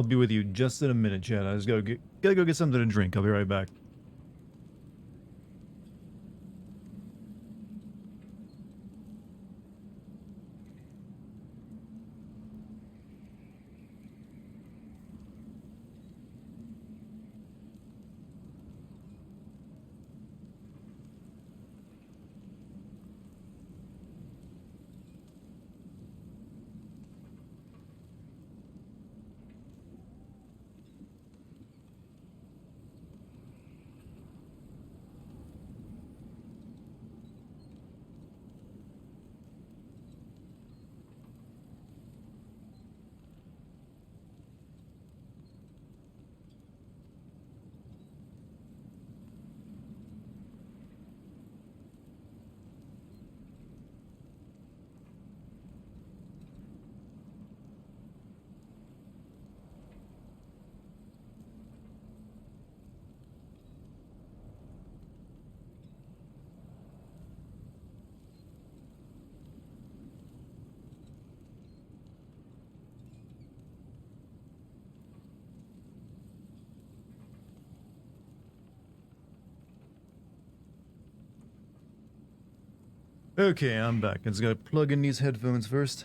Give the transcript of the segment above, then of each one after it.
I'll be with you just in a minute, Chad. I just gotta go get something to drink. I'll be right back. Okay, I'm back. I just gotta plug in these headphones first.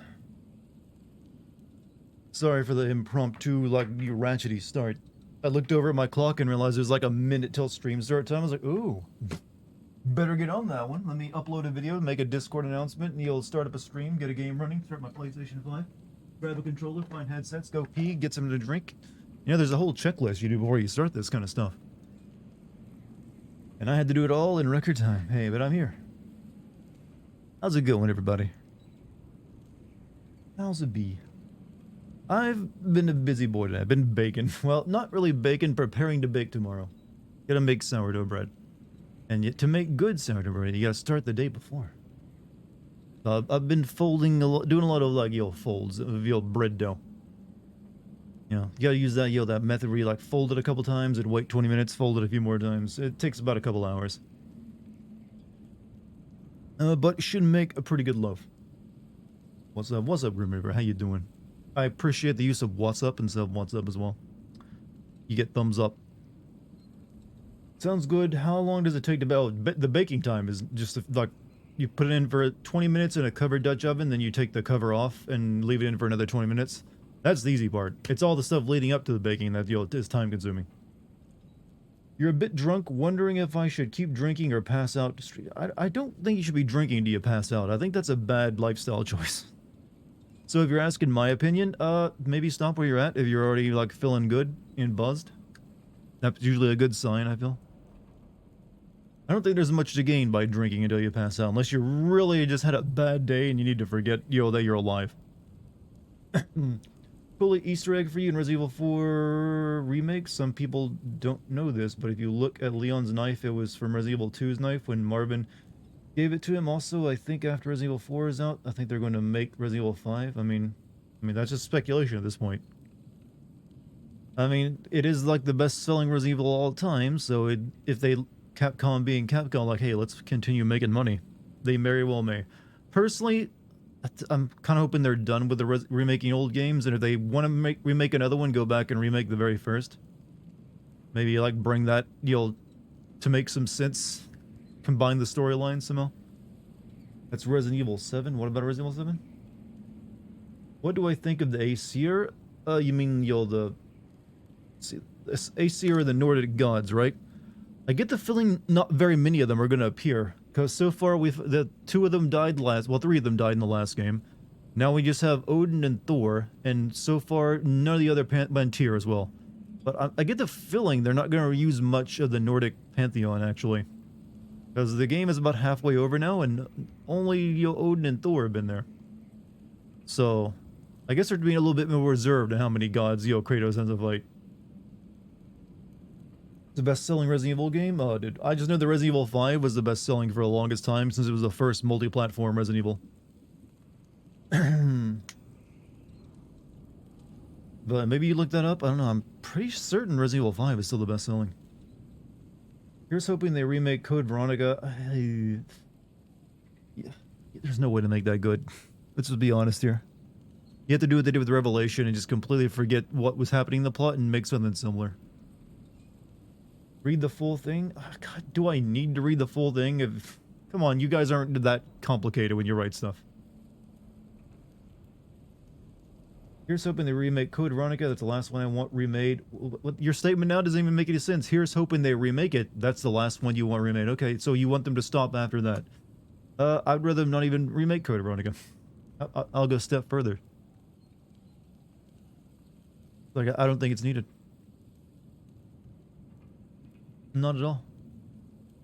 Sorry for the impromptu, like, ratchety start. I looked over at my clock and realized there's like a minute till stream start time. I was like, ooh, better get on that one. Let me upload a video, make a Discord announcement, and you'll start up a stream, get a game running, start my PlayStation 5, grab a controller, find headsets, go pee, get something to drink. You know, there's a whole checklist you do before you start this kind of stuff. And I had to do it all in record time. Hey, but I'm here. How's it going, everybody? How's it be? I've been a busy boy today. I've been baking. Well, not really baking, preparing to bake tomorrow. Gotta make sourdough bread. And yet, to make good sourdough bread, you gotta start the day before. I've been folding doing a lot of, like, folds of, bread dough. You know, you gotta use that, that method where you, like, fold it a couple times and wait 20 minutes, fold it a few more times. It takes about a couple hours. But it should make a pretty good loaf. What's up? What's up, Grim Reaper? How you doing? I appreciate the use of what's up instead of what's up as well. You get thumbs up. Sounds good. How long does it take to bake? The baking time is just like you put it in for 20 minutes in a covered Dutch oven, then you take the cover off and leave it in for another 20 minutes. That's the easy part. It's all the stuff leading up to the baking that is time consuming. You're a bit drunk, wondering if I should keep drinking or pass out. I don't think you should be drinking till you pass out. I think that's a bad lifestyle choice. So if you're asking my opinion, maybe stop where you're at if you're already, like, feeling good and buzzed. That's usually a good sign, I feel. I don't think there's much to gain by drinking until you pass out, unless you really just had a bad day and you need to forget, that you're alive. Fully Easter egg for you in Resident Evil 4 Remake. Some people don't know this, but if you look at Leon's knife, it was from Resident Evil 2's knife when Marvin gave it to him. Also, I think after Resident Evil 4 is out, I think they're going to make Resident Evil 5. I mean, that's just speculation at this point. I mean, it is like the best-selling Resident Evil of all time, so if they, Capcom being Capcom, like, hey, let's continue making money, they very well may. Personally, I'm kind of hoping they're done with the remaking old games, and if they want to remake another one, go back and remake the very first. Maybe, like, bring that, to make some sense. Combine the storyline somehow. That's Resident Evil 7. What about Resident Evil 7? What do I think of the Aesir? You mean, the Aesir are the Nordic gods, right? I get the feeling not very many of them are going to appear. Because so far, the two of them died three of them died in the last game. Now we just have Odin and Thor, and so far, none of the other Pantyr as well. But I get the feeling they're not going to use much of the Nordic pantheon, actually. Because the game is about halfway over now, and only, Odin and Thor have been there. So, I guess they're being a little bit more reserved in how many gods, Kratos has to fight. The best-selling Resident Evil game? Oh, dude. I just know the Resident Evil 5 was the best-selling for the longest time since it was the first multi-platform Resident Evil. But maybe you looked that up? I don't know. I'm pretty certain Resident Evil 5 is still the best-selling. Here's hoping they remake Code Veronica. Yeah, there's no way to make that good. Let's just be honest here. You have to do what they did with Revelation and just completely forget what was happening in the plot and make something similar. Read the full thing? Oh, God, do I need to read the full thing? Come on, you guys aren't that complicated when you write stuff. Here's hoping they remake Code Veronica. That's the last one I want remade. Your statement now doesn't even make any sense. Here's hoping they remake it. That's the last one you want remade. Okay, so you want them to stop after that. I'd rather them not even remake Code Veronica. I'll go a step further. Like, I don't think it's needed. Not at all.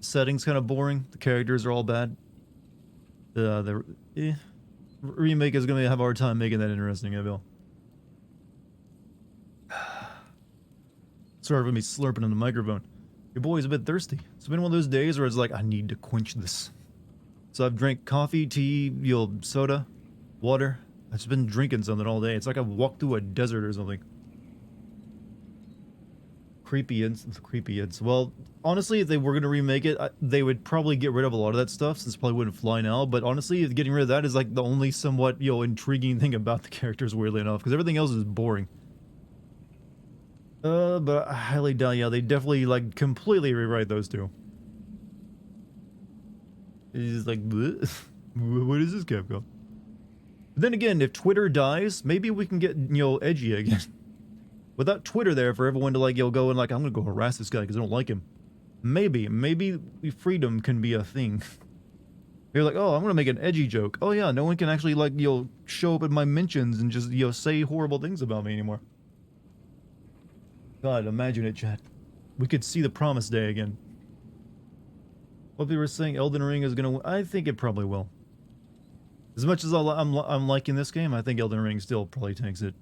Setting's kind of boring. The characters are all bad. Remake is going to have a hard time making that interesting, I feel. Sorry for me slurping on the microphone. Your boy's a bit thirsty. It's been one of those days where it's like, I need to quench this. So I've drank coffee, tea, soda, water. I've just been drinking something all day. It's like I've walked through a desert or something. Creepy ends. Well, honestly, if they were going to remake it, they would probably get rid of a lot of that stuff since it probably wouldn't fly now. But honestly, getting rid of that is like the only somewhat, intriguing thing about the characters, weirdly enough, because everything else is boring. But I highly doubt, yeah, they definitely, like, completely rewrite those two. It's just like, bleh. What is this, Capcom? But then again, if Twitter dies, maybe we can get, edgy again. Without Twitter there for everyone to, like, go and, like, I'm gonna go harass this guy because I don't like him. Maybe freedom can be a thing. You're like, oh, I'm gonna make an edgy joke. Oh yeah, no one can actually, like, show up in my mentions and just, say horrible things about me anymore. God, imagine it, chat. We could see the promised day again. What people were saying, Elden Ring is gonna. I think it probably will. As much as I'm liking this game, I think Elden Ring still probably takes it.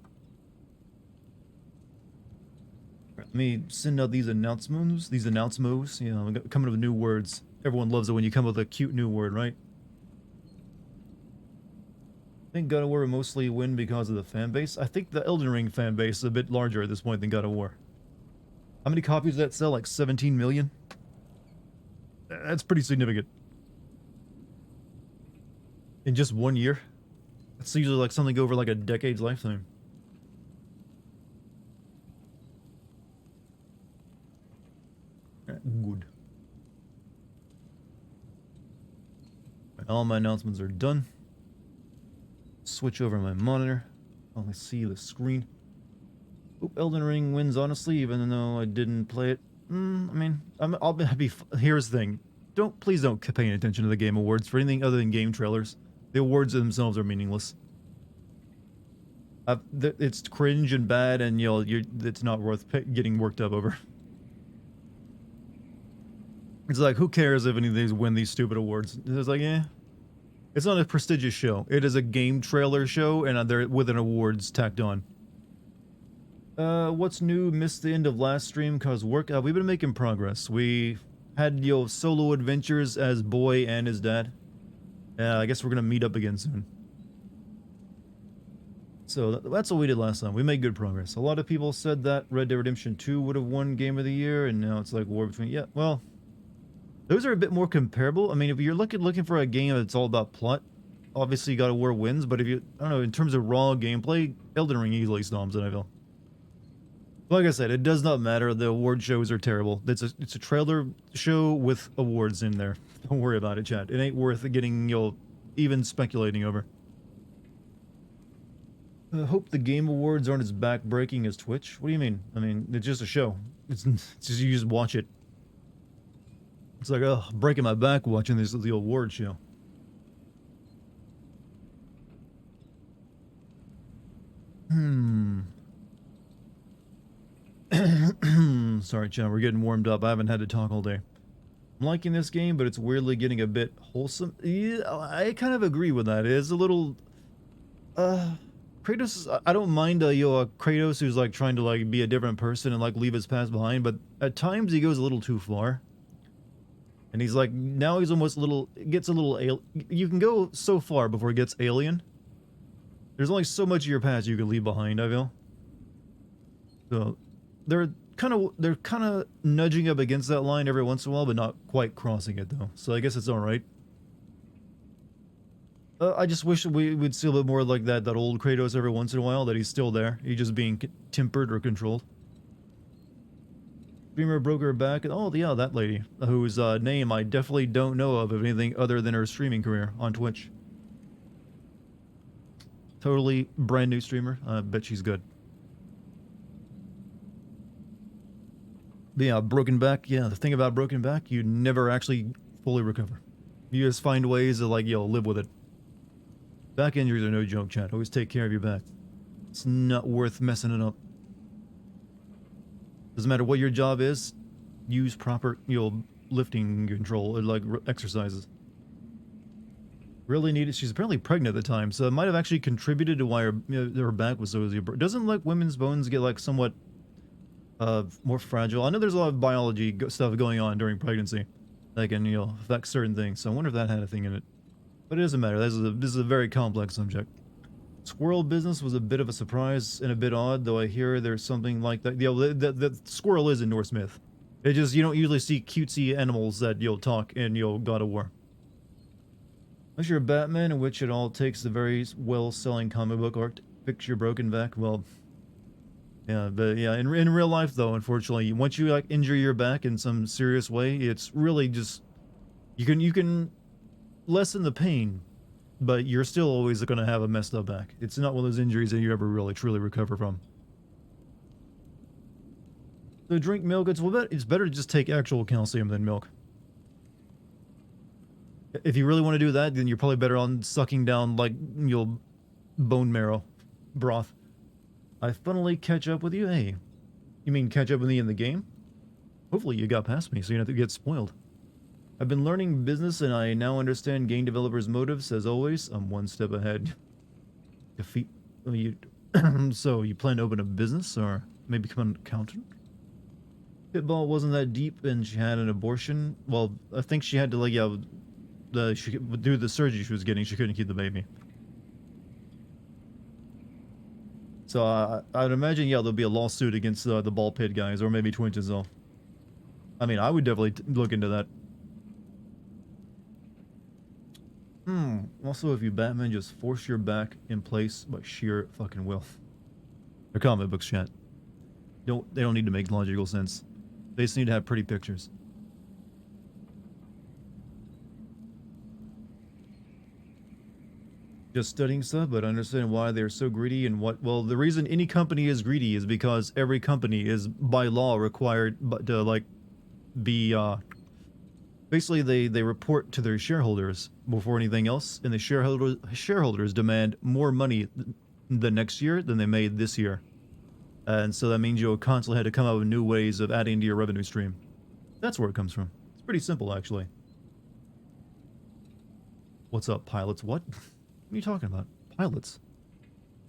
Let me send out these announcements. Yeah, I'm coming up with new words. Everyone loves it when you come up with a cute new word, right? I think God of War will mostly win because of the fan base. I think the Elden Ring fan base is a bit larger at this point than God of War. How many copies did that sell? Like 17 million? That's pretty significant. In just 1 year? That's usually like something over like a decade's lifetime. Good. All my announcements are done. Switch over my monitor. Only see the screen. Oop, Elden Ring wins, honestly, even though I didn't play it. I mean, I'll be happy. Here's the thing. Please don't pay any attention to the Game Awards for anything other than game trailers. The awards themselves are meaningless. It's cringe and bad, and it's not worth getting worked up over. It's like, who cares if any of these win these stupid awards? It's like, it's not a prestigious show. It is a game trailer show, and they're with an awards tacked on. What's new? Missed the end of last stream cause work. We've been making progress. We had, solo adventures as Boy and his dad. I guess we're gonna meet up again soon. So that's what we did last time. We made good progress. A lot of people said that Red Dead Redemption 2 would have won Game of the Year, and now it's like war between... Yeah, well... Those are a bit more comparable. I mean, if you're looking for a game that's all about plot, obviously God of War wins, but if you... I don't know, in terms of raw gameplay, Elden Ring easily stomps it, I feel. Like I said, it does not matter. The award shows are terrible. It's a trailer show with awards in there. Don't worry about it, chat. It ain't worth getting, even speculating over. I hope the Game Awards aren't as back-breaking as Twitch. What do you mean? I mean, it's just a show. It's just, you just watch it. It's like, oh, breaking my back watching the award show. Sorry, chat, we're getting warmed up. I haven't had to talk all day. I'm liking this game, but it's weirdly getting a bit wholesome. Yeah, I kind of agree with that. It is a little... Kratos, I don't mind Kratos who's like trying to like be a different person and like leave his past behind, but at times he goes a little too far. And he's like, now he's almost gets a little you can go so far before it gets alien. There's only so much of your past you can leave behind, I feel. So they're kind of nudging up against that line every once in a while, but not quite crossing it though. So I guess it's all right. I just wish we'd see a little more like that old Kratos every once in a while, that he's still there. He's just being tempered or controlled. Streamer broke her back. Oh, yeah, that lady, whose name I definitely don't know of anything other than her streaming career on Twitch. Totally brand new streamer. I bet she's good. But yeah, broken back. Yeah, the thing about broken back, you never actually fully recover. You just find ways to, like, live with it. Back injuries are no joke, chat. Always take care of your back. It's not worth messing it up. Doesn't matter what your job is, use proper, lifting control, or like exercises. Really needed. She's apparently pregnant at the time, so it might have actually contributed to why her back was so easy. Doesn't like women's bones get like somewhat more fragile? I know there's a lot of biology stuff going on during pregnancy that can affect certain things. So I wonder if that had a thing in it. But it doesn't matter. This is a very complex subject. Squirrel business was a bit of a surprise and a bit odd, though I hear there's something like that. The squirrel is in Norse myth. It just, you don't usually see cutesy animals that talk in God of War. Unless you're Batman, in which it all takes the very well-selling comic book art to fix your broken back. Well, yeah, but yeah, in real life though, unfortunately, once you like injure your back in some serious way, it's really just you can lessen the pain, but you're still always going to have a messed up back. It's not one of those injuries that you ever really truly recover from. So drink milk. It's better to just take actual calcium than milk. If you really want to do that, then you're probably better on sucking down like bone marrow broth. I finally catch up with you. Hey, you mean catch up with me in the game? Hopefully you got past me, so you don't have to get spoiled. I've been learning business, and I now understand game developers' motives. As always, I'm one step ahead. Defeat you. So you plan to open a business, or maybe become an accountant? Pitball wasn't that deep, and she had an abortion. Well, I think she had to like she do the surgery she was getting. She couldn't keep the baby. So I'd imagine, there'll be a lawsuit against the ball pit guys, or maybe Twitch as well. I mean, I would definitely look into that. Also, if you Batman, just force your back in place by sheer fucking will. They're comic books, chat. They don't need to make logical sense. They just need to have pretty pictures. Just studying stuff, but understand why they're so greedy and what. Well, the reason any company is greedy is because every company is by law required to like be basically they report to their shareholders before anything else, and the shareholders demand more money the next year than they made this year, and so that means you'll constantly have to come up with new ways of adding to your revenue stream. That's where it comes from. It's pretty simple, actually. What's up, pilots? What? What are you talking about? Pilots?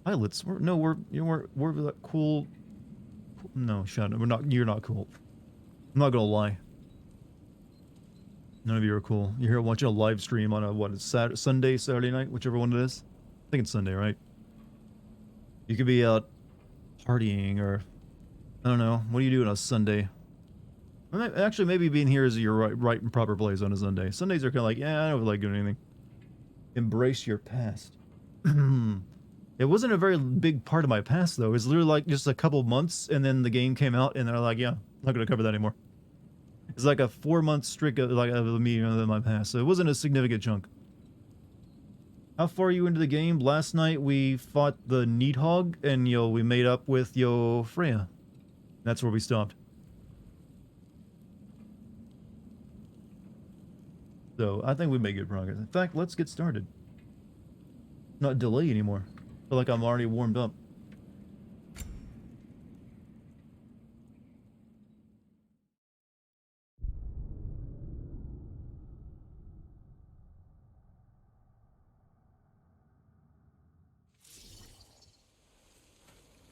Pilots? We're that cool. No, shut up. We're not. You're not cool. I'm not gonna lie. None of you are cool. You're here watching a live stream on Sunday, Saturday night, whichever one it is. I think it's Sunday, right? You could be out partying, or I don't know. What do you do on a Sunday? Actually, maybe being here is your right and proper place on a Sunday. Sundays are kind of like, I don't feel like doing anything. Embrace your past. It wasn't a very big part of my past, though. It was literally like just a couple months, and then the game came out, and they're like, I'm not going to cover that anymore. It's like a 4-month streak of me in my past, so it wasn't a significant chunk. How far are you into the game? Last night we fought the Needhog, and we made up with Freya. That's where we stopped. So I think we made good progress. In fact, let's get started. Not delay anymore. I feel like I'm already warmed up.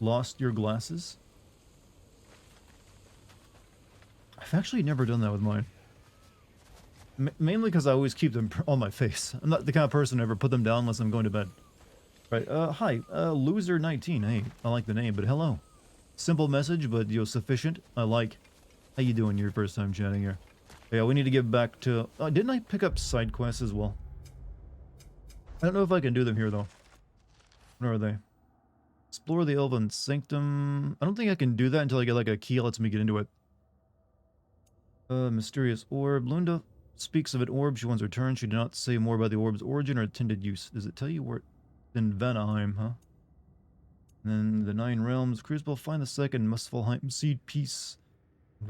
Lost your glasses? I've actually never done that with mine. Mainly because I always keep them on my face. I'm not the kind of person to ever put them down unless I'm going to bed. Right, hi, Loser19. Hey, I like the name, but hello. Simple message, but sufficient. I like. How you doing your first time chatting here? Yeah, we need to get back to... didn't I pick up side quests as well? I don't know if I can do them here, though. Where are they? Explore the Elven Sanctum. I don't think I can do that until I get, like, a key that lets me get into it. Mysterious Orb. Lunda speaks of an orb she once returned. She did not say more about the orb's origin or intended use. Does it tell you where it's in Vanaheim, huh? And then the Nine Realms. Crucible. Find the second Muspelheim Seed Piece.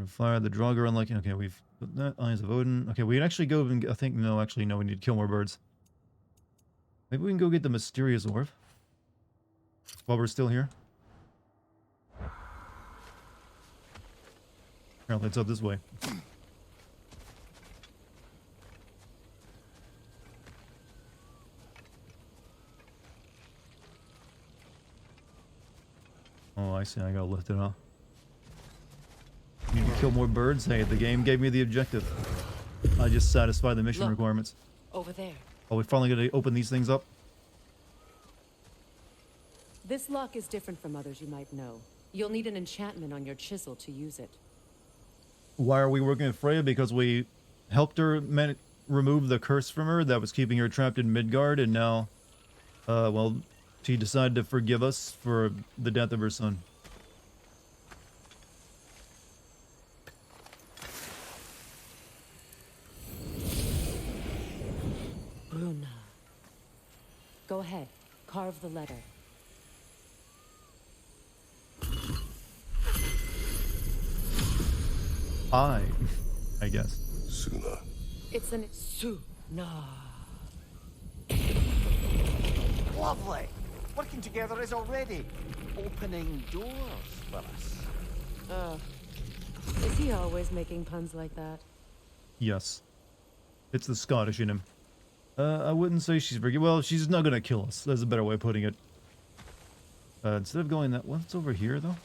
Fire the Draugr. Unlucky. Okay, we've put that. Eyes of Odin. Okay, we can actually go and I think, no, actually, no, we need to kill more birds. Maybe we can go get the Mysterious Orb while we're still here. Apparently it's up this way. Oh, I see. I gotta lift it up. Need to kill more birds? Hey, the game gave me the objective. I just satisfied the mission requirements. Over there. Oh, we finally gonna open these things up? This lock is different from others you might know. You'll need an enchantment on your chisel to use it. Why are we working with Freya? Because we helped her remove the curse from her that was keeping her trapped in Midgard, and now, well, she decided to forgive us for the death of her son. Bruna. Go ahead. Carve the letter. I guess. Suna. It's an Suna. Lovely. Working together is already opening doors for us. Is he always making puns like that? Yes. It's the Scottish in him. I wouldn't say she's very... Well, she's not gonna kill us. That's a better way of putting it. Instead of going that... What's over here, though?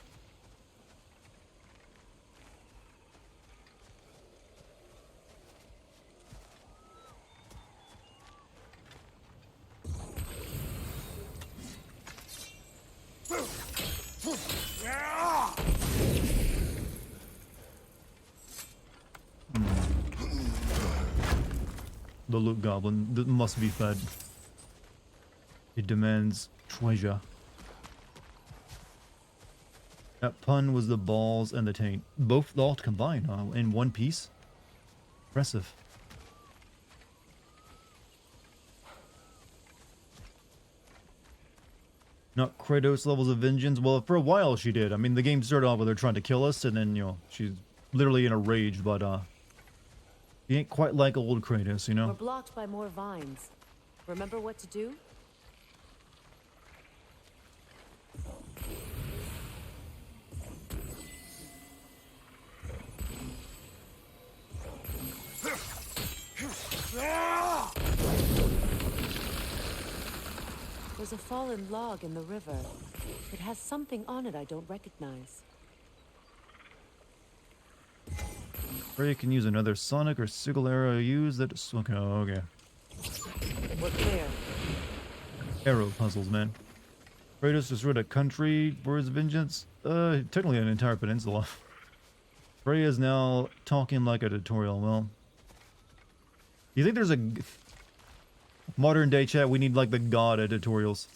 The loot goblin that must be fed. It demands treasure. That pun was the balls and the taint. Both all combined in one piece. Impressive. Not Kratos levels of vengeance. Well, for a while she did. I mean, the game started off with her trying to kill us, and then, you know, she's literally in a rage, but, he ain't quite like old Kratos, you know? We're blocked by more vines. Remember what to do? There's a fallen log in the river. It has something on it I don't recognize. Or you can use another sonic or sigil arrow. Use that. Okay, okay. We're clear. Arrow puzzles, man. Kratos destroyed a country for his vengeance. Technically an entire peninsula. Freya's now talking like a tutorial. Well, you think there's a modern day chat? We need like the god of tutorials.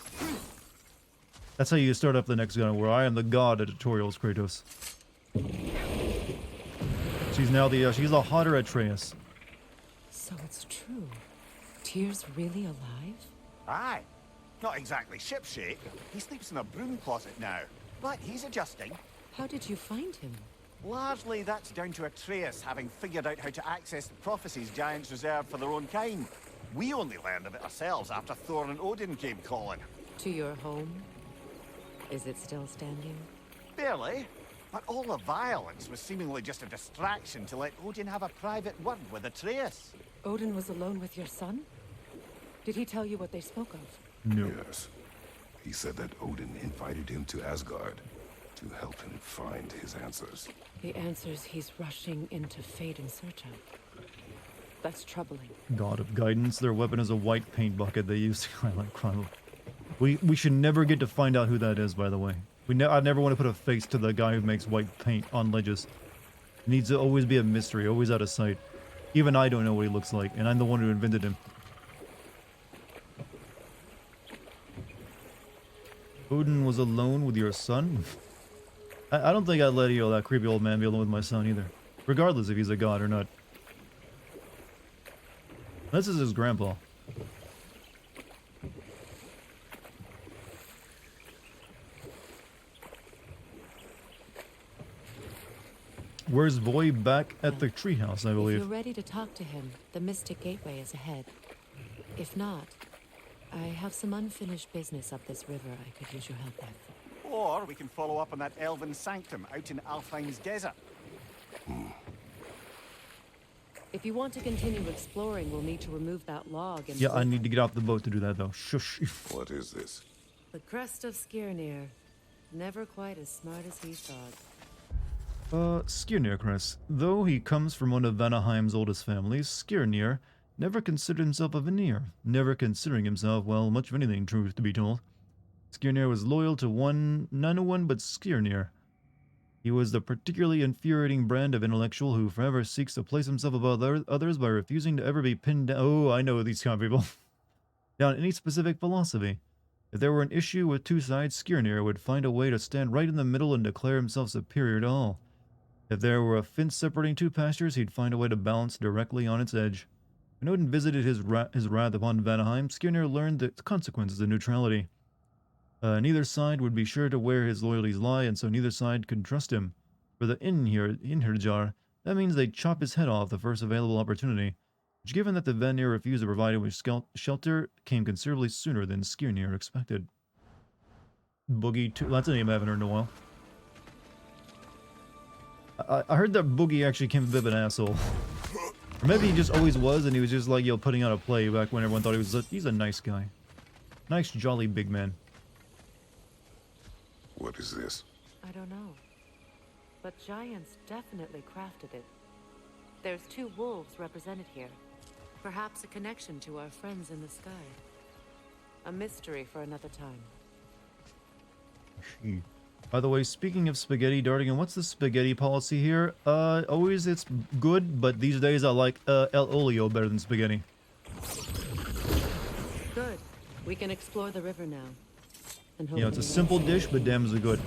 That's how you start up the next gun. Where I am the god of tutorials, Kratos. She's now the she's the hotter Atreus. So it's true. Tyr's really alive? Aye. Not exactly shipshape. He sleeps in a broom closet now. But he's adjusting. How did you find him? Largely that's down to Atreus having figured out how to access the prophecies giants reserved for their own kind. We only learned of it ourselves after Thor and Odin came calling. To your home? Is it still standing? Barely. But all the violence was seemingly just a distraction to let Odin have a private word with Atreus. Odin was alone with your son? Did he tell you what they spoke of? No. Yes. He said that Odin invited him to Asgard to help him find his answers. The answers he's rushing into fate in search of. That's troubling. God of guidance. Their weapon is a white paint bucket they use to highlight crime. We should never get to find out who that is, by the way. I never want to put a face to the guy who makes white paint on ledges. It needs to always be a mystery, always out of sight. Even I don't know what he looks like, and I'm the one who invented him. Odin was alone with your son? I don't think I'd let that creepy old man be alone with my son either. Regardless if he's a god or not. This is his grandpa. Where's Boy? Back at the treehouse, I If believe. you're ready to talk to him, the Mystic Gateway is ahead. If not, I have some unfinished business up this river I could use your help with. Or we can follow up on that elven sanctum out in Alfheim's desert. If you want to continue exploring, we'll need to remove that log and... Yeah, I need to get off the boat to do that though. Shush. What is this? The crest of Skirnir. Never quite as smart as he thought. Skirnir crest. Though he comes from one of Vanaheim's oldest families, Skirnir never considered himself a Vanir, never considering himself, well, much of anything, truth to be told. Skirnir was loyal to none one but Skirnir. He was the particularly infuriating brand of intellectual who forever seeks to place himself above others by refusing to ever be pinned down. Oh, I know these kind of people. Down any specific philosophy. If there were an issue with two sides, Skirnir would find a way to stand right in the middle and declare himself superior to all. If there were a fence separating two pastures, he'd find a way to balance directly on its edge. When Odin visited his wrath upon Vanaheim, Skirnir learned the consequences of neutrality. Neither side would be sure to where his loyalties lie, and so neither side could trust him. For the Inherjar, that means they'd chop his head off the first available opportunity, which, given that the Vanir refused to provide him with shelter, came considerably sooner than Skirnir expected. Boogie 2, that's a name I haven't heard in a while. I heard that Boogie actually came a bit of an asshole. Or maybe he just always was, and he was just like, putting on a play back when everyone thought he's a nice guy. Nice, jolly big man. What is this? I don't know. But giants definitely crafted it. There's two wolves represented here. Perhaps a connection to our friends in the sky. A mystery for another time. By the way, speaking of spaghetti, Dartigan, what's the spaghetti policy here? Always it's good, but these days I like El Olio better than spaghetti. Good. We can explore the river now. And You know, it's a simple dish, but damn is it good.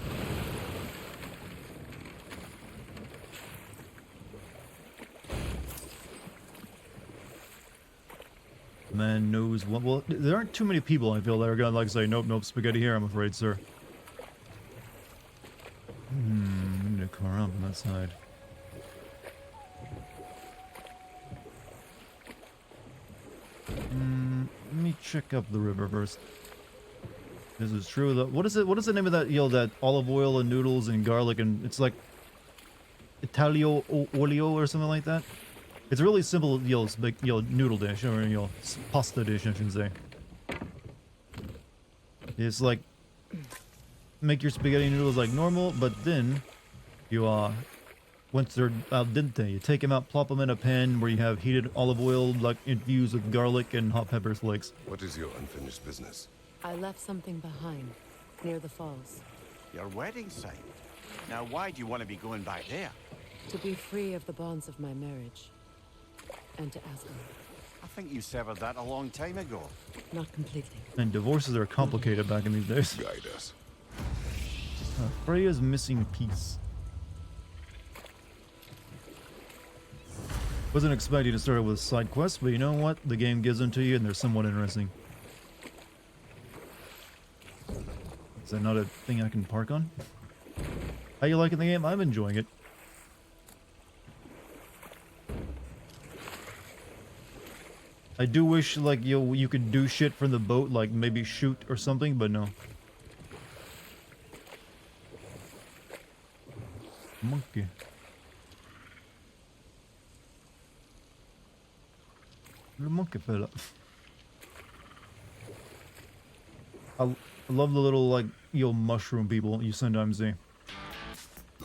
Man knows what. Well, there aren't too many people I feel that are gonna like say, nope, nope, spaghetti here, I'm afraid, sir. We need a car up on that side. Let me check up the river first. This is true. What is it? What is the name of that? That olive oil and noodles and garlic and it's like Italio olio or something like that. It's a really simple, noodle dish or pasta dish, I should say. It's like make your spaghetti noodles like normal, but then you once they're al dente, you take them out, plop them in a pan where you have heated olive oil, like infused with garlic and hot pepper flakes. What is your unfinished business? I left something behind, near the falls. Your wedding site. Now, why do you want to be going back there? To be free of the bonds of my marriage. And to Asgard. I think you severed that a long time ago. Not completely. And divorces are complicated back in these days. Guide us. Freya's missing piece. Wasn't expecting to start with a side quest, but you know what? The game gives them to you and they're somewhat interesting. Is that not a thing I can park on? How you liking the game? I'm enjoying it. I do wish like you could do shit from the boat, like maybe shoot or something, but no. Monkey. Little monkey fella. I love the little like mushroom people you sometimes see.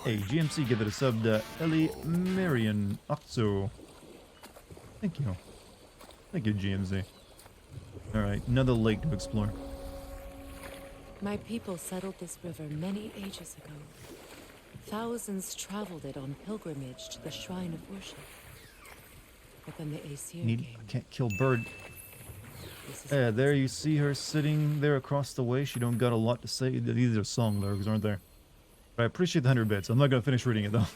Hey, GMC, give it a sub to Ellie Marion Oxo. Thank you. Thank you, GMZ. Alright, another lake to explore. My people settled this river many ages ago. Thousands traveled it on pilgrimage to the shrine of worship. But then the Aesir came. Can't kill bird. Yeah, there you see her sitting there across the way. She don't got a lot to say. These are song lyrics, aren't there? But I appreciate the 100 bits. I'm not gonna finish reading it though.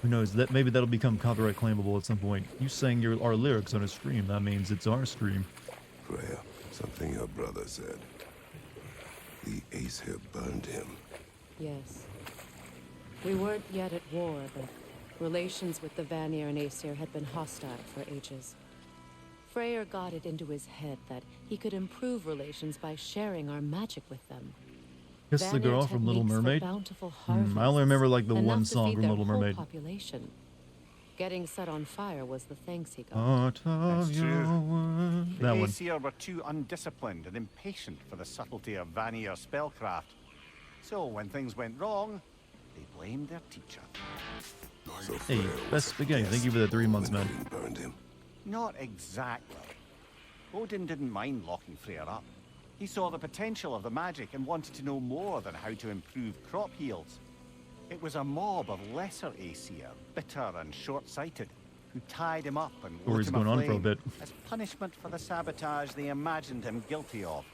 Who knows? That maybe that'll become copyright claimable at some point. You sang our lyrics on a stream. That means it's our stream. Freya, something your brother said. The Aesir burned him. Yes. We weren't yet at war, but relations with the Vanir and Aesir had been hostile for ages. Freyr got it into his head that he could improve relations by sharing our magic with them. Kiss the girl from Little Mermaid? I only remember like the one song from Little Mermaid. Population. Getting set on fire was the thanks he got. That's true. The That one. Aesir were too undisciplined and impatient for the subtlety of Vanir spellcraft. So when things went wrong, they blamed their teacher. So Hey, Freya best was spaghetti. Thank guessed you for the 3 months, when man. Odin burned him. Not exactly. Odin didn't mind locking Freyr up. He saw the potential of the magic and wanted to know more than how to improve crop yields. It was a mob of lesser Aesir, bitter and short-sighted, who tied him up and lit Story's him going on aflame for a bit. as punishment for the sabotage they imagined him guilty of.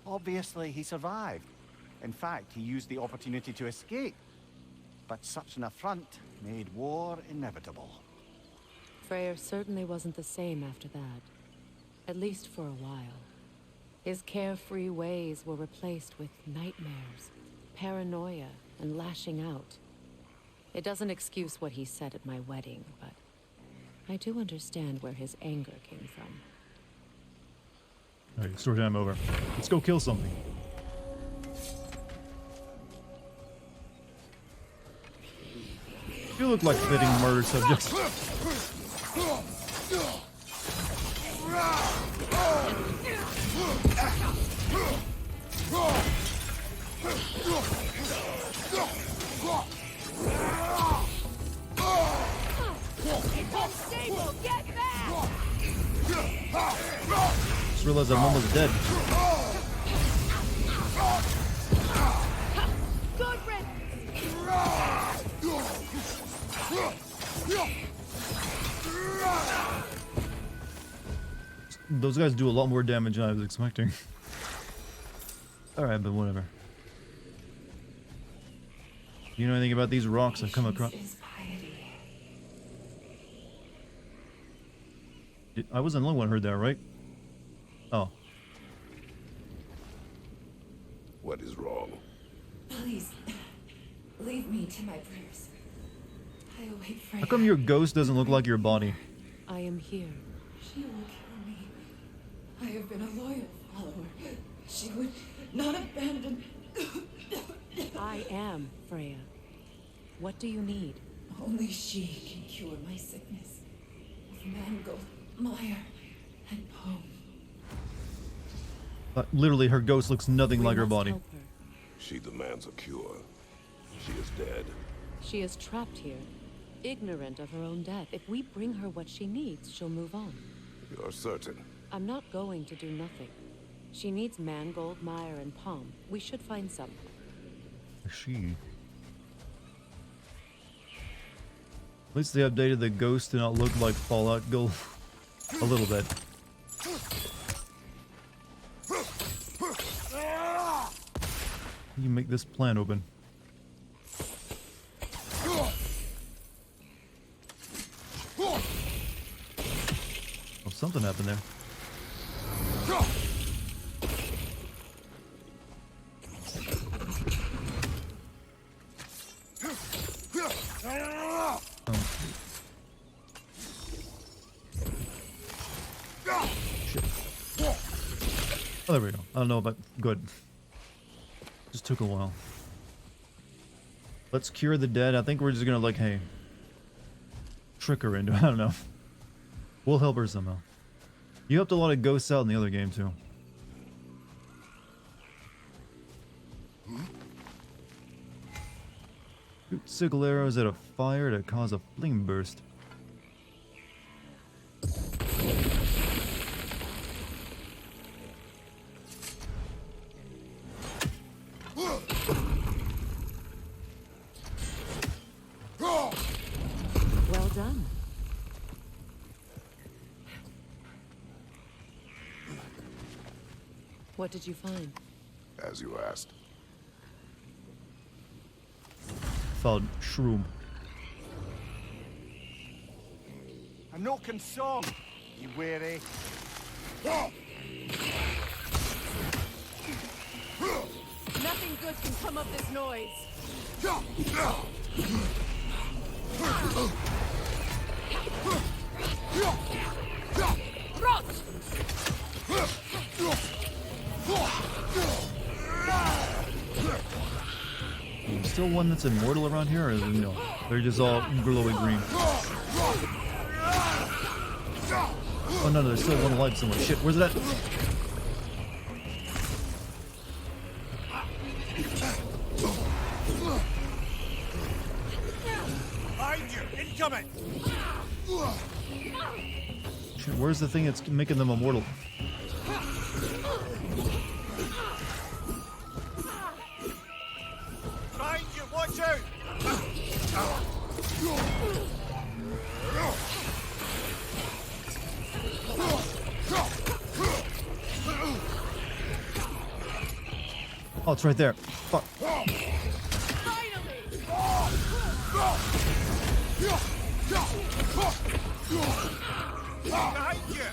Obviously, he survived. In fact, he used the opportunity to escape. But such an affront made war inevitable. Freyr certainly wasn't the same after that. At least for a while. His carefree ways were replaced with nightmares, paranoia, and lashing out. It doesn't excuse what he said at my wedding, but I do understand where his anger came from. Alright, story time over. Let's go kill something. You look like fitting murder subjects. Just realized I'm almost dead. Those guys do a lot more damage than I was expecting. Alright, but whatever. You know anything about these rocks I've come across? I wasn't the only one who heard that, right? Oh. What is wrong? Please, leave me to my prayers. I await Freya. How come your ghost doesn't look like your body? I am here. She will kill me. I have been a loyal follower. She would not abandon. I am Freya. What do you need? Only she can cure my sickness. With mangold, mire, and poem. Literally, her ghost looks nothing We like her must body. help her. She demands a cure. She is dead. She is trapped here, ignorant of her own death. If we bring her what she needs, she'll move on. You're certain? I'm not going to do nothing. She needs mangold, mire, and palm. We should find some. She. At least they updated the ghost to not look like Fallout Gold a little bit. You make this plant open. Oh, something happened there. Oh, there we go. I don't know, but good. Just took a while. Let's cure the dead. I think we're just gonna, like, hey, trick her into it. I don't know. We'll help her somehow. You helped a lot of ghosts out in the other game, too. Shoot sickle arrows at a fire to cause a flame burst. Well done. What did you find? As you asked. Found shroom. A Noken song. You weary? Nothing good can come of this noise. Still one that's immortal around here, or is it no? They're just all glowy green. Oh no, there's still one alive somewhere. Shit, where's that? Behind you! Incoming! Shit, where's the thing that's making them immortal? Behind you! Watch out! Oh, it's right there. Fuck. Behind you!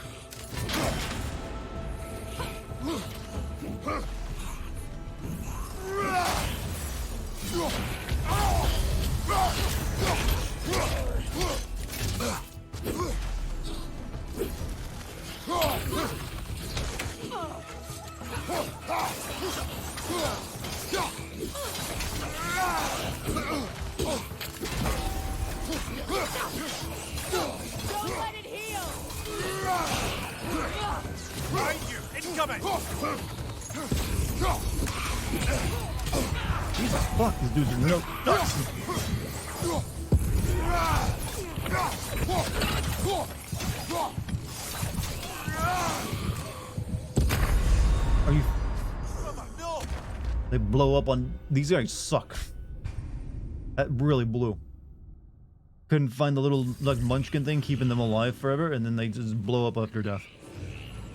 Don't let it heal! Behind you! Incoming! Jesus fuck, these dudes are nuts. Are you? No! They blow up on. These guys suck. That really blew. Couldn't find the little like munchkin thing keeping them alive forever, and then they just blow up after death.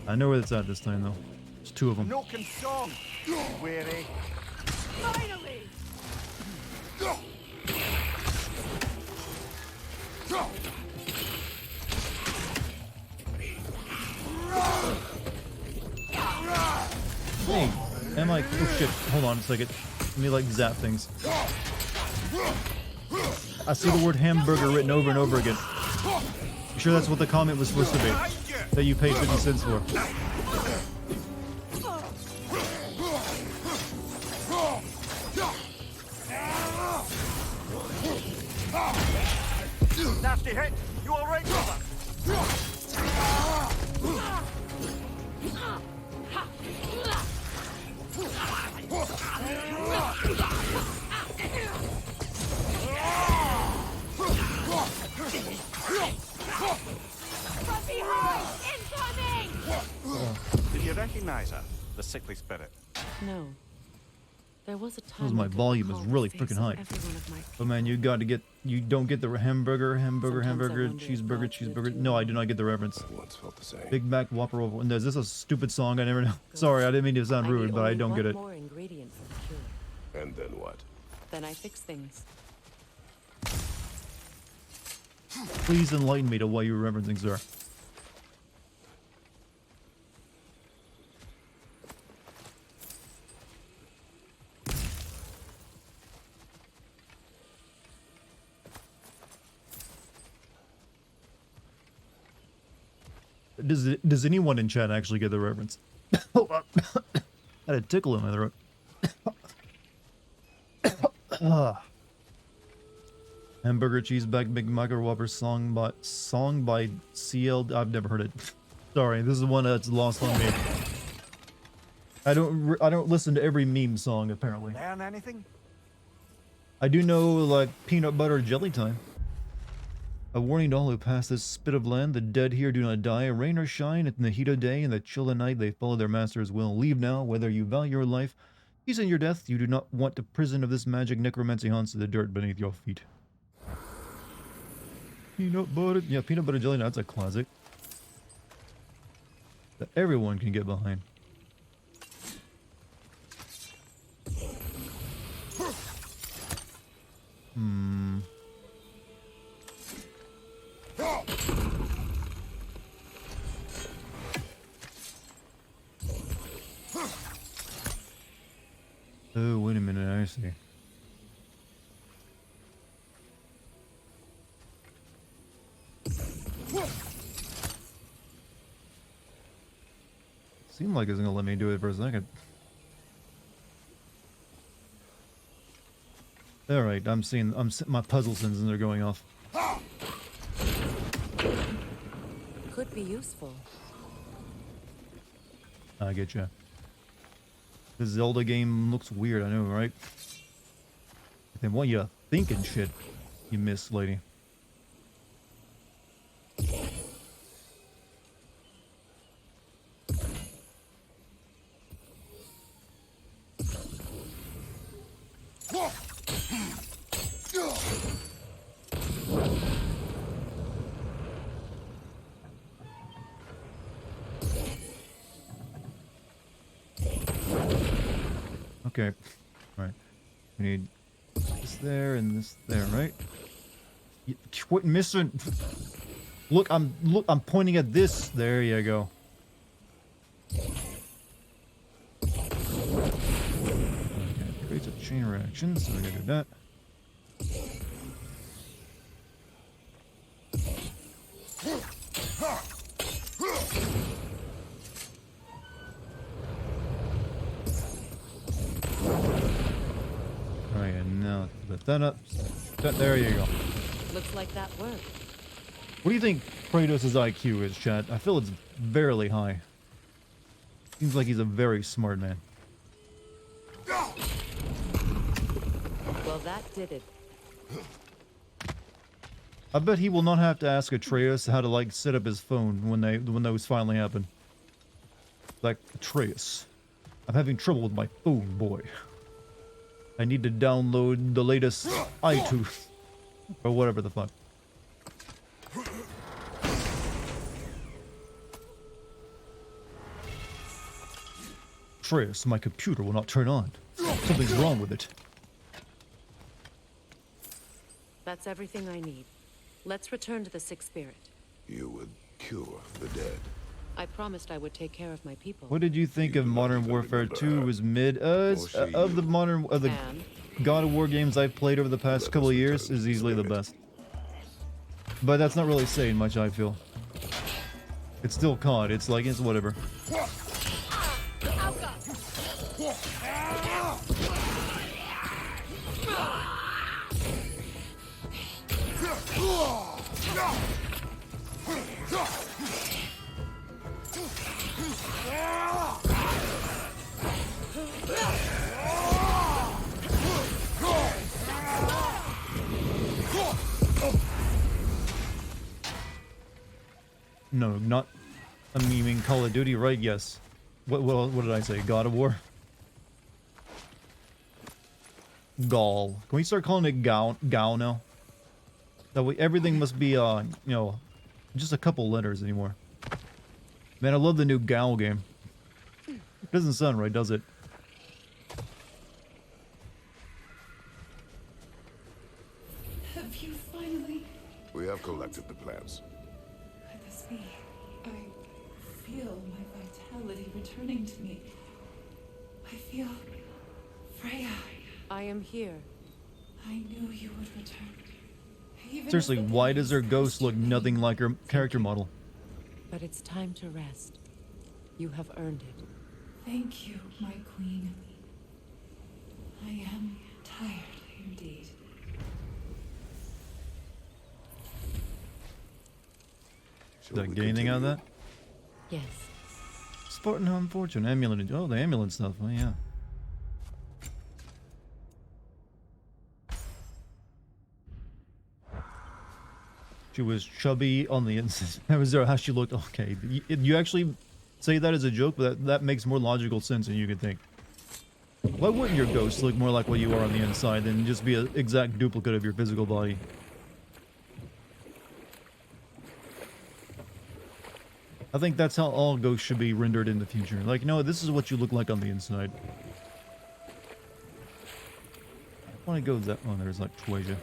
I know where it's at this time though. There's two of them. Noken song. You weary? Finally! Hey, am I? Oh shit! Hold on a second. Let me like zap things. I see the word hamburger written over and over again. You sure that's what the comment was supposed to be? That you paid 50 cents for? Nasty hit! You alright, brother? From behind! Incoming! Did you recognize her? The sickly spirit. No. There was a time. My I could volume is recall the really face freaking of high. every one of my But man, you got to get. You don't get the hamburger, Sometimes I wonder if cheeseburger, gods live cheeseburger. too No, I long. do not get the reference. I once felt the same. Big Mac Whopper over. And is this a stupid song? I never know. Sorry, I didn't mean to sound rude, need but I only don't one get it. more ingredient for the cure. And then what? Then I fix things. Please enlighten me to why you remember things, sir. Does anyone in chat actually get the reference? Hold on. I had a tickle in my throat. Hamburger cheeseburger Big Mac or Whopper song by CL. I've never heard it. Sorry, this is one that's lost on me. I don't listen to every meme song apparently. Learn anything? I do know like peanut butter jelly time. A warning to all who pass this spit of land, the dead here do not die, rain or shine, in the heat of day, in the chill of night, they follow their master's will. Leave now, whether you value your life, peace in your death, you do not want the prison of this magic necromancy haunts the dirt beneath your feet. Peanut butter, yeah, peanut butter jelly, that's a classic. That everyone can get behind. see. Seemed like it's gonna let me do it for a second. Alright, my puzzle senses are going off. Could be useful. I get ya. This Zelda game looks weird, I know, right? Then what you thinking shit, you miss lady. Okay. Alright. We need this there and this there, right? You quit missing. Look, I'm pointing at this. There you go. Okay. Creates a chain reaction, so we gotta do that. Alright, and now lift that up. There you go. Looks like that worked. What do you think Kratos' IQ is, chat? I feel it's fairly high. Seems like he's a very smart man. Well, that did it. I bet he will not have to ask Atreus how to, like, set up his phone when those finally happen. Like, Atreus, I'm having trouble with my phone, boy. I need to download the latest iTunes. Or whatever the fuck. Atreus, my computer will not turn on. Something's wrong with it. That's everything I need. Let's return to the Sixth Spirit. You would cure the dead. I promised I would take care of my people. What did you think of Modern Warfare 2? Was mid? Of the And God of War games I've played over the past couple of years, is easily the best. But that's not really saying much, I feel. It's still COD. It's like, it's whatever. No, not. I mean, Call of Duty, right? Yes. What did I say? God of War? Gaul. Can we start calling it Gao now? That way everything must be, you know, just a couple letters anymore. Man, I love the new Gao game. It doesn't sound right, does it? Have you finally... We have collected the plans. Could this be? I feel my vitality returning to me. I feel... Freya. I am here. I knew you would return. Even Seriously, if the why does her days ghost pushed look me. nothing like her character model? But it's time to rest. You have earned it. Thank you, my queen. I am tired indeed. Shall Did I we get anything out of continue? that? Yes. Spartan Home Fortune, amulet. Oh, the amulet stuff. Oh, yeah. She was chubby on the inside. That was how she looked. Okay, you actually say that as a joke, but that makes more logical sense than you could think. Why wouldn't your ghost look more like what you are on the inside than just be an exact duplicate of your physical body? I think that's how all ghosts should be rendered in the future. Like, no, this is what you look like on the inside. I want to go that... Oh, there's like Tuasia.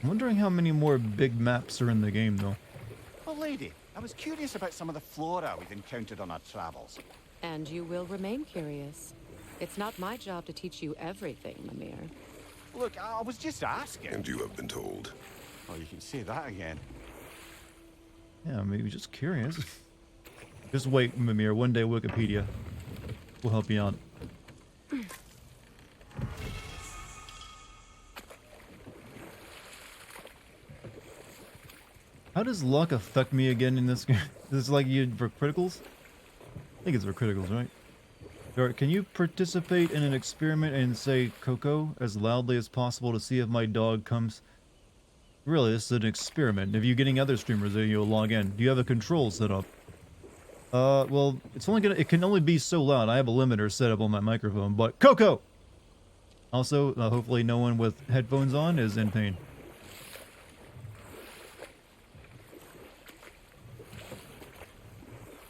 I'm wondering how many more big maps are in the game, though. Oh, lady, I was curious about some of the flora we've encountered on our travels. And you will remain curious. It's not my job to teach you everything, Mimir. Look, I was just asking. And you have been told. Oh, you can say that again. Yeah, maybe just curious. Just wait, Mimir. One day Wikipedia will help you out. How does luck affect me again in this game? Is it like you for criticals? I think it's for criticals, right? Or can you participate in an experiment and say Coco as loudly as possible to see if my dog comes? Really, this is an experiment. If you're getting other streamers that you'll log in, do you have a control set up? Well, it can only be so loud. I have a limiter set up on my microphone, but Coco! Also, hopefully no one with headphones on is in pain.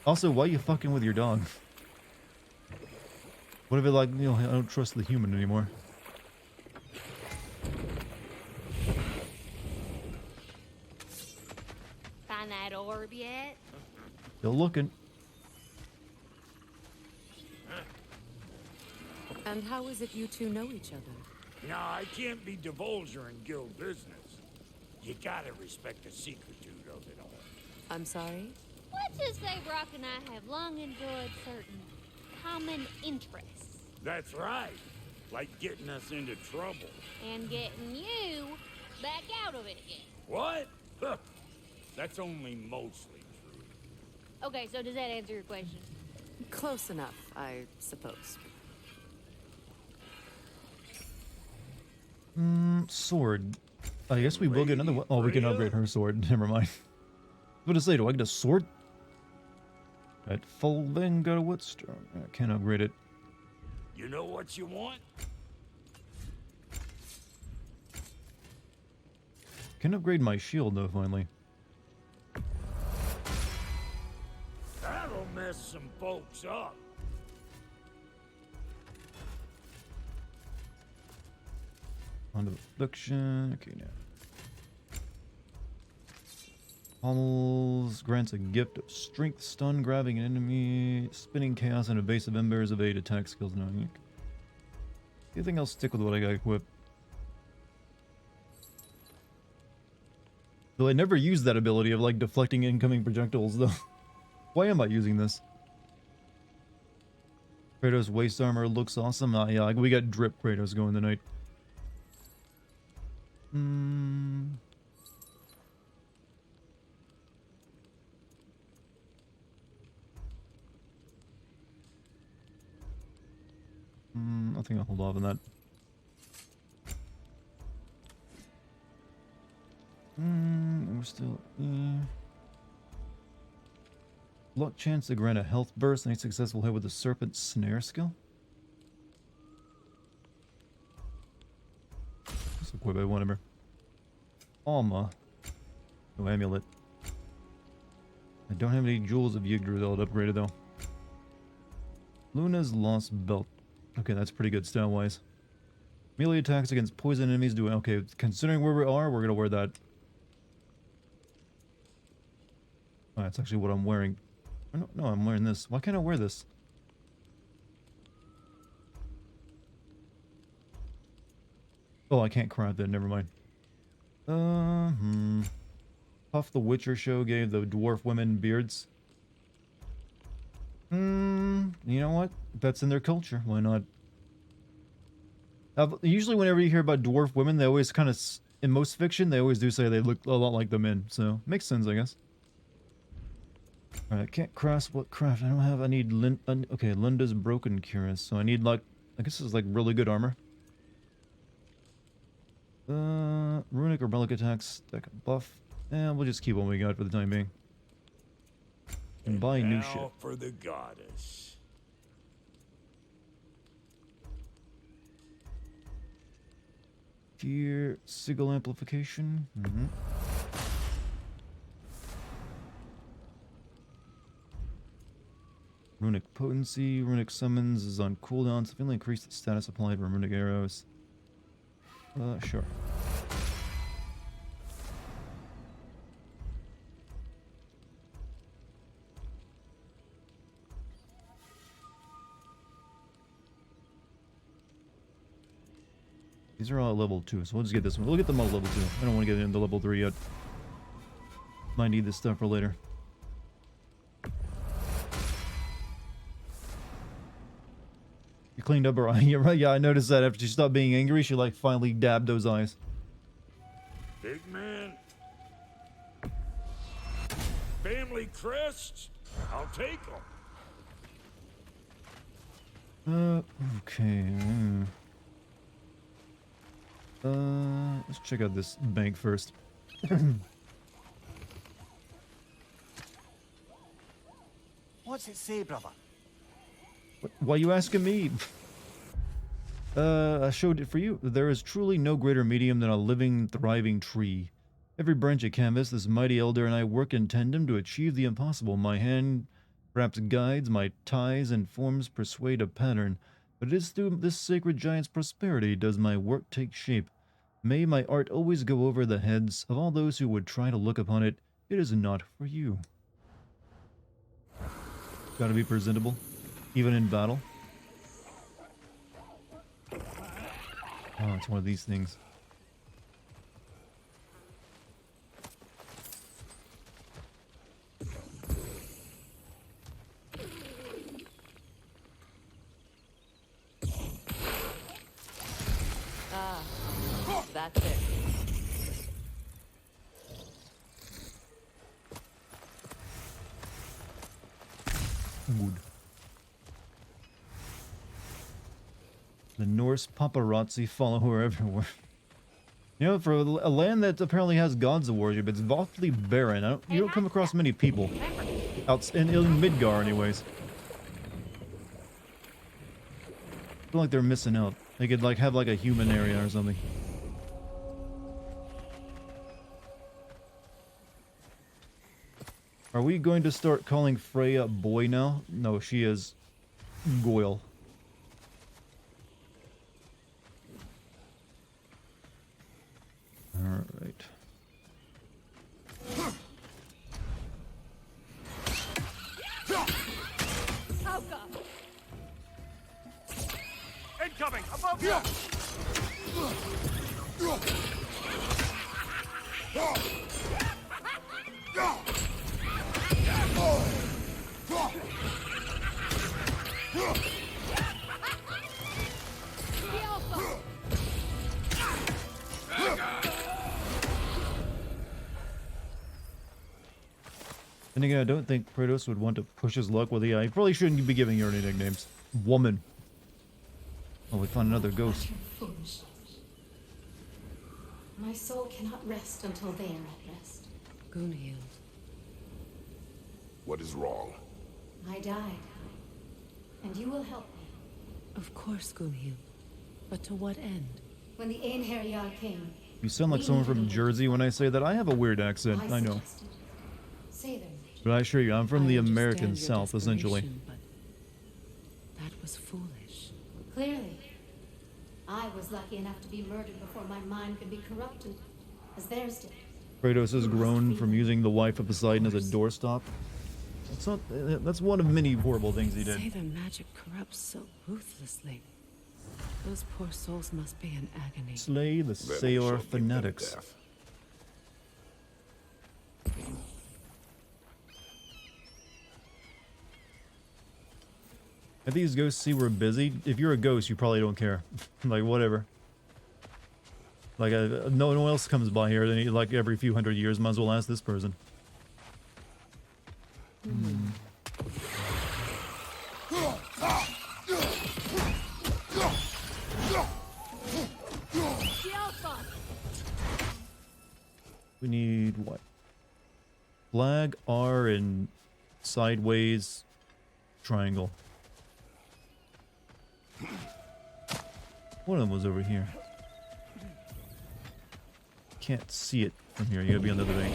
Also, why are you fucking with your dog? What if it like, you know, I don't trust the human anymore? Find that orb yet? Still looking. And how is it you two know each other? No, I can't be divulging guild business. You gotta respect the secretude of it all. I'm sorry? Let's just say Brock and I have long enjoyed certain common interests. That's right. Like getting us into trouble. And getting you back out of it again. What? Huh. That's only mostly true. Okay, so does that answer your question? Close enough, I suppose. Sword. I guess we will get another one. Oh, we can upgrade her sword. Never mind. What to say? Do I get a sword? At full Vanguard Woodstone. I can't upgrade it. You know what you want? Can upgrade my shield though, finally. That'll mess some folks up. On to affliction. Okay, now. Pommels grants a gift of strength, stun, grabbing an enemy, spinning chaos, and evasive embers, evade attack skills. No, I think I'll stick with what I got equipped. Though I never used that ability of like deflecting incoming projectiles though. Why am I using this? Kratos waist armor looks awesome. Yeah, we got drip Kratos going tonight. I think I'll hold off on that. We're still... Luck chance to grant a health burst and a successful hit with the serpent snare skill. Let's equip it, whatever. Alma. No amulet. I don't have any jewels of Yggdrasil that I'll upgrade it though. Luna's lost belt. Okay, that's pretty good style-wise. Melee attacks against poison enemies do... Okay, considering where we are, we're gonna wear that. Oh, that's actually what I'm wearing. Oh, no, I'm wearing this. Why can't I wear this? Oh, I can't craft that. Never mind. Puff the Witcher show gave the dwarf women beards. You know what? That's in their culture. Why not? Usually whenever you hear about dwarf women, they always kind of... In most fiction, they always do say they look a lot like the men. So, makes sense, I guess. Alright, can't craft what craft? I don't have... I need... okay, Linda's broken cuirass. So I need, like... I guess this is, like, really good armor. Runic or relic attacks. That can buff. And we'll just keep what we got for the time being. And buy new shit. Now for the goddess. Gear, sigil amplification. Runic potency. Runic summons is on cooldown. Significantly increase the status applied from runic arrows. Sure. These are all at level 2, so we'll just get this one. We'll get them all at level 2. I don't want to get into level 3 yet. Might need this stuff for later. You cleaned up her eye. You're right. Yeah, I noticed that after she stopped being angry, she like finally dabbed those eyes. Big man. Family crests? I'll take them. Okay. Let's check out this bank first. What's it say, brother? Why you asking me? I showed it for you. There is truly no greater medium than a living, thriving tree. Every branch of canvas, this mighty elder and I work in tandem to achieve the impossible. My hand perhaps guides, my ties and forms persuade a pattern, but it is through this sacred giant's prosperity does my work take shape. May my art always go over the heads of all those who would try to look upon it. It is not for you. Gotta be presentable, even in battle. Oh, it's one of these things. Ah, that's it. Wood. The Norse paparazzi follow her everywhere. You know, for a land that apparently has gods to worship, it's awfully barren. You don't come across many people out in Midgar, anyways. I feel like they're missing out. They could like have like a human area or something. Are we going to start calling Freya boy now? No, she is Goyle. Alright. Incoming! Above you! And again, I don't think Kratos would want to push his luck with the eye. He probably shouldn't be giving her any nicknames. Woman. Oh, we found another ghost. Foolish. My soul cannot rest until they are at rest. Gunhild. What is wrong? I died. And you will help me. Of course, Gunhild. But to what end? When the Einherjar came, You sound like someone from Jersey when I say that. I have a weird accent, I know. suggested, say their name. But I assure you, I'm from I the understand American your South, essentially. desperation, but that was foolish. Clearly, I was lucky enough to be murdered before my mind could be corrupted, as theirs did. Kratos has grown from using the wife of Poseidon as a doorstop. That's not. That's one of many horrible things he Say did. their magic corrupts so ruthlessly. Those poor souls must be in agony. Slay the Then we Sayor shall give them fanatics. death. If these ghosts see we're busy, if you're a ghost, you probably don't care. Like, whatever. Like, no one else comes by here, then like every few hundred years, might as well ask this person. We need what? Flag, R, and sideways triangle. One of them was over here. Can't see it from here. You gotta be on the other bank.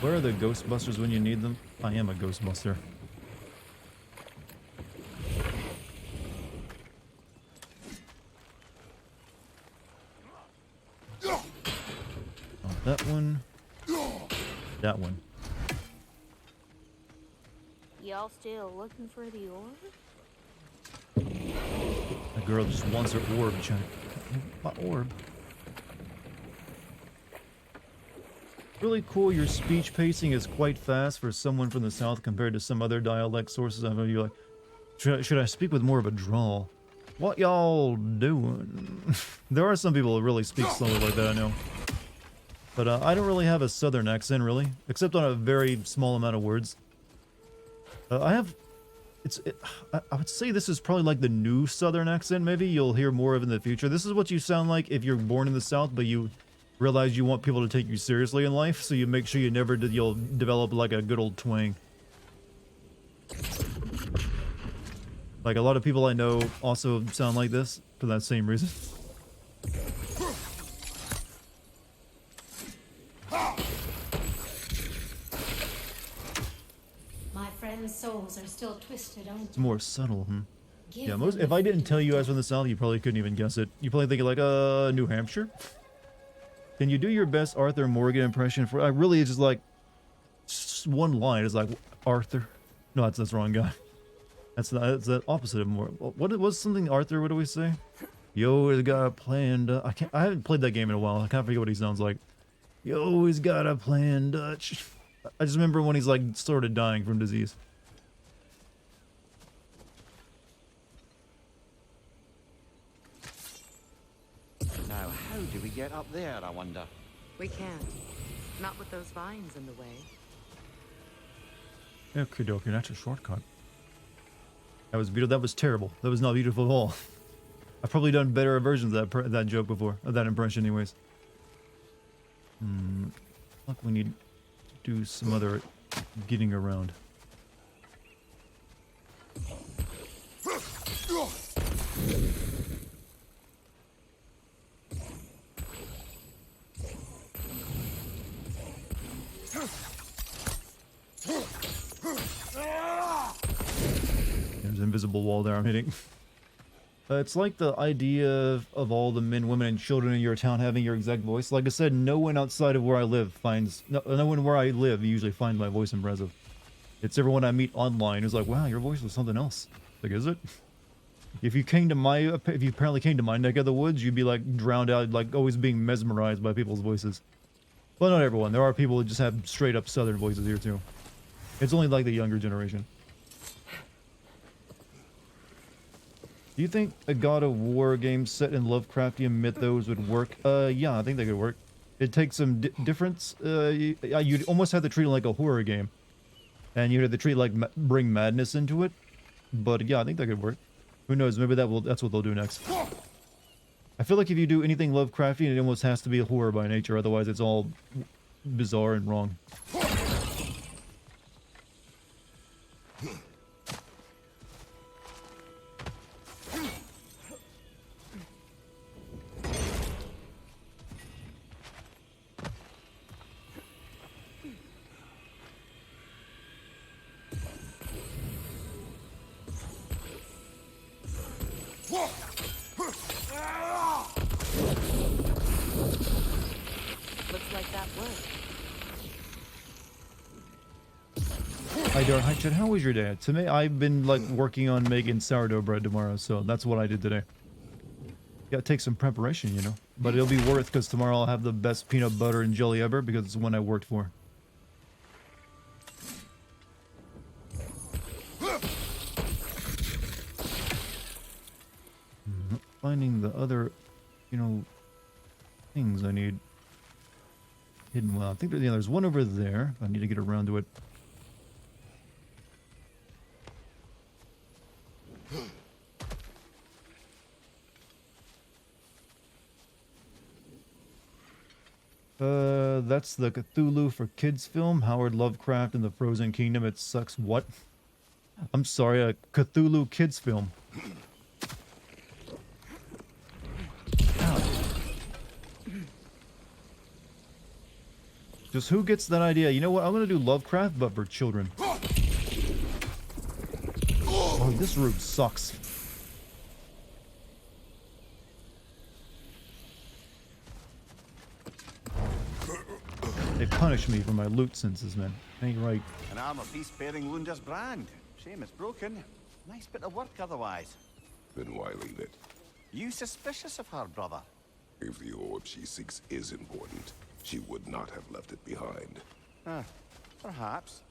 Where are the Ghostbusters when you need them? I am a Ghostbuster. Oh, that one. That one. Y'all still looking for the orb? The girl just wants her orb checked. My orb. Really cool. Your speech pacing is quite fast for someone from the south compared to some other dialect sources. I know you're like, should I speak with more of a drawl? What y'all doing? There are some people who really speak slowly like that, I know. But I don't really have a southern accent, really, except on a very small amount of words. I would say this is probably like the new southern accent, maybe. You'll hear more of in the future. This is what you sound like if you're born in the south, but you realize you want people to take you seriously in life, so you make sure you'll develop like a good old twang. Like a lot of people I know also sound like this for that same reason. My friends' souls are still twisted, aren't It's more subtle, Give Yeah, them if the I didn't tell you freedom. guys from the south, you probably couldn't even guess it. You probably think like, New Hampshire? Can you do your best Arthur Morgan impression for? I really, it's just like one line. It's like Arthur. No, that's the wrong guy. That's the opposite of more. What was something Arthur? What do we say? You always got a plan. I haven't played that game in a while. I can't forget what he sounds like. You always got a plan, Dutch. I just remember when he's like sort of dying from disease. Now, how do we get up there, I wonder? We can't. Not with those vines in the way. Okay, dokie, that's a shortcut. That was beautiful. That was terrible. That was not beautiful at all. I've probably done better versions of that joke before, of that impression, anyways. Look, we need to do some other getting around. There's an invisible wall there I'm hitting. It's like the idea of all the men, women, and children in your town having your exact voice. Like I said, no one outside of where I live finds... No one where I live usually finds my voice impressive. It's everyone I meet online who's like, wow, your voice was something else. Like, is it? If you apparently came to my neck of the woods, you'd be like drowned out, like always being mesmerized by people's voices. Well, not everyone. There are people who just have straight up southern voices here too. It's only like the younger generation. Do you think a God of War game set in Lovecraftian mythos would work? Yeah, I think they could work. It takes some difference. You'd almost have to treat it like a horror game. And you'd have to treat like bring madness into it. But yeah, I think that could work. Who knows, maybe that's what they'll do next. I feel like if you do anything Lovecraftian, it almost has to be a horror by nature, otherwise it's all bizarre and wrong. Looks like that worked. Hi Dar, hi Chad, how was your day? To me, I've been like working on making sourdough bread tomorrow, so that's what I did today. Gotta take some preparation, you know. But it'll be worth because tomorrow I'll have the best peanut butter and jelly ever because it's the one I worked for. Finding the other, you know, things I need hidden well. I think there's one over there. I need to get around to it. That's the Cthulhu for Kids film. Howard Lovecraft and the Frozen Kingdom. It sucks. What? I'm sorry, a Cthulhu Kids film. Just who gets that idea? You know what? I'm gonna do Lovecraft, but for children. Oh, this room sucks. They punish me for my loot senses, man. Ain't right. An armor piece bearing Lunda's brand. Shame it's broken. Nice bit of work otherwise. Then why leave it? You suspicious of her, brother? If the orb she seeks is important, she would not have left it behind. Perhaps.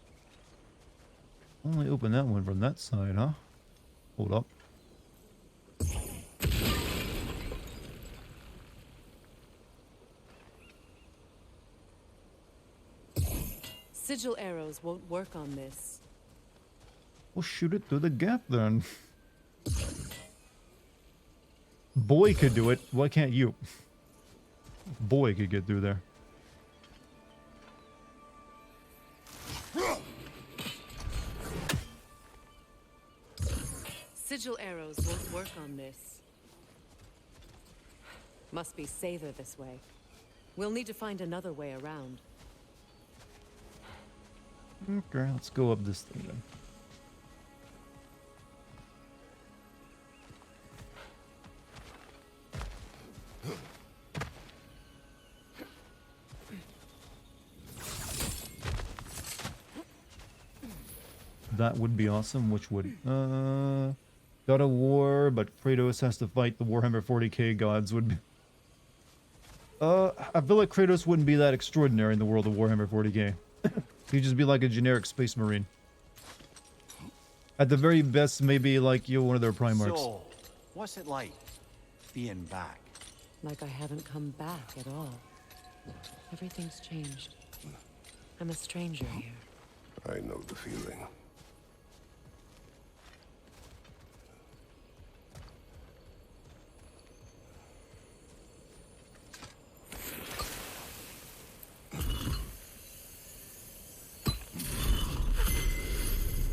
Only open that one from that side, huh? Hold up. Sigil arrows won't work on this. We'll shoot it through the gap then. Boy could do it. Why can't you? Boy could get through there. Sigil arrows won't work on this. Must be safer this way. We'll need to find another way around. Okay, let's go up this thing then. That would be awesome, which would, God of War, but Kratos has to fight the Warhammer 40k gods would be... I feel like Kratos wouldn't be that extraordinary in the world of Warhammer 40k. He'd just be like a generic space marine. At the very best, maybe like you're one of their Primarchs. So, what's it like, being back? Like I haven't come back at all. Everything's changed. I'm a stranger here. I know the feeling.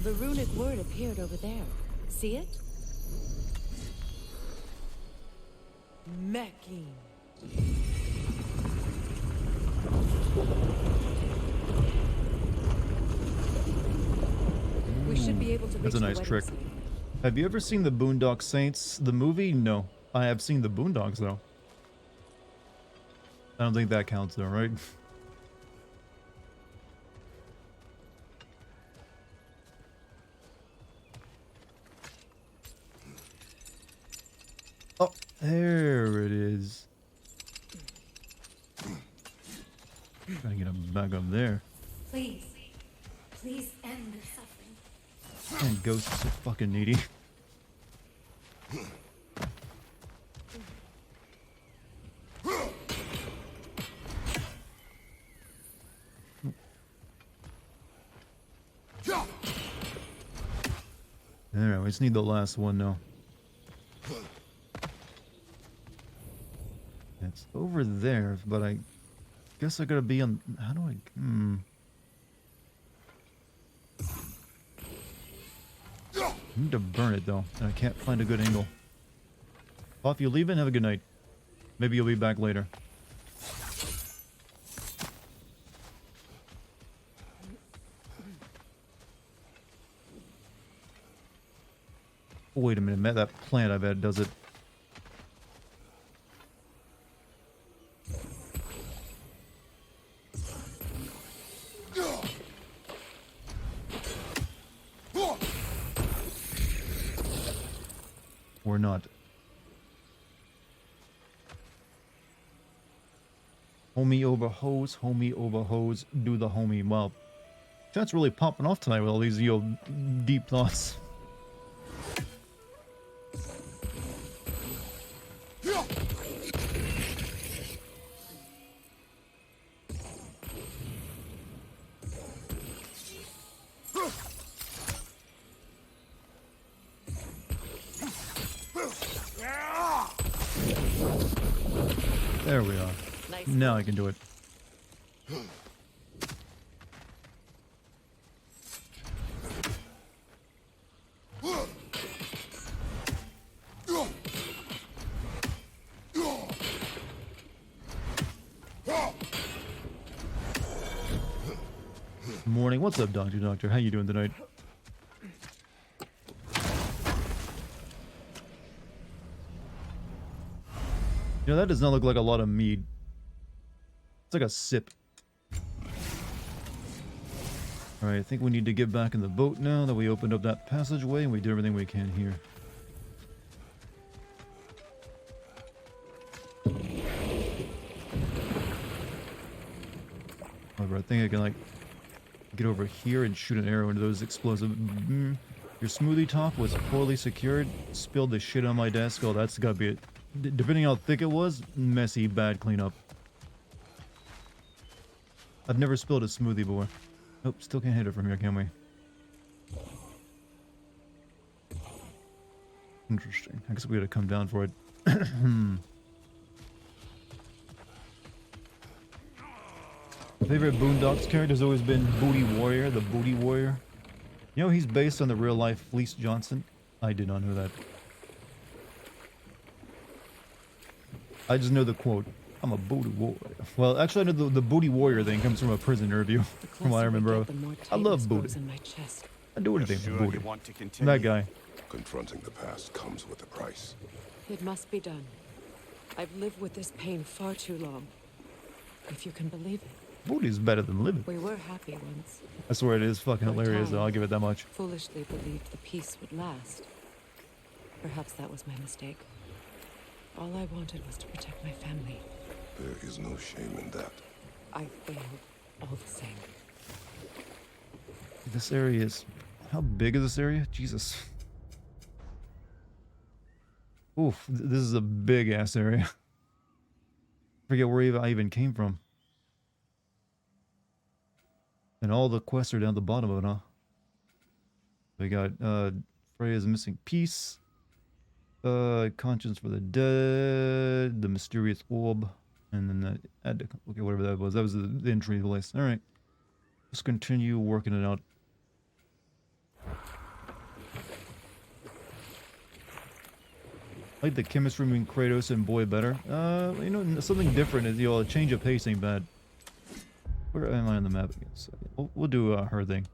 The runic word appeared over there. See it? Mecking. We should be able to reach That's a the nice wedding trick. site. Have you ever seen the Boondock Saints, the movie? No. I have seen the Boondocks, though. I don't think that counts, though, right? Oh, there it is. Gotta get him back up there. Please. Please end the suffering. And Ghost is so fucking needy. Alright, we just need the last one now. It's over there, but I guess I gotta be on... How do I... I need to burn it, though, and I can't find a good angle. Well, if you leave in, have a good night. Maybe you'll be back later. Oh, wait a minute, that plant, I bet, does it. Or not. Homie over hose, do the homie. Wow. Chat's really popping off tonight with all these, deep thoughts. There we are. Nice. Now I can do it. Morning. What's up, Doctor? How you doing tonight? You know, that does not look like a lot of mead. It's like a sip. Alright, I think we need to get back in the boat now that we opened up that passageway and we did everything we can here. I think I can like get over here and shoot an arrow into those explosive. Your smoothie top was poorly secured. Spilled the shit on my desk. Oh, that's gotta be it. Depending how thick it was, messy, bad cleanup. I've never spilled a smoothie before. Nope, still can't hit it from here, can we? Interesting. I guess we gotta come down for it. My favorite Boondocks character has always been Booty Warrior, the Booty Warrior. You know he's based on the real life Fleece Johnson? I did not know that. I just know the quote, I'm a booty warrior. Well, actually I know the Booty Warrior thing comes from a prison interview. From what I remember. I love booty. I do anything for booty. That guy. Confronting the past comes with a price. It must be done. I've lived with this pain far too long. If you can believe it. Booty's better than living. We were happy once. I swear it is fucking hilarious though, I'll give it that much. Foolishly believed the peace would last. Perhaps that was my mistake. All I wanted was to protect my family. There is no shame in that. I failed all the same. This area is... How big is this area? Jesus. Oof, this is a big ass area. Forget where I even came from. And all the quests are down the bottom of it, huh? We got, Freya's missing piece. Conscience for the dead. The mysterious orb. And then that, okay, whatever that was. That was the entry list. Alright. Let's continue working it out. I like the chemistry between Kratos and Boy better. You know, something different is, you know, a change of pace ain't bad. Where am I on the map again? So, we'll do her thing.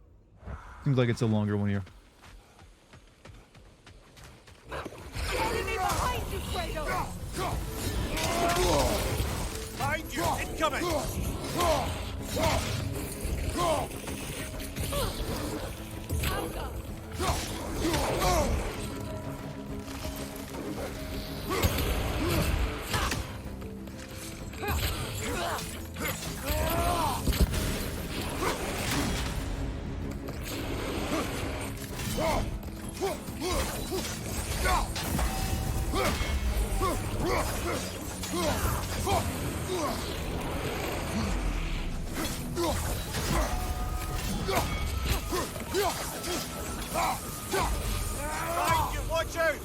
Seems like it's a longer one here. Enemy behind you, Kratos! Behind you! Incoming! Behind you, watch out!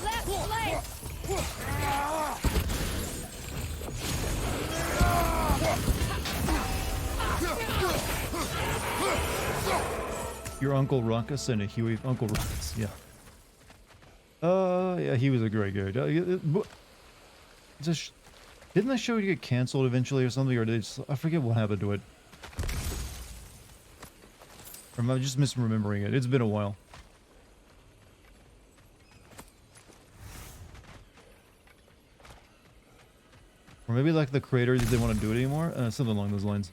Left leg! Your Uncle Ruckus and a Huey. Uncle Ruckus, yeah. Yeah, he was a great guy. Didn't that show get canceled eventually or something? Or did it just, I forget what happened to it. Or am I just misremembering it? It's been a while. Or maybe like the creators didn't want to do it anymore? Something along those lines.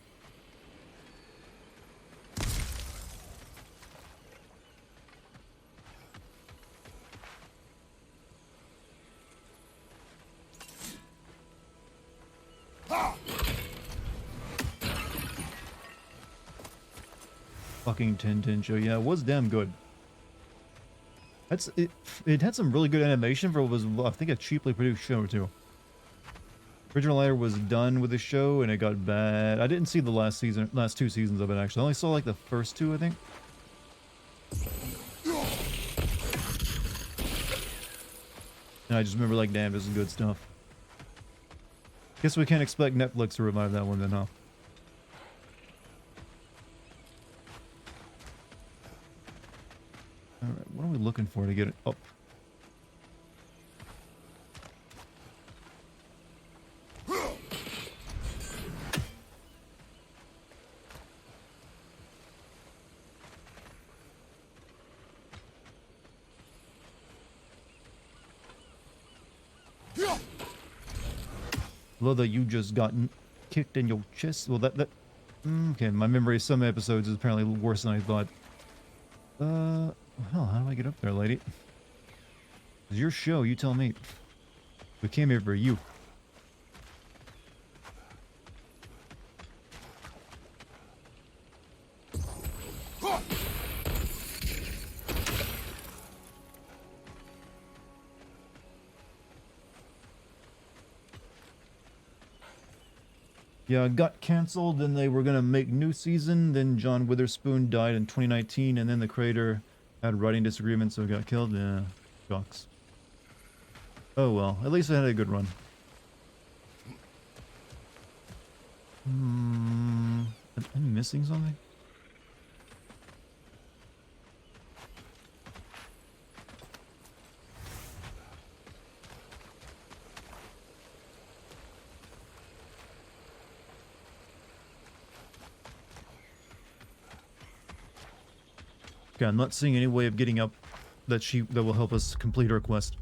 Fucking Tintin show. Yeah, it was damn good. That's it. It had some really good animation for what was, I think, a cheaply produced show too. Original Lighter was done with the show and it got bad. I didn't see the last two seasons of it actually. I only saw like the first two, I think. And I just remember like, damn, this is good stuff. Guess we can't expect Netflix to revive that one then, huh? Alright, what are we looking for to get it up? Love that you just gotten kicked in your chest. Well, that okay, my memory of some episodes is apparently worse than I thought. Hell, how do I get up there, lady? It's your show, you tell me. We came here for you. Yeah, it got canceled, then they were gonna make new season, then John Witherspoon died in 2019, and then the creator had writing disagreements, so he got killed. Yeah, shocks. Oh well, at least I had a good run. Am I missing something? Okay, I'm not seeing any way of getting up that will help us complete our quest.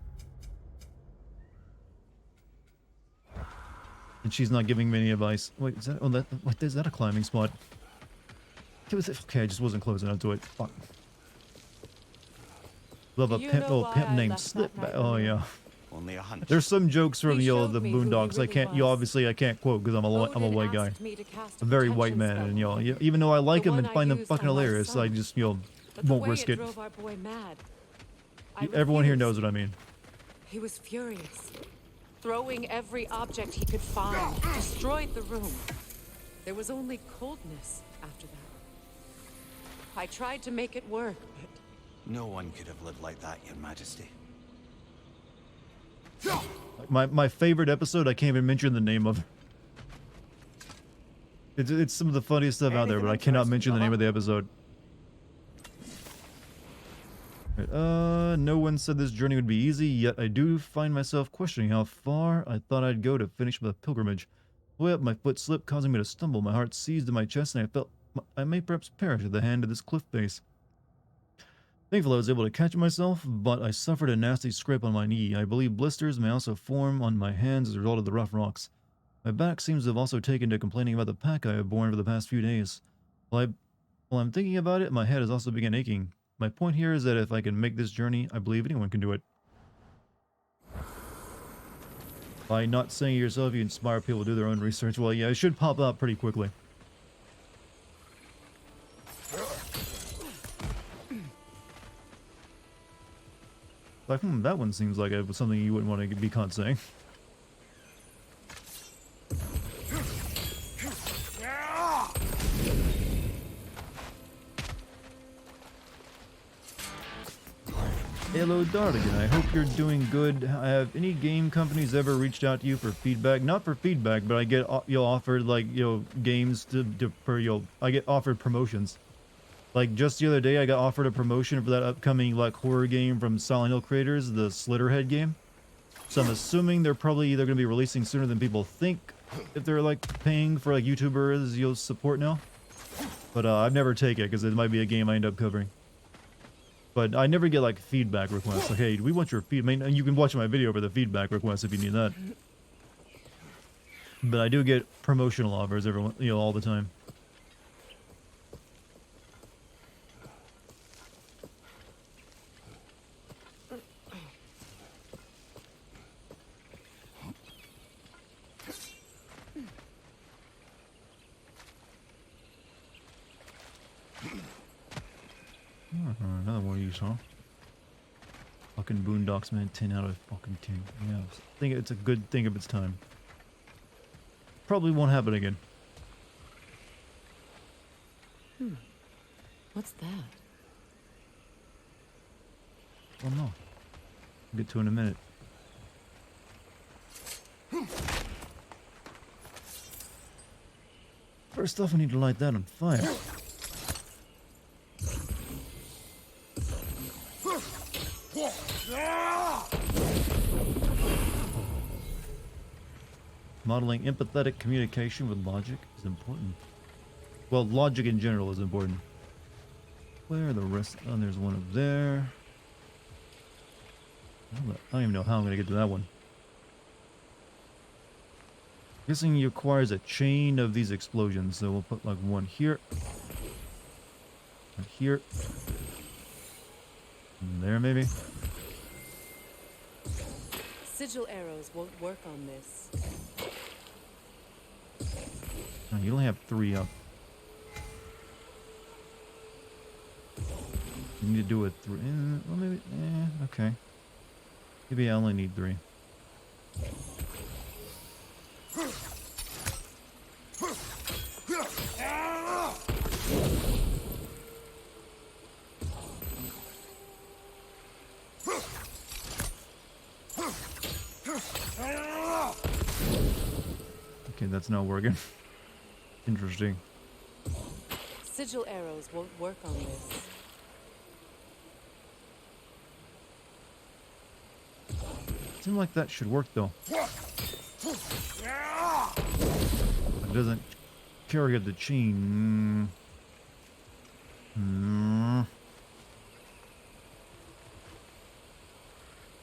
And she's not giving me any advice. Wait, is that what is that a climbing spot? Okay, I just wasn't close enough to it. Fuck. Love a pimp named Slipback. Oh yeah. Only a hunch. There's some jokes from the Boondocks. I can't quote because I'm a white guy, a very white man, and even though I like them and find them fucking hilarious, I just won't risk it. Everyone here knows what I mean. He was furious, throwing every object he could find, destroyed the room. There was only coldness after that. I tried to make it work, but no one could have lived like that, Your Majesty. My favorite episode, I can't even mention the name of. It's some of the funniest stuff out there, but I cannot mention the name of the episode. No one said this journey would be easy, yet I do find myself questioning how far I thought I'd go to finish the pilgrimage. Way up, my foot slipped, causing me to stumble. My heart seized in my chest, and I felt I may perhaps perish at the hand of this cliff face. Thankfully, I was able to catch myself, but I suffered a nasty scrape on my knee. I believe blisters may also form on my hands as a result of the rough rocks. My back seems to have also taken to complaining about the pack I have borne for the past few days. While I'm thinking about it, my head has also begun aching. My point here is that if I can make this journey, I believe anyone can do it. By not saying it yourself, you inspire people to do their own research. Well, yeah, it should pop out pretty quickly. Like, that one seems like it was something you wouldn't want to be caught saying. Hello, Dartigan. I hope you're doing good. Have any game companies ever reached out to you for feedback? Not for feedback, but I get offered games I get offered promotions. Like just the other day, I got offered a promotion for that upcoming horror game from Silent Hill creators, the Slitterhead game. So I'm assuming they're probably either going to be releasing sooner than people think if they're paying for YouTubers support now. But I've never taken it because it might be a game I end up covering. But I never get feedback requests. Like, hey, we want your feedback. I mean, you can watch my video for the feedback requests if you need that. But I do get promotional offers all the time. Another one of these, huh? Fucking Boondocks, man. 10 out of fucking 10. Yeah, I think it's a good thing of its time. Probably won't happen again. What's that? Oh no. I'll get to it in a minute. First off, I need to light that on fire. Modeling empathetic communication with logic is important. Well, logic in general is important. Where are the rest? Oh, there's one up there. I don't even know how I'm going to get to that one. Guessing he requires a chain of these explosions, so we'll put one here. One here. There, maybe? Sigil arrows won't work on this. Oh, you only have 3 up. You need to do it 3. Well, maybe. Okay. Maybe I only need 3. Okay, that's not working. Interesting. Sigil arrows won't work on this. Seems like that should work though. It doesn't carry the chain.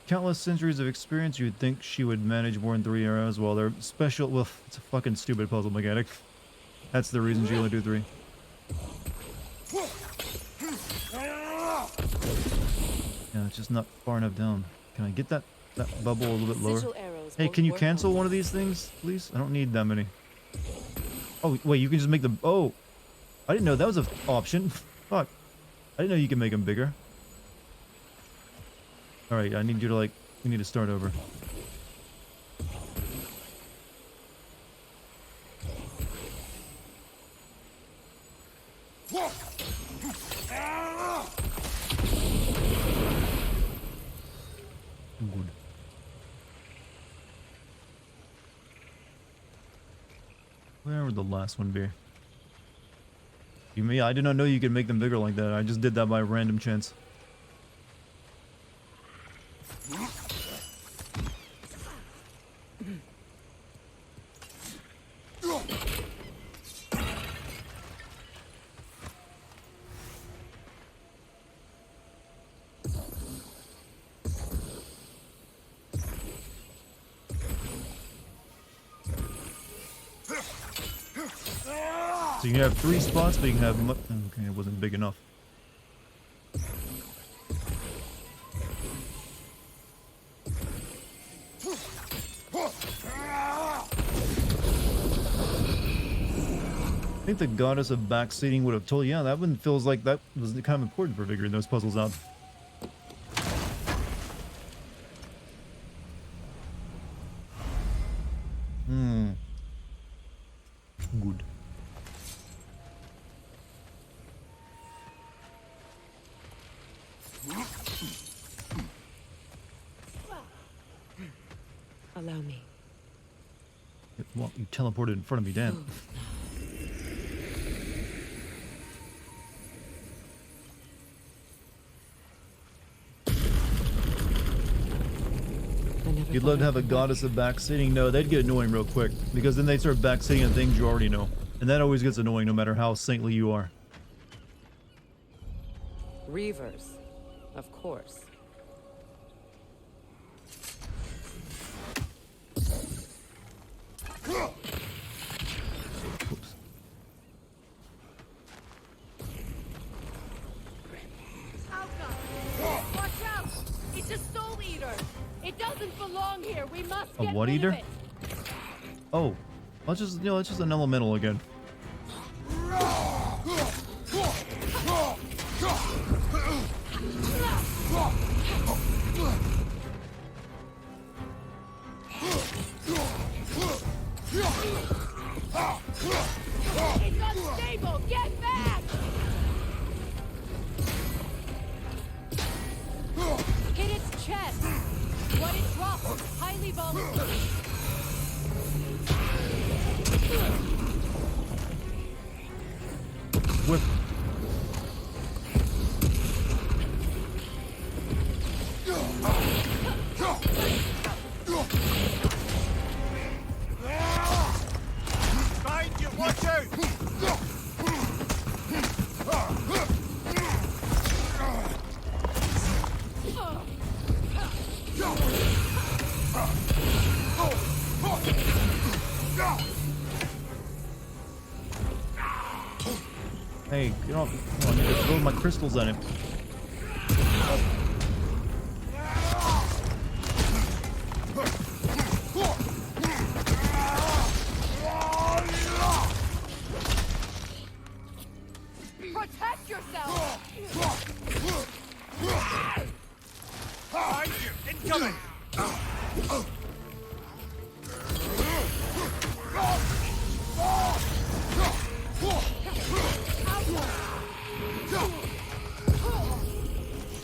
Countless centuries of experience, you'd think she would manage more than 3 arrows. Well, they're special. Well, it's a fucking stupid puzzle mechanic. That's the reason she only do 3. Yeah, it's just not far enough down. Can I get that bubble a little bit lower? Hey, can you cancel one of these things, please? I don't need that many. Oh, wait, you can just make them... Oh! I didn't know that was an option. Fuck. I didn't know you can make them bigger. Alright, I need you to, like... We need to start over. Good. Where would the last one be? You mean I did not know you could make them bigger like that. I just did that by random chance. So you can have 3 spots, but you can have... Okay, it wasn't big enough. I think the goddess of backseating would have told you, yeah, that one feels like that was kind of important for figuring those puzzles out. Good. Allow me. Well, you teleported in front of me, damn. You'd love to have a goddess of backseating. No, they'd get annoying real quick, because then they start backseating on things you already know. And that always gets annoying no matter how saintly you are. Reavers, of course. Oops. Watch out! It's a soul eater! It doesn't belong here! We must A get what rid eater? of it! Oh, let's just, you know, it's just an elemental again. It's unstable! Get back! Hit its chest! What it drops is highly volatile. Whip. Behind you, watch out! Hey, get off. Come on, I need to throw my crystals at him.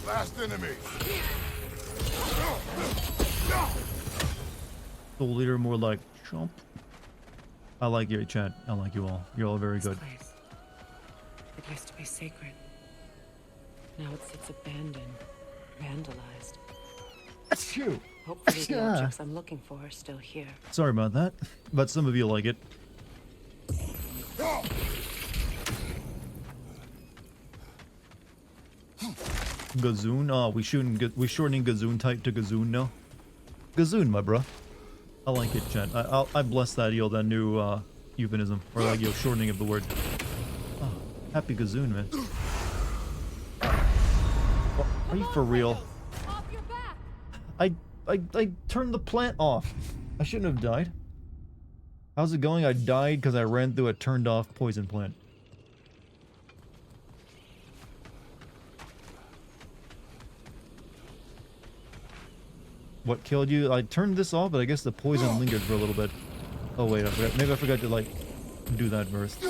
Last enemy. Soul Leader, more like chomp. I like your chat. I like you all. You're all very good. This place. It used to be sacred. Now it sits abandoned, vandalized. That's you. Hopefully the objects I'm looking for are still here. Sorry about that, but some of you like it. Gazoon? Oh, we shortening Gazoon type to Gazoon now. Gazoon, my bro. I like it, chat. I bless that that new euphemism, or like shortening of the word. Oh, happy Gazoon, man. Oh, are you for real? Off your back. I turned the plant off. I shouldn't have died. How's it going? I died because I ran through a turned off poison plant. What killed you? I turned this off, but I guess the poison lingered for a little bit. Oh wait, I forgot. Maybe I forgot to like do that first.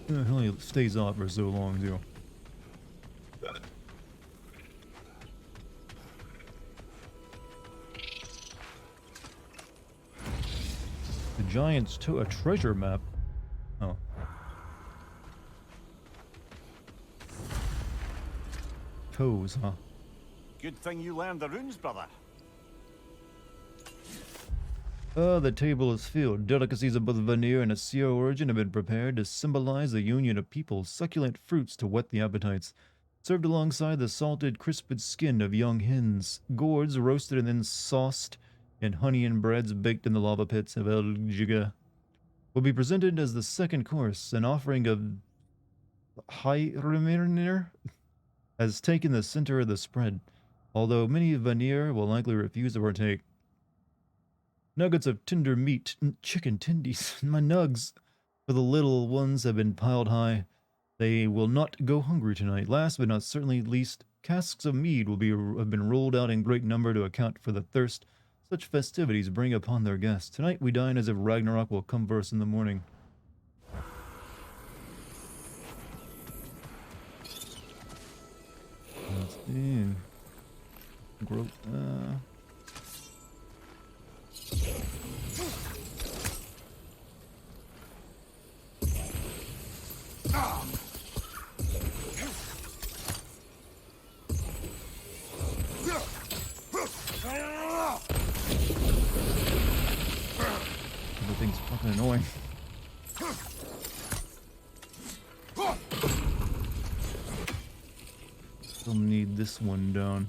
It only stays off for so long, too. The Giants took a treasure map. Oh. Toes, huh? Good thing you learned the runes, brother. The table is filled. Delicacies of both veneer and Assyria origin have been prepared to symbolize the union of peoples, succulent fruits to whet the appetites. Served alongside the salted, crisped skin of young hens, gourds roasted and then sauced, and honey and breads baked in the lava pits of El Giga will be presented as the second course. An offering of Hyremir has taken the center of the spread, although many veneer will likely refuse to partake. Nuggets of tender meat, chicken tendies, my nugs for the little ones have been piled high. They will not go hungry tonight. Last but not certainly least, casks of mead have been rolled out in great number to account for the thirst such festivities bring upon their guests. Tonight we dine as if Ragnarok will come for us in the morning. Let's see. Everything's fucking annoying. Still need this one down.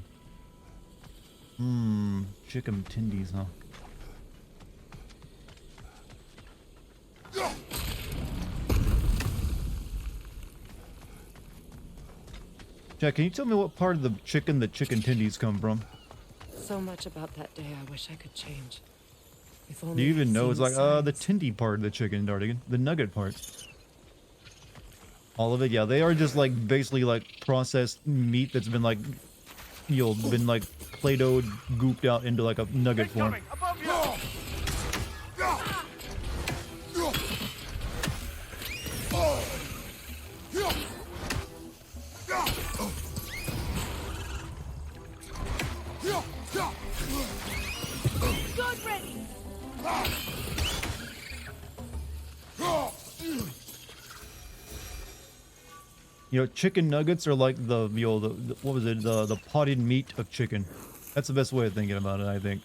Chicken tendies, huh? Jack, can you tell me what part of the chicken tendies come from? So much about that day I wish I could change. If Do only you even I'd know? seen It's like, the signs. tendy part of the chicken, Dartigan. The nugget part. All of it? Yeah, they are just like, basically like processed meat that's been like, been like Play-Doh gooped out into like a nugget form. Above you! Good ready. You know, chicken nuggets are like the what was it? The potted meat of chicken. That's the best way of thinking about it, I think.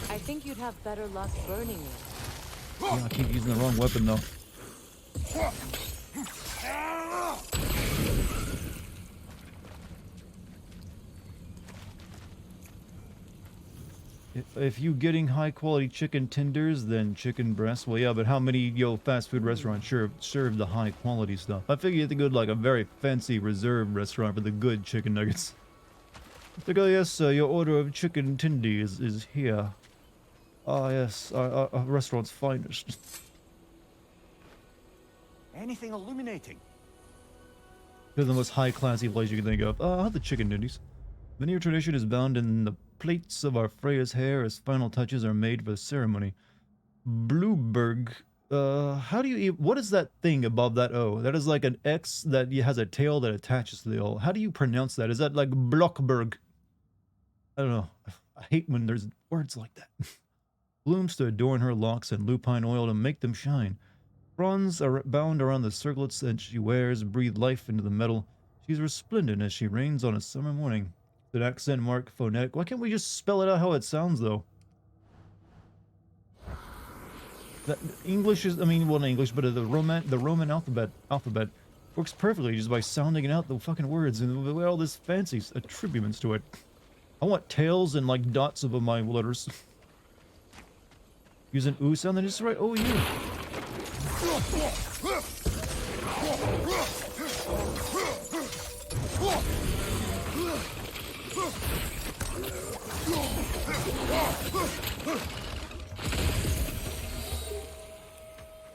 I think you'd have better luck burning it. Yeah, I keep using the wrong weapon though. If you getting high quality chicken tenders, then chicken breasts. Well, yeah, but how many fast food restaurants serve the high quality stuff? I figure you have to go to like a very fancy reserved restaurant for the good chicken nuggets. Yes, your order of chicken tindi is here. Ah, yes, our restaurant's finest. Anything illuminating? They're the most high-classy place you can think of. I'll have the chicken tendies. Veneer tradition is bound in the plaits of our Freya's hair as final touches are made for the ceremony. Blueberg. How do you eat? What is that thing above that O? That is like an X that has a tail that attaches to the O. How do you pronounce that? Is that like Blockberg? I don't know. I hate when there's words like that. Blooms to adorn her locks and lupine oil to make them shine. Bronze are bound around the circlets that she wears, breathe life into the metal. She's resplendent as she reigns on a summer morning. An accent mark, phonetic. Why can't we just spell it out how it sounds, though? The English is, I mean, well, not English, but the Roman alphabet works perfectly just by sounding out the fucking words and with all this fancy attributes to it. I want tails and like dots above my letters. Use an ooh sound, then just write OU.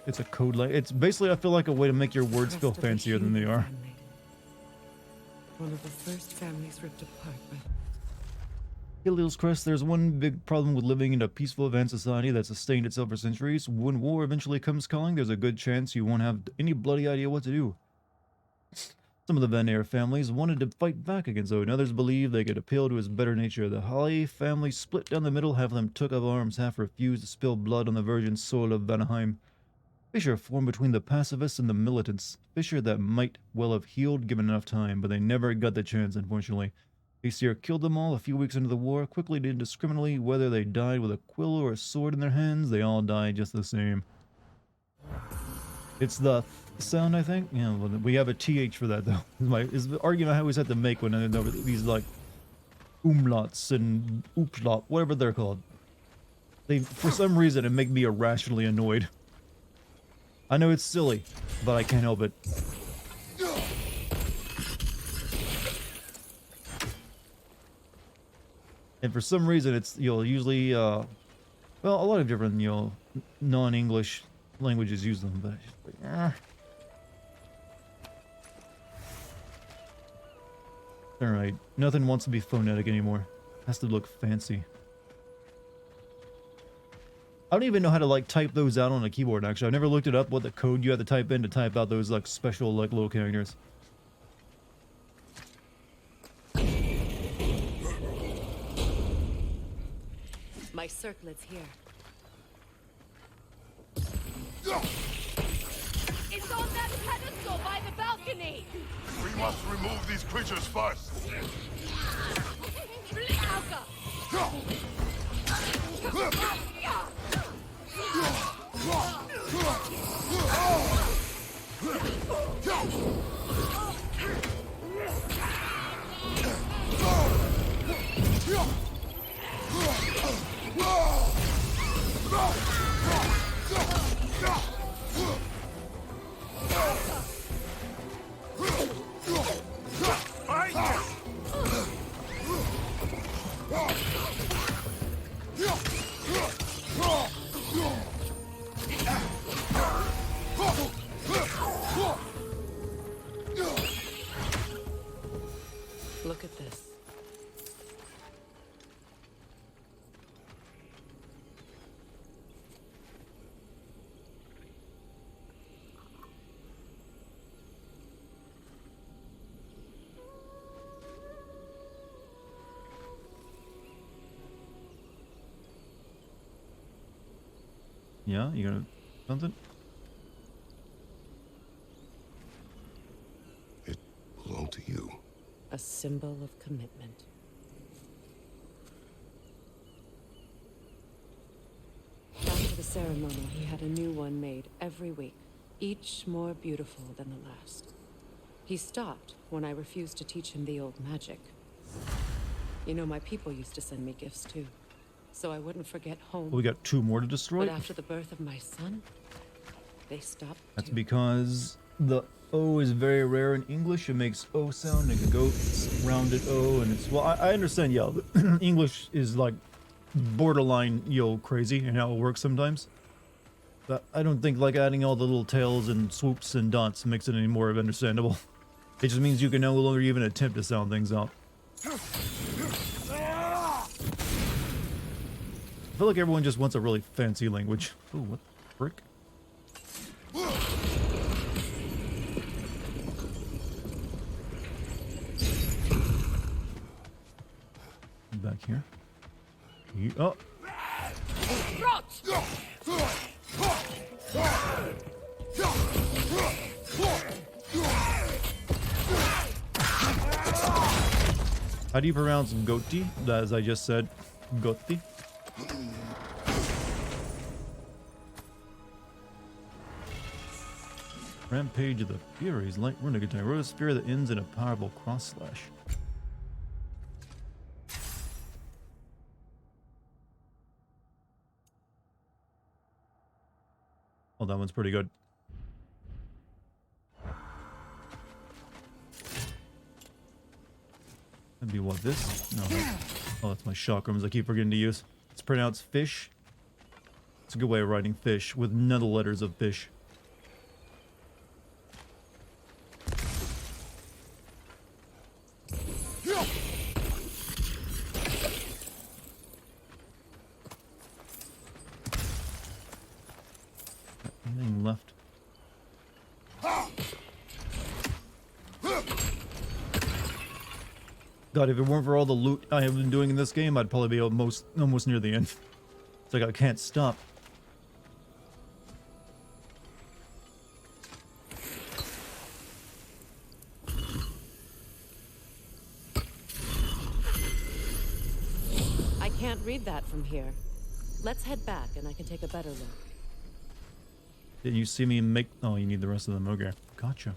It's a code like it's basically I feel like a way to make your words feel fancier than they are. One of the first families ripped apart by Iliel's Crest, there's one big problem with living in a peaceful advanced society that sustained itself for centuries. When war eventually comes calling, there's a good chance you won't have any bloody idea what to do. Some of the Veneer families wanted to fight back against Odin. Others believed they could appeal to his better nature. The Holly family split down the middle. Half of them took up arms, half refused to spill blood on the virgin soil of Vanaheim. Fissure formed between the pacifists and the militants. Fissure that might well have healed given enough time, but they never got the chance, unfortunately. Aesir killed them all a few weeks into the war, quickly and indiscriminately, whether they died with a quill or a sword in their hands, they all died just the same. It's the sound, I think? Yeah, well, we have a TH for that, though. Is the argument I always have to make when I know these, like, umlauts and oopslot, whatever they're called. They, for some reason, it make me irrationally annoyed. I know it's silly, but I can't help it. And for some reason, it's, usually, well, a lot of different, non-English languages use them, but it's just like, Alright, nothing wants to be phonetic anymore. Has to look fancy. I don't even know how to, like, type those out on a keyboard, actually. I've never looked it up, what the code you have to type in to type out those, like, special, like, little characters. my circlet's here. It's on that pedestal by the balcony! We must remove these creatures first. Alka! Look at this. Yeah, you gonna something? It belonged to you. A symbol of commitment. After the ceremony, he had a new one made every week, each more beautiful than the last. He stopped when I refused to teach him the old magic. You know, my people used to send me gifts too, so I wouldn't forget home. Well, we got 2 more to destroy. But after the birth of my son, they stopped That's too. because the O is very rare in English. It makes O sound and goats rounded O, and it's well. I understand. Yeah, English is like borderline crazy and how it works sometimes. But I don't think like adding all the little tails and swoops and dots makes it any more understandable. It just means you can no longer even attempt to sound things out. I feel like everyone just wants a really fancy language. Ooh, what the frick? Back here. Oh. How do you pronounce Goti? As I just said, Goti. Rampage of the Furies, light runic attack. Road spear that ends in a powerful cross slash. Oh, that one's pretty good. That'd be what, this? No. Oh, that's my chakrams I keep forgetting to use. It's pronounced fish. It's a good way of writing fish with none of the letters of fish. Anything left? God, if it weren't for all the loot I have been doing in this game, I'd probably be almost near the end. It's like I can't stop. I can't read that from here. Let's head back and I can take a better look. Did you see me make... Oh, you need the rest of them. Okay. Gotcha.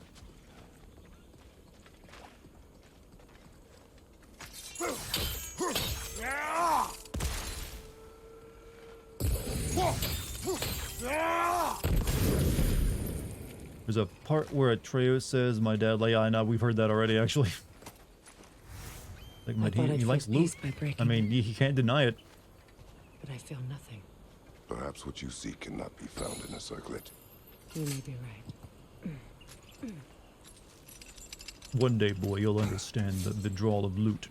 There's a part where Atreus says, "My dad lay." I know we've heard that already, actually. Like he likes loot. I mean, he can't deny it. But I feel nothing. Perhaps what you seek cannot be found in a circlet. You may be right. One day, boy, you'll understand the drawl of loot.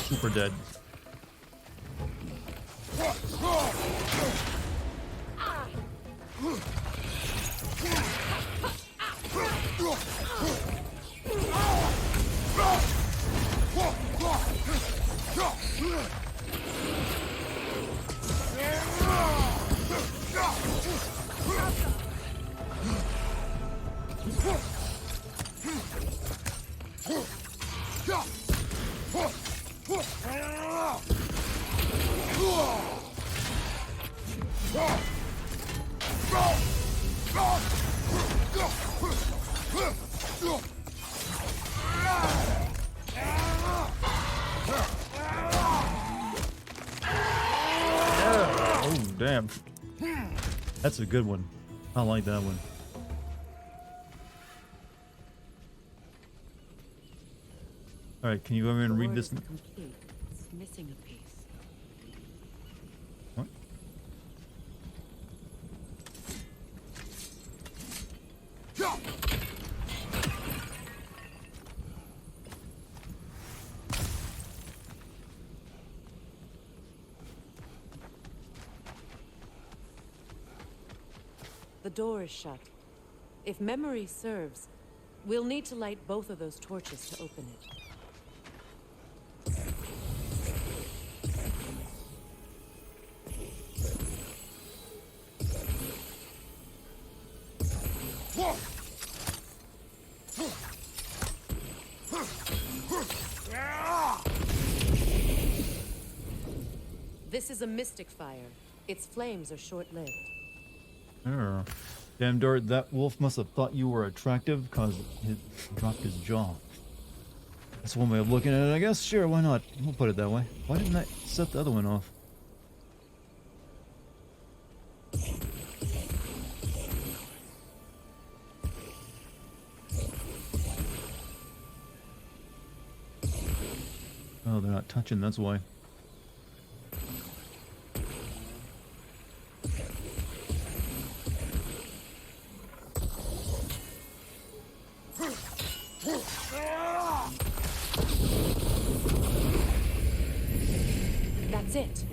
Super dead. Oh, damn. That's a good one. I like that one. Alright, can you go over and read this? Complete. It's missing a piece. What? The door is shut. If memory serves, we'll need to light both of those torches to open it. This is a mystic fire. Its flames are short-lived. Oh. Damn, Dart, that wolf must have thought you were attractive because it dropped his jaw. That's one way of looking at it, I guess. Sure, why not? We'll put it that way. Why didn't I set the other one off? Oh, they're not touching, that's why. That's it.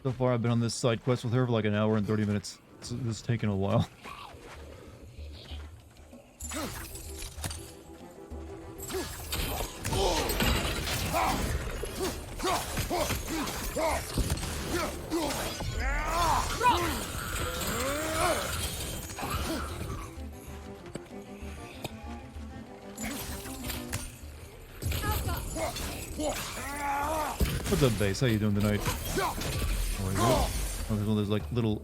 So far, I've been on this side quest with her for like an hour and 30 minutes. So this is taking a while. What's up, base? How you doing tonight? Oh, there's one of those like little...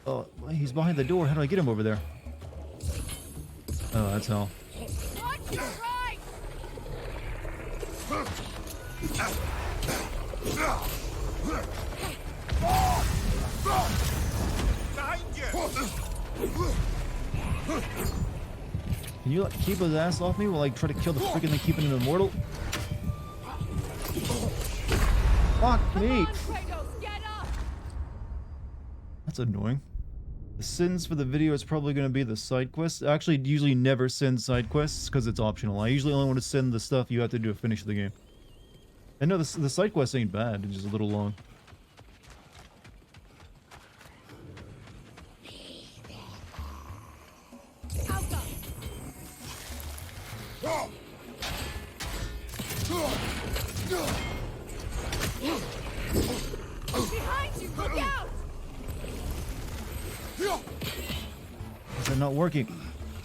Oh, he's behind the door. How do I get him over there? Oh, that's how. Watch your right! Behind you! Can you like keep his ass off me while I try to kill the freaking thing keeping him immortal? Fuck me! Come on, Kratos, get up! That's annoying. The sins for the video is probably going to be the side quests. I actually usually never send side quests because it's optional. I usually only want to send the stuff you have to do to finish the game. And no, the side quests ain't bad. It's just a little long. Alpha! Behind you, look out! Is that not working?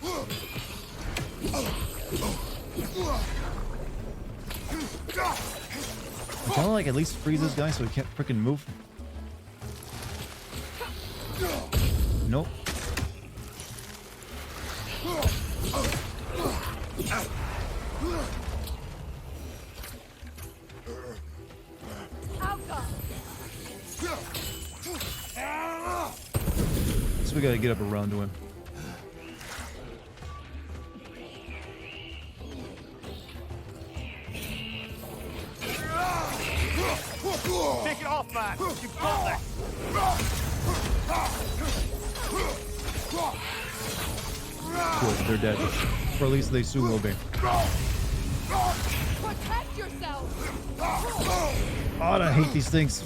I kind of like at least freeze this guy so he can't freaking move. Nope. Alpha! So we gotta get up around to him. Take it off, man! You've got this! Good, they're dead. Or at least they soon will be. Protect yourself! God, I hate these things.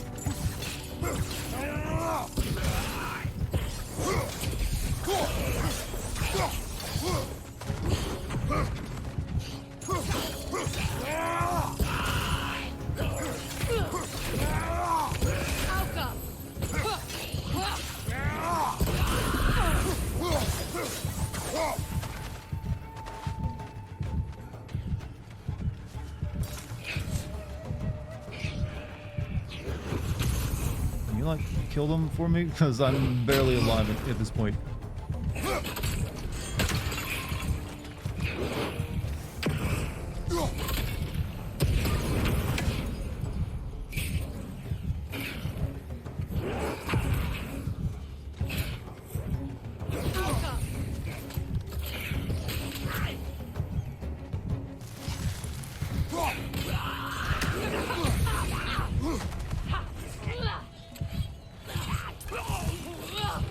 Alpha! Can you like kill them for me? Because I'm barely alive at this point.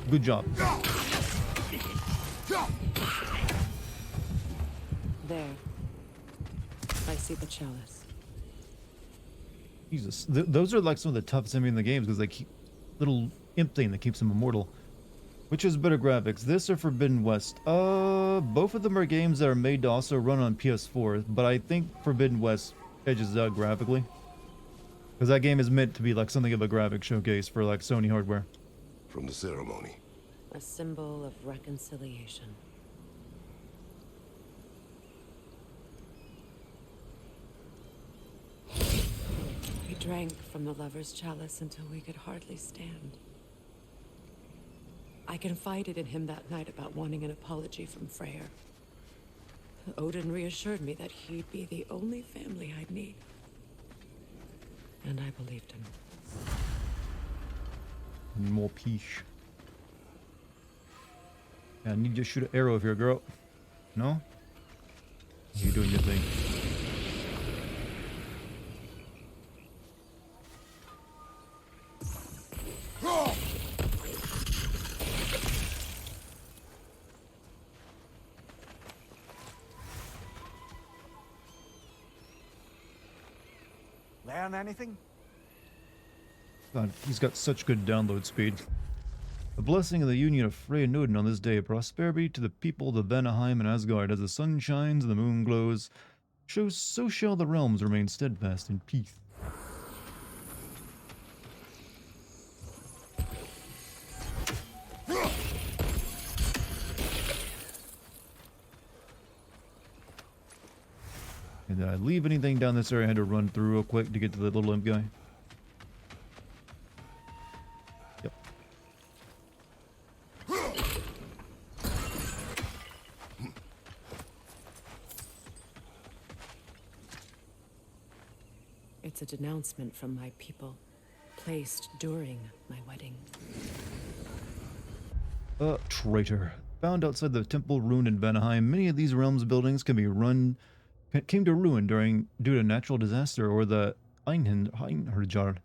Good job. There. I see the chalice. Jesus, those are like some of the toughest enemies in the games because they keep little imp thing that keeps them immortal. Which is better graphics, this or Forbidden West? Both of them are games that are made to also run on PS4, but I think Forbidden West edges out graphically. Because that game is meant to be like something of a graphic showcase for like Sony hardware. From the ceremony. A symbol of reconciliation. drank from the lover's chalice until we could hardly stand. I confided in him that night about wanting an apology from Freyr. Odin reassured me that he'd be the only family I'd need. And I believed him. More peace. Yeah, I need to shoot an arrow here, girl. No? You're doing your thing. Learn anything? God, he's got such good download speed. The blessing of the union of Frey and Odin on this day, prosperity to the people of Vanaheim and Asgard. As the sun shines and the moon glows, so shall the realms remain steadfast in peace. And did I leave anything down this area I had to run through real quick to get to the little imp guy? Yep. It's a denouncement from my people, placed during my wedding. Traitor. Found outside the temple ruined in Vanaheim, many of these realms buildings came to ruin due to natural disaster or the Einherjar.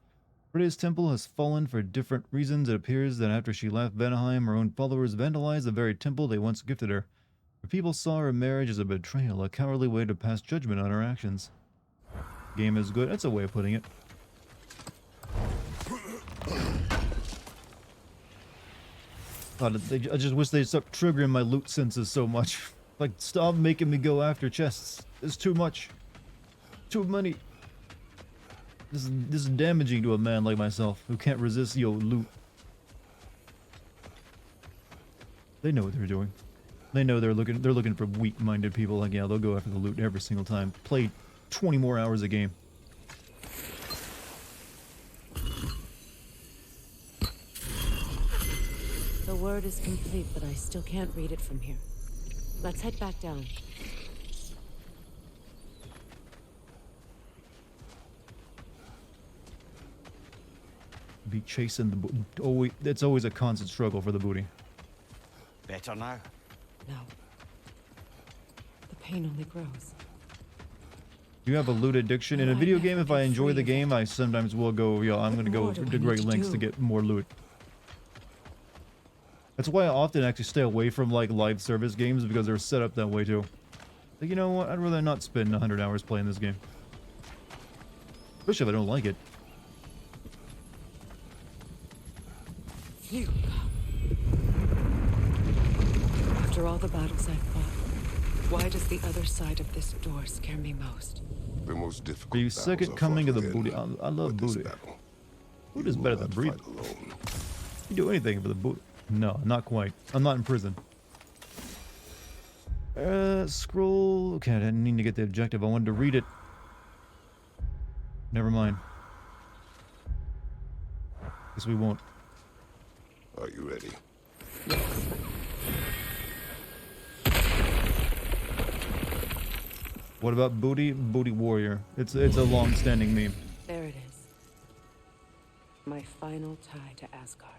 Freya's temple has fallen for different reasons. It appears that after she left Vanaheim, her own followers vandalized the very temple they once gifted her. Her people saw her marriage as a betrayal, a cowardly way to pass judgment on her actions. Game is good. That's a way of putting it. God, I just wish they'd stop triggering my loot senses so much. Like, stop making me go after chests. It's too much. Too many. This is damaging to a man like myself who can't resist loot. They know what they're doing. They know they're looking for weak-minded people. Like, yeah, they'll go after the loot every single time. Play 20 more hours a game. The word is complete, but I still can't read it from here. Let's head back down. Be chasing the booty. It's always a constant struggle for the booty. Better now? No. The pain only grows. You have a loot addiction in a video game. If I enjoy the game, I sometimes will go, I'm going to go to great lengths to get more loot. That's why I often actually stay away from like live service games, because they're set up that way too. Like, you know what? I'd rather not spend 100 hours playing this game. Especially if I don't like it. Phew. After all the battles I've fought, why does the other side of this door scare me most? The most difficult The battles second are coming of fought the within, booty. I love but this booty. battle, Booty is you better will than not breed. fight alone. You do anything for the booty. No, not quite. I'm not in prison. Scroll. Okay, I didn't need to get the objective. I wanted to read it. Never mind. Guess we won't. Are you ready? What about booty? Booty warrior. It's a long-standing meme. There it is. My final tie to Asgard.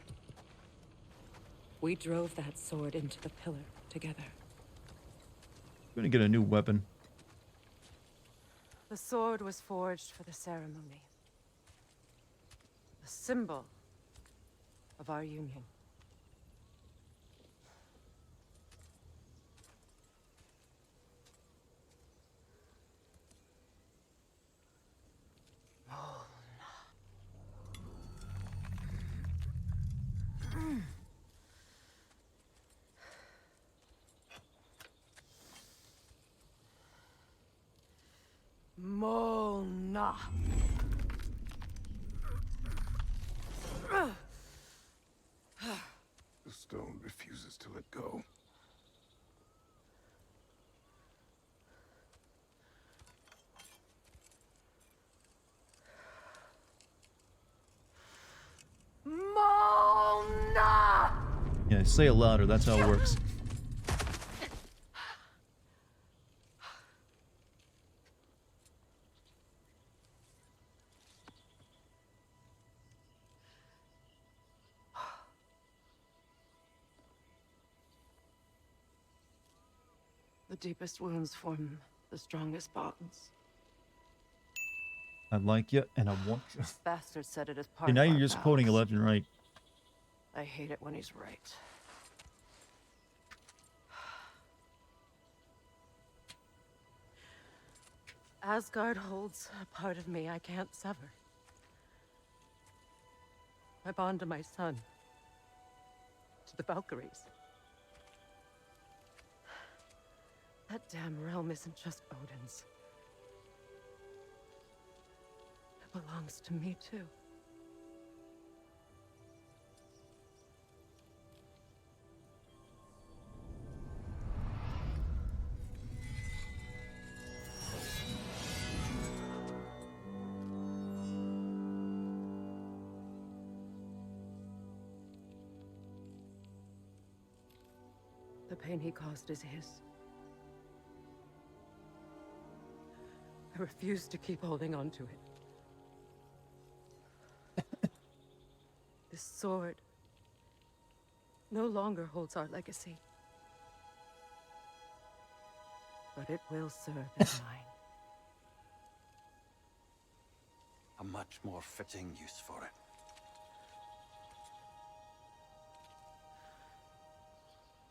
We drove that sword into the pillar together. I'm gonna get a new weapon. The sword was forged for the ceremony. A symbol of our union. Mona. The stone refuses to let go. Yeah, say it louder. That's how it works. The deepest wounds form the strongest bonds. I like you, and I want you. Bastard said it as part And now of you're our just quoting it vows. left and right. I hate it when he's right. Asgard holds a part of me I can't sever. My bond to my son. To the Valkyries. That damn realm isn't just Odin's. It belongs to me too. The pain he caused is his. I refuse to keep holding on to it. This sword no longer holds our legacy. But it will serve as mine. A much more fitting use for it.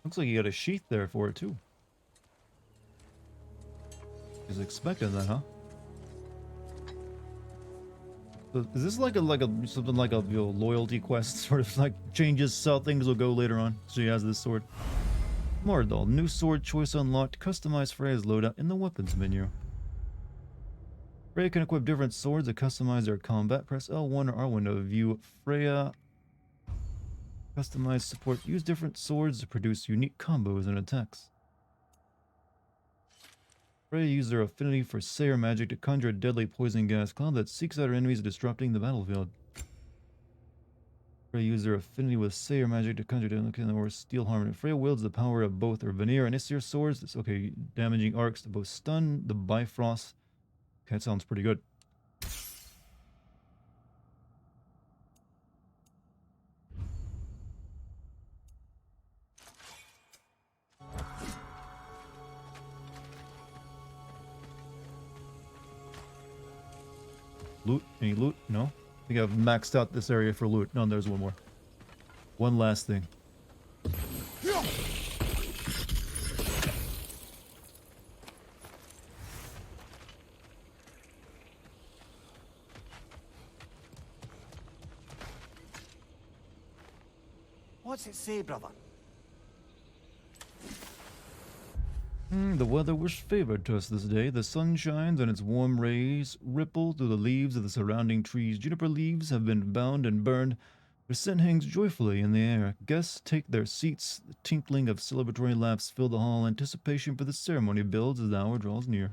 Looks like you got a sheath there for it too. Was expecting that, huh? So is this like a something like a loyalty quest, sort of like changes how things will go later on? She has this sword. Mordal, new sword choice unlocked. Customize Freya's loadout in the weapons menu. Freya can equip different swords to customize their combat. Press L1 or R1 to view Freya. Customize support. Use different swords to produce unique combos and attacks. Freya used their affinity for Sayer magic to conjure a deadly poison gas cloud that seeks out her enemies, disrupting the battlefield. Freya used their affinity with Sayer magic to conjure deadly or steel harmony. Freya wields the power of both her Vanir and Isir swords. It's okay, damaging arcs to both stun the Bifrost. Okay, that sounds pretty good. Loot? Any loot? No? I think I've maxed out this area for loot. No, there's one more. One last thing. What's it say, brother? The weather was favored to us this day. The sun shines and its warm rays ripple through the leaves of the surrounding trees. Juniper leaves have been bound and burned. Their scent hangs joyfully in the air. Guests take their seats. The tinkling of celebratory laughs fill the hall. Anticipation for the ceremony builds as the hour draws near.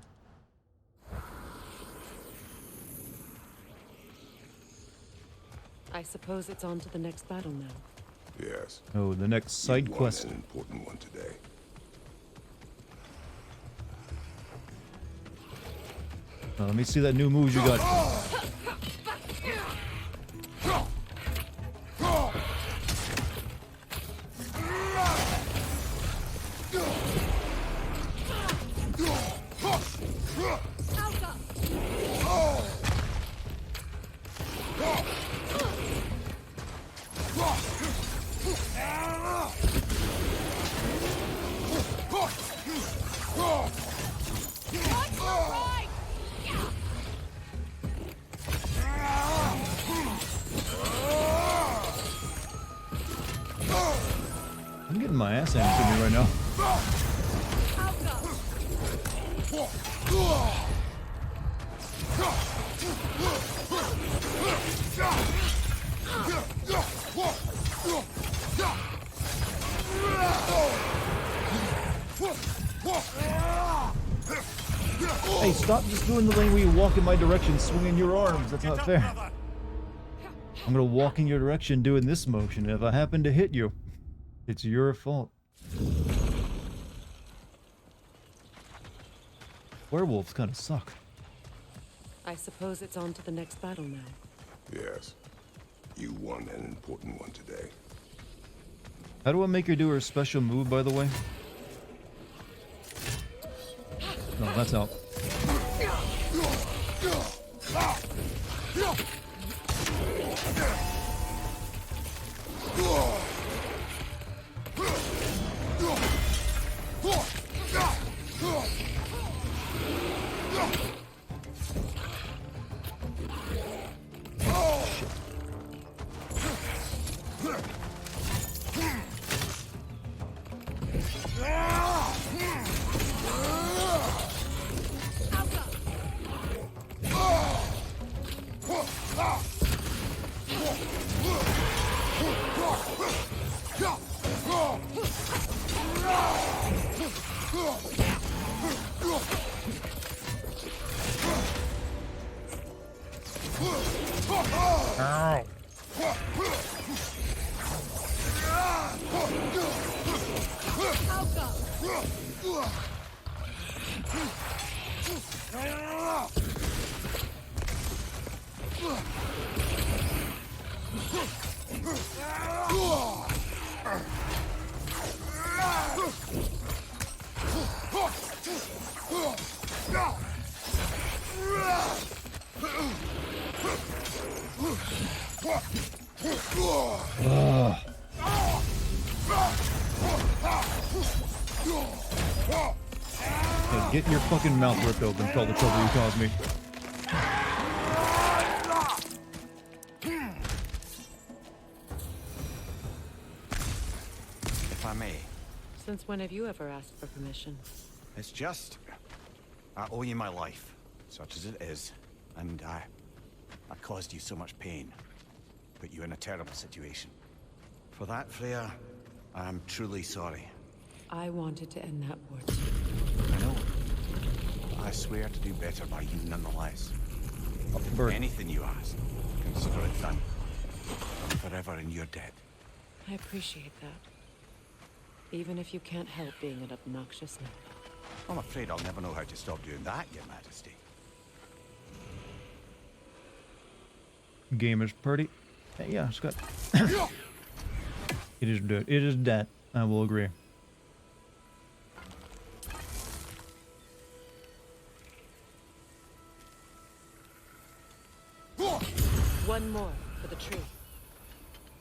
I suppose it's on to the next battle now. Yes. Oh, the next side You won quest. an important one today. Let me see that new move you got. I'm getting my ass handed to me right now. Hey, stop just doing the lane where you walk in my direction, swinging your arms. That's not fair. I'm gonna walk in your direction doing this motion if I happen to hit you. It's your fault. Werewolves kind of suck. I suppose it's on to the next battle now. Yes. You won an important one today. How do I make her do her special move, by the way? No, that's out. Ow. Yeah, get your fucking mouth ripped open for all the trouble you caused me. If I may, Since when have you ever asked for permission? it's just... I owe you my life, such as it is, and I caused you so much pain. Put you in a terrible situation. For that, Freya, I am truly sorry. I wanted to end that war too. I know. But I swear to do better by you nonetheless. Bird. Anything you ask, consider it done. I'm forever in your debt. I appreciate that. Even if you can't help being an obnoxious number. I'm afraid I'll never know how to stop doing that, Your Majesty. Game is pretty. Yeah, it's got. It is dead. It is dead. I will agree. One more for the tree.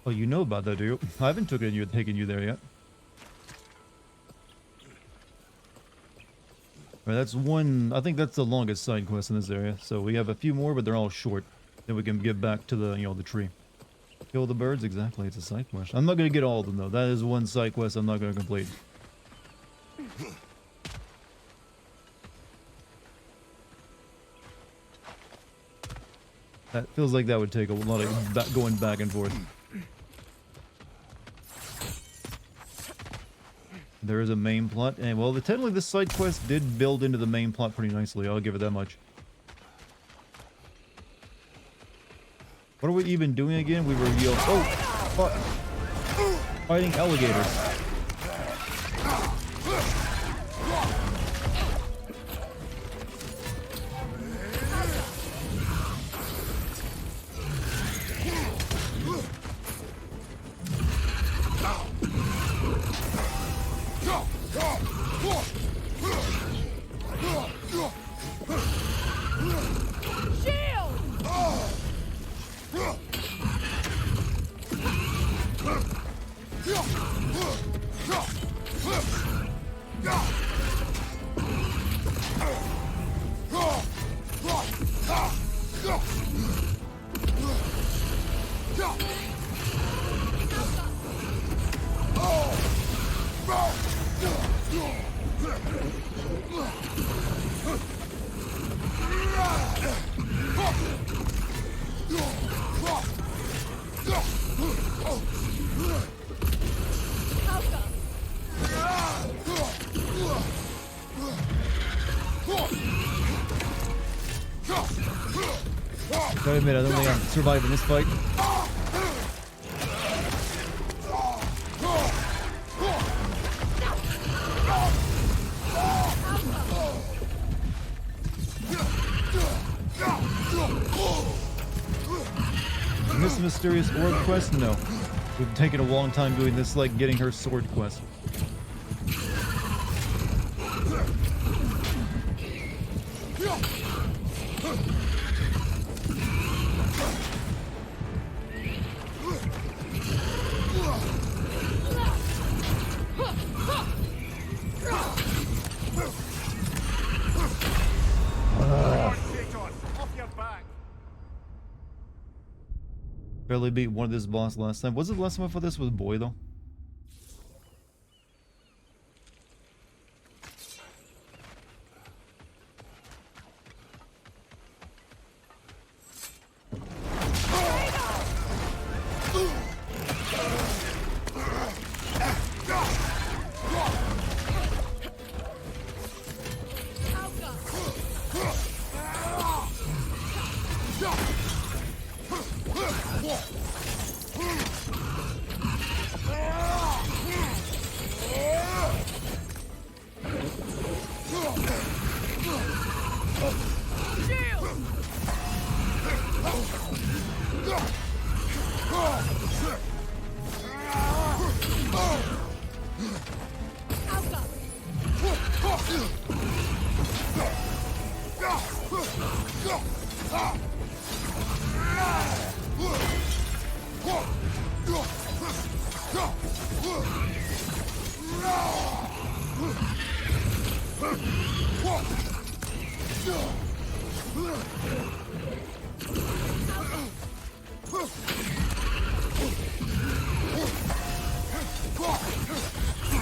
Oh, you know about that, do you? I haven't taken you there yet. Right, that's one. I think that's the longest side quest in this area. So we have a few more, but they're all short. Then we can get back to the, the tree. Kill the birds, exactly. It's a side quest. I'm not gonna get all of them though. That is one side quest I'm not gonna complete. That feels like that would take a lot of going back and forth. There is a main plot, and well, technically this side quest did build into the main plot pretty nicely. I'll give it that much. What are we even doing again? We were fighting alligators. Gotta admit, I don't think I'm surviving this fight. mysterious orb quest? No. We've taken a long time doing this, like getting her sword quest. Barely beat one of this boss last time. Was it the last time I fought this with Boy though?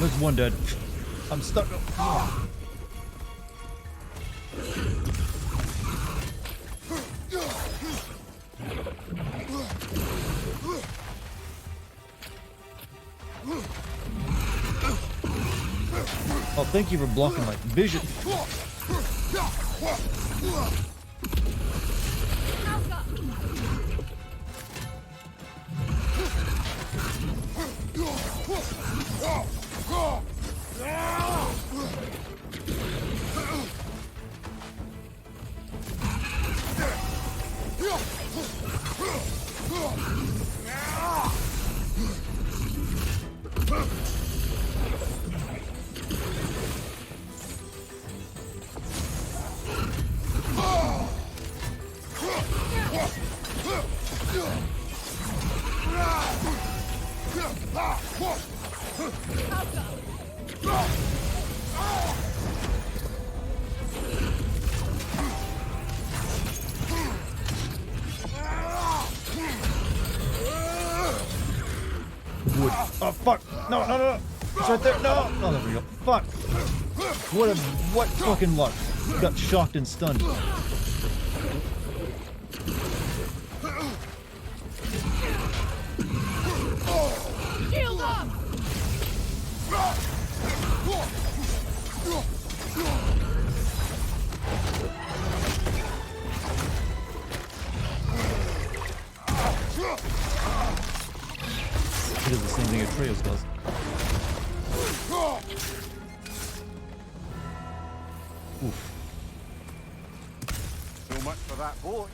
There's one dead. I'm stuck. Oh, thank you for blocking my vision. Wood. Oh fuck! No, no, no! It's right there! No! Oh, there we go. Fuck! What fucking luck? Got shocked and stunned. Shield up! He does the same thing Atreus does. Oof. So much for that boat.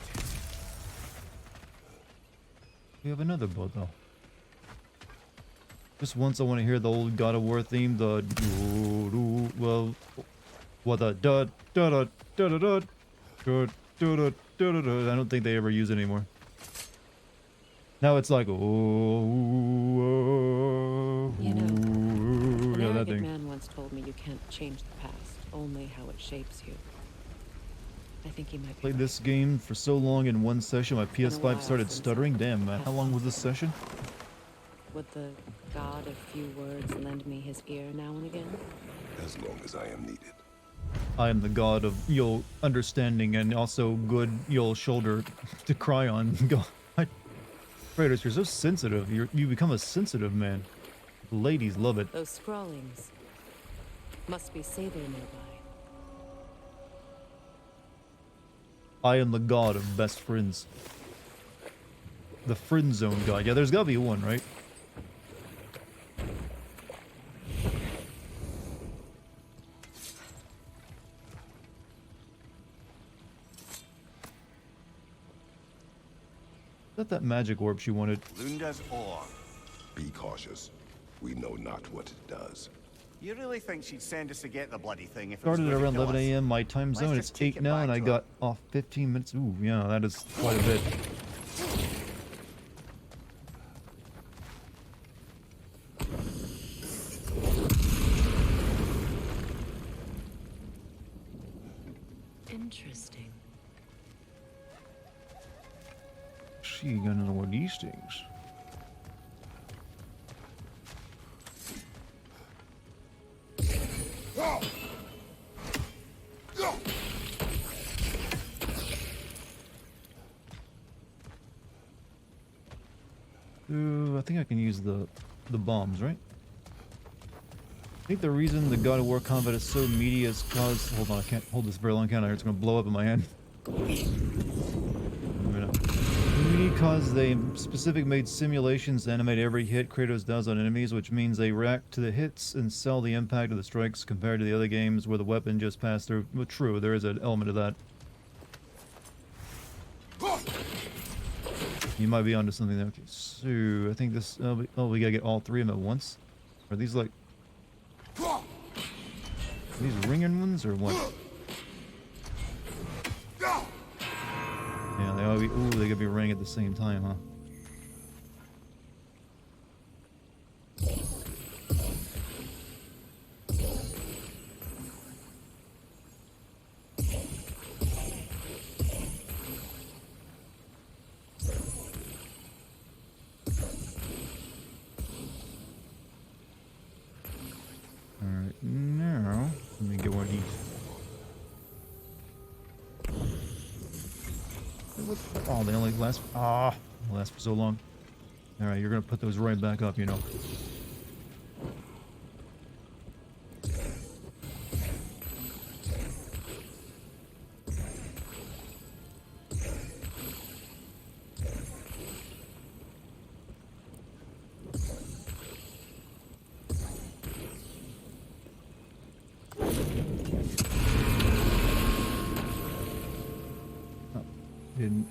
We have another boat though. Just once I want to hear the old God of War theme, the well, what the da da da da da da da da da da. I don't think they ever use it anymore. Now it's like, oh, You know, an yeah, that arrogant thing. man once told me you can't change the past, only how it shapes you. I think he might be Played right. this game for so long in one session, my Been a while PS5 started since stuttering. I Damn, man, had how long was fun. this session? Would the god of few words lend me his ear now and again? As long as I am needed. I am the god of understanding and also good shoulder to cry on. God, Kratos, you're so sensitive. You become a sensitive man. Ladies love it. Those scrawlings must be Saber nearby. I am the god of best friends. The friend zone god. Yeah, there's gotta be one, right? that magic orb she wanted? Lunda's ore. Be cautious. We know not what it does. You really think she'd send us to get the bloody thing if it was Started at going to around kill 11 us? a.m. my time Let's zone. just It's take 8 it now, back and I to her. got off 15 minutes. Ooh, yeah, that is quite a bit. Interesting. She got another one of these things. Ooh, I think I can use the bombs, right? I think the reason the God of War combat is so meaty is cause... Hold on, I can't hold this very long, can I? It's gonna blow up in my hand. Because they specific made simulations to animate every hit Kratos does on enemies, which means they react to the hits and sell the impact of the strikes compared to the other games where the weapon just passed through. Well, true, there is an element of that. You might be onto something there. Okay, so I think this... oh, we gotta get all three of them at once? Are these like... Are these ringing ones or what? Yeah, they ought to be... Ooh, they gotta be ringing at the same time, huh? Alright, now... Let me get one of these. Oh, they only last... Ah, they last for so long. Alright, you're gonna put those right back up, you know.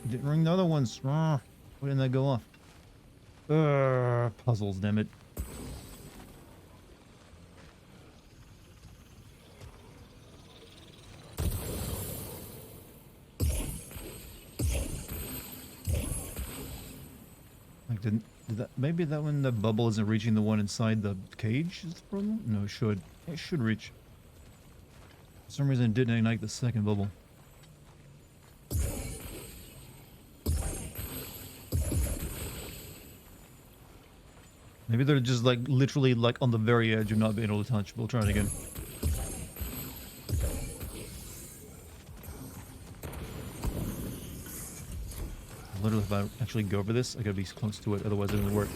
Didn't ring the other ones. Why didn't that go off? Puzzles, damn it. Like, did that... Maybe that one, the bubble isn't reaching the one inside the cage is the problem? No, it should. It should reach. For some reason it didn't ignite the second bubble. Maybe they're just like literally like on the very edge of not being able to touch. We'll try it again. Literally, if I actually go over this, I gotta be close to it, otherwise it doesn't work.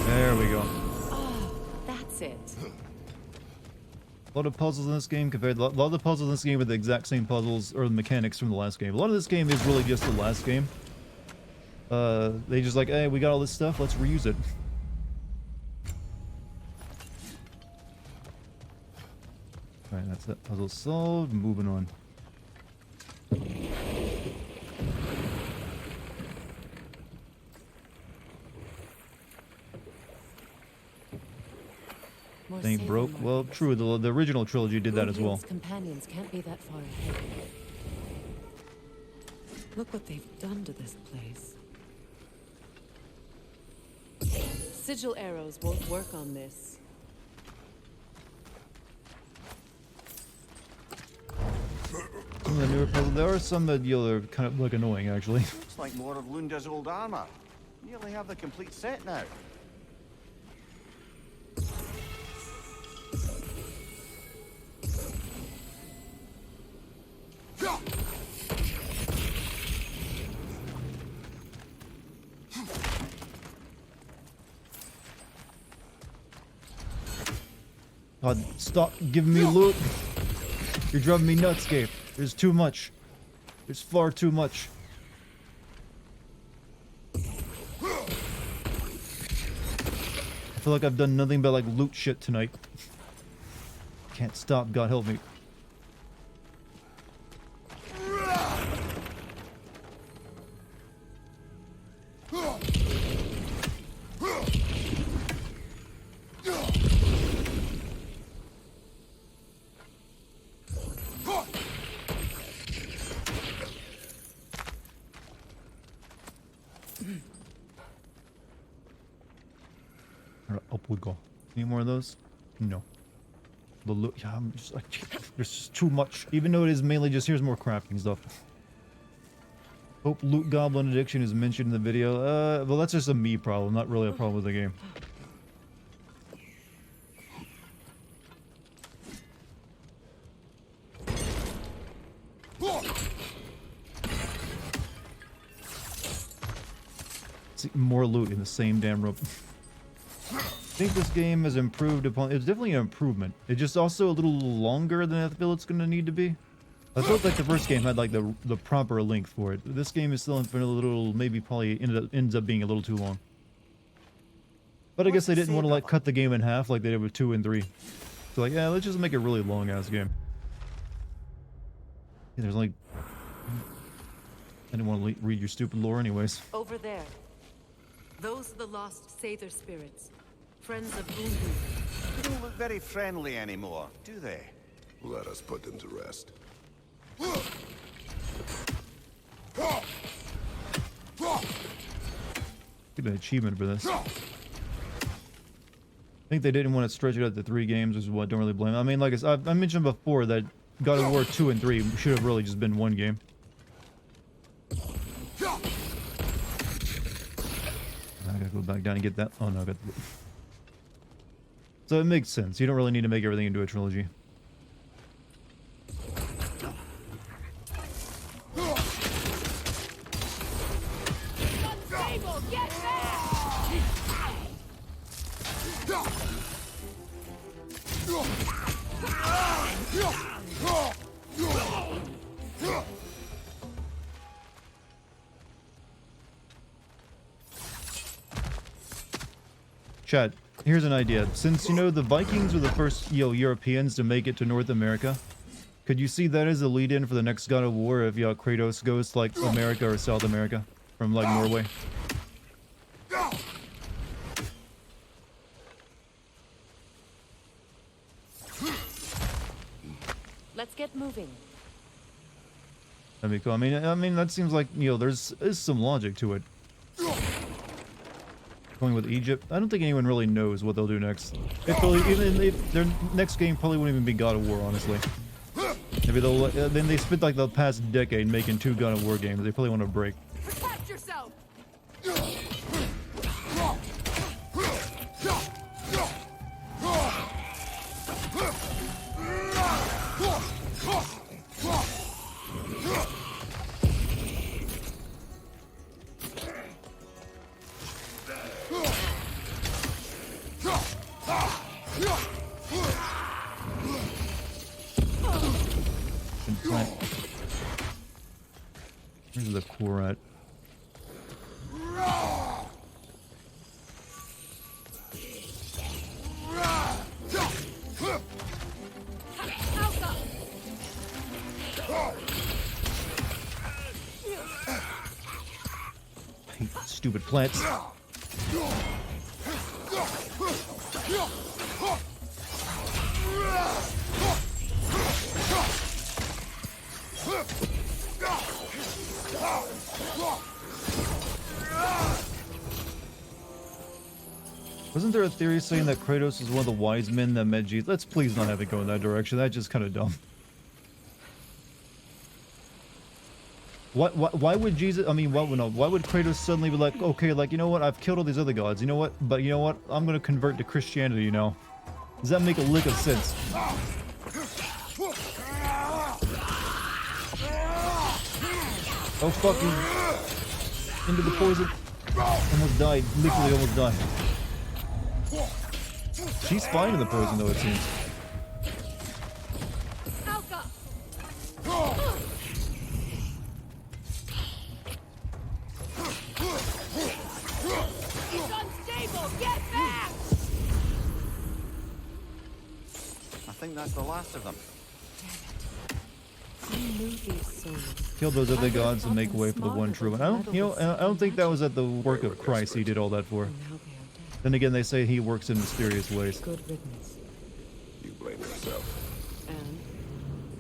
There we go. Oh, that's it. A lot of puzzles in this game compared to a lot of the puzzles in this game are the exact same puzzles or the mechanics from the last game. A lot of this game is really just the last game. They just like, hey, we got all this stuff, let's reuse it. Alright, that's that puzzle solved. Moving on. More Thing sailing broke. Well, markings. true, the original trilogy did that as well. Brunhild's companions can't be that far ahead. Look what they've done to this place. Sigil arrows won't work on this. Some of the newer puzzles, there are some that, you know, they're kind of like annoying actually. Looks like more of Lunda's old armor. Nearly have the complete set now. God, stop giving me loot. You're driving me nuts, Gabe. There's too much. There's far too much. I feel like I've done nothing but like loot shit tonight. Can't stop, God help me. Alright, up we go. Any more of those? No. The loot, yeah, I'm just like, there's just too much. Even though it is mainly just, here's more crafting stuff. Hope loot goblin addiction is mentioned in the video. Well, that's just a me problem, not really a problem with the game. See, more loot in the same damn room. I think this game has improved upon. It's definitely an improvement. It's just also a little longer than I feel it's going to need to be. I felt like the first game had like the proper length for it. This game is still a little, maybe probably ends up being a little too long. But I guess they didn't want to like cut the game in half like they did with 2 and 3. So like, yeah, let's just make a really long ass game. Yeah, there's like, I didn't want to read your stupid lore anyways. Over there. Those are the lost Sather spirits. Friends of Ungu. They don't look very friendly anymore, do they? Let us put them to rest. Get an achievement for this. I think they didn't want to stretch it out to 3 games, which is what I don't really blame them. I mean, like I mentioned before that God of War 2 and 3 should have really just been 1 game. I gotta go back down and get that. Oh no, I got the... So it makes sense. You don't really need to make everything into a trilogy. Chat, here's an idea. Since, you know, the Vikings were the first, Europeans to make it to North America, could you see that as a lead-in for the next God of War if, Kratos goes to, like, America or South America from, like, Norway? Let's get moving. That'd be cool. I mean, that seems like, there's some logic to it. Going with Egypt, I don't think anyone really knows what they'll do next. Their next game probably wouldn't even be God of War, honestly. Maybe they'll then they spent like the past decade making 2 God of War games. They probably want to break. Protect yourself. Where's the core at? I hate stupid plants. Wasn't there a theory saying that Kratos is one of the wise men that met Jesus? Let's please not have it go in that direction. That's just kind of dumb. Why would Jesus, I mean, why would Kratos suddenly be like, okay, like, you know what, I've killed all these other gods, you know what, but you know what, I'm gonna convert to Christianity now. Does that make a lick of sense? Oh, fucking into the poison. Almost died. Literally almost died. She's fine in the poison, though, it seems. think that's the last of them. I knew these souls. Kill those other I would've gods and thought make them way for the one smarter true one. than I to don't, meddle you know, with I don't think that was at the work They of were Christ he desperate. did all that for. And now they are dead. Then again, they say he works in mysterious ways. Good riddance. You blame yourself. And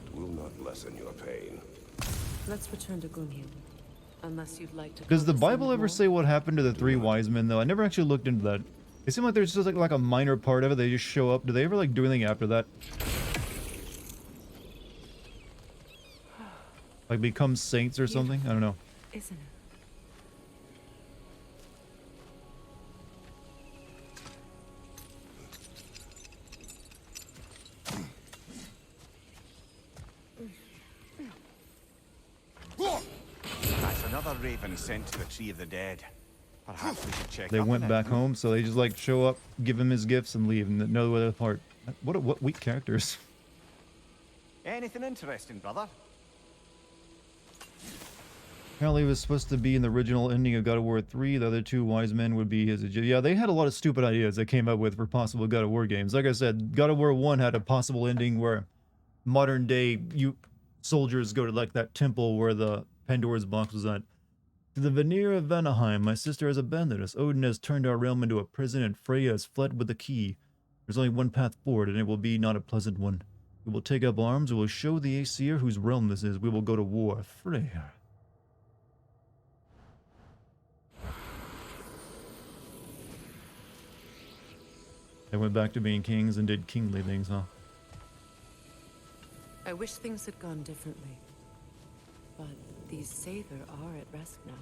It will not lessen your pain. let's return to Gunhild. Unless you'd like to. Does the focus Bible on ever more? say what happened to the three wise men, though? I never actually looked into that. It seemed like there's just like a minor part of it. They just show up. Do they ever like do anything after that? Like become saints or something? I don't know. Isn't it? That's another raven sent to the Tree of the Dead. Perhaps we should check They up went on it. back home, so they just like show up, give him his gifts, and leave, and no other part. What weak characters. Anything interesting, brother? Apparently, it was supposed to be in the original ending of God of War 3. The other two wise men would be his. Yeah, they had a lot of stupid ideas they came up with for possible God of War games. Like I said, God of War 1 had a possible ending where modern day soldiers go to like that temple where the Pandora's box was at. To the veneer of Vanaheim, my sister has abandoned us. Odin has turned our realm into a prison, and Freya has fled with the key. There's only one path forward, and it will be not a pleasant one. We will take up arms. We will show the Aesir whose realm this is. We will go to war. Freya. They went back to being kings and did kingly things, huh? I wish things had gone differently. But these Sather are at rest now.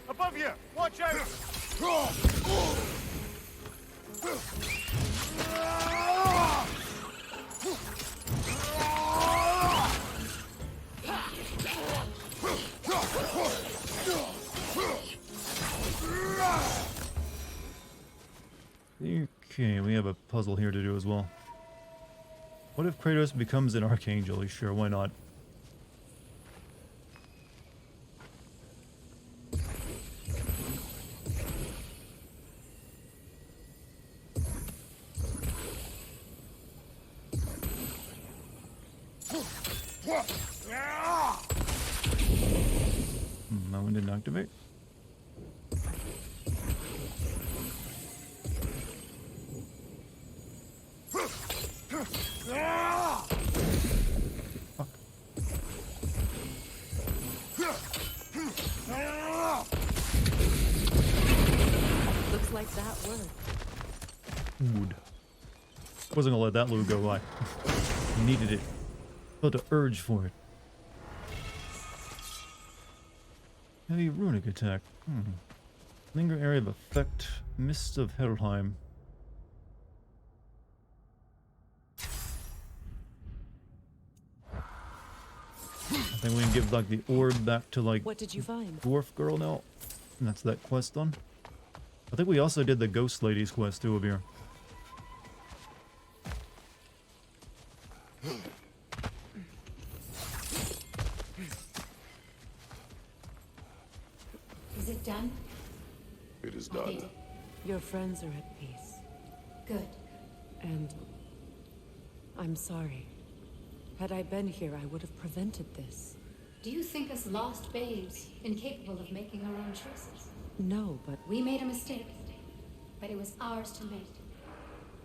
Above you! Watch out! Okay, we have a puzzle here to do as well. What if Kratos becomes an archangel? Sure, why not? That one didn't activate. Looks like that worked. Wood. Wasn't gonna let that loot go by. Needed it. Felt an urge for it. Heavy runic attack. Linger area of effect. Mist of Helheim. I think we can give like the orb back to like What did you find? dwarf girl now. And that's that quest done. I think we also did the ghost lady's quest too over here. Is it done? It is Okay, done. Your friends are at peace. good. And I'm sorry. Had I been here, I would have prevented this. Do you think us lost babes, incapable of making our own choices? No, but We made a mistake, but it was ours to make,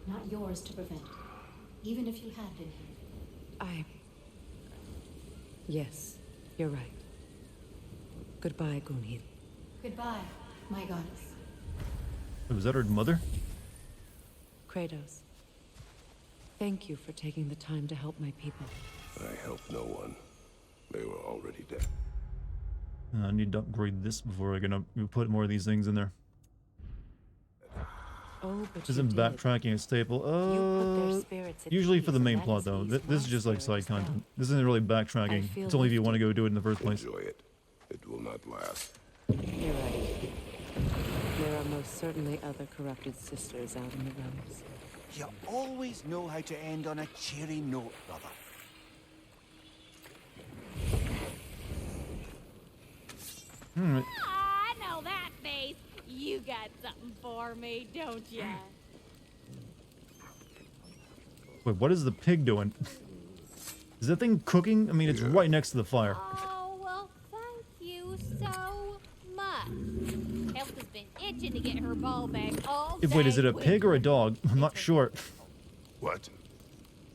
not yours to prevent. Even if you had been here. Yes, you're right. Goodbye, Gunhild. Goodbye, my goddess. Was that her mother? Kratos. Thank you for taking the time to help my people. I helped no one. They were already dead. I need to upgrade this before I can put more of these things in there. Oh, but you Isn't did. backtracking a staple? put their spirits at Usually for peace, the and main that plot has though. eased This is my just like spirit side as well. content. This isn't really backtracking. feel It's only if you lifted. want to go do it in the first place. Enjoy it. It will not last. You're right. You're are most certainly other corrupted sisters out in the realms. You always know how to end on a cheery note, brother. Alright. I know that face. You got something for me, don't ya? Wait, what is the pig doing? Is that thing cooking? I mean, it's right next to the fire. Oh, well, thank you so much. Health has been itching to get her ball back all day. Wait, is it a pig or a dog? I'm not sure. What?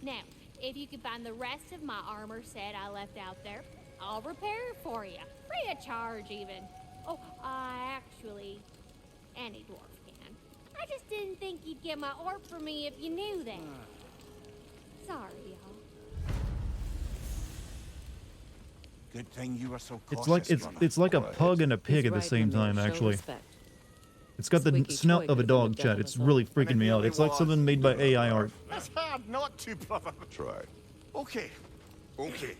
Now, if you can find the rest of my armor set I left out there, I'll repair it for you. Free of charge, even. Oh, actually, any dwarf can. I just didn't think you'd get my orb for me if you knew that. Sorry, y'all. Good thing you were so It's cautious, like runner. it's like a pug and a pig He's at the right, same Romeo. time, Show actually. respect. It's got the Squeaky snout toy of a could've dog, been Chad. dead It's of us really all. freaking me out. It's like something made by AI art. It's hard not to, brother. Try. Okay. Okay.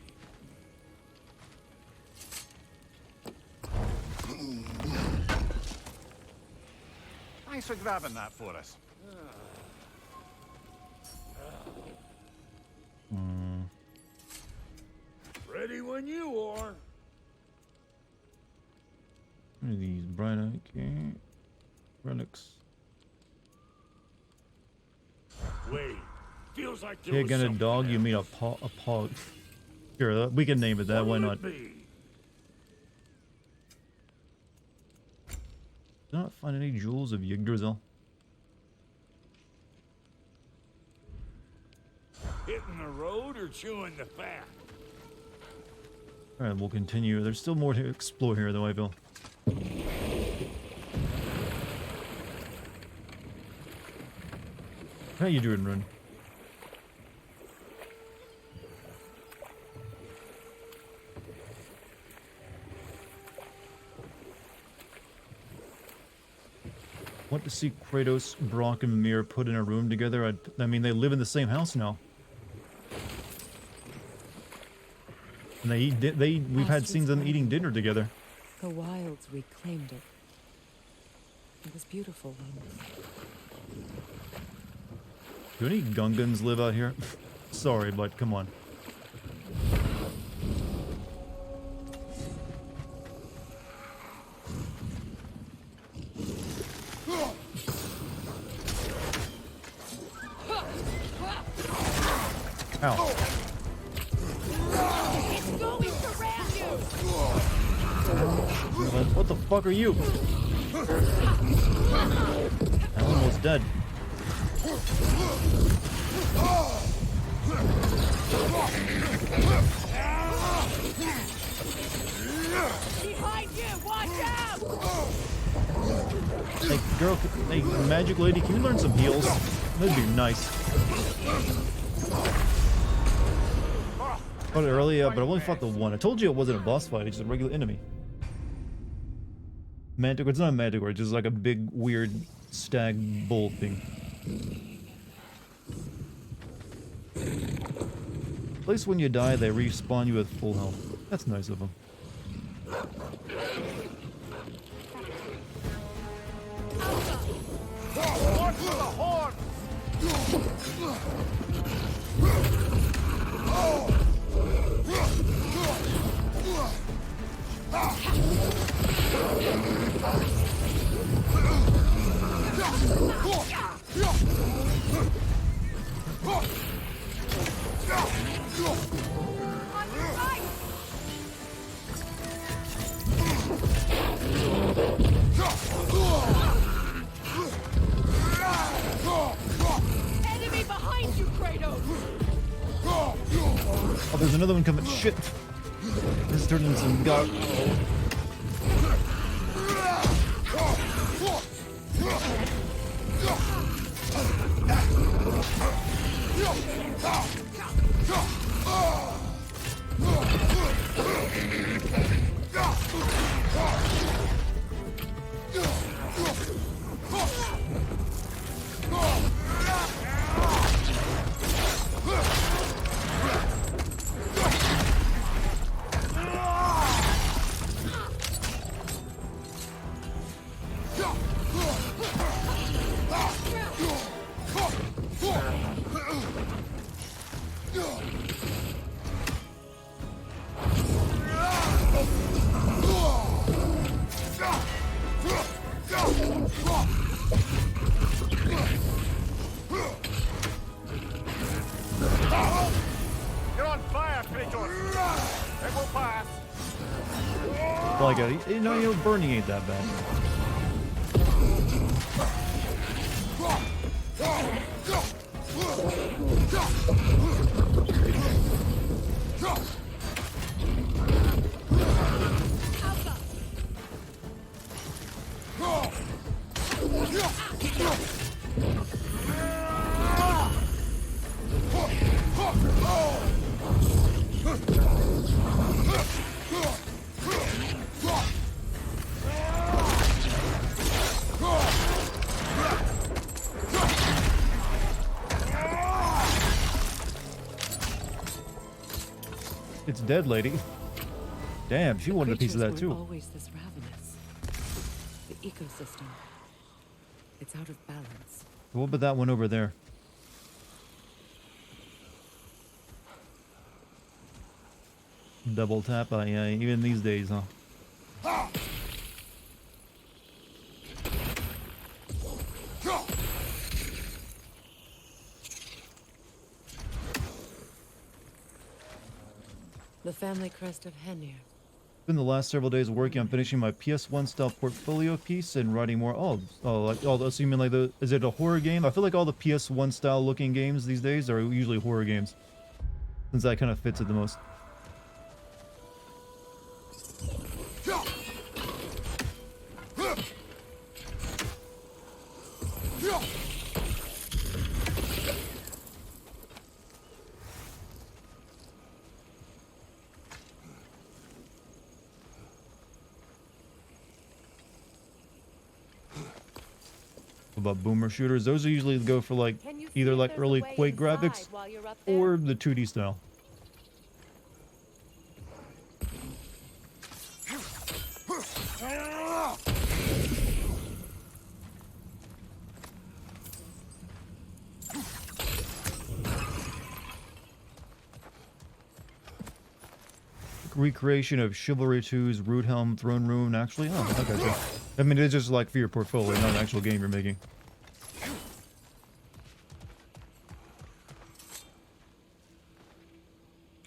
Thanks for grabbing that for us. Ready when you are. What are these? Bright okay. Relics. Wait. Feels like there Pig was and a something dog, you else. mean a pog. Sure, we can name it that, why What'll not? it be? Did not find any jewels of Yggdrasil. Hitting the road or chewing the fat? Alright, we'll continue. There's still more to explore here, though, I feel. How you doing, Run? Want to see Kratos, Brock, and Mimir put in a room together? I mean, they live in the same house now. And we've had scenes of them eating dinner together. The wilds reclaimed it. It was beautiful once. Do any Gungans live out here? Sorry, but come on. Ow. It's going to ram you! What the fuck are you? I'm almost dead. Behind you! Watch out! Hey, girl, hey, magic lady, can you learn some heals? That'd be nice. Fought it earlier, but I only fought the one. I told you it wasn't a boss fight, it's just a regular enemy. Manticore, it's not a manticore, it's just like a big, weird stag bull thing. At least when you die, they respawn you with full health. That's nice of them. Watch for the horn! Enemy behind you, Kratos! Oh, there's another one coming. Shit! This turned into some god. like a, you know, burning ain't that bad. It's dead, lady. Damn, she wanted a piece of that too. Always this ravenous. The ecosystem. It's out of balance. What about that one over there? Double tap, even these days, huh? The family crest of Henir. Been the last several days working on finishing my PS1 style portfolio piece and writing more. So you mean like is it a horror game? I feel like all the PS1 style looking games these days are usually horror games, since that kind of fits it the most. About boomer shooters, those usually go for like either like early Quake graphics or the 2D style. Recreation of Chivalry 2's Roothelm Throne Room. Actually, oh, okay. So, I mean, it's just like for your portfolio, not an actual game you're making.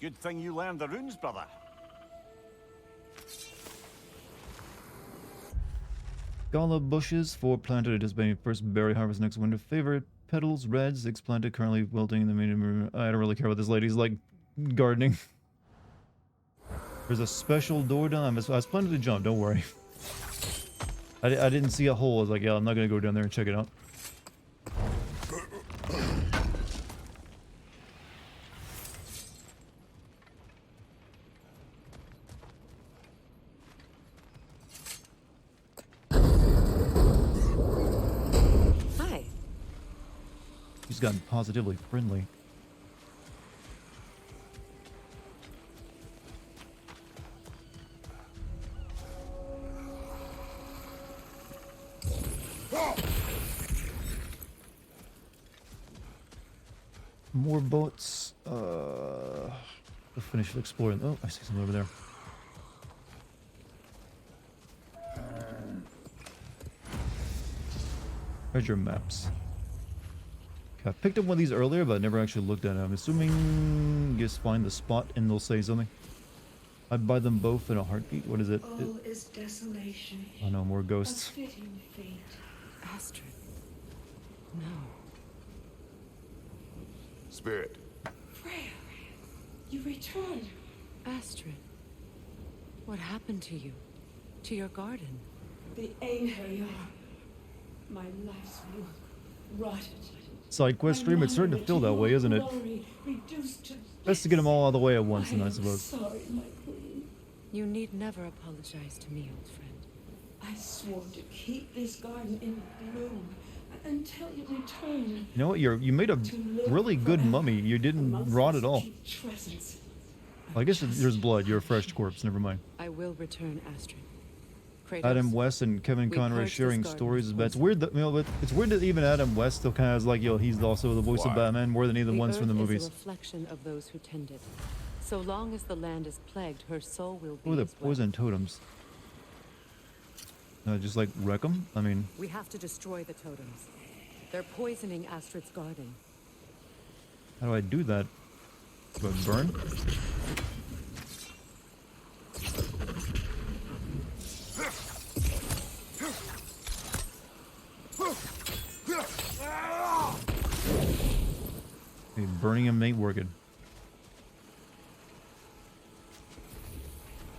Good thing you learned the runes, brother. Gala bushes, 4 planted, anticipating first berry harvest next winter. Favorite petals, reds, 6 planted, currently wilting in the main room. I don't really care about this lady's like gardening. There's a special door down. I was planning to jump, don't worry. I didn't see a hole. I was like, yeah, I'm not gonna go down there and check it out. Hi. She's gotten positively friendly. More boats. We'll finish exploring. Oh, I see something over there. Treasure maps. Okay, I picked up one of these earlier, but I never actually looked at it. I'm assuming just find the spot and they'll say something. I'd buy them both in a heartbeat. What is it? All is desolation. Oh no, more ghosts. A fitting fate. Astrid. No. Spirit. Freya, you returned. Astrid. What happened to you? To your garden? The Ahriar. My life's work rotted. Side quest stream, it's starting to feel that way, isn't it? Best to get them all out of the way at once, then I suppose. Sorry, my queen. You need never apologize to me, old friend. I swore to keep this garden in bloom until you return. You know what? You made a really good mummy. You didn't rot at all. I guess there's blood. You're a fresh corpse. Never mind. I will return, Astrid. Kratos, Adam West and Kevin Conroy sharing stories. But it's weird that it's weird that even Adam West still kind of is like, he's also the voice of Batman more than either ones from the movies. Is a reflection of those who tend it. So long as the land is plagued, her soul will be. Oh, the as well. poison totems. Just like wreck them? I mean... We have to destroy the totems. They're poisoning Astrid's garden. How do I do that? Do I burn? Okay, burning him ain't working.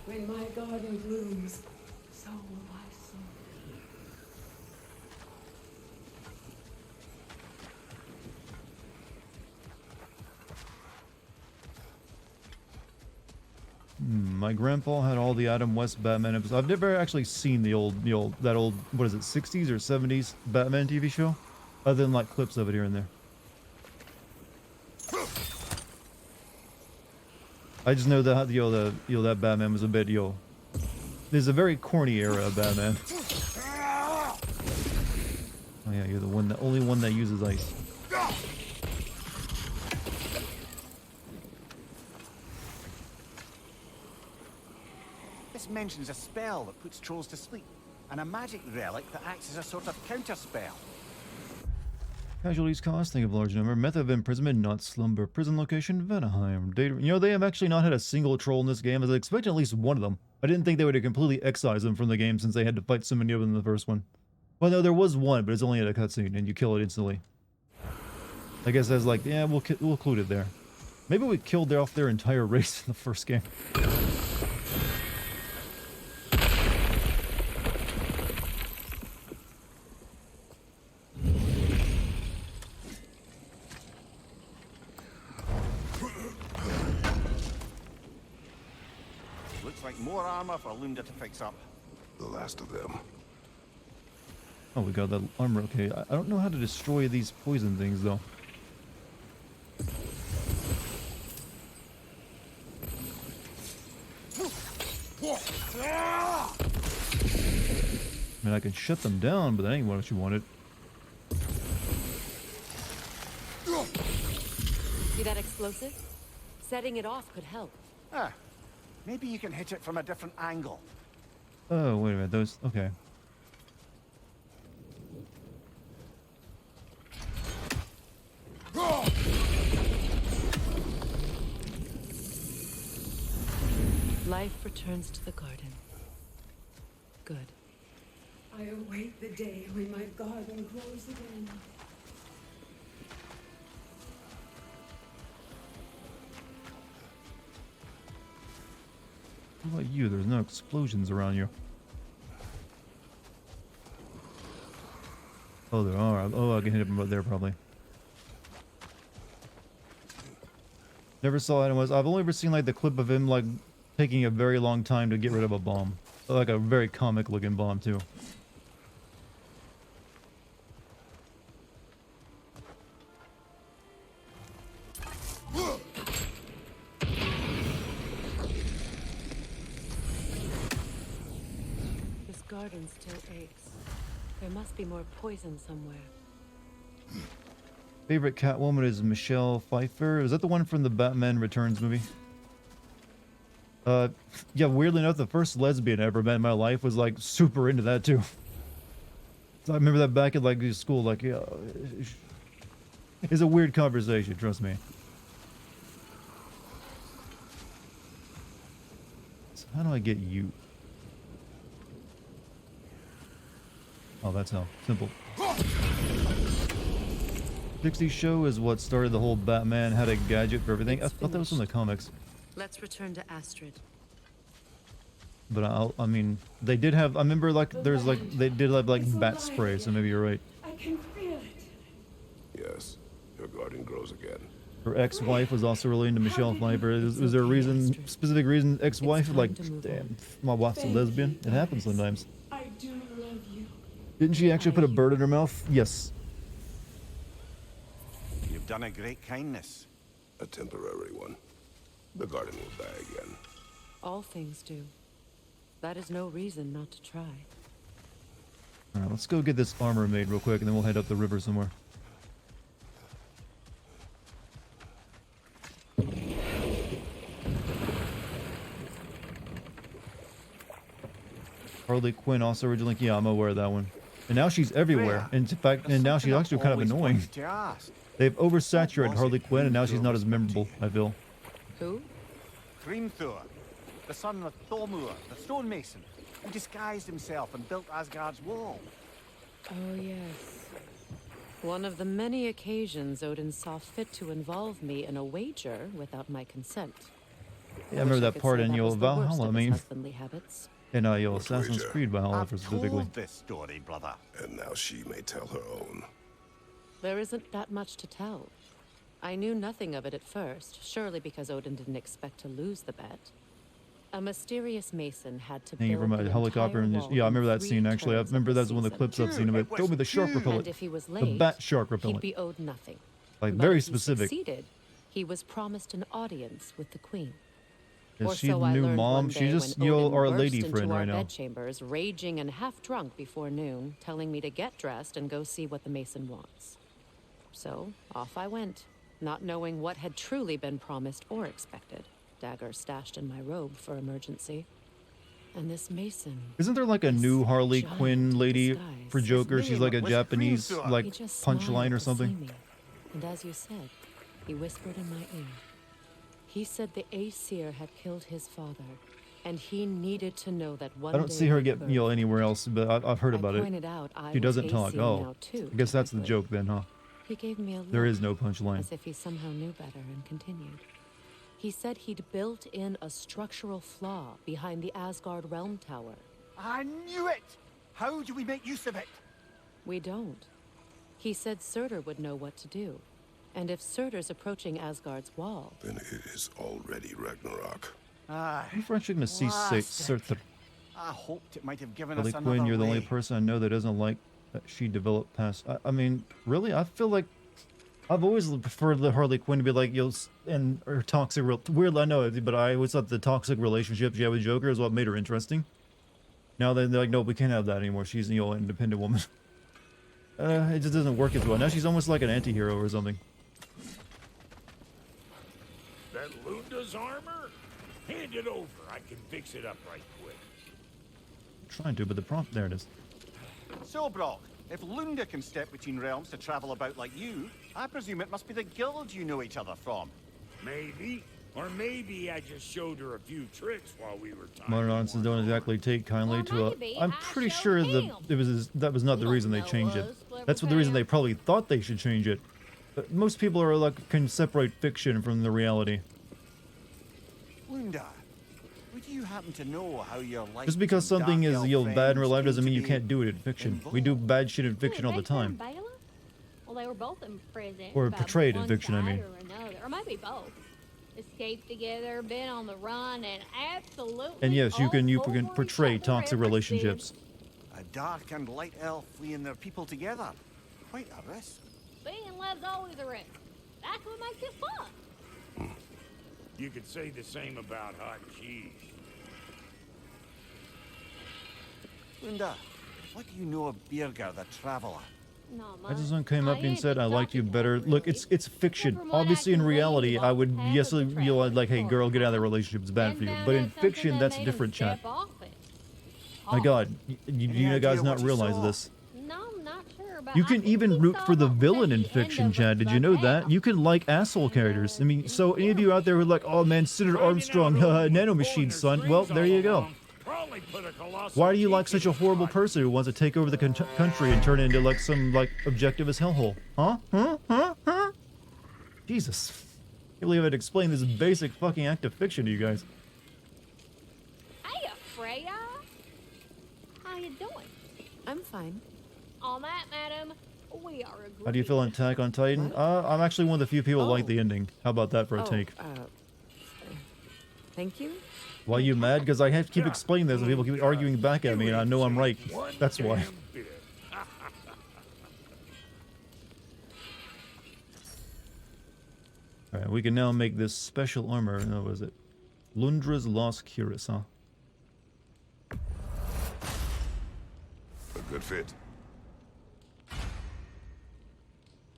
When my garden blooms, so will my soul. My grandpa had all the Adam West Batman episodes. I've never actually seen that old, what is it, 60s or 70s Batman TV show, other than like clips of it here and there. I just know that that Batman was a bit There's a very corny era of Batman. Oh yeah, you're the only one that uses ice. This mentions a spell that puts trolls to sleep, and a magic relic that acts as a sort of counter-spell. Casualties cost, think of large number. Method of imprisonment, not slumber. Prison location, Vanaheim. Data, they have actually not had a single troll in this game. I was expecting at least one of them. I didn't think they would have completely excised them from the game since they had to fight so many of them in the first one. Well, no, there was one, but it's only at a cutscene, and you kill it instantly. I guess that's like, yeah, we'll include it there. Maybe we killed off their entire race in the first game. Looks like more armor for Lunda to fix up. The last of them. Oh, we got that armor. Okay, I don't know how to destroy these poison things, though. I mean, I can shut them down, but that ain't what you wanted. See that explosive? Setting it off could help. Ah, maybe you can hit it from a different angle. Oh, wait a minute. Those... Okay. Life returns to the garden. Good. I await the day when my garden grows again. How about you? There's no explosions around you. Oh, there are. Oh, I can hit him about there, probably. Never saw Adam West. I've only ever seen, like, the clip of him, like, taking a very long time to get rid of a bomb. Like, a very comic-looking bomb, too. This garden still aches. There must be more poison somewhere. Favorite Catwoman is Michelle Pfeiffer. Is that the one from the Batman Returns movie? Yeah, weirdly enough, the first lesbian I ever met in my life was, like, super into that, too. So I remember that back at, like, school, like, yeah... It's a weird conversation, trust me. So how do I get you? Oh, that's how. Simple. 60s show is what started the whole Batman had a gadget for everything. I thought that was from the comics. Let's return to Astrid. But I mean, they did have, I remember, like, there's, like, they did have, like, bat spray, so maybe you're right. I can feel it. Yes, your garden grows again. Her ex-wife was also really into Michelle Pfeiffer. Was there a reason, specific reason, ex-wife? Like, damn, my wife's a lesbian. It happens sometimes. I do love you. Didn't she actually put a bird in her mouth? Yes. You've done a great kindness. A temporary one. The garden will die again. All things do. That is no reason not to try. Alright, let's go get this armor made real quick, and then we'll head up the river somewhere. Harley Quinn also originally, yeah, I'm aware of that one. And now she's everywhere. And in fact, and now she's actually kind of annoying. They've oversaturated Harley Quinn, and now she's not as memorable, I feel. Who? Hrimthur, the son of Thormur, the stonemason, who disguised himself and built Asgard's wall. Oh, yes. One of the many occasions Odin saw fit to involve me in a wager without my consent. Yeah, I remember that part in your Valhalla. Valhalla, I mean, Husbandly habits. in your What Assassin's wager? Creed Valhalla I've specifically. told this story, brother. And now she may tell her own. There isn't that much to tell. I knew nothing of it at first, surely because Odin didn't expect to lose the bet. A mysterious mason had to Hanging build from a the helicopter and entire just, yeah, I wall in remember that 3 scene actually. I turns of remember the that's one of the season. clips I've seen of it. It Told me was the shark huge. repellent. And if he was The late, bat shark he'd repellent. be owed nothing. Like, But very if he specific. succeeded, he was promised an audience with the queen. Is Or she so the I new learned mom? one She's day just, when you know, Odin our burst lady into friend our right now. bedchambers, raging and half drunk before noon, telling me to get dressed and go see what the mason wants. So off I went, not knowing what had truly been promised or expected. Dagger stashed in my robe for emergency. And this mason. Isn't there like a this new Harley giant Quinn lady disguise. for Joker? She's like a name was Japanese Crusoe. like He just punchline smiled or to see something. me. And as you said, he whispered in my ear. He said the Aesir had killed his father, and he needed to know that one I don't day see her he'd get, birth. you know, anywhere else, but I've heard about I it. pointed out I She was doesn't talk. Aesir Oh, now too, I guess that's the technically. joke then, huh? He gave me a look, There is no punchline. as if he somehow knew better, and continued. He said he'd built in a structural flaw behind the Asgard Realm Tower. I knew it! How do we make use of it? We don't. He said Surtur would know what to do. And if Surtur's approaching Asgard's wall, Then it is already Ragnarok. Aye. I'm French to see Classic. Surtur. I hoped it might have given Harley us another Quinn, you're the only way. person I know that doesn't like that she developed past. I mean, really, I feel like I've always preferred the Harley Quinn to be like, and her toxic, weird, I know, but I always thought the toxic relationship she had with Joker is what made her interesting. Now they're like, no, we can't have that anymore. She's, you know, an independent woman. It just doesn't work as well. Now she's almost like an anti-hero or something. That Lunda's armor? Hand it over. I can fix it up right quick. I'm trying to, but the prompt, there it is. So, Brock, if Lunda can step between realms to travel about like you, I presume it must be the guild you know each other from. Maybe. Or maybe I just showed her a few tricks while we were talking. Modern audiences don't exactly take kindly Or to maybe I'm I pretty showed sure him. that was not We the don't reason they know changed it. us, clever That's what the reason fam. they probably thought they should change it. But most people are like can separate fiction from the reality. Lunda, would you happen to know how your life Just because and something is Dartigan bad in real friends life doesn't came mean you to can't be do it in fiction. We do bad shit in fiction all the time. Well, they were both in prison. Or by portrayed in one fiction, I side mean. Or another, or maybe both. Escaped together, been on the run, and absolutely. And yes, you can all over portray each other toxic ever relationships. A dark and light elf fleeing their people together. Quite a risk. since. Being love's always a risk. That's what makes it fun. You could say the same about hot cheese. Lunda, what do you know of Birger the Traveler? Not I much. just one came up and ain't said I liked you exotic better. one, Look, really. it's fiction. But from what I Obviously, in can read, reality, I would half yes, of the you'll travel like, hey, girl, get out of the before. relationship. It's bad Then for you. found But out in something fiction, that that's made him different, chat. step off it. My Oh, God, you idea guys what not you realize saw? this. No, I'm not sure, but You I can think even he root saw for the what villain in the end fiction, of Chad. us Did you know but that? now. You can like asshole characters. I mean, so any of you out there who are like, oh man, Senator Finding Armstrong, out Odin was nanomachine, pulling son. their Well, strings there all you go. along probably put a colossal Why do you like kink such in a his horrible heart. person who wants to take over the country and turn it into like some like objectivist hellhole? Huh? Huh? Jesus. I can't believe I'd explain this basic fucking act of fiction to you guys. Hey, Freya. How you doing? I'm fine. On that, madam, we are agreed. How do you feel on Attack on Titan? I'm actually one of the few people who like Oh. the ending. How about that for a take? Thank you. Why you mad? Because I have to keep explaining this and people keep arguing back at me and I know I'm right. One That's why. damn bit. Alright, we can now make this special armor. No, what is it? Lundra's Lost Cuirass, huh? A good fit.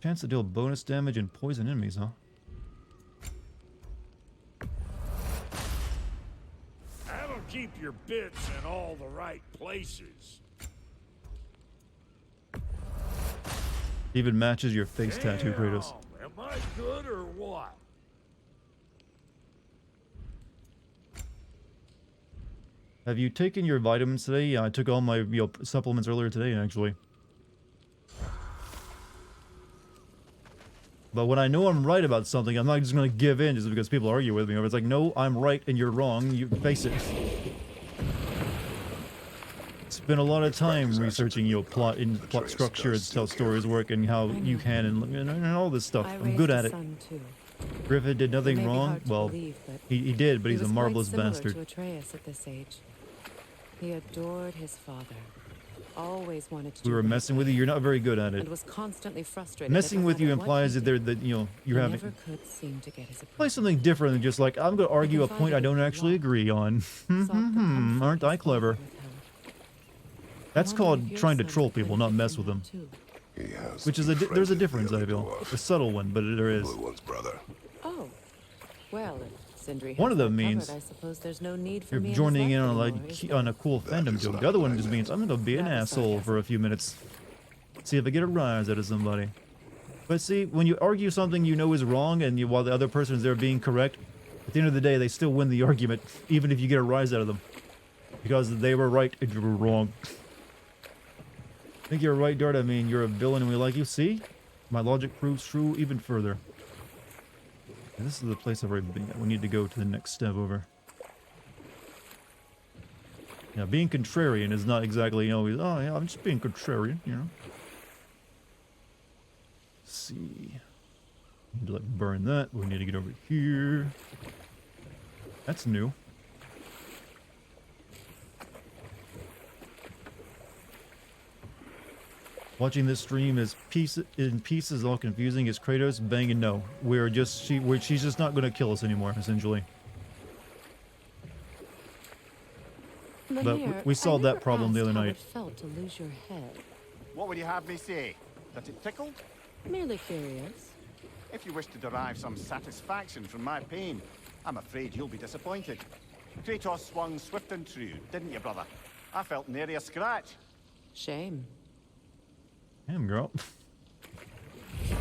Chance to deal bonus damage and poison enemies, huh? That'll keep your bits in all the right places. Even matches your face tattoo, Kratos. Damn, am I good or what? Have you taken your vitamins today? Yeah, I took all my supplements earlier today, actually. But when I know I'm right about something, I'm not just going to give in just because people argue with me. Or it's like, no, I'm right and you're wrong. You face it. Spent a lot of time researching your plot and plot structure and how stories work and how you can and all this stuff. I'm good at it. Griffith did nothing wrong. Well, he did, but he's a marvelous bastard. To Atreus at this age. He adored his father. Always wanted to. We were messing with you. You're not very good at it. And was constantly frustrated. Messing with you implies that you're having. Never could seem to get his play something different than just like I'm going to argue a point I don't actually agree on. Aren't I clever? That's called trying to troll people, not mess with them. Which is there's a difference, I feel. A subtle one, but there is. Oh, well, Sindri one of them means I suppose there's no need for you're joining in on on a cool fandom joke. The other one just means I'm going to be an asshole for a few minutes. See if I get a rise out of somebody. But see, when you argue something you know is wrong, and while the other person is there being correct, at the end of the day, they still win the argument, even if you get a rise out of them. Because they were right and you were wrong. I think you're right, Dart. I mean, you're a villain and we like you. See? My logic proves true even further. And this is the place I've already been at. We need to go to the next step over. Yeah, being contrarian is not exactly always, oh yeah, I'm just being contrarian, you know. Let's see. Need to like burn that. We need to get over here. That's new. Watching this stream is in pieces, all confusing. Is Kratos banging? No, she's just not going to kill us anymore, essentially. But we solved that problem the other night. It felt to lose your head. What would you have me say? That it tickled? Merely curious. If you wish to derive some satisfaction from my pain, I'm afraid you'll be disappointed. Kratos swung swift and true, didn't you, brother? I felt nary a scratch. Shame. Damn, girl. I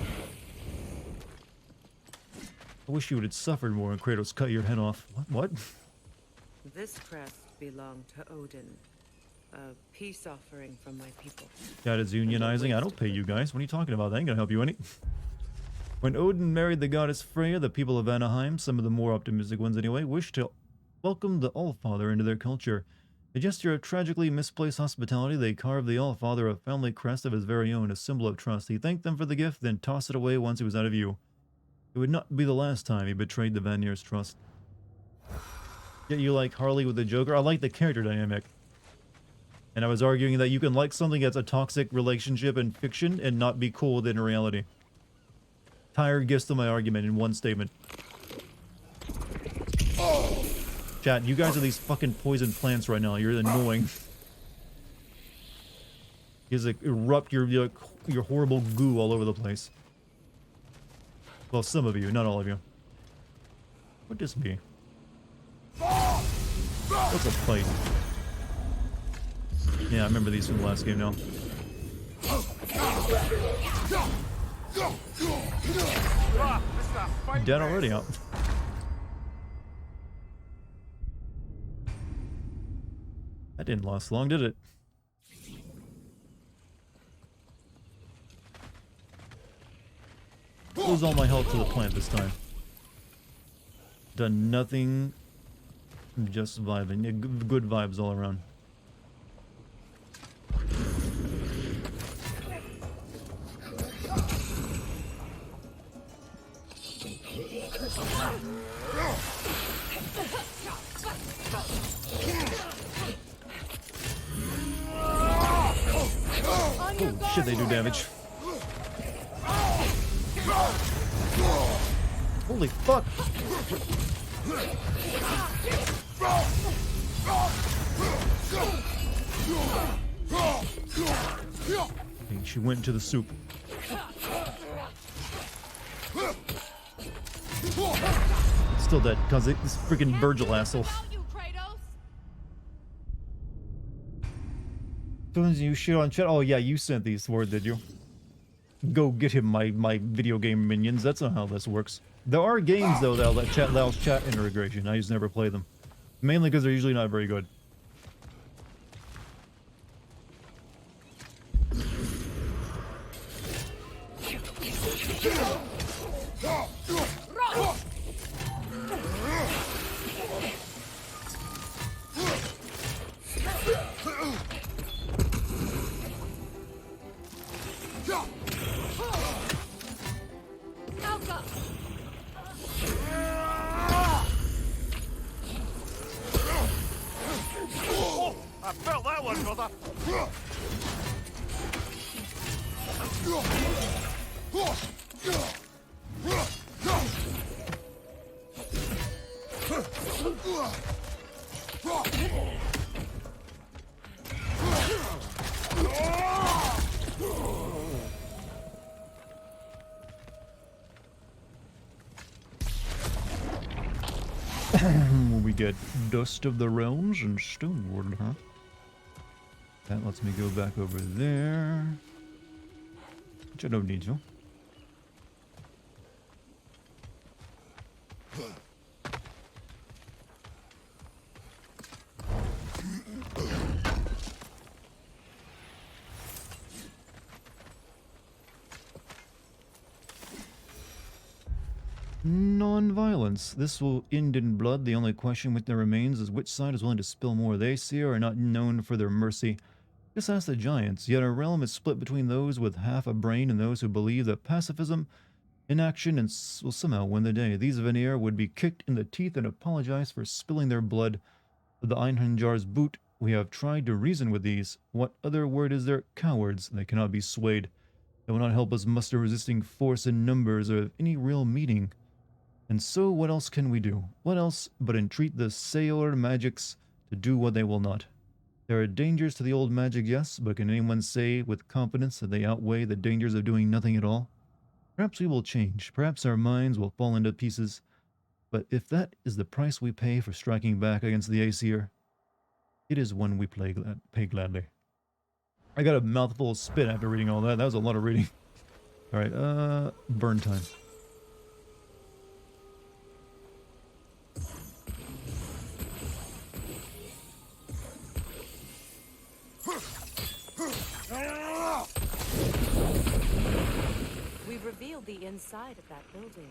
wish you would have suffered more when Kratos cut your head off. What? This crest belonged to Odin. A peace offering from my people. God, it's unionizing. I don't pay you guys. What are you talking about? That ain't gonna help you any. When Odin married the goddess Freya, the people of Anaheim, some of the more optimistic ones anyway, wished to welcome the Allfather into their culture. A gesture of tragically misplaced hospitality, they carved the Allfather a family crest of his very own, a symbol of trust. He thanked them for the gift, then tossed it away once he was out of view. It would not be the last time he betrayed the Vanir's trust. Yet you like Harley with the Joker? I like the character dynamic. And I was arguing that you can like something that's a toxic relationship in fiction and not be cool with it in reality. Tired gets to my argument in one statement. Chat, you guys are these fucking poison plants right now. You're annoying. You just like erupt your horrible goo all over the place. Well, some of you, not all of you. What'd this be? What's a fight? Yeah, I remember these from the last game now. Dead already out. That didn't last long, did it? Lose all my health to the plant this time. Done nothing. Just vibing. Yeah, good vibes all around. Oh shit, they do damage. Holy fuck! I think she went into the soup. Still dead, cause this freaking Virgil asshole. You shit on chat. Oh yeah, you sent these word, did you? Go get him, my video game minions. That's not how this works. There are games though that allows chat integration. I just never play them, mainly because they're usually not very good. brother! We get Dust of the Realms and Stoneward, huh? That lets me go back over there. Which I don't need to. Non-violence. This will end in blood. The only question with the remains is which side is willing to spill more. They see are not known for their mercy. Just ask the giants. Yet our realm is split between those with half a brain and those who believe that pacifism, inaction, and will somehow win the day. These Veneer would be kicked in the teeth and apologize for spilling their blood. The Einhunjar's boot. We have tried to reason with these. What other word is there? Cowards. They cannot be swayed. They will not help us muster resisting force in numbers or of any real meaning. And so what else can we do? What else but entreat the sailor magics to do what they will not? There are dangers to the old magic, yes, but can anyone say with confidence that they outweigh the dangers of doing nothing at all? Perhaps we will change. Perhaps our minds will fall into pieces. But if that is the price we pay for striking back against the Aesir, it is one we pay gladly. I got a mouthful of spit after reading all that. That was a lot of reading. Alright, burn time. We've revealed the inside of that building.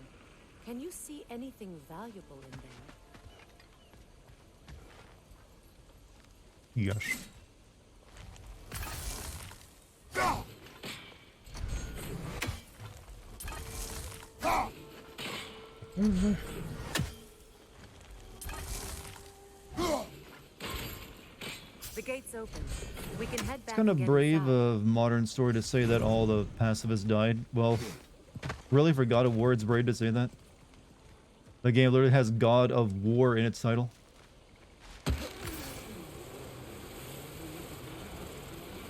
Can you see anything valuable in there? Yes. The gate's open. We can head back. It's kind of brave of modern story to say that all the pacifists died. Well, really for God of War it's brave to say that? The game literally has God of War in its title.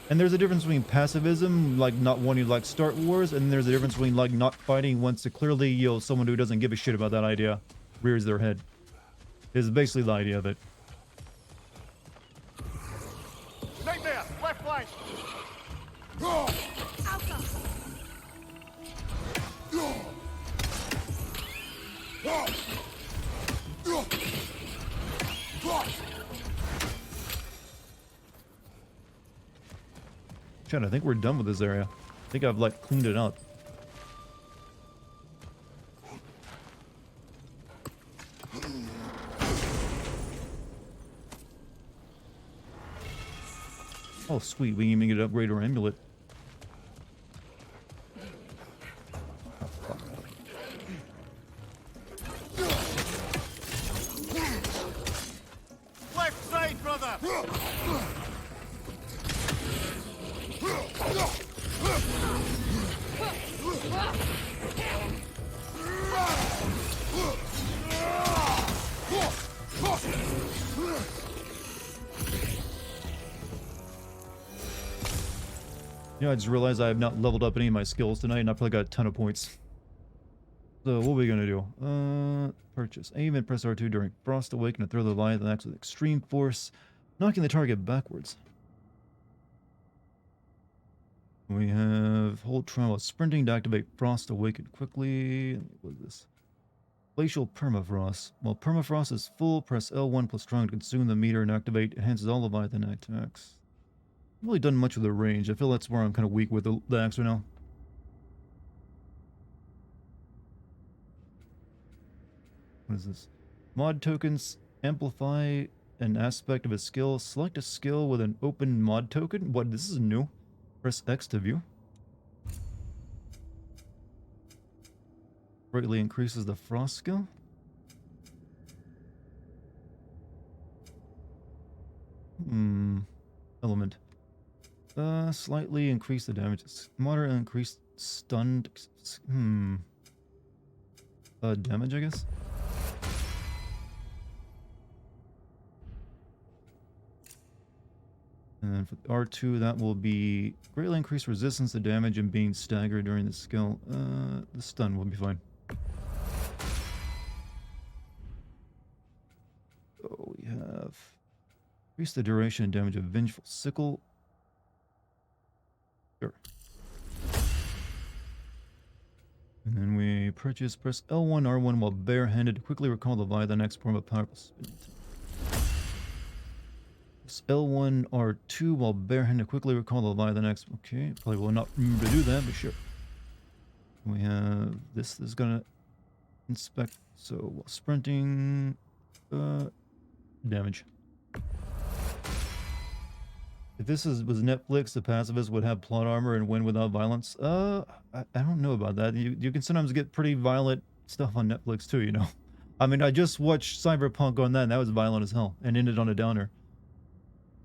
And there's a difference between pacifism, like not wanting to like start wars, and there's a difference between like not fighting once clearly, you know, someone who doesn't give a shit about that idea rears their head. Is basically the idea of it. Right there, left flank. Chad, I think we're done with this area. I think I've like cleaned it up. Oh sweet, we can even get upgrade our amulet. Left side, brother! Yeah, I just realized I have not leveled up any of my skills tonight, and I probably got a ton of points. So, what are we gonna do? Purchase. Aim and press R2 during Frost Awaken to throw the Leviathan axe with extreme force, knocking the target backwards. We have hold trial while sprinting to activate Frost Awaken quickly. What is this? Glacial Permafrost. While Permafrost is full, press L1 plus strong to consume the meter and activate. Enhances all Leviathan attacks. I've really done much with the range. I feel that's where I'm kind of weak with the axe right now. What is this? Mod tokens amplify an aspect of a skill. Select a skill with an open mod token. What? This is new. Press X to view. Greatly increases the frost skill. Element. Slightly increase the damage. Moderate increased stunned. Damage, I guess. And then for the R2, that will be greatly increased resistance to damage and being staggered during the skill. The stun will be fine. So we have increase the duration and damage of Vengeful Sickle. Sure. And then we press L1, R1 while barehanded to quickly recall the Leviathan X form of powerful spin. Press L1, R2 while barehanded to quickly recall the Leviathan X. Okay, probably will not remember to do that, but sure. We have this. This is gonna inspect. So while sprinting, damage. If this was Netflix, the pacifist would have plot armor and win without violence. I don't know about that. You can sometimes get pretty violent stuff on Netflix too, you know. I mean, I just watched Cyberpunk on that, and that was violent as hell, and ended on a downer.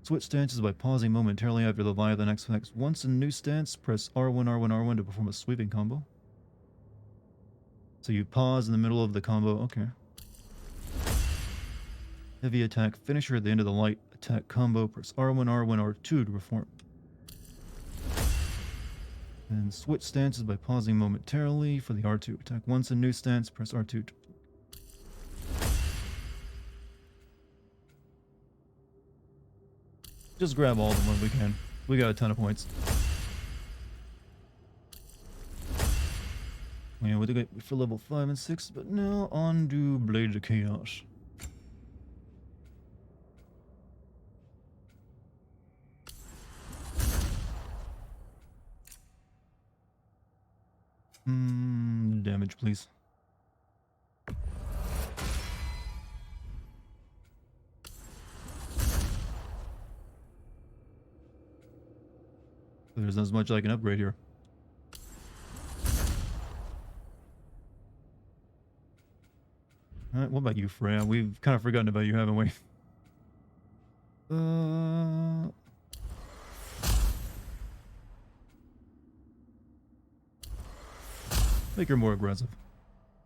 Switch stances by pausing momentarily after the Leviathan X effects. Once in new stance, press R1, R1, R1 to perform a sweeping combo. So you pause in the middle of the combo. Okay. Heavy attack finisher at the end of the light attack combo. Press R1, R1, R2 to perform. And switch stances by pausing momentarily for the R2 attack. Once in new stance, press R2. Just grab all of them when we can. We got a ton of points. Yeah, we did it for level 5 and 6, but now on to Blades of Chaos. Damage, please. There's not as much I can upgrade here. Alright, what about you, Freya? We've kind of forgotten about you, haven't we? Make her more aggressive.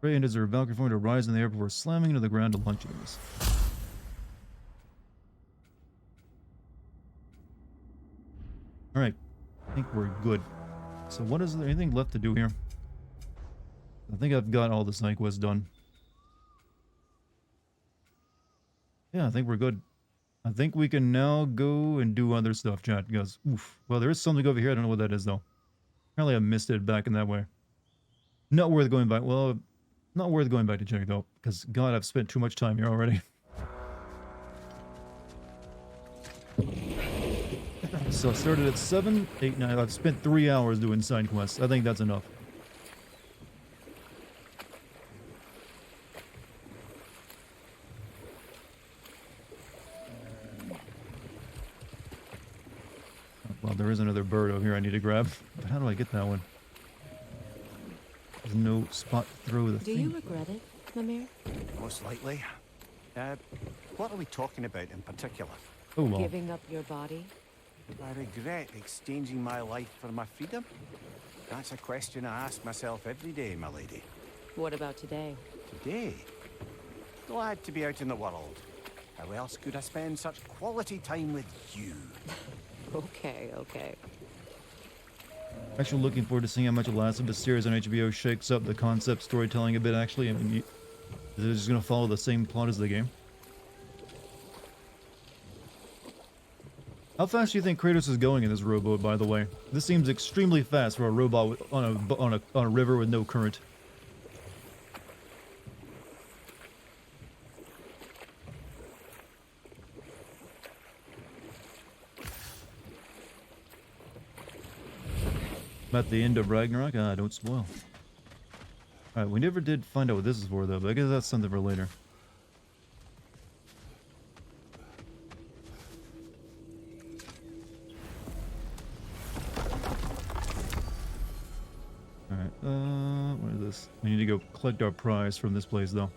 Freya enters her Valkyrie form to rise in the air before slamming into the ground to launch enemies. Alright, I think we're good. So what is there anything left to do here? I think I've got all the side quests done. Yeah, I think we're good. I think we can now go and do other stuff, chat, because, oof. Well, there is something over here. I don't know what that is, though. Apparently I missed it back in that way. Not worth going back. Well, not worth going back to check, though, because, God, I've spent too much time here already. So I started at 7, 8, 9. I've spent 3 hours doing side quests. I think that's enough. Well, there is another bird over here I need to grab. But how do I get that one? There's no spot to throw the thing. Do you regret it, Mimir? Most likely. What are we talking about in particular? Oh, well. Giving up your body? Do I regret exchanging my life for my freedom? That's a question I ask myself every day, my lady. What about today? Today? Glad to be out in the world. How else could I spend such quality time with you? Okay, okay. Actually looking forward to seeing how much the Last of Us series on HBO shakes up the concept storytelling a bit, actually. I mean, is it just going to follow the same plot as the game? How fast do you think Kratos is going in this rowboat, by the way? This seems extremely fast for a robot on a river with no current. I'm at the end of Ragnarok? Ah, don't spoil. Alright, we never did find out what this is for, though, but I guess that's something for later. Alright, what is this? We need to go collect our prize from this place, though.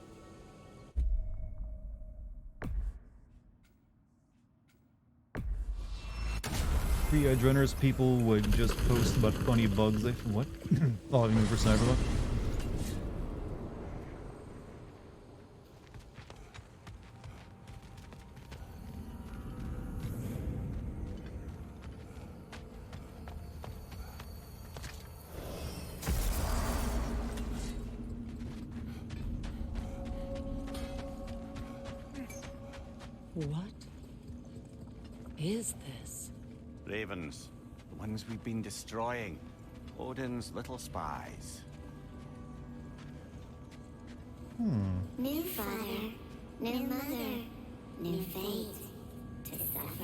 The Adrenner's people would just post about funny bugs they what? Following me for Cyberpunk. What is this? Ravens. The ones we've been destroying. Odin's little spies. New father, new mother, new fate to suffer.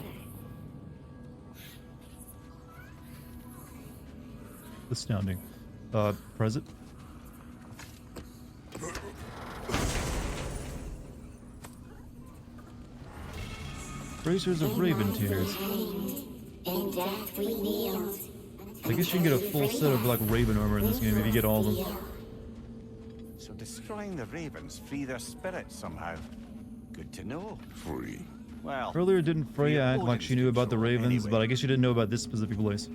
Astounding. Present? Bracers of Raven Tears. In death we kneeled. I guess you can get a full set of like Raven armor in this game if you get all of them. So destroying the ravens free their spirits somehow. Good to know. Free. Well, Earlier didn't Freya act like she knew about the Odin's Ravens, control but I guess she didn't know about this specific place.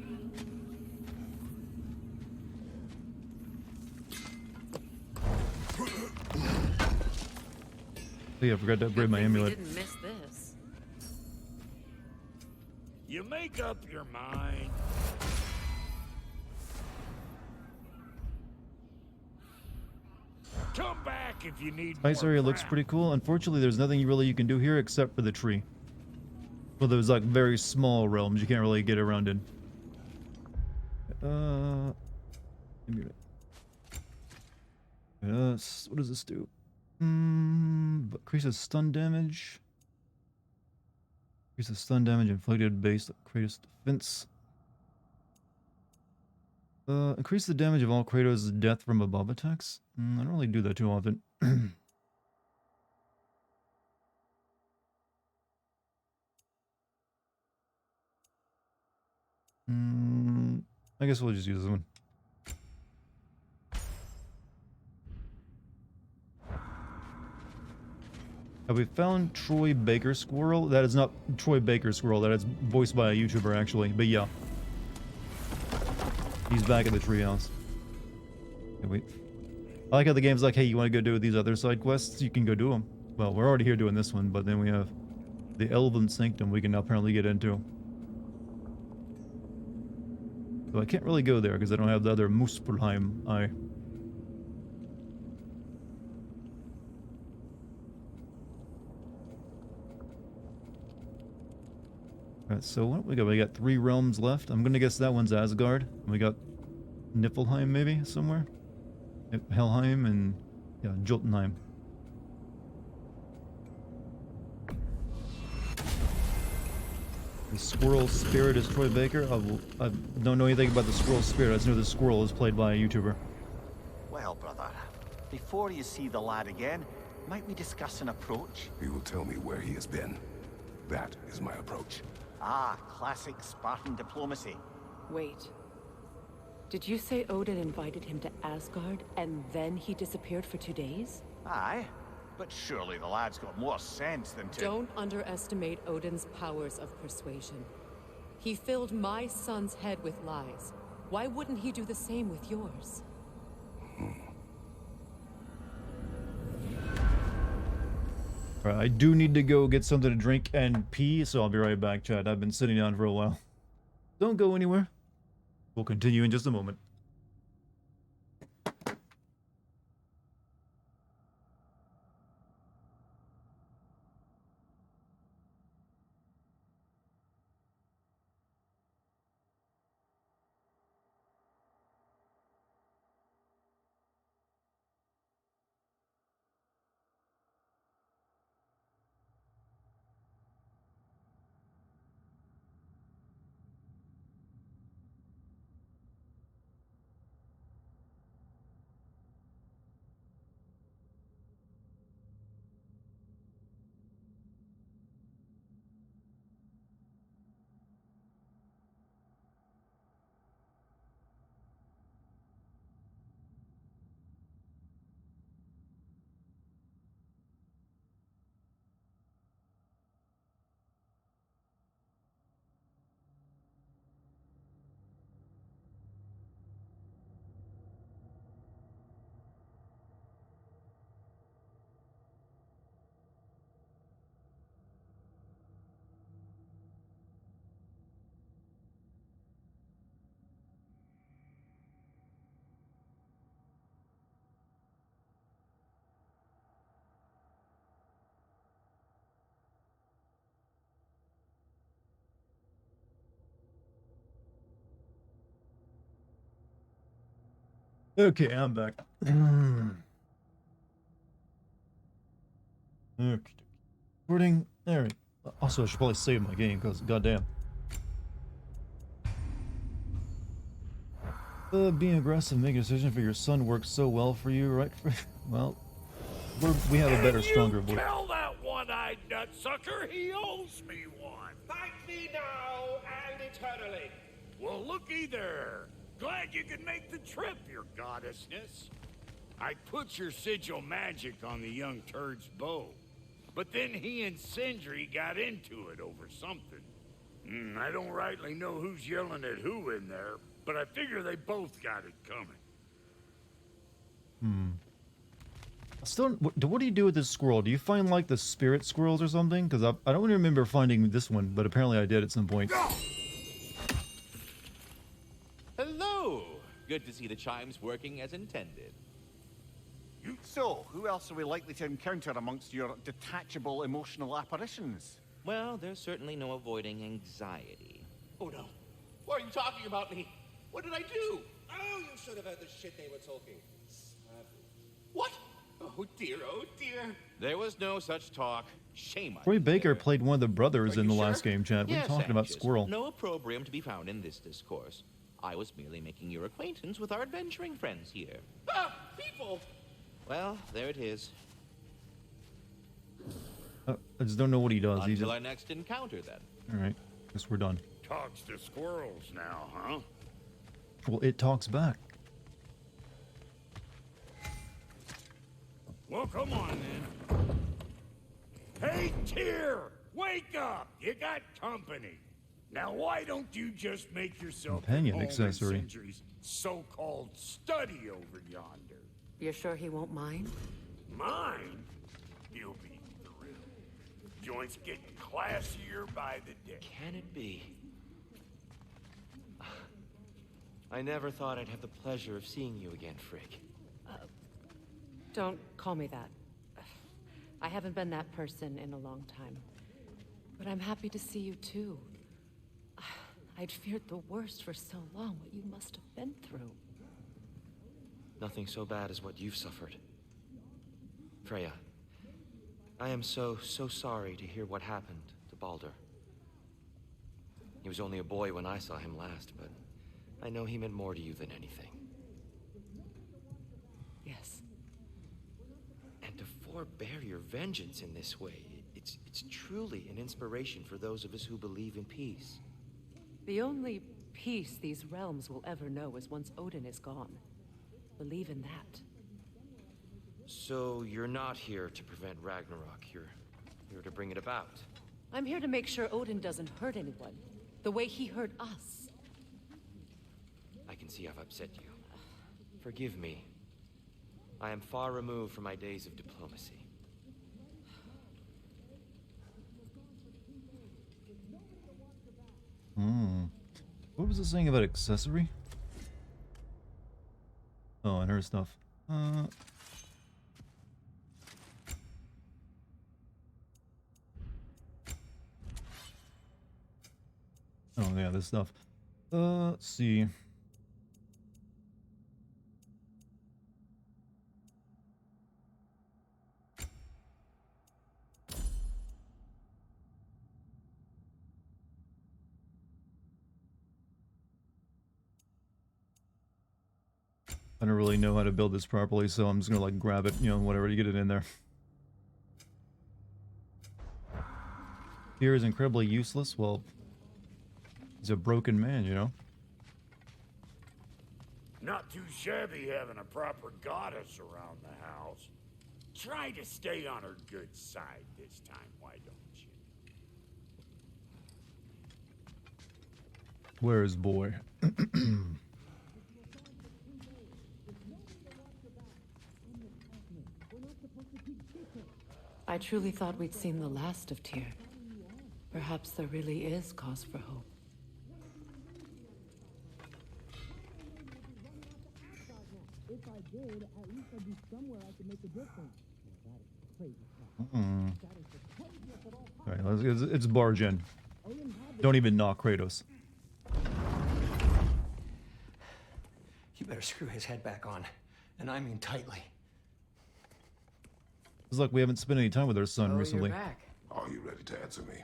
Oh yeah, I forgot to upgrade my Good thing we amulet. didn't miss this. You make up your mind. Come back if you need Ice more area looks crap. pretty cool. Unfortunately, there's nothing really you can do here except for the tree. Well, those like very small realms you can't really get around in. Amulet. What does this do? Increases stun damage. Increases stun damage inflicted based on Kratos' defense. Increase the damage of all Kratos' death from above attacks. I don't really do that too often. I guess we'll just use this one. Have we found Troy Baker Squirrel? That is not Troy Baker Squirrel. That is voiced by a YouTuber, actually. But yeah. He's back at the treehouse. Okay, wait. I like how the game's like, hey, you want to go do these other side quests? You can go do them. Well, we're already here doing this one, but then we have the Elven Sanctum we can now apparently get into. So I can't really go there because I don't have the other Muspelheim eye. Alright, so what do we got? We got 3 realms left. I'm gonna guess that one's Asgard. We got Niflheim maybe somewhere? Yep, Helheim and yeah, Jotunheim. The squirrel spirit is Troy Baker. I don't know anything about the squirrel spirit. I just know the squirrel is played by a YouTuber. Well, brother, before you see the lad again, might we discuss an approach? He will tell me where he has been. That is my approach. Ah, classic Spartan diplomacy. Wait. Did you say Odin invited him to Asgard and then he disappeared for 2 days? Aye, but surely the lad's got more sense than to... Don't underestimate Odin's powers of persuasion. He filled my son's head with lies. Why wouldn't he do the same with yours? Alright, I do need to go get something to drink and pee, so I'll be right back, Chad. I've been sitting down for a while. Don't go anywhere. We'll continue in just a moment. Okay, I'm back. Okay. Recording. There. Also, I should probably save my game because goddamn. Being aggressive, making a decision for your son works so well for you, right? Well, we have a better, stronger voice. Tell that one-eyed nutsucker he owes me one. Thank thee now and eternally. Well, looky there. Glad you could make the trip, your goddessness. I put your sigil magic on the young turd's bow, but then he and Sindri got into it over something. I don't rightly know who's yelling at who in there, but I figure they both got it coming. Still, what do you do with this squirrel? Do you find like the spirit squirrels or something? Because I don't remember finding this one, but apparently I did at some point. Hello! Good to see the chimes working as intended. So, who else are we likely to encounter amongst your detachable emotional apparitions? Well, there's certainly no avoiding anxiety. Oh no. Why are you talking about me? What did I do? Oh, you should have heard the shit they were talking. What? Oh dear, oh dear. There was no such talk. Shame on Troy you Baker there. played one of the brothers Are in you the sure? last game, chat. We're Yes, talking about Anxious. Squirrel. No opprobrium to be found in this discourse. I was merely making your acquaintance with our adventuring friends here. Ah, people! Well, there it is. I just don't know what he does. He's Until just... our next encounter, then. Alright, guess we're done. Talks to squirrels now, huh? Well, it talks back. Well, come on then. Hey, Tyr! Wake up! You got company. Now, why don't you just make yourself Companion at home accessory. in Sindri's so-called study over yonder? You're sure he won't mind? Mine? You'll be thrilled. Joints getting classier by the day. Can it be? I never thought I'd have the pleasure of seeing you again, Frigg. Don't call me that. I haven't been that person in a long time. But I'm happy to see you too. I'd feared the worst for so long, what you must have been through. Nothing so bad as what you've suffered. Freya, I am so sorry to hear what happened to Baldur. He was only a boy when I saw him last, but I know he meant more to you than anything. Yes. And to forbear your vengeance in this way, it's truly an inspiration for those of us who believe in peace. The only peace these realms will ever know is once Odin is gone. Believe in that. So you're not here to prevent Ragnarok, you're here to bring it about. I'm here to make sure Odin doesn't hurt anyone, the way he hurt us. I can see I've upset you. Forgive me. I am far removed from my days of diplomacy. What was it saying about accessory? Oh, and her stuff. Oh yeah, this stuff. Let's see. I don't really know how to build this properly, so I'm just gonna like grab it, you know, whatever to get it in there. Fear is incredibly useless. Well, he's a broken man, you know. Not too shabby having a proper goddess around the house. Try to stay on her good side this time, why don't you? Where is boy? I truly thought we'd seen the last of Tyr. Perhaps there really is cause for hope. Alright, it's barge in. Don't even knock Kratos. You better screw his head back on. And I mean tightly. It's like we haven't spent any time with our son recently. You're back. Are you ready to answer me?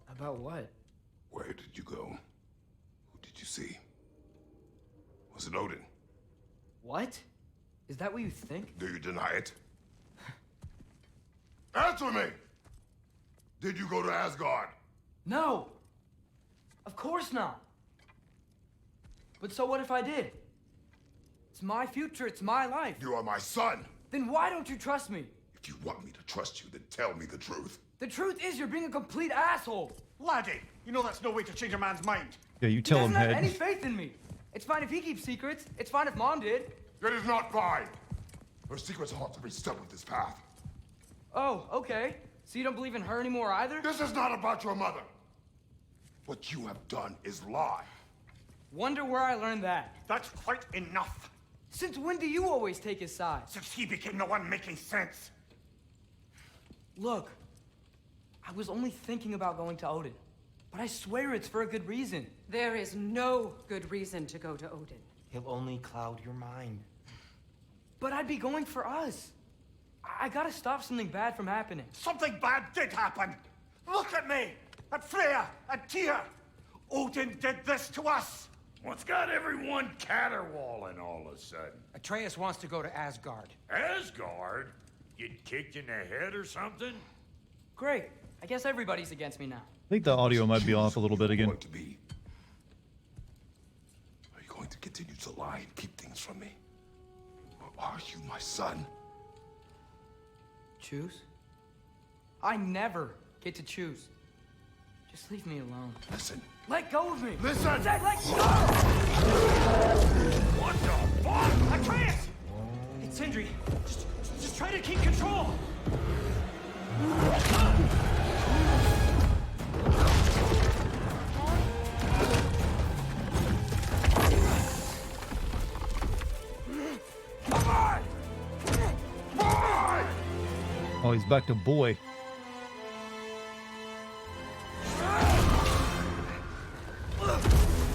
About what? Where did you go? Who did you see? Was it Odin? What? Is that what you think? Do you deny it? Answer me! Did you go to Asgard? No! Of course not! But so what if I did? It's my future, it's my life. You are my son! Then why don't you trust me? If you want me to trust you, then tell me the truth. The truth is you're being a complete asshole! Laddie, you know that's no way to change a man's mind. Yeah, you tell him, He doesn't Head. have any faith in me. It's fine if he keeps secrets. It's fine if Mom did. It is not fine! Her secrets ought to be stuck with this path. Oh, okay. So you don't believe in her anymore either? This is not about your mother. What you have done is lie. Wonder where I learned that. That's quite enough. Since when do you always take his side? Since he became the one making sense. Look, I was only thinking about going to Odin. But I swear it's for a good reason. There is no good reason to go to Odin. He'll only cloud your mind. But I'd be going for us. I gotta stop something bad from happening. Something bad did happen. Look at me, at Freya, at Tyr. Odin did this to us. What's got everyone caterwauling all of a sudden? Atreus wants to go to Asgard. Asgard? Get kicked in the head or something? Great. I guess everybody's against me now. I think the audio might be off a little bit again. Are you going to continue to lie and keep things from me? Or are you my son? Choose? I never get to choose. Just leave me alone. Listen. Let go of me! Listen! Let go! What the fuck? Atreus! It's Sindri. Just try to keep control! Oh, he's back to boy.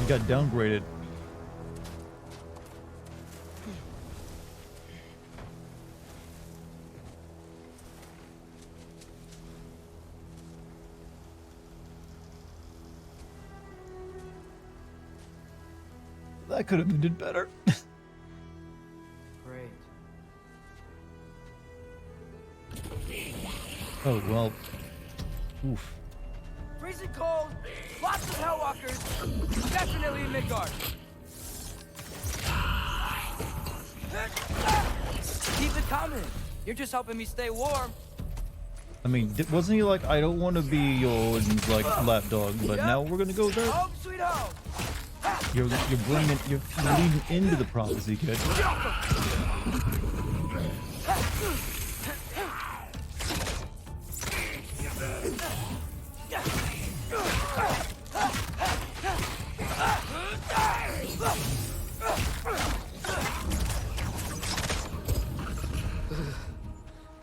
He got downgraded. That could have ended better. Great. Oh, well. Oof. Freezing cold, lots of Hellwalkers, definitely in Midgard. Keep it coming. You're just helping me stay warm. I mean, wasn't he like, I don't want to be your like lapdog, but now we're gonna go there? Home sweet home. You're leading into the prophecy, kid.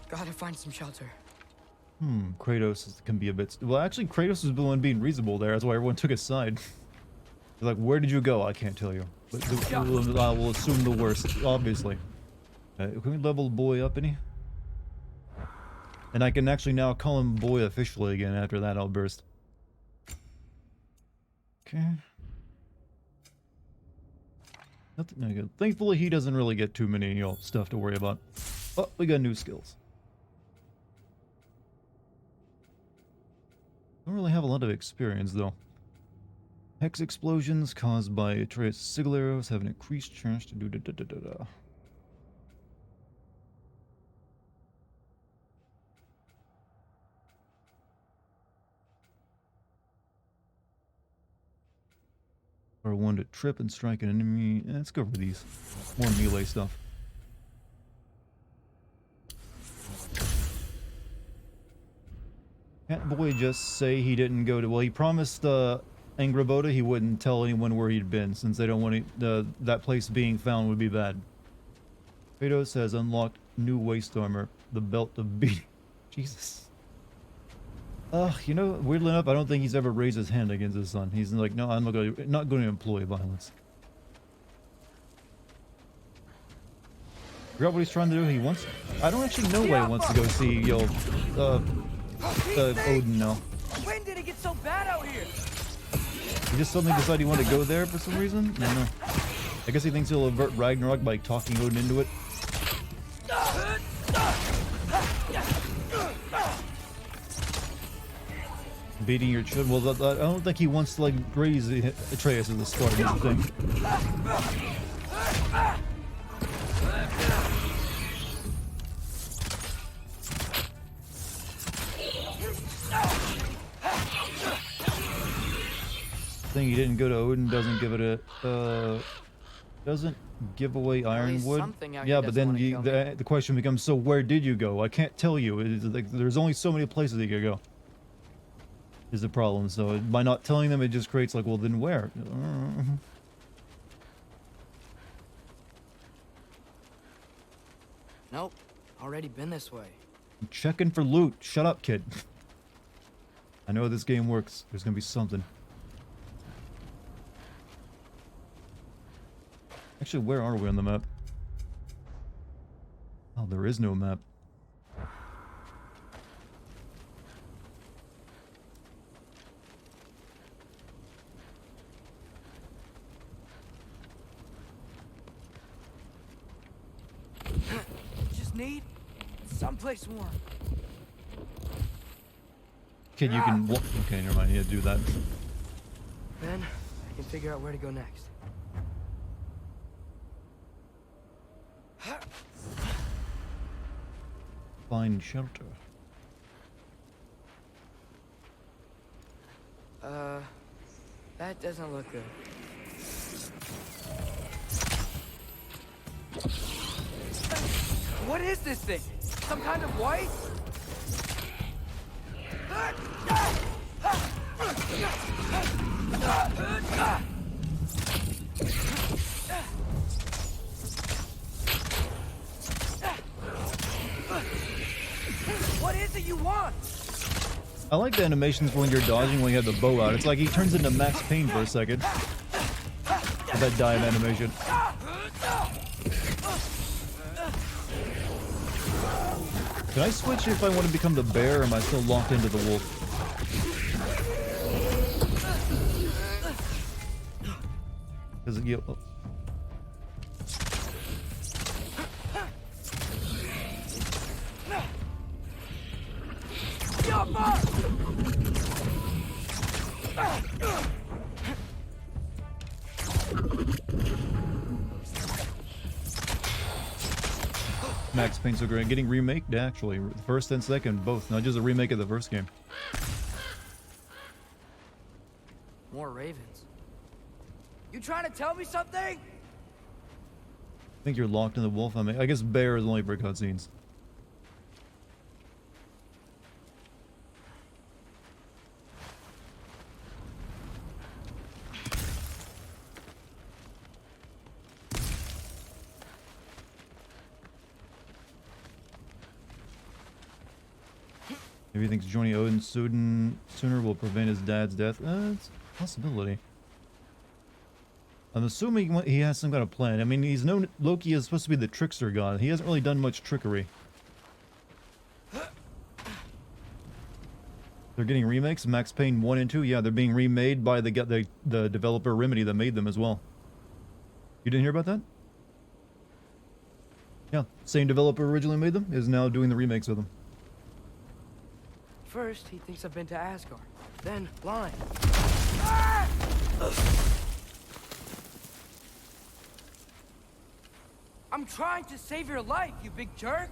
Gotta find some shelter. Kratos can be a bit... Well, actually, Kratos was the one being reasonable there. That's why everyone took his side. They're like, where did you go? I can't tell you. But I will assume the worst, obviously. Can we level boy up any? And I can actually now call him boy officially again after that outburst. Okay. Nothing good. Thankfully, he doesn't really get too many, stuff to worry about. Oh, we got new skills. Don't really have a lot of experience, though. Hex explosions caused by Atreus' sigil arrows have an increased chance to do da-da-da-da-da. Or one to trip and strike an enemy. Let's go for these. More melee stuff. Can't boy just say he didn't go to... Well, he promised Angraboda he wouldn't tell anyone where he'd been, since they don't want that place being found would be bad. Kratos has unlocked new waist armor, the belt of beating. Jesus. Weirdly enough, I don't think he's ever raised his hand against his son. He's like, no, I'm not going to employ violence. Forgot what he's trying to do. He wants. I don't actually know why he wants to go see Odin now. When did it get so bad out here? He just suddenly decided he wanted to go there for some reason. I don't know. I guess he thinks he'll avert Ragnarok by talking Odin into it. Beating your children. Well, I don't think he wants to like raise Atreus as a start. That's the thing. Thing he didn't go to Odin doesn't give it a doesn't give away Ironwood. Yeah, but then the question becomes, so where did you go? I can't tell you. It's like there's only so many places you could go. Is the problem. So by not telling them, it just creates like, well, then where? Nope, already been this way. I'm checking for loot. Shut up, kid. I know this game works. There's gonna be something. Actually, where are we on the map? Oh, there is no map. Just need someplace warm. Kid, you can. Okay, never mind. Yeah, do that. Then I can figure out where to go next. Find shelter. That doesn't look good. What is this thing? Some kind of white? What is it you want? I like the animations when you're dodging when you have the bow out. It's like he turns into Max Payne for a second. That dive animation. Can I switch if I want to become the bear, or am I still locked into the wolf? Because you. Oh. Max Payne so great. Getting remaked, actually. First and second, both. Not just a remake of the first game. More ravens. You trying to tell me something? I think you're locked in the wolf. I mean, I guess bear is only for cutscenes. Maybe he thinks joining Odin sooner will prevent his dad's death. It's a possibility. I'm assuming he has some kind of plan. I mean, he's known Loki is supposed to be the trickster god. He hasn't really done much trickery. They're getting remakes. Max Payne 1 and 2. Yeah, they're being remade by the developer Remedy that made them as well. You didn't hear about that? Yeah, same developer originally made them is now doing the remakes of them. First, he thinks I've been to Asgard. Then, lying. I'm trying to save your life, you big jerk!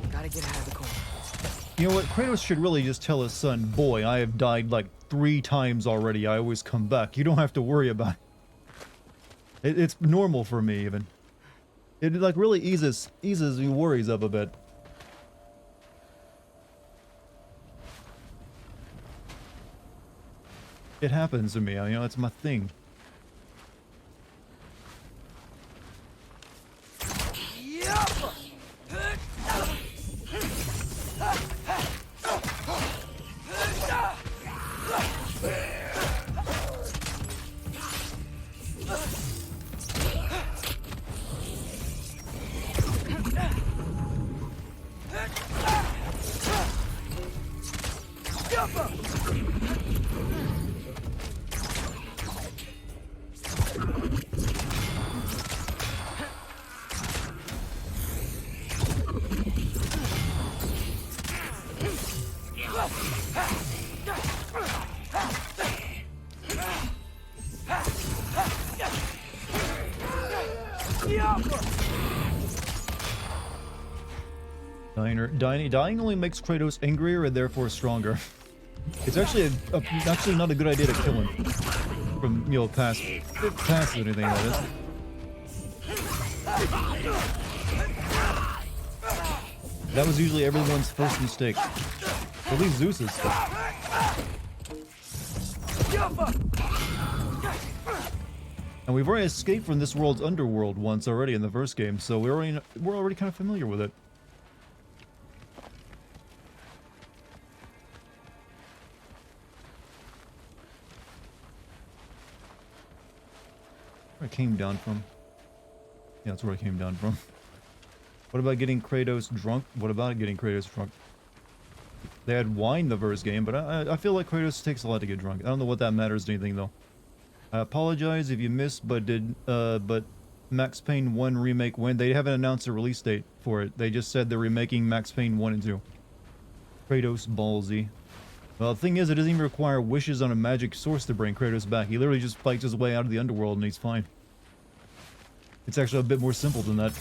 Gotta get out of the corner. You know what? Kratos should really just tell his son, boy, I have died like 3 times already. I always come back. You don't have to worry about it. It's normal for me, even. It like really eases your worries up a bit. It happens to me, you know, it's my thing. Dying only makes Kratos angrier and therefore stronger. It's actually actually not a good idea to kill him from, you know, past anything like this. That was usually everyone's first mistake. At least Zeus's. And we've already escaped from this world's underworld once already in the first game, so we're already kind of familiar with it. Where I came down from. Yeah, that's where I came down from. What about getting Kratos drunk? What about getting Kratos drunk? They had wine the first game, but I feel like Kratos takes a lot to get drunk. I don't know what that matters to anything though. I apologize if you missed, but Max Payne 1 remake when they haven't announced a release date for it. They just said they're remaking Max Payne 1 and 2. Kratos ballsy. Well, the thing is, it doesn't even require wishes on a magic source to bring Kratos back. He literally just fights his way out of the underworld and he's fine. It's actually a bit more simple than that.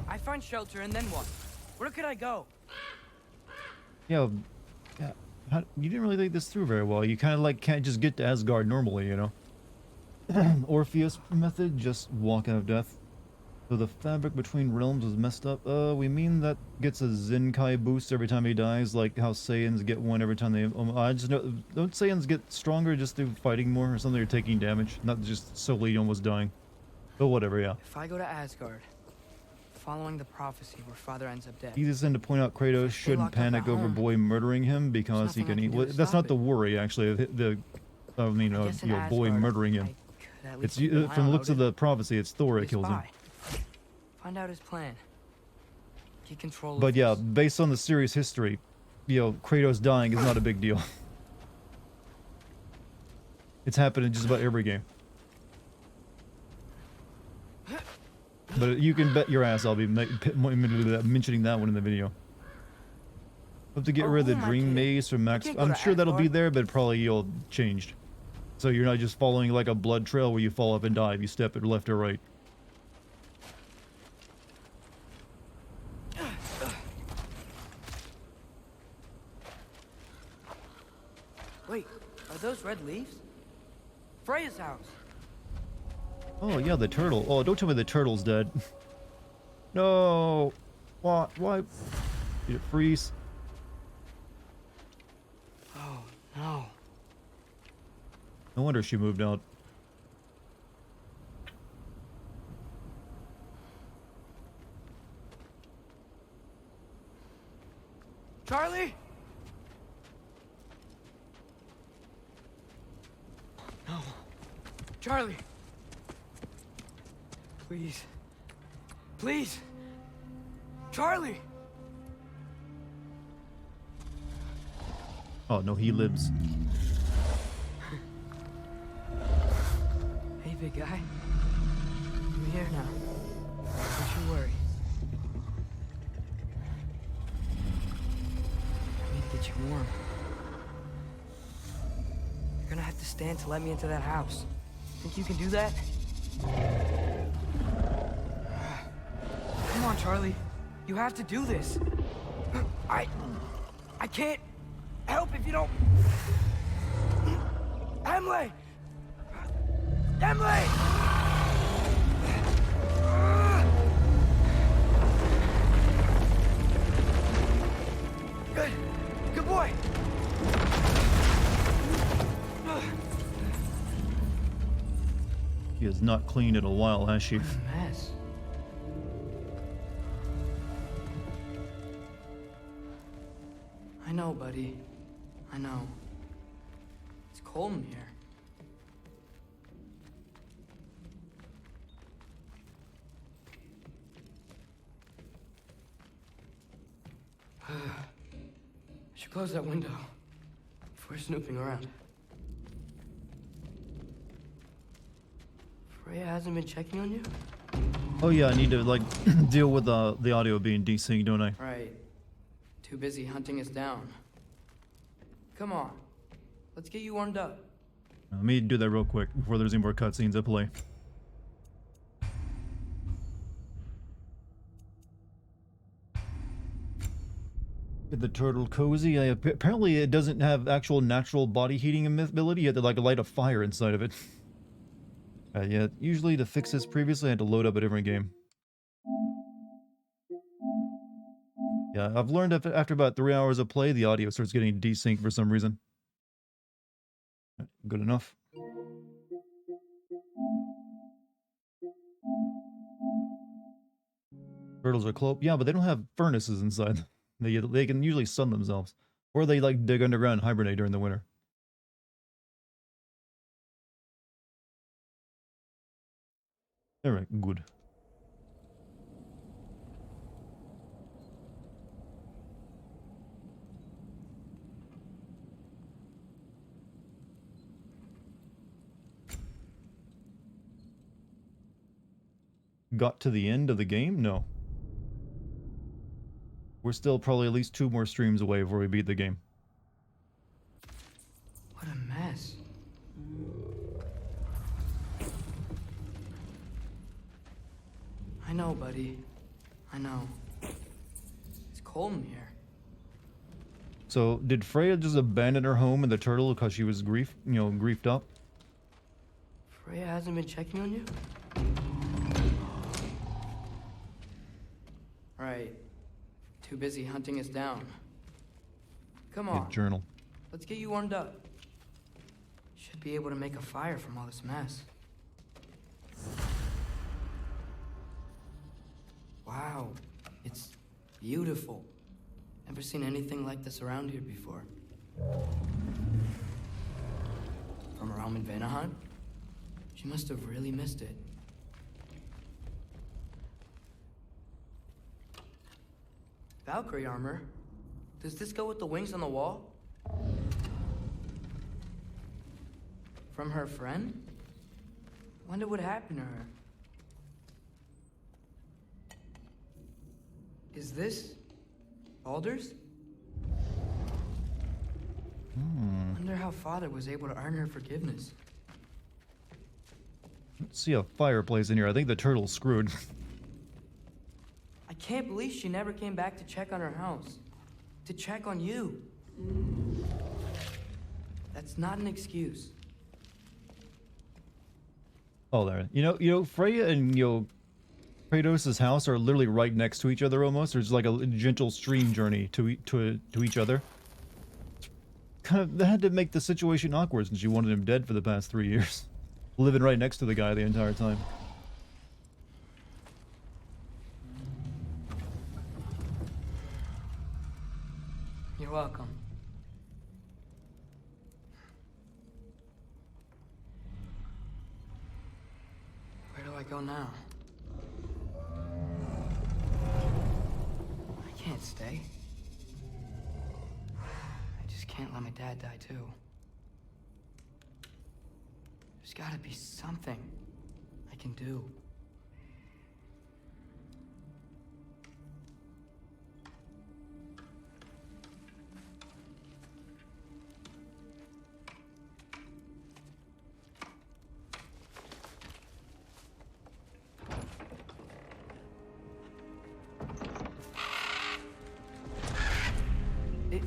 I find shelter and then what? Where could I go? Yeah, you didn't really think this through very well. You kind of like can't just get to Asgard normally, you know? Orpheus method, just walk out of death. So the fabric between realms was messed up. We mean that gets a Zenkai boost every time he dies, like how Saiyans get one every time they... I just know... Don't Saiyans get stronger just through fighting more or something, or taking damage? Not just solely almost dying. But whatever, yeah. If I go to Asgard, following the prophecy where Father ends up dead... Easiest thing to point out, Kratos shouldn't panic over Boy murdering him because he can eat... Well, that's not the worry, actually. Boy murdering him. It's from the looks of the prophecy, it's Thor that kills him. Find out his plan. Get control. But yeah, based on the series history, you know, Kratos dying is not a big deal. It's happened in just about every game. But you can bet your ass I'll be mentioning that one in the video. Hope to get rid of the Dream Maze from Max. I'm sure that'll be there, but probably you'll changed. So you're not just following like a blood trail where you fall up and die if you step it left or right. Wait, are those red leaves? Freya's house. Oh yeah, the turtle. Oh, don't tell me the turtle's dead. No. Why? Did it freeze? Oh no. No wonder she moved out. Charlie? No. Charlie. Please. Please. Charlie. Oh no, he lives. Hey, big guy. I'm here now. Don't you worry. I need to get you warm. You're gonna have to stand to let me into that house. Think you can do that? Come on, Charlie. You have to do this. I can't help if you don't... Emily! Emily! has not cleaned in a while, has she? What a mess. I know, buddy. I know. It's cold in here. I should close that window before snooping around. Freya hasn't been checking on you? Oh yeah, I need to like deal with the audio being desynced, don't I? Right. Too busy hunting us down. Come on. Let's get you warmed up. Let me do that real quick before there's any more cutscenes to play. Get the turtle cozy. Apparently it doesn't have actual natural body heating ability. You have to like light a fire inside of it. Yeah, usually to fix this previously I had to load up a different game. Yeah, I've learned after about 3 hours of play, the audio starts getting desynced for some reason. Good enough. Turtles are close. Yeah, but they don't have furnaces inside. They can usually sun themselves. Or they like dig underground and hibernate during the winter. Alright, good. Got to the end of the game? No. We're still probably at least 2 more streams away before we beat the game. What a mess. I know, buddy. I know. It's cold in here. So, did Freya just abandon her home and the turtle because she was griefed up? Freya hasn't been checking on you? Right. Too busy hunting us down. Come on. Journal. Let's get you warmed up. Should be able to make a fire from all this mess. Wow. It's beautiful. Never seen anything like this around here before. From her home in Vanaheim? She must have really missed it. Valkyrie armor? Does this go with the wings on the wall? From her friend? Wonder what happened to her. Is this Baldur's? Wonder how Father was able to earn her forgiveness. Let's see a fireplace in here. I think the turtle's screwed. I can't believe she never came back to check on her house. To check on you. That's not an excuse. Oh, there. You know, Freya and Kratos' house are literally right next to each other almost. There's like a gentle stream journey to each other. That had to make the situation awkward since you wanted him dead for the past 3 years. Living right next to the guy the entire time. You're welcome. Where do I go now? I can't stay. I just can't let my dad die too. There's gotta be something I can do.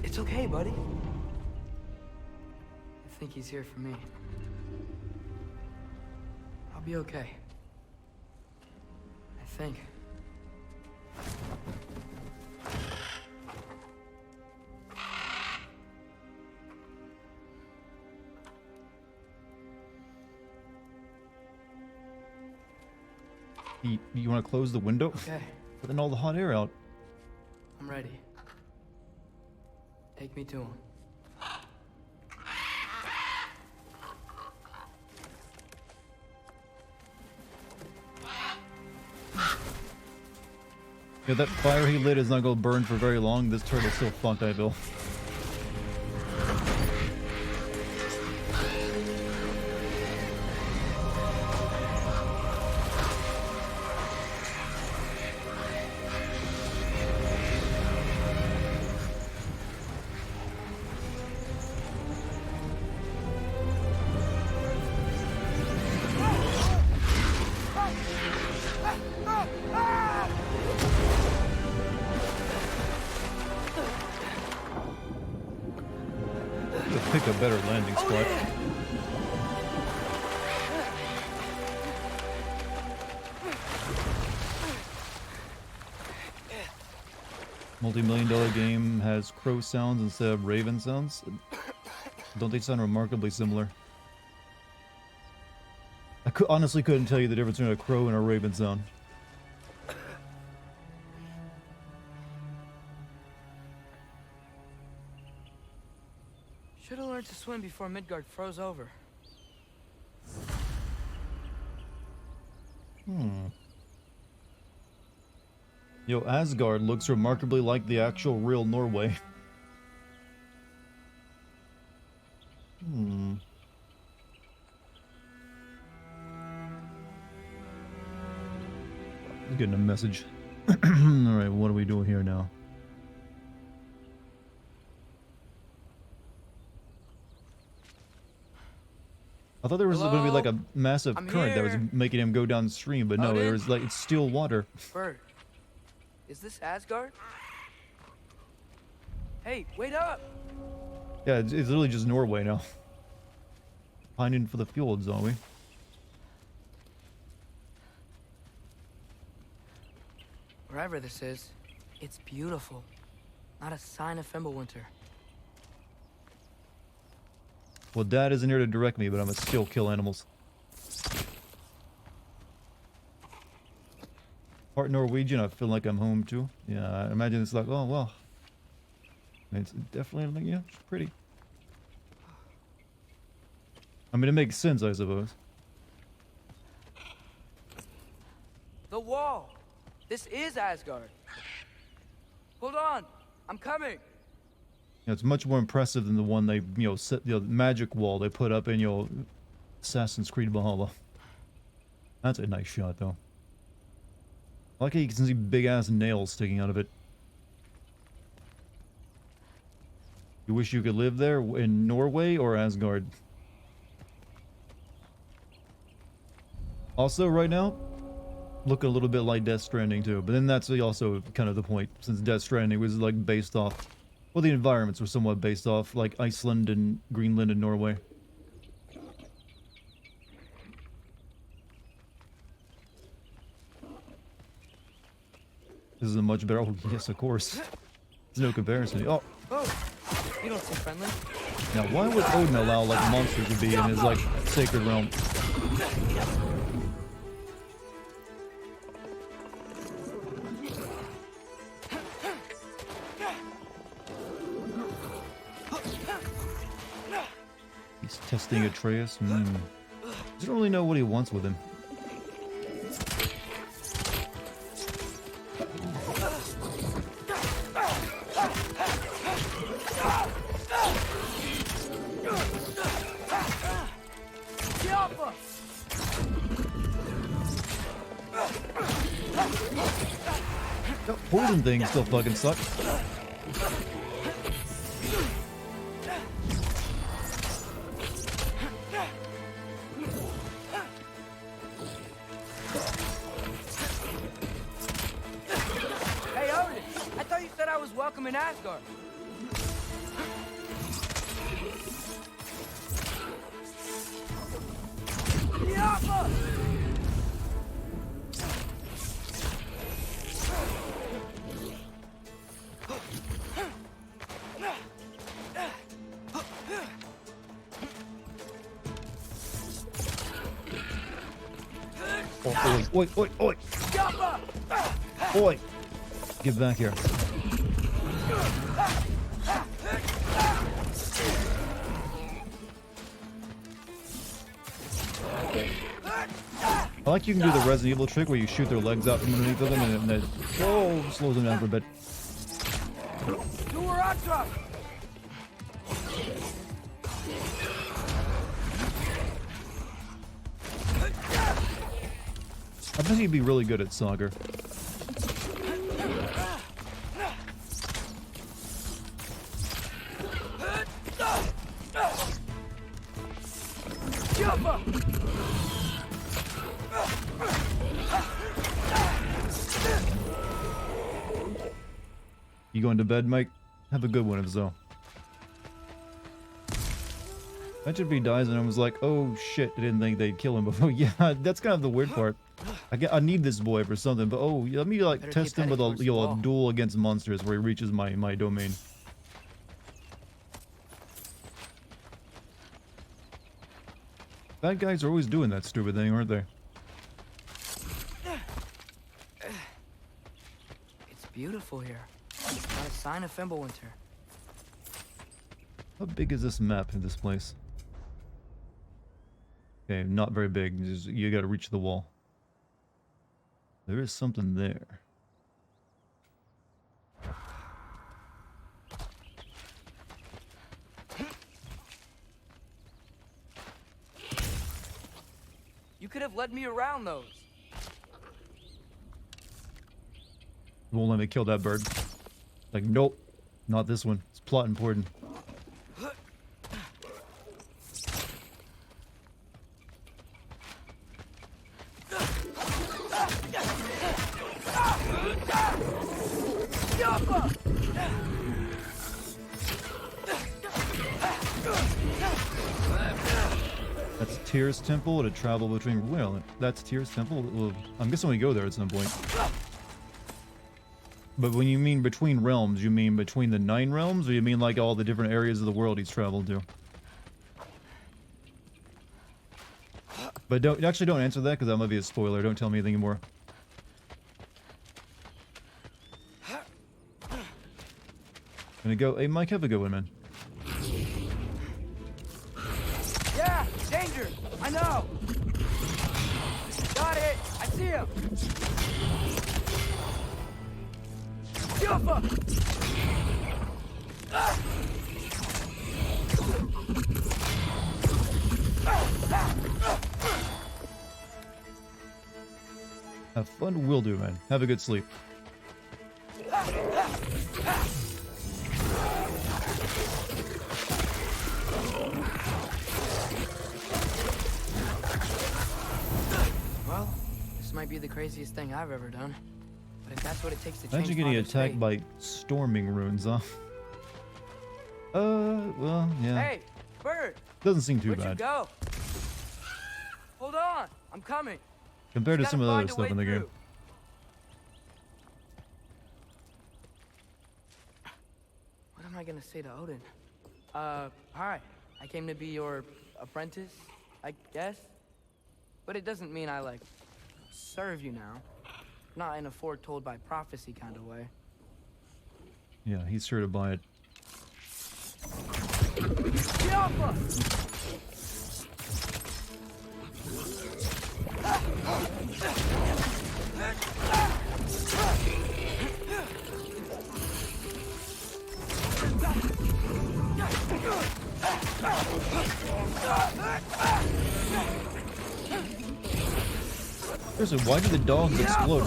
It's okay, buddy. I think he's here for me. I'll be okay. I think. You want to close the window? Okay, Putting all the hot air out. I'm ready. Take me to him. Yeah, that fire he lit is not going to burn for very long. This turtle's still fucked, I feel. Pick a better landing spot. Multi-million-dollar game has crow sounds instead of raven sounds. Don't they sound remarkably similar? I honestly couldn't tell you the difference between a crow and a raven sound. Should've learned to swim before Midgard froze over. Yo, Asgard looks remarkably like the actual real Norway. I'm getting a message. Alright, what do we do here now? I thought there was going to be like a massive current that was making him go downstream, but no, there was like, it's still water. Bird, is this Asgard? Hey, wait up! Yeah, it's literally just Norway now. Pining for the fjords, are we? Wherever this is, it's beautiful. Not a sign of Fimbulwinter. Well, Dad isn't here to direct me, but I'm gonna still kill animals. Part Norwegian, I feel like I'm home too. Yeah, I imagine it's like, oh, well. It's definitely, yeah, it's pretty. I mean, it makes sense, I suppose. The wall! This is Asgard! Hold on! I'm coming! Yeah, it's much more impressive than the one they, set the magic wall they put up in, Assassin's Creed Valhalla. That's a nice shot, though. I like how you can see big-ass nails sticking out of it. You wish you could live there in Norway or Asgard? Also, right now, look a little bit like Death Stranding, too. But then that's also kind of the point, since Death Stranding was, like, based off... Well, the environments were somewhat based off, like, Iceland and Greenland and Norway. This is a much better... Oh, yes, of course. There's no comparison. Oh! Oh! You don't seem friendly. Now, why would Odin allow, like, monsters to be in his, like, sacred realm? He's testing Atreus. Doesn't really know what he wants with him. That poison thing still fucking sucks. Hey, Odin! I thought you said I was welcome in Asgard. Oh, oi, oi, oi, oi! Oi! Get back here. I like you can do the Resident Evil trick where you shoot their legs out from underneath of them and it slows them down for a bit. I bet you'd be really good at Sagar. You going to bed, Mike? Have a good one if so. Imagine if he dies and I was like, oh shit, I didn't think they'd kill him before. Yeah, that's kind of the weird part. I need this boy for something, but oh, let me like test him with a duel against monsters where he reaches my domain. Bad guys are always doing that stupid thing, aren't they? It's beautiful here. Not a sign of Fimbulwinter. How big is this map in this place? Okay, not very big. You gotta reach the wall. There is something there. You could have led me around those. Won't let me kill that bird. Like, nope. Not this one. It's plot important. That's Tyr's Temple to travel between... Well, that's Tyr's Temple? Well, I'm guessing we go there at some point. But when you mean between realms, you mean between the 9 realms? Or you mean like all the different areas of the world he's traveled to? But don't answer that because that might be a spoiler. Don't tell me anything more. Gonna go. Hey, Mike, have a good one, man. Yeah, danger! I know! Got it! I see him! Jumper! Have fun, will do, man. Have a good sleep. Well, this might be the craziest thing I've ever done. But if that's what it takes to change Imagine getting Father's attacked fate. by storming runes, huh? Well, yeah. Hey, bird! Doesn't seem too Where'd bad. you go? Hold on, I'm coming. Compared to Just some of the gotta other find a stuff way in the game. through. What am I gonna say to Odin? Hi. I came to be your apprentice, I guess. But it doesn't mean I, like, serve you now. Not in a foretold by prophecy kind of way. Yeah, he's sure to buy it. Seriously, why did the dogs explode?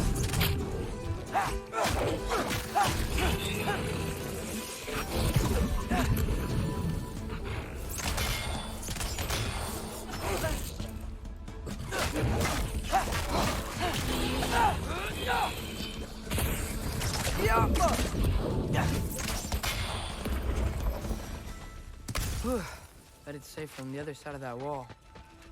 Bet it's safe from the other side of that wall.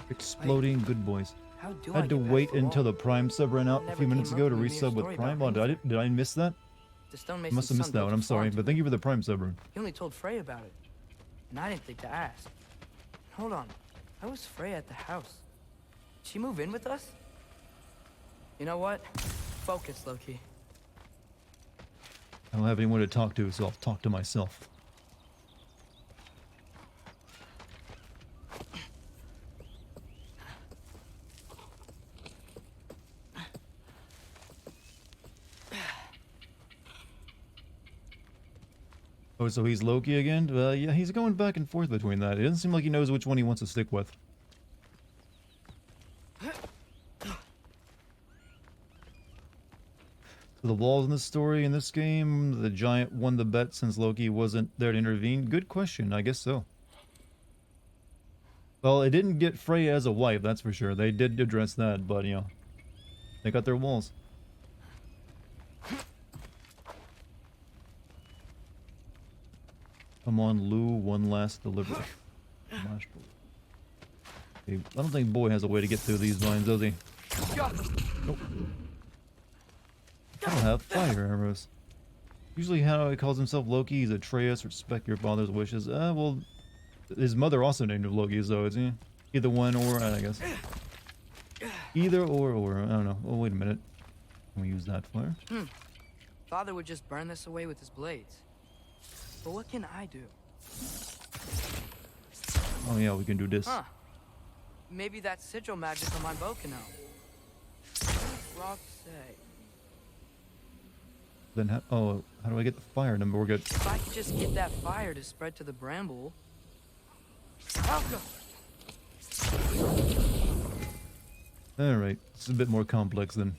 Exploding good boys. How do I had to get past wait the until wall? the Prime sub ran out a Never few minutes came ago up to with a resub with story Prime. about Oh, Ranger. did I miss that? The stone I mason's must have missed son that built one. a I'm sorry, farm but thank you for the Prime sub rune. He only told Frey about it. And I didn't think to ask. Hold on. How was Frey at the house? Did she move in with us? You know what? Focus, Loki. I don't have anyone to talk to, so I'll talk to myself. Oh, so he's Loki again? Yeah, he's going back and forth between that. It doesn't seem like he knows which one he wants to stick with. So the walls in this story, in this game, the giant won the bet since Loki wasn't there to intervene? Good question, I guess so. Well, it didn't get Freya as a wife, that's for sure. They did address that, but, you know, they got their walls. Come on, Lou, one last delivery. Okay, I don't think Boy has a way to get through these vines, does he? Nope. I don't have fire arrows. Usually how he calls himself Loki, he's Atreus, respect your father's wishes. Well, his mother also named him Loki, so it's either one or, I guess. Either or, I don't know. Oh, wait a minute. Can we use that fire? Father would just burn this away with his blades. But what can I do? Oh yeah, we can do this. Huh. Maybe that sigil magic on my bow can help. Rock say. Then how do I get the fire number? We're good. If I could just get that fire to spread to the bramble. I'll go. Alright, it's a bit more complex than...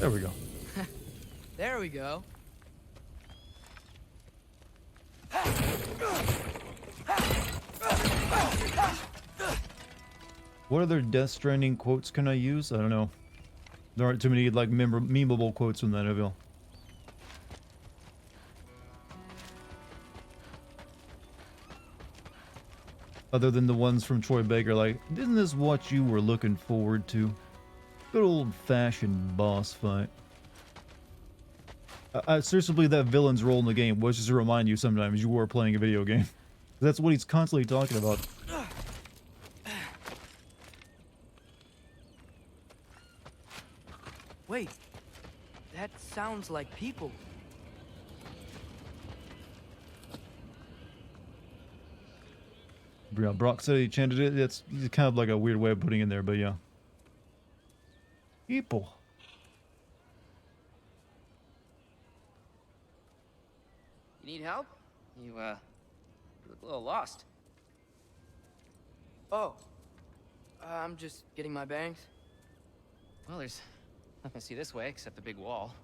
There we go. There we go. What other Death Stranding quotes can I use? I don't know. There aren't too many, like, memeable quotes from that, I feel. Other than the ones from Troy Baker, like, isn't this what you were looking forward to? Good old-fashioned boss fight. Seriously believe that villain's role in the game was just to remind you sometimes you were playing a video game. That's what he's constantly talking about. Wait, that sounds like people. Yeah, Brock said he chanted it. It's kind of like a weird way of putting it in there, but yeah. People. You need help? You look a little lost. Oh, I'm just getting my bangs. Well, there's nothing to see this way except the big wall.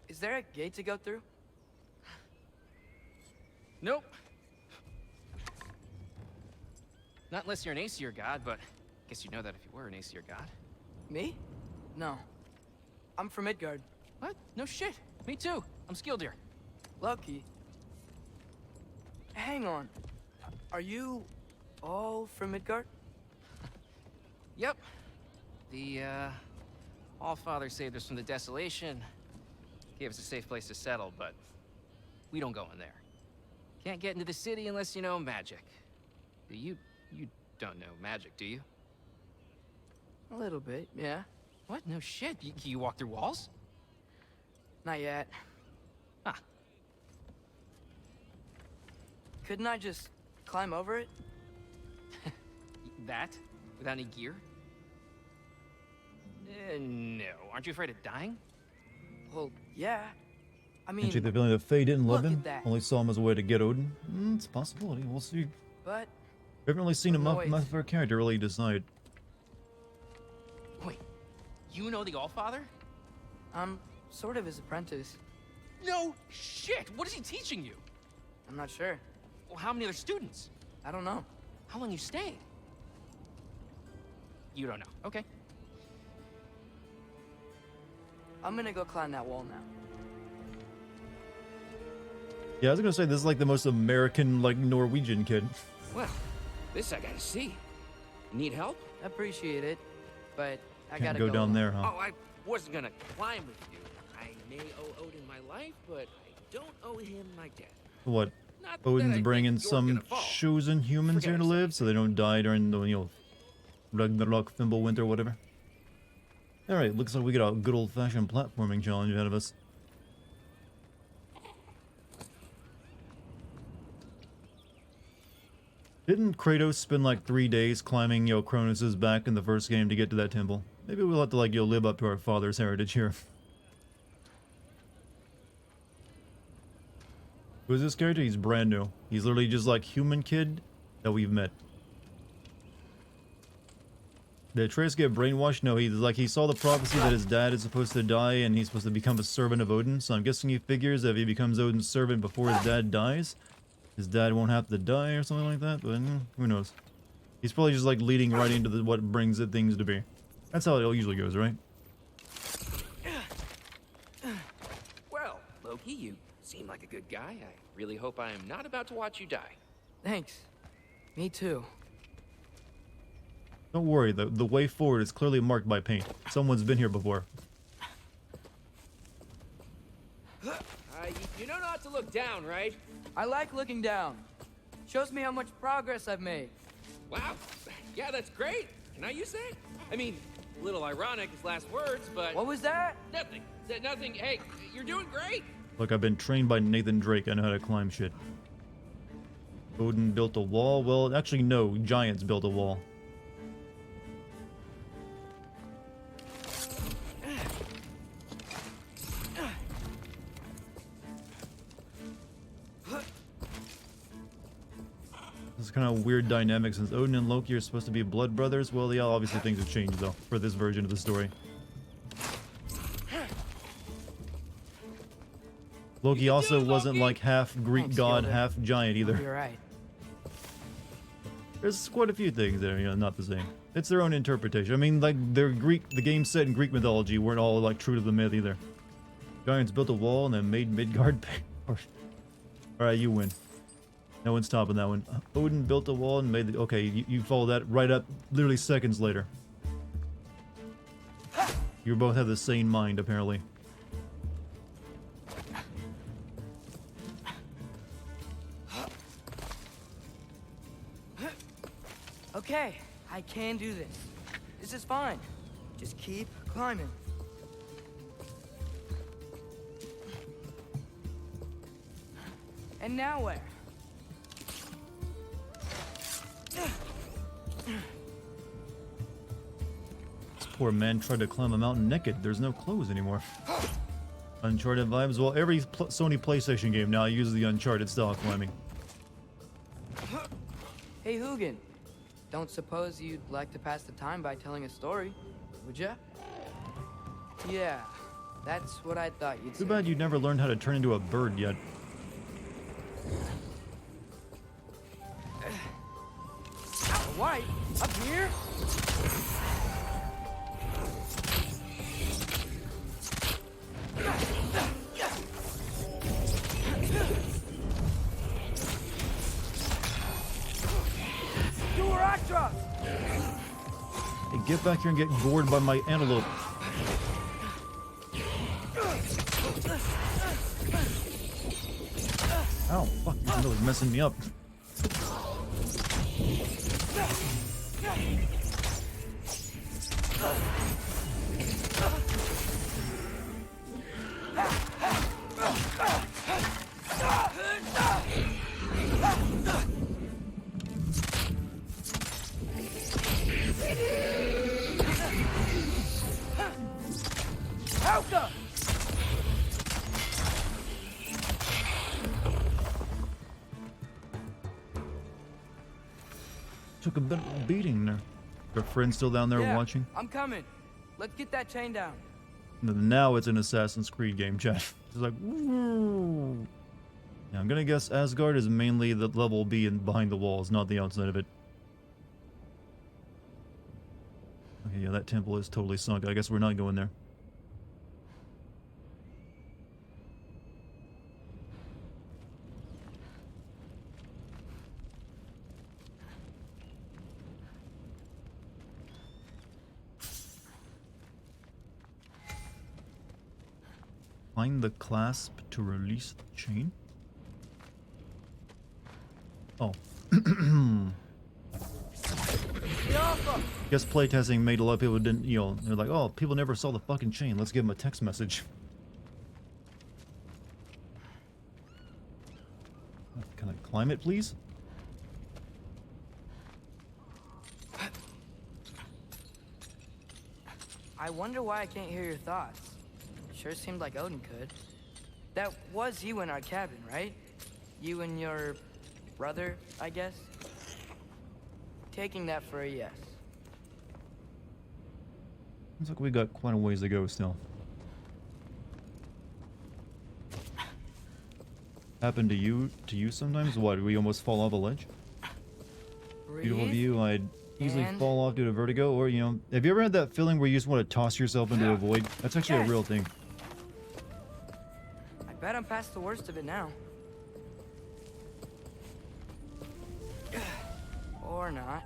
Is there a gate to go through? Nope. Not unless you're an Aesir god, but I guess you'd know that if you were an Aesir god. Me? No. I'm from Midgard. What? No shit. Me too. I'm Skildir. Lucky. Hang on. Are you all from Midgard? Yep. The, All-Father saved us from the desolation. Gave us a safe place to settle, but we don't go in there. Can't get into the city unless you know magic. You don't know magic, do you? A little bit, yeah. What? No shit. You walk through walls? Not yet. Huh. Couldn't I just climb over it? That? Without any gear? No. Aren't you afraid of dying? Well, yeah. I mean, Can't you the feeling that Faye didn't love look him? at that. Only saw him as a way to get Odin? It's a possibility. We'll see. But We haven't really seen the enough noise. of our character really decide. Wait. You know the All-Father? I'm sort of his apprentice. No shit! What is he teaching you? I'm not sure. Well, how many other students? I don't know. How long you staying? You don't know. Okay. I'm gonna go climb that wall now. Yeah, I was gonna say, this is like the most American, like, Norwegian kid. Well, this I gotta see. Need help? Appreciate it, but I Can't gotta go go down alone. there, huh? Oh, I wasn't gonna climb with you. I may owe Odin my life, but I don't owe him my death. What? Not that I Odin's think bringing you're some gonna fall. chosen humans here to live, so they don't die during the, Ragnarok, Fimbulwinter, whatever. Alright, looks like we got a good old-fashioned platforming challenge ahead of us. Didn't Kratos spend like 3 days climbing, Kronos' back in the first game to get to that temple? Maybe we'll have to, like, live up to our father's heritage here. Who's this character? He's brand new. He's literally just like human kid that we've met. Did Atreus get brainwashed? No, he's like, he saw the prophecy that his dad is supposed to die and he's supposed to become a servant of Odin. So I'm guessing he figures that if he becomes Odin's servant before his dad dies, his dad won't have to die or something like that. But who knows? He's probably just like leading right into what brings the things to be. That's how it usually goes, right? Well, Loki, you seem like a good guy. I really hope I am not about to watch you die. Thanks. Me too. Don't worry, the way forward is clearly marked by paint. Someone's been here before. You know not to look down, right? I like looking down. Shows me how much progress I've made. Wow. Yeah, that's great. Can I use that? I mean, a little ironic as last words, but... What was that? Nothing. Said nothing. Hey, you're doing great. Look, I've been trained by Nathan Drake. I know how to climb shit. Odin built a wall. Well, actually, no. Giants built a wall. This is kind of a weird dynamic since Odin and Loki are supposed to be blood brothers. Well, yeah, obviously things have changed, though, for this version of the story. Loki also wasn't like half Greek god, half giant either. You're right. There's quite a few things there, not the same. It's their own interpretation. I mean, like, the game set in Greek mythology weren't all, like, true to the myth either. Giants built a wall and then made Midgard pay. Alright, you win. No one's topping that one. Odin built a wall and made the... Okay, you follow that right up literally seconds later. You both have the same mind, apparently. Okay, I can do this. This is fine. Just keep climbing. And now where? This poor man tried to climb a mountain naked. There's no clothes anymore. Uncharted vibes. Well, every Sony PlayStation game now uses the Uncharted style climbing. Hey, Hugin. Don't suppose you'd like to pass the time by telling a story, would ya? Yeah, that's what I thought you'd say. Too bad you never learned how to turn into a bird yet. White? Up here? Hey, get back here and get gored by my antelope. Ow, fuck, that was messing me up. Took a bit of a beating there. Your friend still down there watching? I'm coming. Let's get that chain down. Now it's an Assassin's Creed game, chat. It's like, woo. Yeah, I'm gonna guess Asgard is mainly the level B and behind the walls, not the outside of it. Okay, yeah, that temple is totally sunk. I guess we're not going there. Find the clasp to release the chain. Oh. Guess playtesting made a lot of people didn't, you know, they're like, oh, people never saw the fucking chain. Let's give them a text message. Can I climb it, please? I wonder why I can't hear your thoughts. Sure seemed like Odin could. That was you in our cabin, right? You and your brother, I guess? Taking that for a yes. Looks like we got quite a ways to go still. Happen to you sometimes? What, do we almost fall off a ledge? Beautiful view, I'd easily fall off due to vertigo, or, you know, have you ever had that feeling where you just want to toss yourself into a void? That's actually a real thing. I bet I'm past the worst of it now. Or not.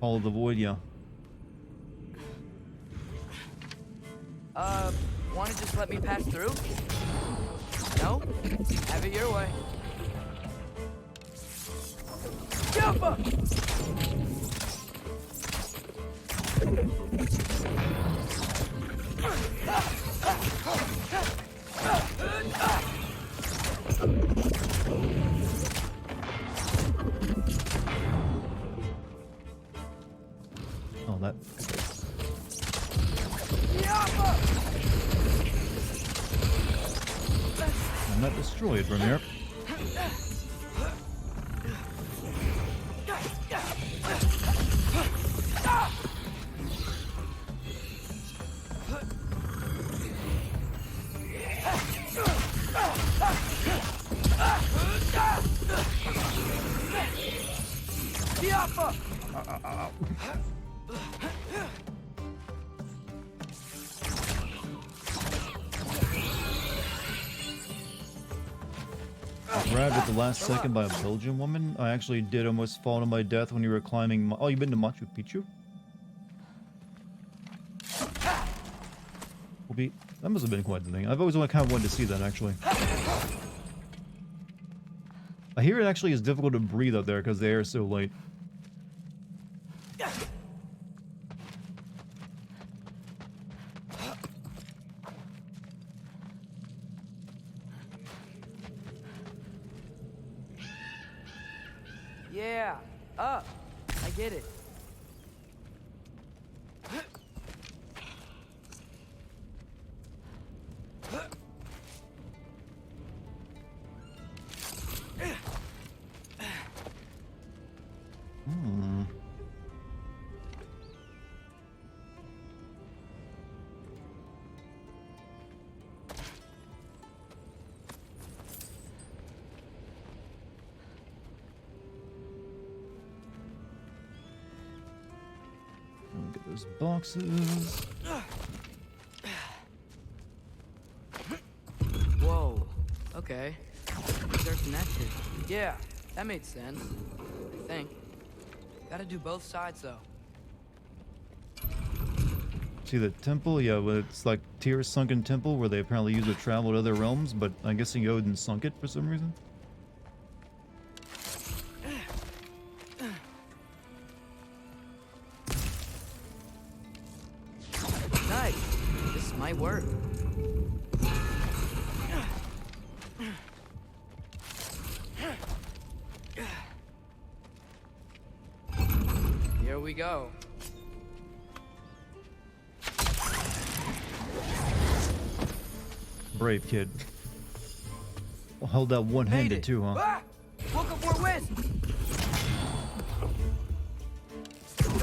Follow the void, yeah. Wanna just let me pass through? No? Have it your way. Jump up! Oh, that... I'm not destroyed from here. Grabbed at the last second by a Belgian woman. I actually did almost fall to my death when you were climbing. Oh, you've been to Machu Picchu? That must have been quite the thing. I've always kind of wanted to see that, actually. I hear it actually is difficult to breathe up there because the air is so light. Yeah, up. I get it. Get those boxes. Whoa. Okay. They're connected. Yeah, that made sense. I think. Gotta do both sides, though. See the temple? Yeah, well, it's like Tyr's sunken temple where they apparently use it to travel to other realms, but I'm guessing Odin sunk it for some reason. Nice. This might work. Here we go. Brave kid. Well, held that one-handed too, huh? Ah! Woke up more wind!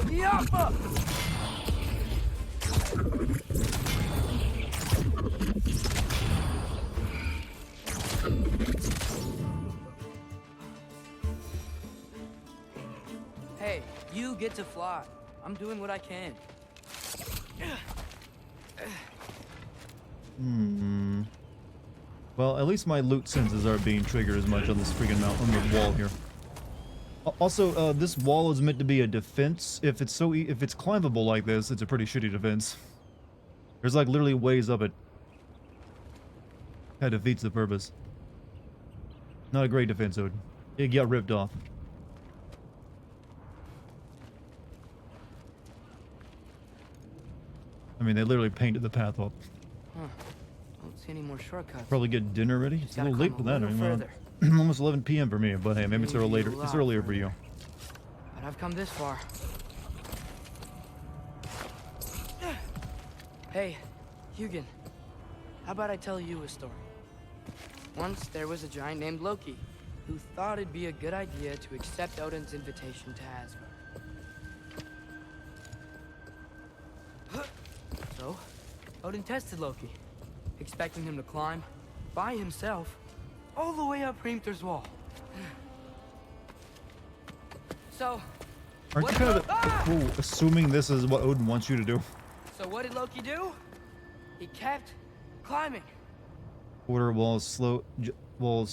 Yappa! Hey, you get to fly. I'm doing what I can. Well, at least my loot senses aren't being triggered as much on this freaking mountain, on the wall here. Also, this wall is meant to be a defense. If it's if it's climbable like this, it's a pretty shitty defense. There's like literally ways up it. That defeats the purpose. Not a great defense, Odin. It got ripped off. I mean, they literally painted the path up. Huh. Don't see any more shortcuts. Probably get dinner ready. It's a little late for that. I mean, further. almost 11 p.m. for me, but hey, maybe it's a little later. It's earlier for you. But I've come this far. Hey, Hugin. How about I tell you a story? Once there was a giant named Loki who thought it'd be a good idea to accept Odin's invitation to Asgard. So, Odin tested Loki, expecting him to climb by himself all the way up Hrimthur's wall. So, Aren't you kind of assuming this is what Odin wants you to do? So what did Loki do? He kept climbing. Order walls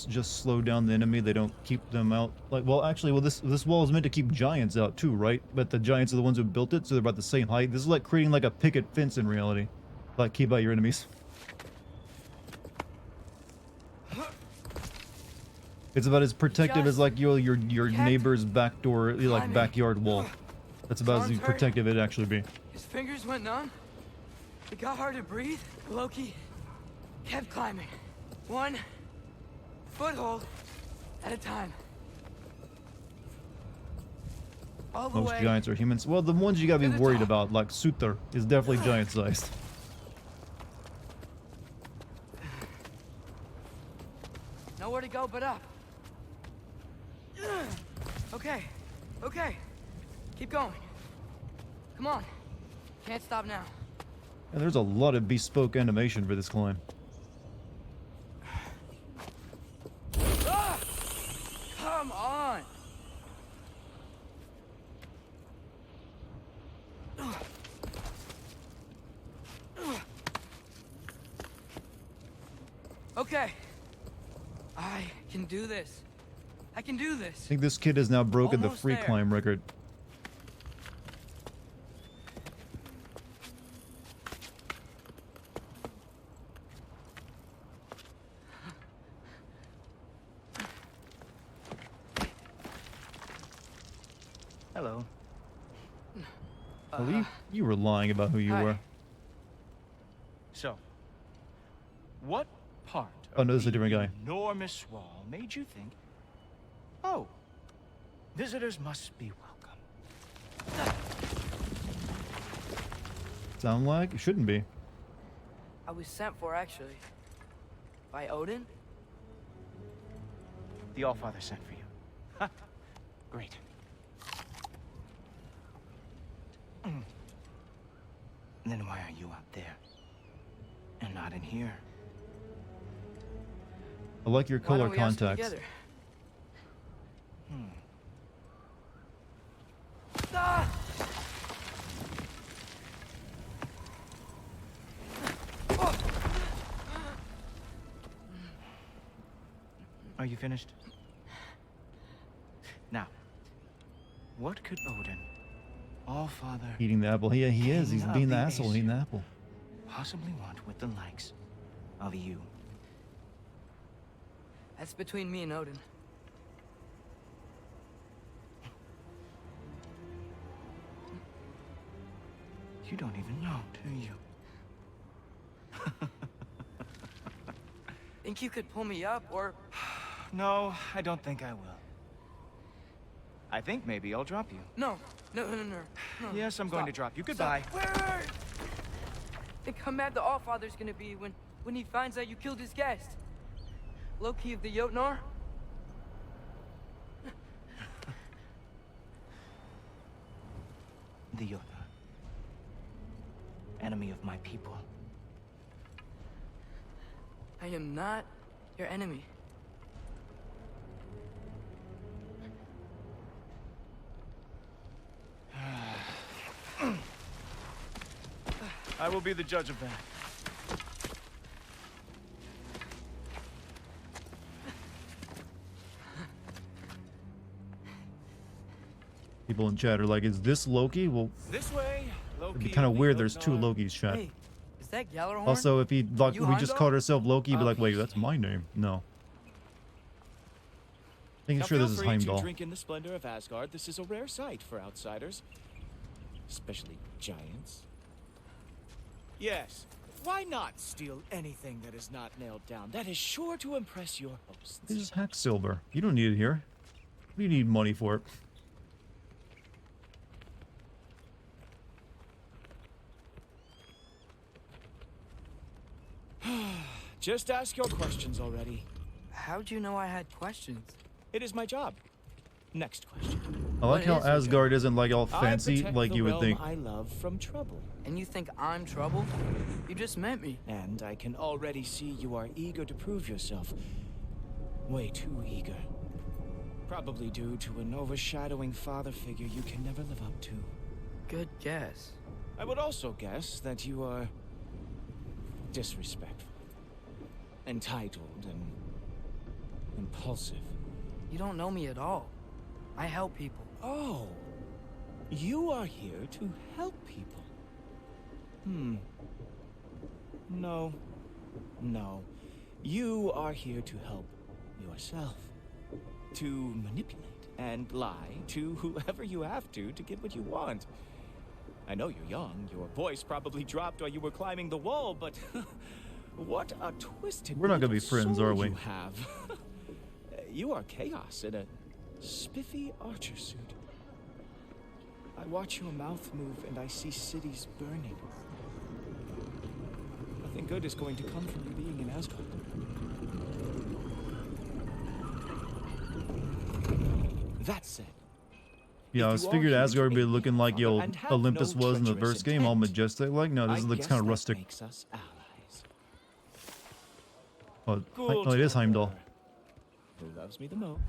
just slow down the enemy. They don't keep them out. Like, well, actually, this wall is meant to keep giants out too, right? But the giants are the ones who built it, so they're about the same height. This is like creating like a picket fence in reality, like keep out your enemies. It's about as protective as like your neighbor's back door, like backyard wall. That's about as protective it'd actually be. His fingers went numb. It got hard to breathe. Loki kept climbing, one foothold at a time. All the Most way. giants are humans. Well, the ones you gotta be worried about, like Suthor, is definitely giant-sized. Nowhere to go but up. Okay, okay. Keep going. Come on. Can't stop now. And there's a lot of bespoke animation for this climb. Ah! Come on. Okay. I can do this. I can do this. I think this kid has now broken the Almost free there. climb record. Hello. Well, you were lying about who you were. So, what part Oh, of no, this is a the different guy. enormous wall made you think, oh, visitors must be welcome? Sound like it shouldn't be. I was sent for, actually. By Odin? The Allfather sent for you. Ha! Great. Then why are you out there? And not in here? I like your Why color don't we ask them contacts. together? Ah! Are you finished? Now, what could Odin, Allfather, Eating the apple. Yeah, he is. He's King of being the the asshole eating the apple. possibly want with the likes of you? That's between me and Odin. You don't even know, do you? Think you could pull me up, or... No, I don't think I will. I think maybe I'll drop you. No. No. Yes, I'm going to drop you. Goodbye. Wait. Think how mad the Allfather's gonna be when he finds out you killed his guest. Loki of the Jotnar? The Jotnar. Enemy of my people. I am not your enemy. I will be the judge of that. People in chat are like, is this Loki? Well, This way, it'd be kind of weird there's two Lokis, chat. Hey, is that Gjallarhorn? Also, if he like, You we just Heimdall? called ourselves Loki, he'd be like, wait, that's my name. No. Making Now sure feel this is free to Heimdall. drink in the splendor of Asgard. This is a rare sight for outsiders, especially giants. Yes, why not steal anything that is not nailed down? That is sure to impress your hosts. This is Hacksilver. You don't need it here. What do you need money for it? Just ask your questions already. How'd you know I had questions? It is my job. Next question. I like how Asgard isn't like all I fancy protect like the you would realm think. I love from trouble. And you think I'm trouble? You just met me. And I can already see you are eager to prove yourself. Way too eager. Probably due to an overshadowing father figure you can never live up to. Good guess. I would also guess that you are disrespectful, entitled, and impulsive. You don't know me at all. I help people. Oh, you are here to help people. No. You are here to help yourself. To manipulate and lie to whoever you have to get what you want. I know you're young. Your voice probably dropped while you were climbing the wall, but what a twisted We're not gonna be little friends, soul are we? You have. You are chaos in a spiffy archer suit. I watch your mouth move and I see cities burning. Nothing good is going to come from you being in Asgard. That said, Yeah, I was figured Asgard would be looking like yo Olympus was in the first game, all majestic. Like, no, this looks kind of rustic. makes us allies. Oh, it is Heimdall. Who loves me the most?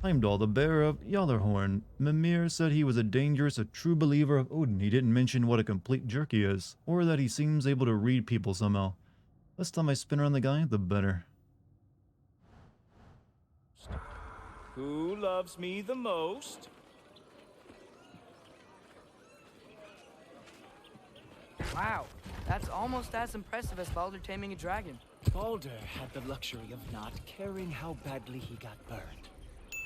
Heimdall, the bearer of Gjallarhorn. Mimir said he was a true believer of Odin. He didn't mention what a complete jerk he is, or that he seems able to read people somehow. Less time I spend around the guy, the better. Who loves me the most? Wow, that's almost as impressive as Baldur taming a dragon. Baldur had the luxury of not caring how badly he got burned.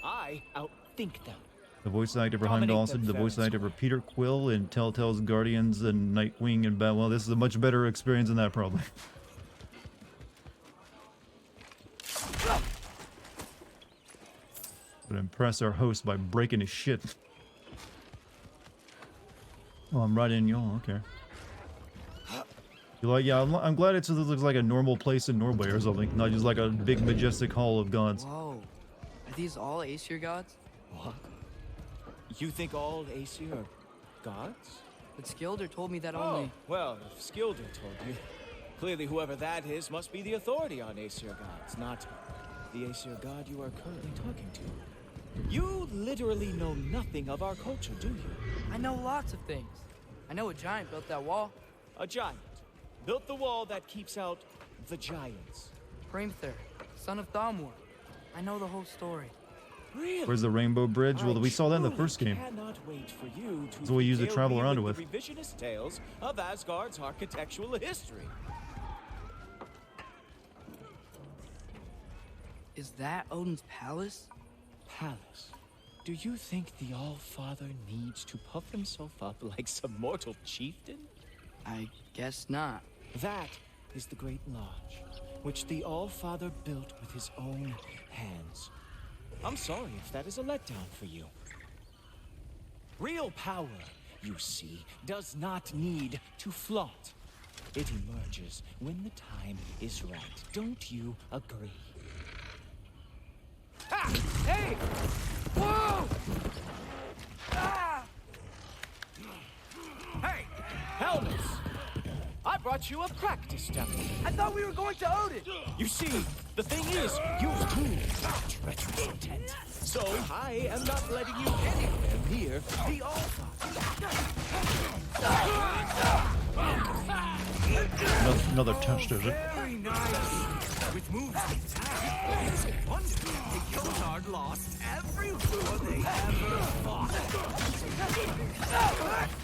I outthink them. The voice actor for Dominate Heimdall also them did the fair voice and actor for Peter Quill in Telltale's Guardians and Nightwing and Batman. This is a much better experience than that, probably. But impress our host by breaking his shit. Oh, I'm right in y'all. Okay. You're like, yeah, I'm glad it looks like a normal place in Norway or something, not just like a big majestic hall of gods. Whoa. Are these all Aesir gods? What? You think all Aesir are gods? But Skilder told me that Oh, only... well, if Skilder told you, clearly whoever that is must be the authority on Aesir gods, not the Aesir god you are currently talking to. You literally know nothing of our culture, do you? I know lots of things. I know a giant built that wall. A giant built the wall that keeps out the giants. Hrimthur, son of Thamur. I know the whole story. Really? Where's the Rainbow Bridge? Well, we saw that in the first game. Cannot wait for you to That's what we use to regale travel me around with with. the revisionist tales of Asgard's architectural history. Is that Odin's palace? Palace? Do you think the All-Father needs to puff himself up like some mortal chieftain? I guess not. That is the Great Lodge, which the All-Father built with his own hands. I'm sorry if that is a letdown for you. Real power, you see, does not need to flaunt. It emerges when the time is right. Don't you agree? Ah! Hey! Whoa! Ah! Hey! Helmets! I brought you a practice demo. I thought we were going to Odin! You see, the thing is, you moved with treacherous intent. So I am not letting you anywhere near the Another test, is it? Very nice. With moves like that, it's a wonder the Jotard lost every war they ever fought.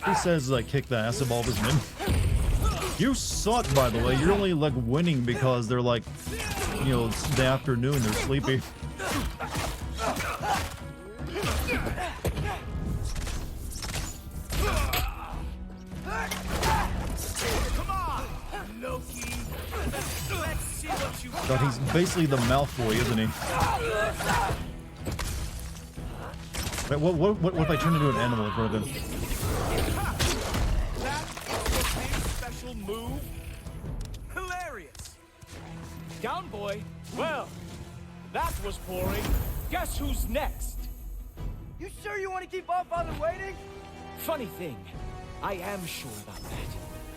He says like kick the ass of all of his men. You suck, by the way. You're only like winning because they're like, you know, it's the afternoon, they're sleepy. Come on, Loki. Let's see what you God, he's basically the Malfoy, isn't he? Wait, what if I turn into an animal in front of him? special move. Hilarious. Down, boy. Well, that was boring. Guess who's next? You sure you want to keep all father waiting? Funny thing, I am sure about that.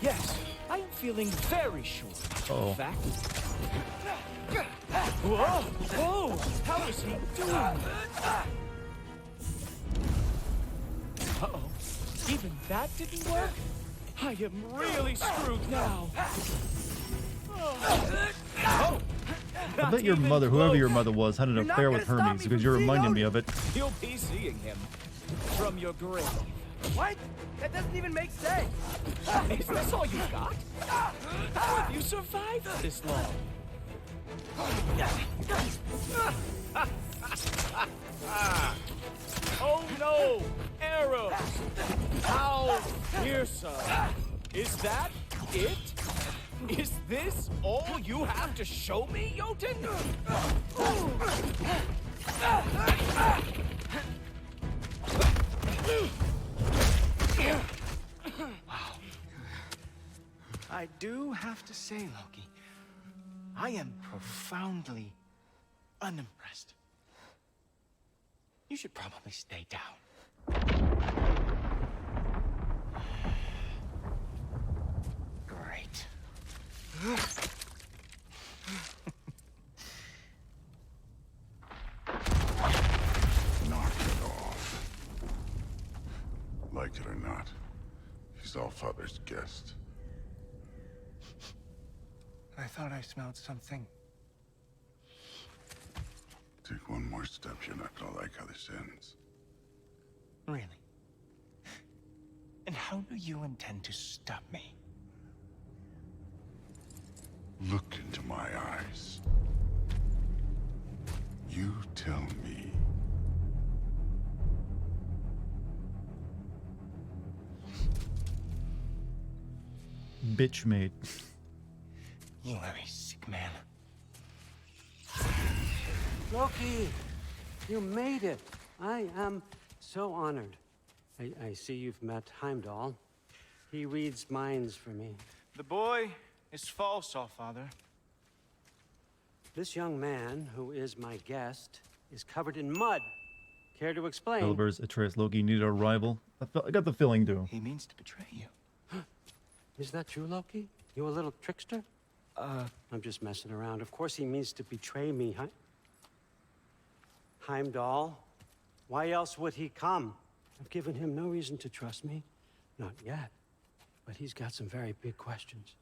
Yes, I am feeling very sure. Uh-oh. In fact. Whoa! Whoa! How is he doing? Uh-oh. Even that didn't work? I am really screwed now. Oh! I bet your mother, whoever your mother was, had an affair with Hermes because you're reminding me of it. You'll be seeing him from your grave. What? That doesn't even make sense. Is this all you got? How have you survived this long? Oh no! Arrows! How fearsome! Is that it? Is this all you have to show me, Jotun? Wow. I do have to say, Loki, I am profoundly unimpressed. You should probably stay down. Great. Knock it off. Like it or not, he's Allfather's guest. I thought I smelled something. Take one more step, you're not gonna like how this ends. Really? And how do you intend to stop me? Look into my eyes. You tell me. Bitch made. You are a sick man. Loki, you made it. I am so honored. I see you've met Heimdall. He reads minds for me. The boy is false, Allfather. This young man, who is my guest, is covered in mud. Care to explain? Celebor's Atreus Loki needed a rival. I got the feeling too. He means to betray you. Is that true, Loki? You a little trickster? I'm just messing around. Of course he means to betray me, Heimdall. Why else would he come? I've given him no reason to trust me. Not yet. But he's got some very big questions.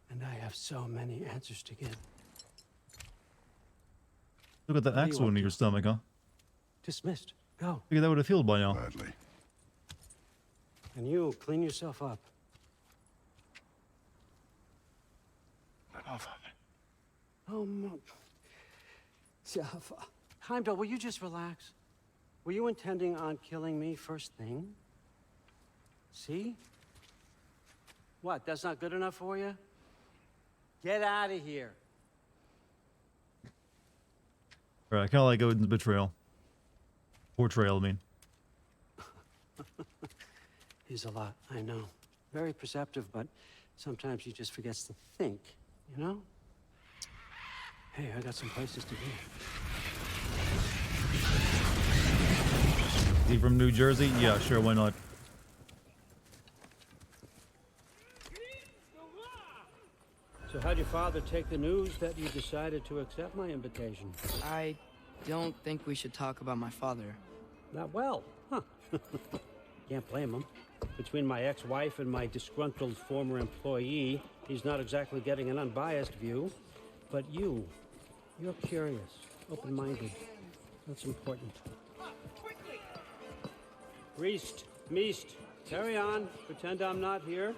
And I have so many answers to give. Look at that What do axe you wound want in your stomach, huh? Dismissed. Go. Figured that would have healed by now. Gladly. And you, clean yourself up. But Allfather. Oh, no. Jaffa. Heimdall, will you just relax? Were you intending on killing me first thing? See? What, that's not good enough for you? Get out of here. Right, I kind of like Odin's betrayal. Portrayal, I mean. He's a lot, I know. Very perceptive, but sometimes he just forgets to think, you know? Hey, I got some places to be. Is he from New Jersey? Yeah, sure, why not? So how'd your father take the news that you decided to accept my invitation? I don't think we should talk about my father. Not well, huh? Can't blame him. Between my ex-wife and my disgruntled former employee, he's not exactly getting an unbiased view. But you're curious, open-minded. That's important. Meest, carry on. Pretend I'm not here.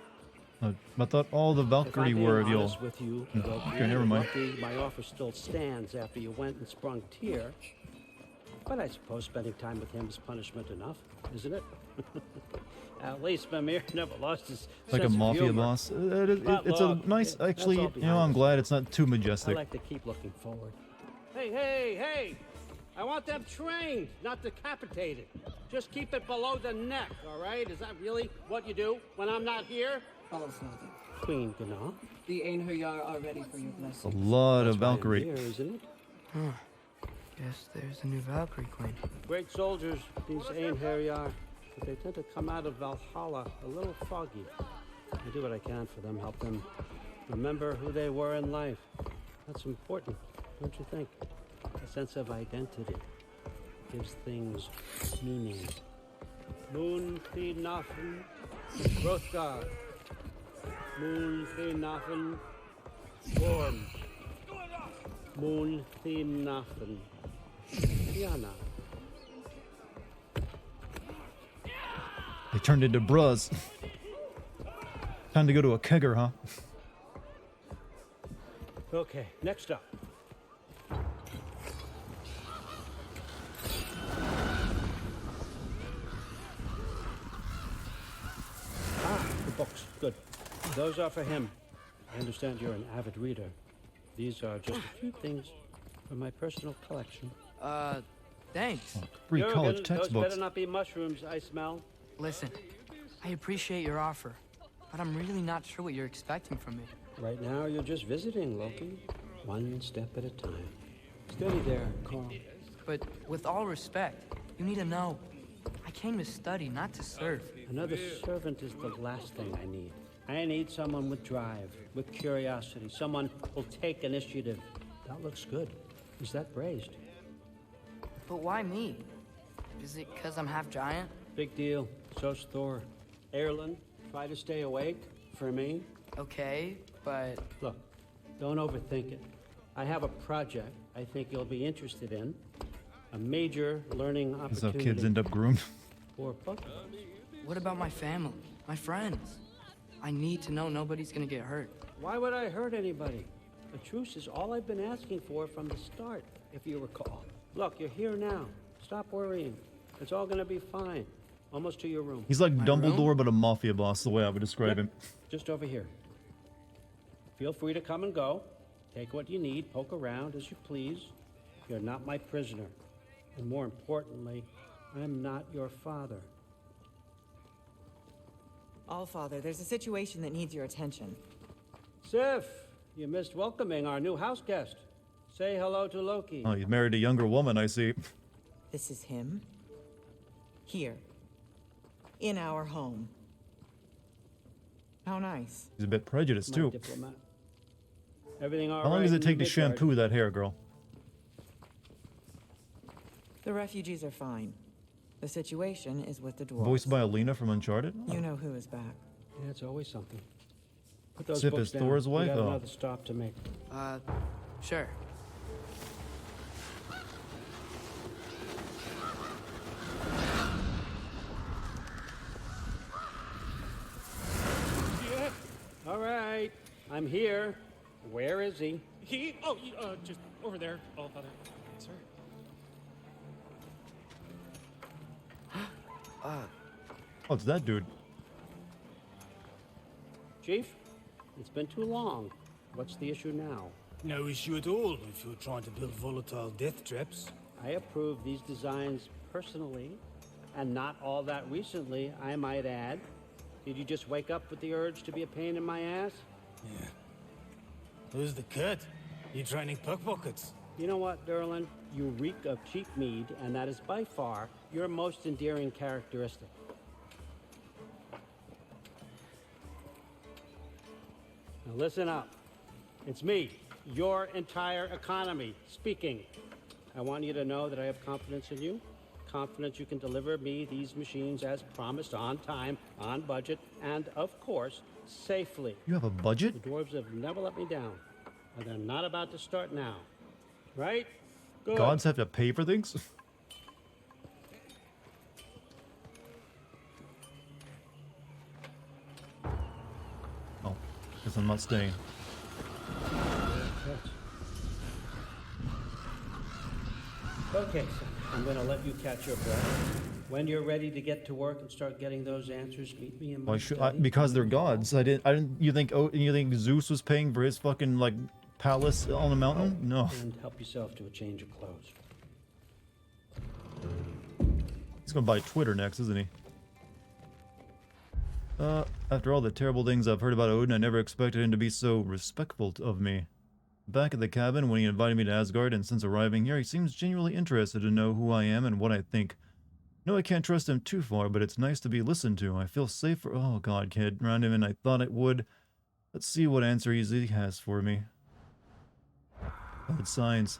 I thought all the If I'm Valkyrie being were of honest y'all. with you, Okay, Loki, never mind. Loki, my offer still stands after you went and sprung Tyr. But I suppose spending time with him is punishment enough, isn't it? At least Mimir never lost his Like a sense of mafia humor. boss. But It's a look, nice, that's actually, all you know, behind I'm us. glad it's not too I majestic. like to keep looking forward. Hey, hey, hey! I want them trained, not decapitated. Just keep it below the neck, all right? Is that really what you do when I'm not here? All Father. Queen Gná. The Einherjar are ready for your A blessing. lot of That's why I'm Valkyrie. here, isn't it? Huh. Guess there's a new Valkyrie queen. Great soldiers, these Einherjar, but they tend to come out of Valhalla a little foggy. I do what I can for them, help them remember who they were in life. That's important, don't you think? A sense of identity gives things meaning. Moon fi nafen, Hrothgar. Moon fi nafen, Gorm. Moon fi nafen, Diana. They turned into bras. Time to go to a kegger, huh? Okay, next up. The books. Good. Those are for him. I understand you're an avid reader. These are just a few things from my personal collection. Thanks. Free Jurgen, college those textbooks. better not be mushrooms I smell. Listen, I appreciate your offer, but I'm really not sure what you're expecting from me. Right now, you're just visiting, Loki. One step at a time. Steady there, Carl. But with all respect, you need to know, I came to study, not to serve. Another servant is the last thing I need. I need someone with drive, with curiosity, someone who'll take initiative. That looks good. Is that braised? But why me? Is it because I'm half giant? Big deal. So's Thor. Erlen, try to stay awake for me. Okay, but... Look, don't overthink it. I have a project I think you'll be interested in. A major learning That's how opportunity. kids end up groomed. For both of us. What about my family? My friends? I need to know nobody's gonna get hurt. Why would I hurt anybody? A truce is all I've been asking for from the start, if you recall. Look, you're here now. Stop worrying. It's all gonna be fine. Almost to your room. He's like My Dumbledore, room? but a mafia boss, the way I would describe him. Just over here. Feel free to come and go. Take what you need, poke around as you please. You're not my prisoner. And more importantly, I'm not your father. Allfather, there's a situation that needs your attention. Sif, you missed welcoming our new house guest. Say hello to Loki. Oh, you married a younger woman, I see. This is him. Here. In our home. How nice. He's a bit prejudiced, My too. diplomat. Everything all How long right does it in take to Midgard? shampoo that hair, girl? The refugees are fine. The situation is with the dwarves. Voiced by Alina from Uncharted? You know who is back. Yeah, it's always something. Put those Sif books is down. Thor's We wife? got Oh. another stop to make. Sure. All right, I'm here. Where is he? Just over there, Allfather. Sir. Oh, it's that dude. Chief, it's been too long. What's the issue now? No issue at all if you're trying to build volatile death traps. I approve these designs personally, and not all that recently, I might add. Did you just wake up with the urge to be a pain in my ass? Yeah. Who's the cut? You training pickpockets? You know what, Derlin? You reek of cheap mead, and that is by far your most endearing characteristic. Now listen up. It's me, your entire economy, speaking. I want you to know that I have confidence in you. Confidence you can deliver me these machines as promised, on time, on budget, and of course, safely. You have a budget? The dwarves have never let me down, and they're not about to start now. Right? Good. Gods have to pay for things? I'm not staying. Okay, so I'm gonna let you catch your breath. When you're ready to get to work and start getting those answers, meet me in my Why should study. because they're gods. I didn't. You think Zeus was paying for his fucking like palace on a mountain? No. And help yourself to a change of clothes. He's gonna buy Twitter next, isn't he? After all the terrible things I've heard about Odin, I never expected him to be so respectful of me. Back at the cabin when he invited me to Asgard, and since arriving here, he seems genuinely interested to know who I am and what I think. No, I can't trust him too far, but it's nice to be listened to. I feel safer. Oh god, kid, around him, and I thought it would. Let's see what answer he has for me. Good signs.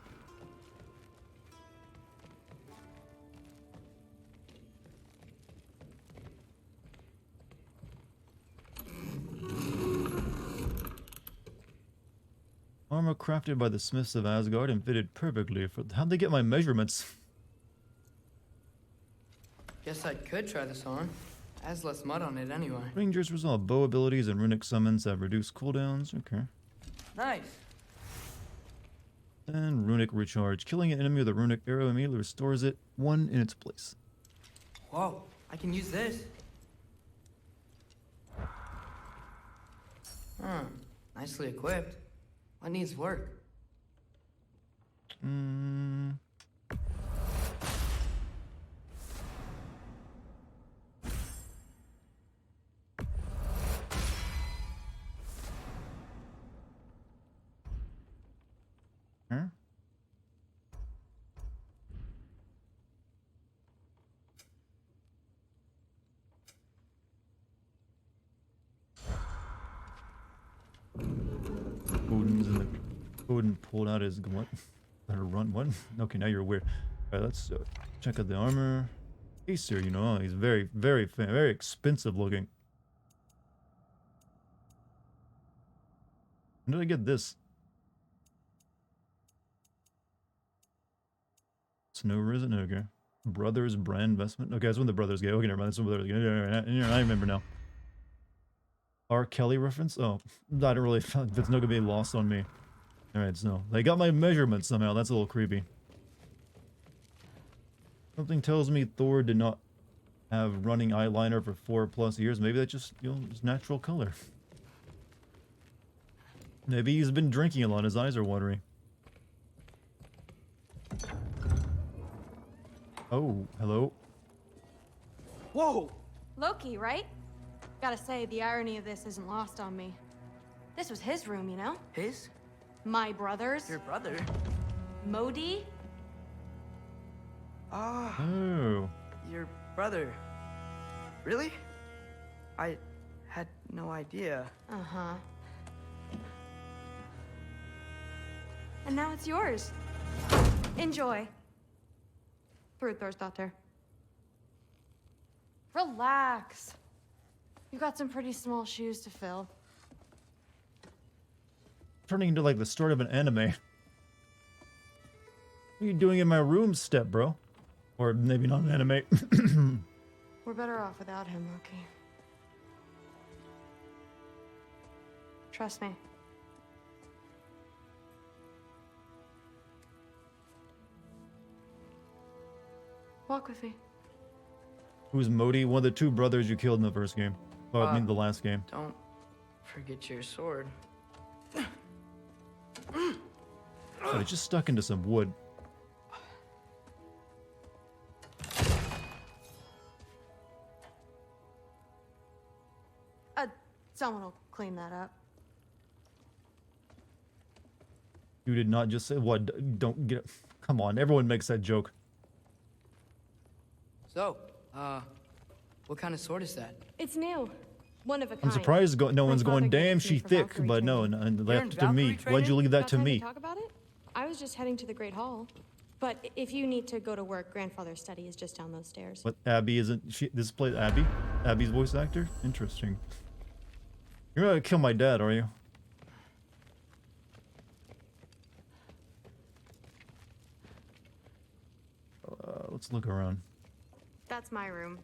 Armor crafted by the smiths of Asgard and fitted perfectly for... How'd they get my measurements? Guess I could try this on. Has less mud on it anyway. Rangers resolve bow abilities and runic summons have reduced cooldowns. Okay. Nice. And runic recharge. Killing an enemy with a runic arrow immediately restores it one in its place. Whoa, I can use this. Nicely equipped. What needs work? Huh? Odin pulled out his what? Better run. What? Okay, now you're aware. Alright, let's check out the armor. Acer, you know, he's very expensive looking. When did I get this? Snow Risen? Okay. Brothers brand investment? Okay, that's when the brothers get. Okay, never mind. That's when the brothers get. I remember now. R. Kelly reference? Oh, I don't really. It's not gonna be lost on me. Alright, so they got my measurements somehow. That's a little creepy. Something tells me Thor did not have running eyeliner for 4+ years. Maybe that's just, you know, his natural color. Maybe he's been drinking a lot. His eyes are watery. Oh, hello. Whoa! Loki, right? Gotta say, the irony of this isn't lost on me. This was his room, you know? His? My brother's. Your brother? Modi? Ah. Oh. Your brother. Really? I had no idea. Uh-huh. And now it's yours. Enjoy. Thor's Relax. You got some pretty small shoes to fill. Turning into like the start of an anime. What are you doing in my room, step bro? Or maybe not an anime. We're better off without him, Loki. Trust me. Walk with me. Who's Modi? One of the two brothers you killed in the first game. Well, I mean the last game. Don't forget your sword. But it just stuck into some wood. Someone will clean that up. You did not just say what? Don't get. Come on, everyone makes that joke. So, what kind of sword is that? It's new. One of a kind. I'm surprised no one's going, damn, she thick, Valkyrie but no, training. and left to me. Why'd you leave that to me? Talk about it? I was just heading to the Great Hall. But if you need to go to work, Grandfather's study is just down those stairs. What, Abby isn't, she, this played Abby? Abby's voice actor? Interesting. You're gonna kill my dad, are you? Let's look around. That's my room.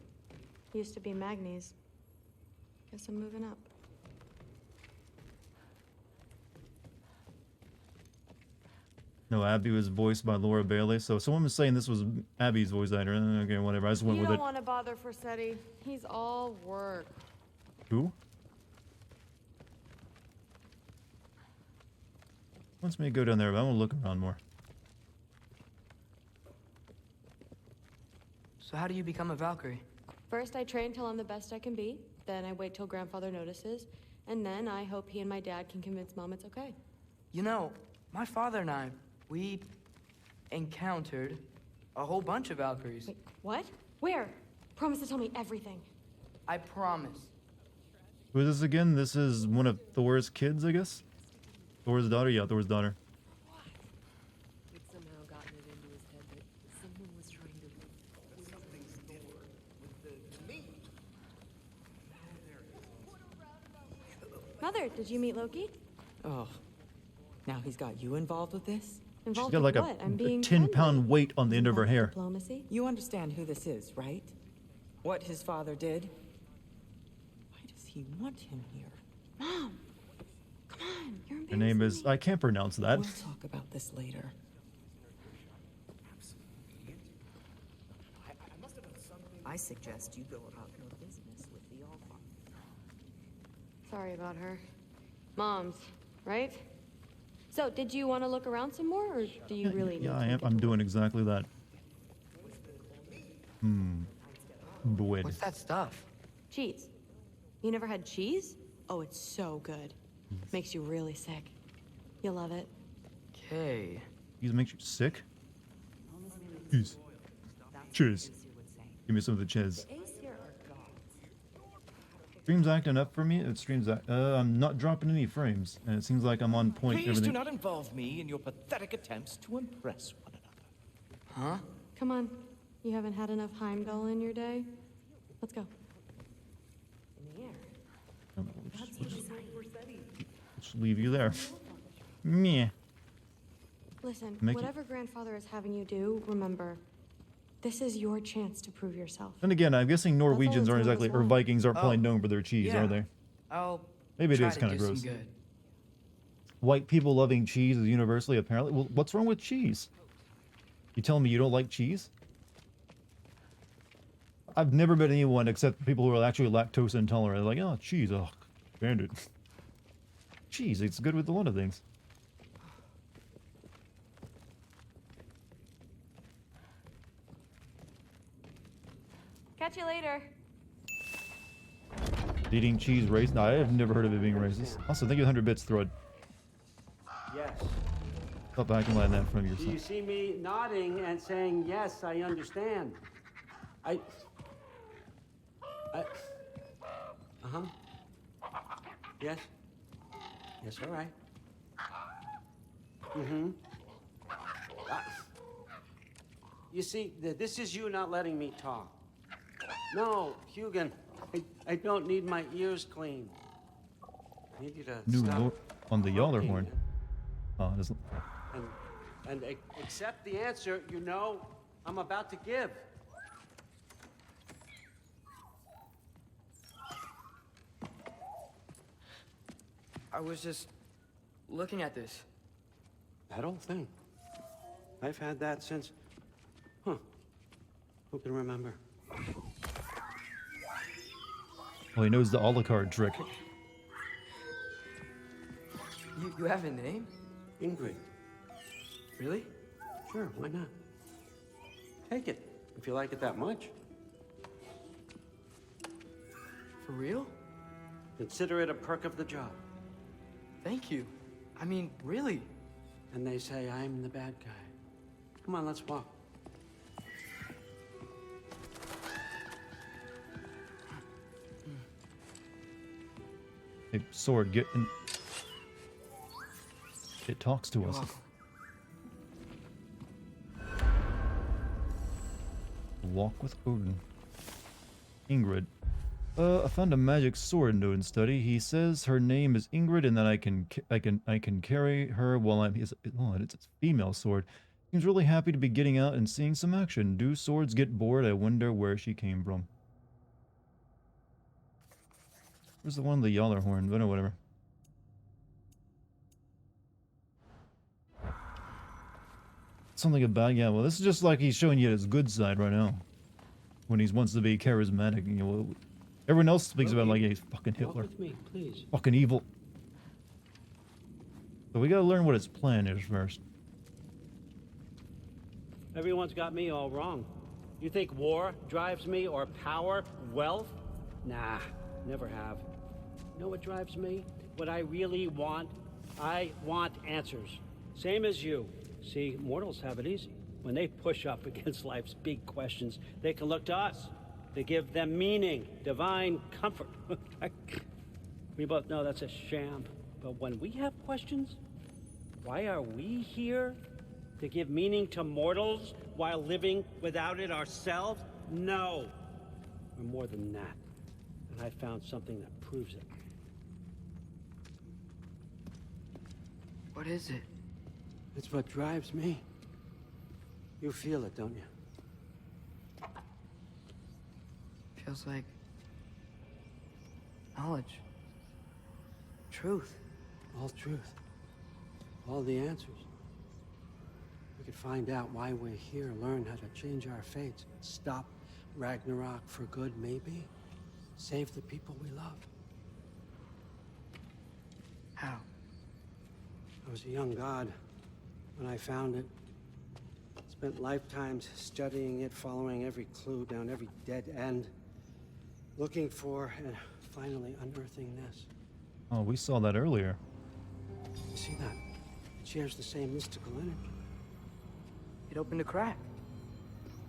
Used to be Magni's. Guess I'm moving up. No, Abby was voiced by Laura Bailey. So someone was saying this was Abby's voice actor. Okay, whatever. I just went You with don't it. want to bother Forseti. He's all work. Who? Wants me to go down there, but I want to look around more. So how do you become a Valkyrie? First, I train till I'm the best I can be. Then I wait till grandfather notices. And then I hope he and my dad can convince Mom it's okay. You know, my father and I, we encountered a whole bunch of Valkyries. Wait, what? Where? Promise to tell me everything. I promise. Who is this again? This is one of Thor's kids, I guess? Thor's daughter? Yeah, Thor's daughter. He'd somehow gotten it into his head that someone was trying to... Something's different with the me. Mother, did you meet Loki? Oh, now he's got you involved with this? She's Involved got like with a, what? I'm a being 10-pound weight on the end of her hair. Diplomacy? You understand who this is, right? What his father did? Why does he want him here? Mom! Come on, you're Her name is... I can't pronounce that. We'll talk about this later. I suggest you go about your business with the Allfather. Sorry about her. Mom's, right? So, did you want to look around some more, or do you really need Yeah, to I am. get I'm to doing exactly that. Bueno. What's that stuff? Cheese. You never had cheese? Oh, it's so good. Makes you really sick. You'll love it. Okay. Cheese makes you sick? Cheese. Cheese. Give me some of the cheese. Stream's acting up for me. I'm not dropping any frames, and it seems like I'm on point. Please do not involve me in your pathetic attempts to impress one another. Huh? Come on. You haven't had enough Heimdall in your day? Let's go. Just leave you there. Meh. Listen, Make it- whatever grandfather is having you do, remember, this is your chance to prove yourself. And again, I'm guessing Norwegians That's all aren't it's known exactly, as or well. Vikings aren't probably Oh, known for their cheese, yeah. are they? I'll Maybe it try is to kind of do gross. some good. White people loving cheese is universally apparently. Well, what's wrong with cheese? You telling me you don't like cheese? I've never met anyone except people who are actually lactose intolerant. They're like, oh, cheese, oh, bandit. Cheese, it's good with a lot of things. Catch you later. Eating cheese racist? No, I have never heard of it being racist. Also, thank you 100 bits, Thread. Yes. Thought I can land that from Do you yourself. see me nodding and saying, yes, I understand? Uh-huh. Yes? Yes, all right. Mm-hmm. You see, this is you not letting me talk. No, Hugin, I don't need my ears cleaned. I need you to New stop lord on the Yaller talking horn. Oh, it doesn't. and accept the answer you know I'm about to give. I was just looking at this. That old thing. I've had that since... Huh. Who can remember? Well, he knows the Alucard trick. You have a name? Ingrid. Really? Sure, why not? Take it, if you like it that much. For real? Consider it a perk of the job. Thank you. I mean, really. And they say I'm the bad guy. Come on, let's walk. Hey, sword, get in. It talks to us. Walk with Odin. Ingrid. I found a magic sword note in study. He says her name is Ingrid, and that I can carry her while I'm his. Oh, it's a female sword. Seems really happy to be getting out and seeing some action. Do swords get bored? I wonder where she came from. Where's the one with the Yaller horn? But no, whatever. Something about, yeah, well, this is just like he's showing you his good side right now. When he wants to be charismatic, you know, everyone else speaks about like, hey, fucking Hitler. Walk with me, please. Fucking evil. So we gotta learn what his plan is first. Everyone's got me all wrong. You think war drives me, or power, wealth? Nah, never have. You know what drives me? What I really want? I want answers. Same as you. See, mortals have it easy. When they push up against life's big questions, they can look to us. They give them meaning, divine comfort. We both know that's a sham. But when we have questions, why are we here? To give meaning to mortals while living without it ourselves? No. We're more than that. And I found something that proves it. What is it? It's what drives me. You feel it, don't you? Feels like knowledge. Truth. All truth. All the answers. We could find out why we're here, learn how to change our fates, stop Ragnarok for good, maybe. Save the people we love. How? I was a young god when I found it. Spent lifetimes studying it, following every clue down every dead end, looking for and finally unearthing this. Oh, we saw that earlier. You see that? It shares the same mystical energy. It opened a crack.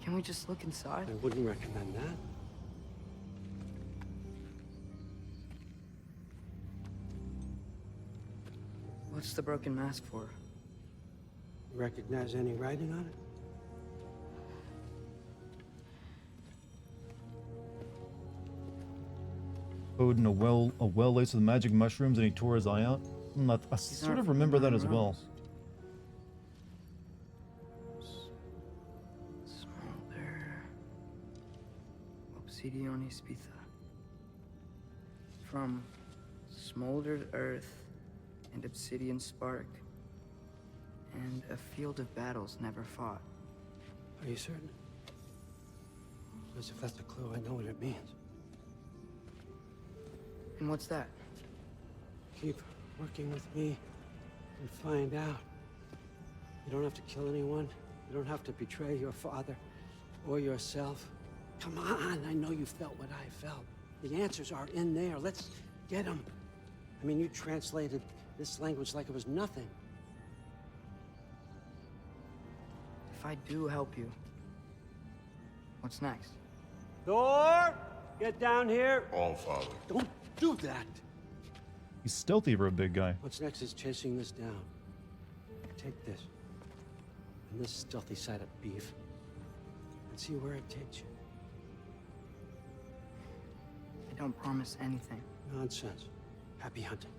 Can we just look inside? I wouldn't recommend that. What's the broken mask for? You recognize any writing on it? Odin, a well laced with magic mushrooms, and he tore his eye out. I sort of remember that as well. Smolder. Obsidione Spitha. From smoldered earth and obsidian spark, and a field of battles never fought. Are you certain? Because if that's a clue, I know what it means. And what's that? Keep working with me and find out. You don't have to kill anyone. You don't have to betray your father or yourself. Come on, I know you felt what I felt. The answers are in there. Let's get them. I mean, you translated this language like it was nothing. If I do help you, what's next? Thor, get down here. All father. Don't do that. He's stealthy for a big guy. What's next is chasing this down. Take this. And this stealthy side of beef. And see where it takes you. I don't promise anything. Nonsense. Happy hunting.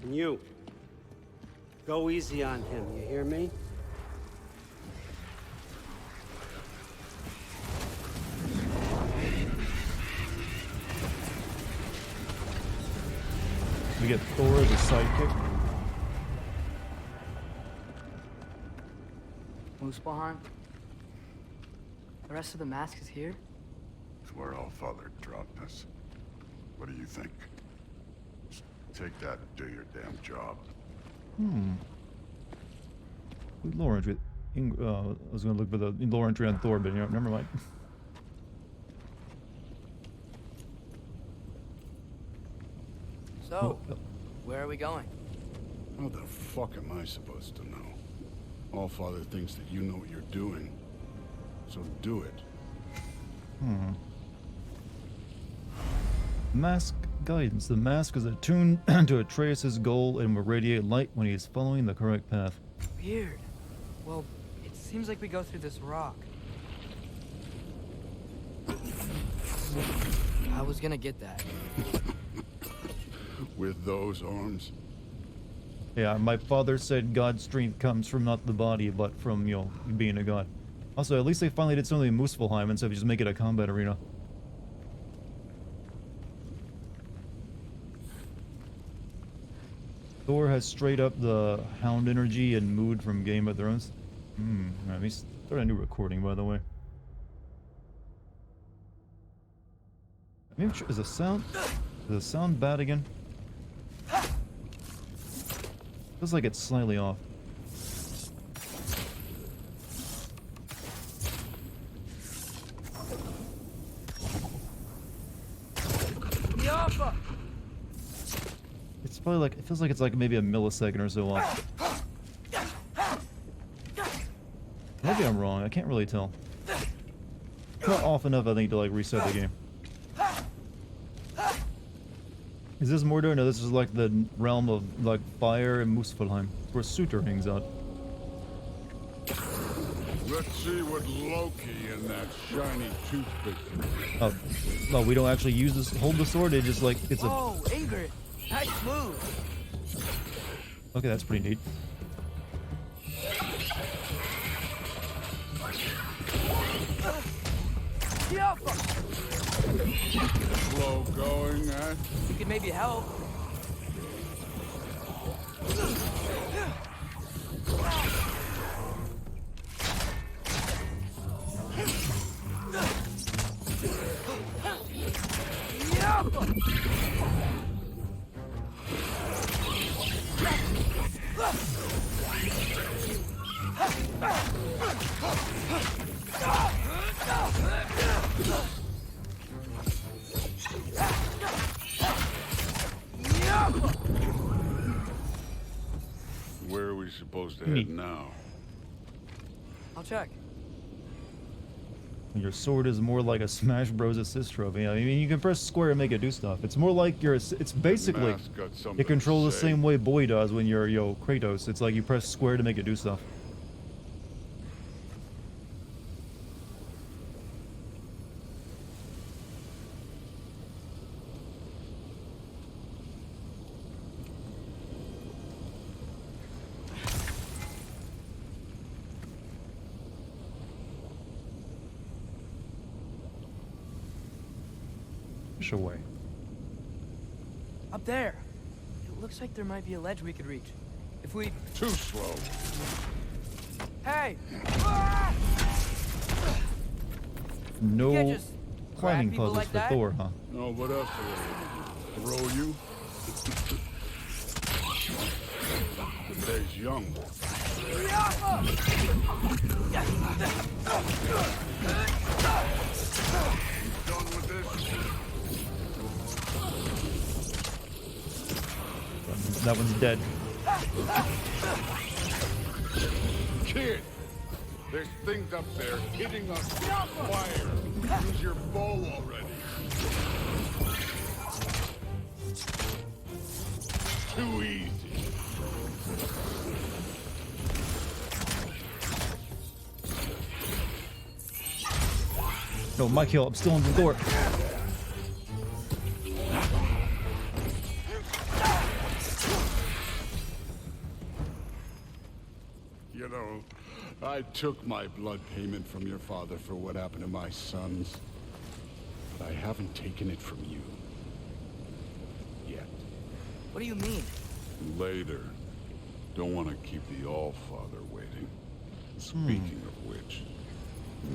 And you. Go easy on him, you hear me? We get Thor as a sidekick. Muspelheim? The rest of the mask is here? It's where All Father dropped us. What do you think? Just take that and do your damn job. Lore entry. I was gonna look for the lore entry on Thor, but you know, never mind. So, where are we going? How the fuck am I supposed to know? All Father thinks that you know what you're doing, so do it. Mask guidance. The mask is attuned to Atreus' goal and will radiate light when he is following the correct path. Weird. Well, it seems like we go through this rock. I was gonna get that. With those arms? Yeah, my father said God's strength comes from not the body, but from, you know, being a god. Also, at least they finally did something in Muspelheim instead of just make it a combat arena. Thor has straight up the hound energy and mood from Game of Thrones. Let me start a new recording, by the way. Maybe is the sound bad again? Feels like it's slightly off. It's probably like, it feels like it's like maybe a millisecond or so off. Maybe I'm wrong, I can't really tell. It's not off enough, I think, to like reset the game. Is this Mordor? No, this is like the realm of like fire and Muspelheim, where Suter hangs out. Let's see what Loki and that shiny toothpick can do. Well, we don't actually use this. Hold the sword. It just like it's a. Oh, Ingrid, nice move. Okay, that's pretty neat. Slow going, eh? You could maybe help. Where are we supposed to head now? I'll check. Your sword is more like a Smash Bros. Assist trophy. I mean, you can press square and make it do stuff. It's more like you're. It's basically. It controls the same way Boy does when you're Kratos. It's like you press square to make it do stuff. Away. Up there. It looks like there might be a ledge we could reach. If we... Too slow. Hey! No climbing puzzles like for that? Thor, huh? No, what else do I throw you? The day's young. Done with this? That one's dead. Kid! There's things up there hitting us with fire. Use your bow already. Too easy. No, my kill. I'm still in the door. You know, I took my blood payment from your father for what happened to my sons. But I haven't taken it from you. Yet. What do you mean? Later. Don't want to keep the All-Father waiting. Speaking of which,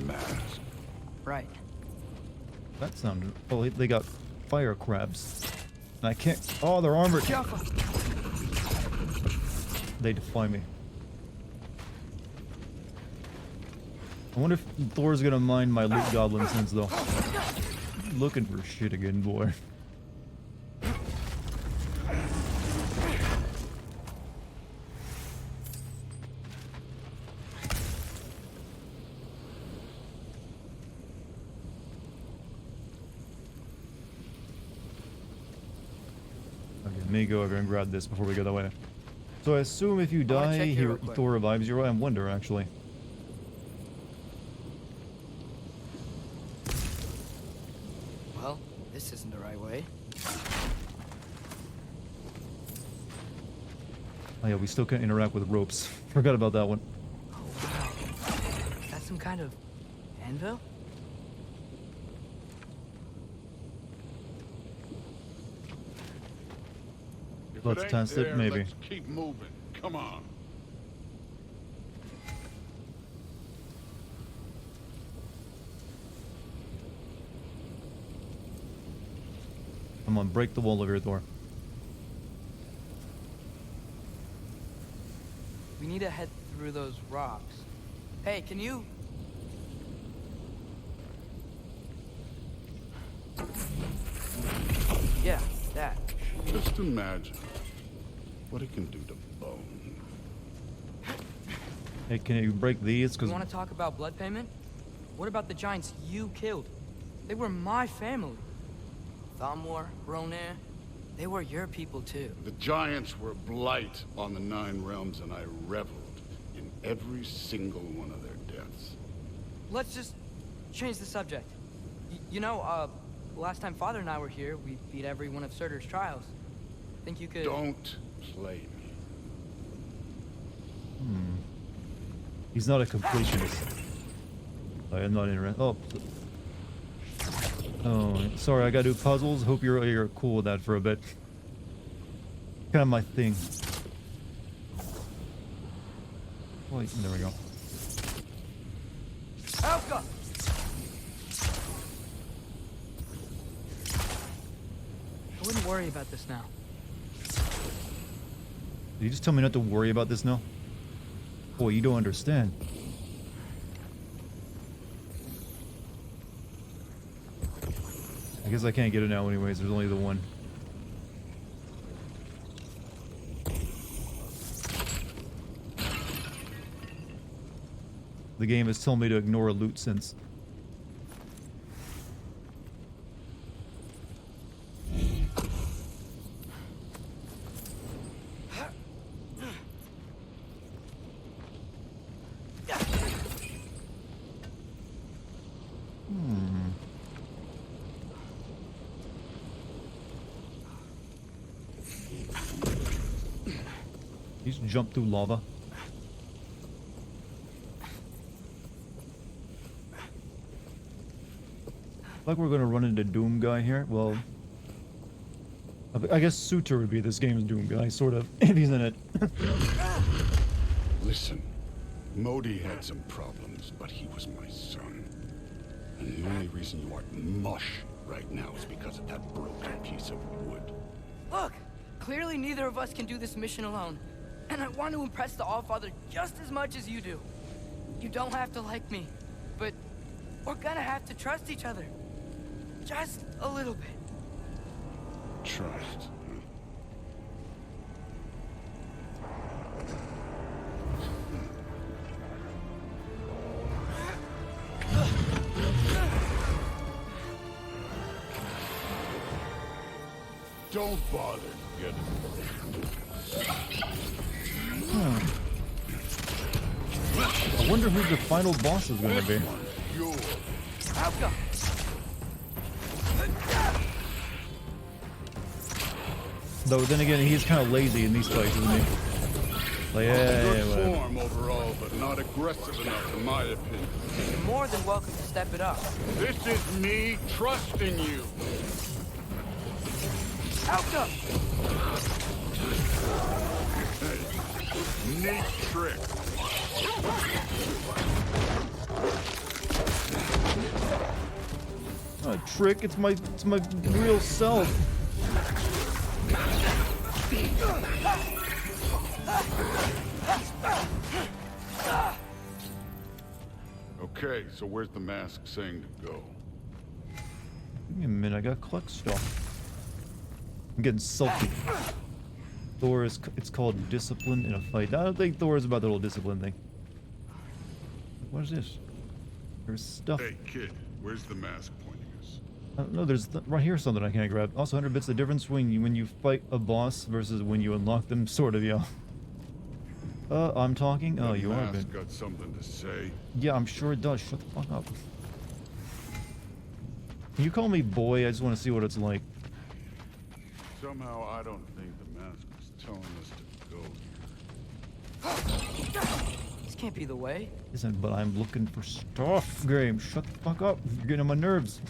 mask. Right. That sounded... Oh, they got fire crabs. And I can't... Oh, they're armored. They defy me. I wonder if Thor's gonna mind my loot goblin sense, though. Looking for shit again, boy. Okay, let me go over and grab this before we get away. So I assume if you die, Thor revives you. I wonder, actually. Well, this isn't the right way. Oh yeah, we still can't interact with ropes. Forgot about that one. Oh, wow. Is that some kind of anvil? If Let's it ain't test it, there, maybe. let's keep moving. Come on. Come on, break the wall of your door. We need to head through those rocks. Hey, can you... Yeah, that. Just imagine what it can do to bone. Hey, can you break these? You Because want to talk about blood payment? What about the giants you killed? They were my family. Thamor, Ronair, they were your people too. The giants were blight on the Nine Realms, and I reveled in every single one of their deaths. Let's just change the subject. You know, last time Father and I were here, we beat every one of Surtur's trials. Think you could... Don't play me. he's not a completionist. I am not interested. Oh, sorry, I gotta do puzzles. Hope you're cool with that for a bit. Kind of my thing. Wait, there we go. Alka! I wouldn't worry about this now. Did you just tell me not to worry about this now? Boy, you don't understand. I guess I can't get it now anyways, there's only the one. The game has told me to ignore a loot sense. You just jump through lava. Like we're gonna run into Doom guy here. Well, I guess Suter would be this game's Doom guy, sort of, if he's in it. Listen, Modi had some problems, but he was my son. And the only reason you aren't mush right now is because of that broken piece of wood. Look! Clearly neither of us can do this mission alone. And I want to impress the Allfather just as much as you do. You don't have to like me, but we're gonna have to trust each other. Just a little bit. Trust. Don't bother getting I wonder who the final boss is gonna be. Alka! Though then again, he's kind of lazy in these fights, isn't he? Like, Good whatever. form overall, but not aggressive enough, in my opinion. You're more than welcome to step it up. This is me trusting you. Alka! Hey, neat trick. Not a trick. It's my real self. Okay, so where's the mask saying to go? Give me a minute. I gotta collect stuff. I'm getting salty. Thor is. It's called discipline in a fight. I don't think Thor is about the whole discipline thing. What is this? There's stuff. Hey, kid, where's the mask pointing us? I don't know. There's right here something I can't grab. Also, 100 bits. The difference when you fight a boss versus when you unlock them. Sort of, yeah. I'm talking. Oh, you are. The mask got something to say. Yeah, I'm sure it does. Shut the fuck up. Can you call me boy? I just want to see what it's like. Somehow, I don't think the mask was telling us to go here. This can't be the way. Isn't, but I'm looking for stuff. Graham, shut the fuck up. You're getting on my nerves.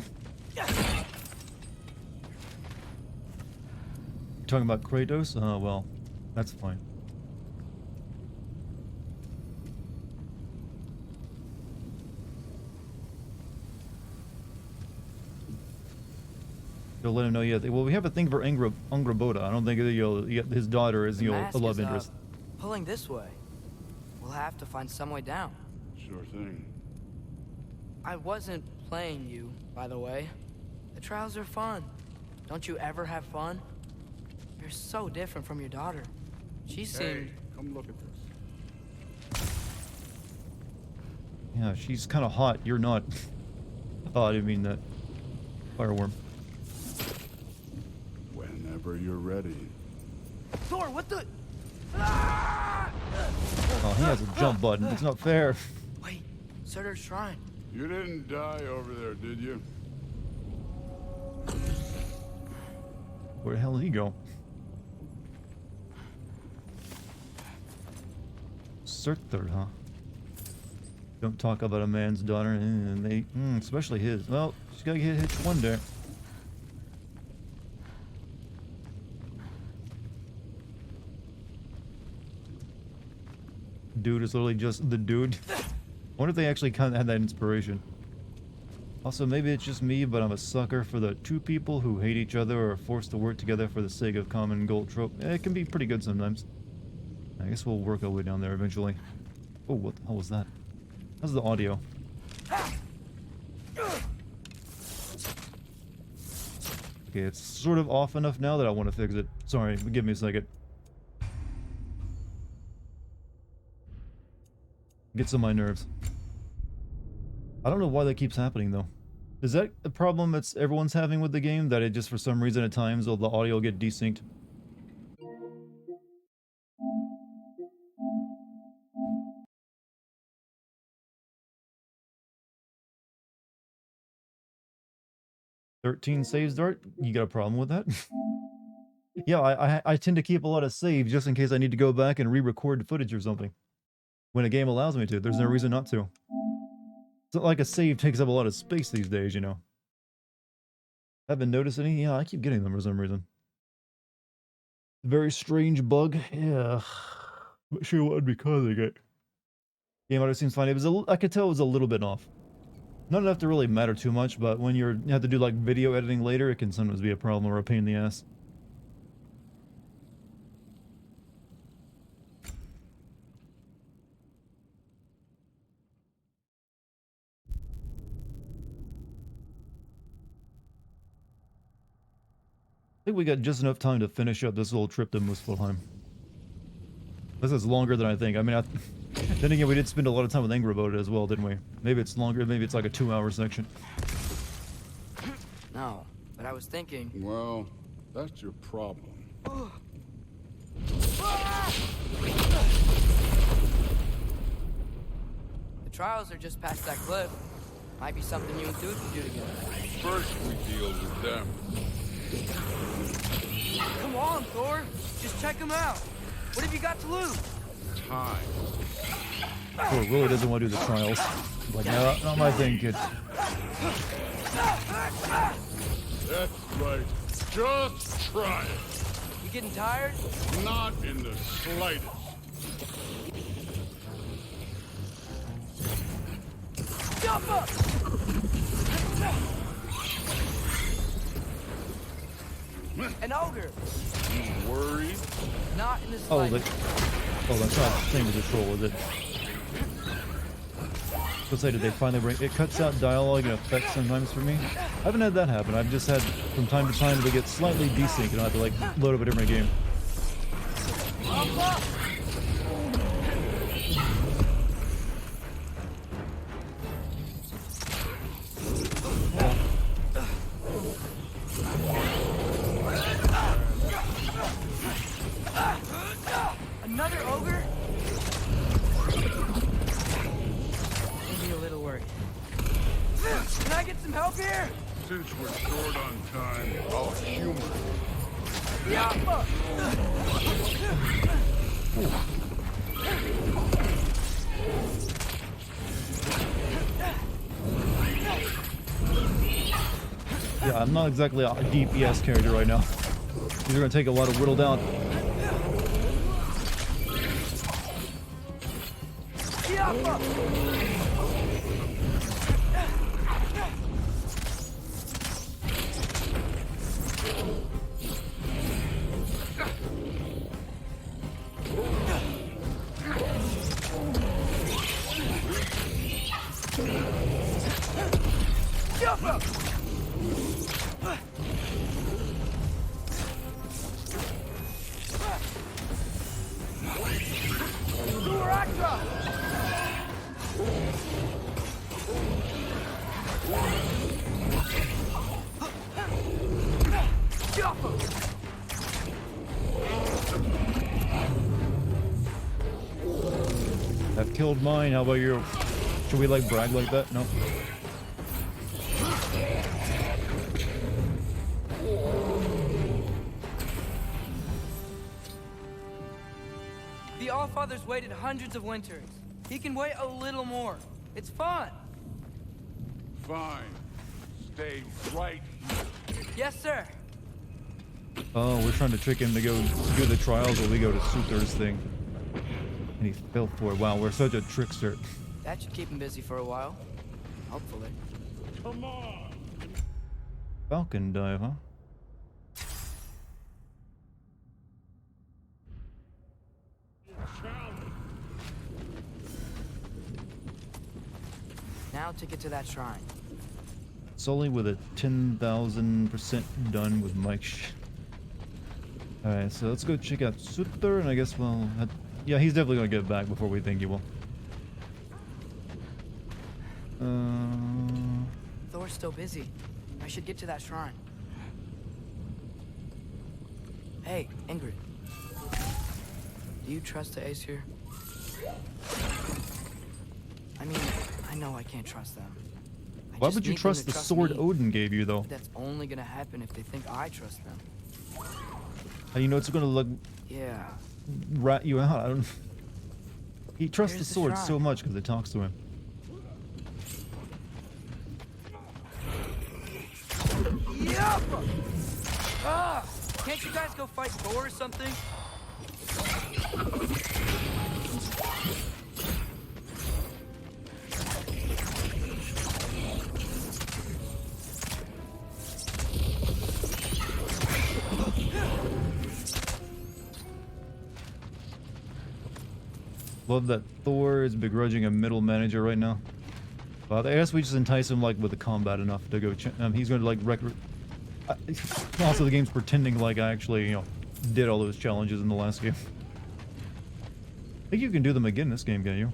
talking about Kratos? Well, that's fine. You'll let him know, yeah. Well, we have a thing for Angraboda. I don't think his daughter is, a love interest. Pulling this way. We'll have to find some way down. Sure thing. I wasn't playing you, by the way. The trials are fun. Don't you ever have fun? You're so different from your daughter. She seemed... Hey, come look at this. Yeah, she's kind of hot. You're not. Oh, I didn't mean that. Fireworm. Whenever you're ready. Thor, what the... Oh, he has a jump button. It's not fair. Wait, Surtur's shrine. You didn't die over there, did you? Where the hell did he go? Surtur, huh? Don't talk about a man's daughter, and they, especially his. Well, she's gotta get hitched one day. Dude is literally just the dude. I wonder if they actually kind of had that inspiration. Also, maybe it's just me, but I'm a sucker for the two people who hate each other or are forced to work together for the sake of common goal trope. It can be pretty good sometimes. I guess we'll work our way down there eventually. Oh, what the hell was that? How's the audio? Okay, it's sort of off enough now that I want to fix it. Sorry, but give me a second. Gets on my nerves. I don't know why that keeps happening though. Is that a problem that's everyone's having with the game? That it just for some reason at times the audio will get desynced? "13 saves, Dart? You got a problem with that?" Yeah, I tend to keep a lot of saves just in case I need to go back and re-record footage or something. When a game allows me to, there's no reason not to. It's not like a save takes up a lot of space these days, you know. Haven't noticed any? Yeah, I keep getting them for some reason. Very strange bug. Yeah. Not sure what would be causing it. Game audio seems fine. It was I could tell it was a little bit off. Not enough to really matter too much, but when you have to do like video editing later, it can sometimes be a problem or a pain in the ass. I think we got just enough time to finish up this little trip to Muspelheim. This is longer than I think. I mean, then again, we did spend a lot of time with Angraboda as well, didn't we? Maybe it's longer. Maybe it's like a 2-hour section. No, but I was thinking... Well, that's your problem. The trials are just past that cliff. Might be something you and Dude can do together. First we deal with them. Come on, Thor. Just check them out. What have you got to lose? Time. Thor really doesn't want to do the trials. Like, no, not my thing, kid. That's right. Just try it. You getting tired? Not in the slightest. Jump up! An ogre. You worried? Not in the Oh, slightest. that's not the same as the troll, is it? Let's say, did they finally bring it? Cuts out dialogue and effects sometimes for me. I haven't had that happen. I've just had from time to time to get slightly desync and I have to like load up a different game. Another ogre? Maybe a little worried. Can I get some help here? Since we're short on time, I'll humor you. Yeah. Yeah, I'm not exactly a DPS character right now. These are gonna take a lot of whittle down. I've killed mine. How about you? Should we like brag like that? No. The Allfather's waited hundreds of winters. He can wait a little more. It's fun. Fine. Stay right here. Yes, sir. Oh, we're trying to trick him to go do the trials while we go to Suther's thing. And he fell for it. Wow, we're such a trickster. That should keep him busy for a while. Hopefully. Come on. Falcon dive, huh? Now to get to that shrine. Sully with a 10,000% done with Mike. Alright, so let's go check out Suther, and I guess, well, yeah, he's definitely gonna get back before we think he will. Thor's still busy. I should get to that shrine. Hey, Ingrid. Do you trust the Aesir? I mean, I know I can't trust them. Why would you trust the sword Odin gave you, though? That's only gonna happen if they think I trust them. How do you know it's gonna look Yeah. rat you out? I don't. He trusts Here's the the sword shrine. so much because it talks to him. Yup! Ah! Can't you guys go fight Thor or something? Love that Thor is begrudging a middle manager right now. Well, I guess we just entice him like with the combat enough to go. He's going to like record. Also, the game's pretending like I actually, you know, did all those challenges in the last game. I think you can do them again this game, can you?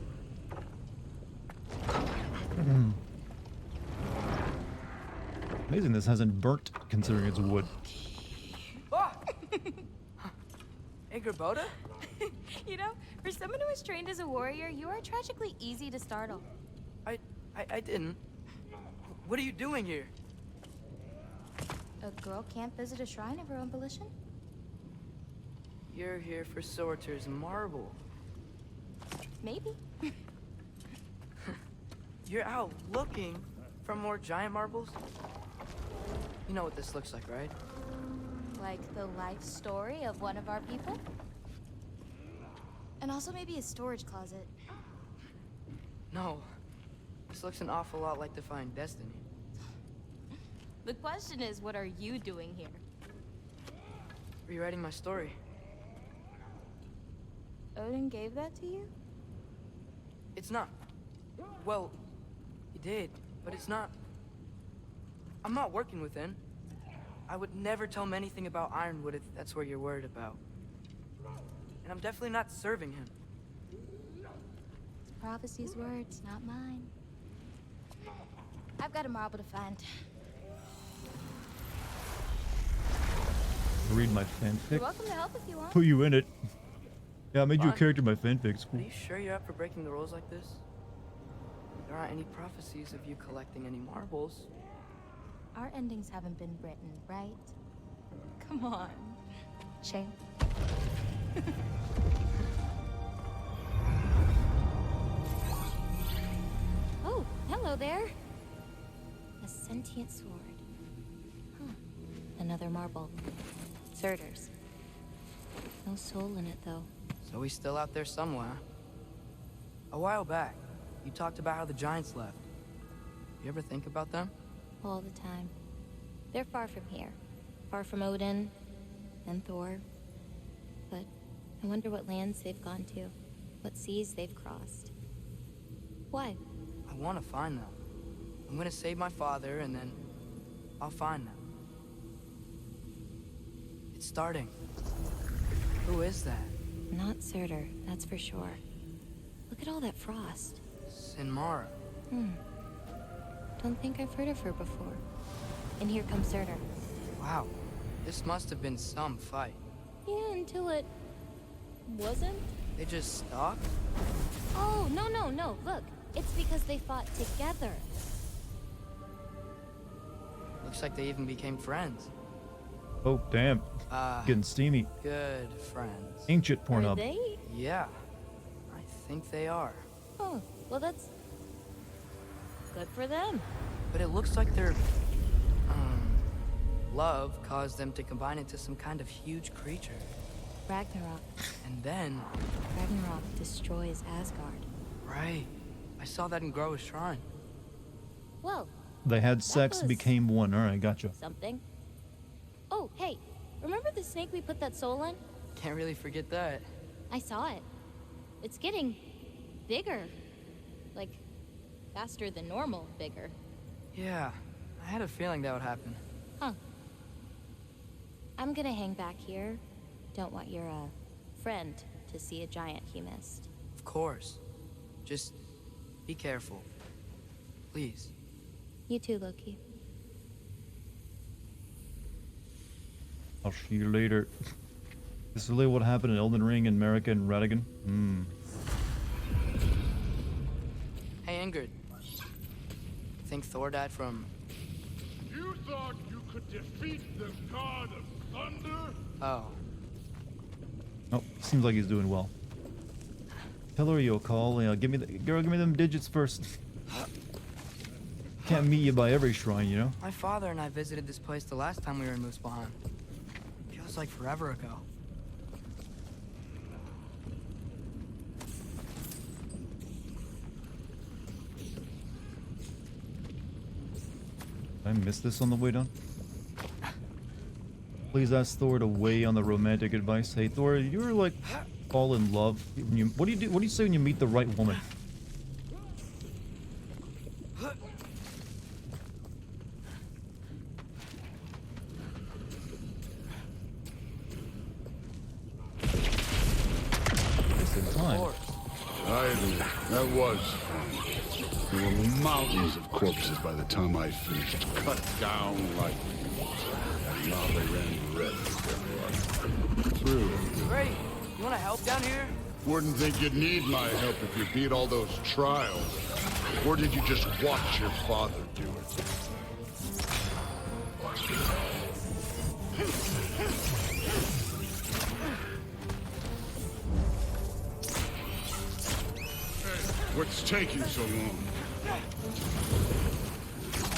Amazing this hasn't burnt considering it's wood. Ah! Ingrid Boda? You know, for someone who is trained as a warrior, you are tragically easy to startle. I didn't. What are you doing here? A girl can't visit a shrine of her own volition? You're here for Sorter's marble. Maybe. You're out looking for more giant marbles? You know what this looks like, right? Like the life story of one of our people? And also maybe a storage closet. No. This looks an awful lot like Defying Destiny. The question is, what are you doing here? Rewriting my story. Odin gave that to you? It's not. Well, he did, but it's not. I'm not working with him. I would never tell him anything about Ironwood if that's what you're worried about. And I'm definitely not serving him. It's prophecy's words, not mine. I've got a marble to find. Read my fanfic. You're welcome to help if you want. Put you in it. Yeah, I made you a What? character in my fanfic. It's cool. Are you sure you're up for breaking the rules like this? There aren't any prophecies of you collecting any marbles. Our endings haven't been written, right? Come on. Shame. Oh, hello there. A sentient sword. Huh. Another marble. Surtur's. No soul in it, though. So he's still out there somewhere. A while back, you talked about how the giants left. You ever think about them? All the time. They're far from here. Far from Odin and Thor. But I wonder what lands they've gone to. What seas they've crossed. Why? I want to find them. I'm gonna save my father, and then I'll find them. It's starting. Who is that? Not Surtur, that's for sure. Look at all that frost. Sinmara. Don't think I've heard of her before. And here comes Surtur. Wow. This must have been some fight. Yeah, until it... wasn't? They just stopped? Oh, no. Look, it's because they fought together. Looks like they even became friends. Oh, damn. Getting steamy. Good friends. Ancient Are Pornhub. they? Yeah. I think they are. Oh, well that's... good for them. But it looks like their... love caused them to combine into some kind of huge creature. Ragnarok. And then... Ragnarok destroys Asgard. Right. I saw that in Groa's shrine. Well... They had sex, was became one. Alright, gotcha. something. Oh, hey. Remember the snake we put that soul in? Can't really forget that. I saw it. It's getting... bigger. Like, faster than normal bigger. Yeah. I had a feeling that would happen. Huh. I'm gonna hang back here. Don't want your, friend to see a giant he missed. Of course. Just be careful. Please. You too, Loki. I'll see you later. This is really what happened in Elden Ring and Marika and Radigan. Hey, Ingrid. Think Thor died from... You thought you could defeat the god of thunder? Oh. Oh, seems like he's doing well. Tell her you'll call. Give me them digits first. Can't meet you by every shrine, you know? My father and I visited this place the last time we were in Muspelheim. Feels like forever ago. Did I miss this on the way down? Please ask Thor to weigh on the romantic advice. Hey Thor, you're like fall in love. What do you say when you meet the right woman? Just in time. That was fun. There were mountains of corpses by the time I finished, cut down like... And now they ran red. Through. Great. You want to help down here? Wouldn't think you'd need my help if you beat all those trials. Or did you just watch your father do it? What's taking so long?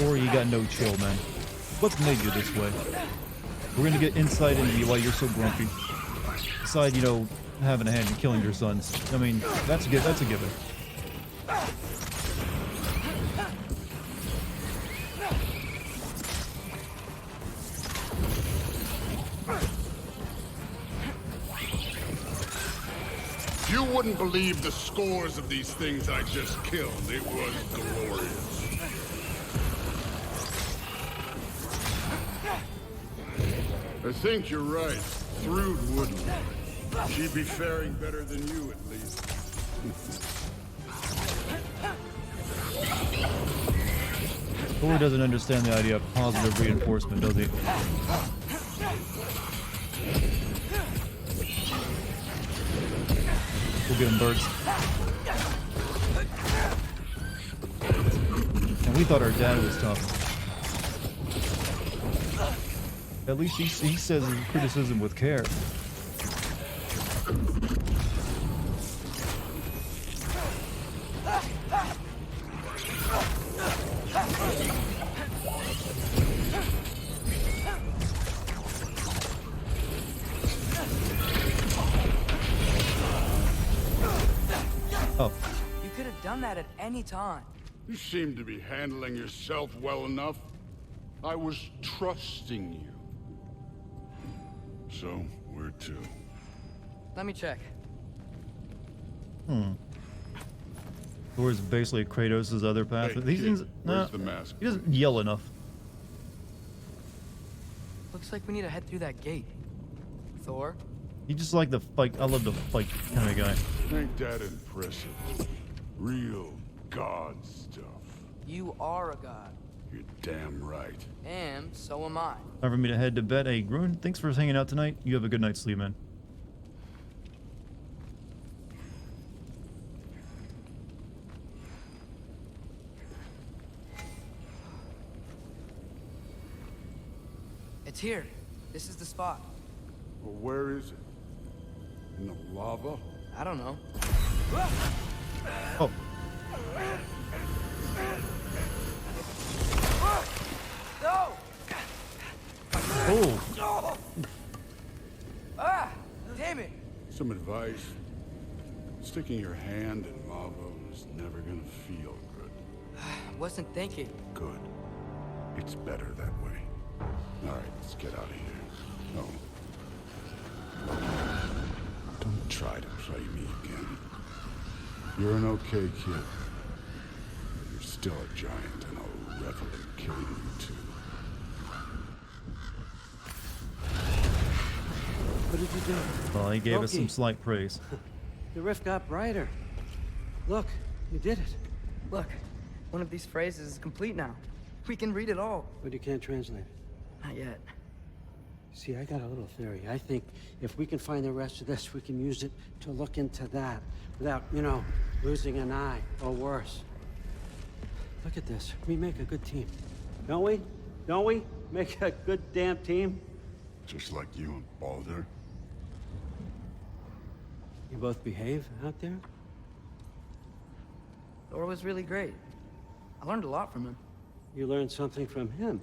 Or you got no chill, man. What's made you this way? We're gonna get insight into why you're so grumpy. Besides, you know, having a hand in killing your sons. I mean, that's a given. You wouldn't believe the scores of these things I just killed. It was glorious. I think you're right. Thrud wouldn't. She'd be faring better than you, at least. Thor doesn't understand the idea of positive reinforcement, does he? We'll get him, birds. And we thought our dad was tough. At least he says his criticism with care. done that at any time. You seem to be handling yourself well enough. I was trusting you. So, where to? Let me check. Thor's basically Kratos' other path. Hey, These kid, things, where's the mask? He doesn't yell enough. Looks like we need to head through that gate. Thor? He just like the fight. I love the fight kind of guy. Ain't that impressive? Real god stuff. You are a god. You're damn right. And so am I. Time for me to head to bed. Hey, Grun, thanks for hanging out tonight. You have a good night's sleep, man. It's here. This is the spot. Well, where is it? In the lava? I don't know. Oh. No! Oh. Ah! Damn it! Some advice. Sticking your hand in lava is never gonna feel good. Wasn't thinking. Good. It's better that way. Alright, let's get out of here. No. Don't try to play me again. You're an okay kid. You're still a giant, and I'll revel in killing you too. What did you do? Well, he gave us some Loki. slight praise. The rift got brighter. Look, you did it. Look, one of these phrases is complete now. We can read it all. But you can't translate it. Not yet. See, I got a little theory. I think if we can find the rest of this, we can use it to look into that without, you know, losing an eye or worse. Look at this. We make a good team. Don't we? Don't we? Make a good damn team? Just like you and Baldur. You both behave out there? Thor was really great. I learned a lot from him. You learned something from him?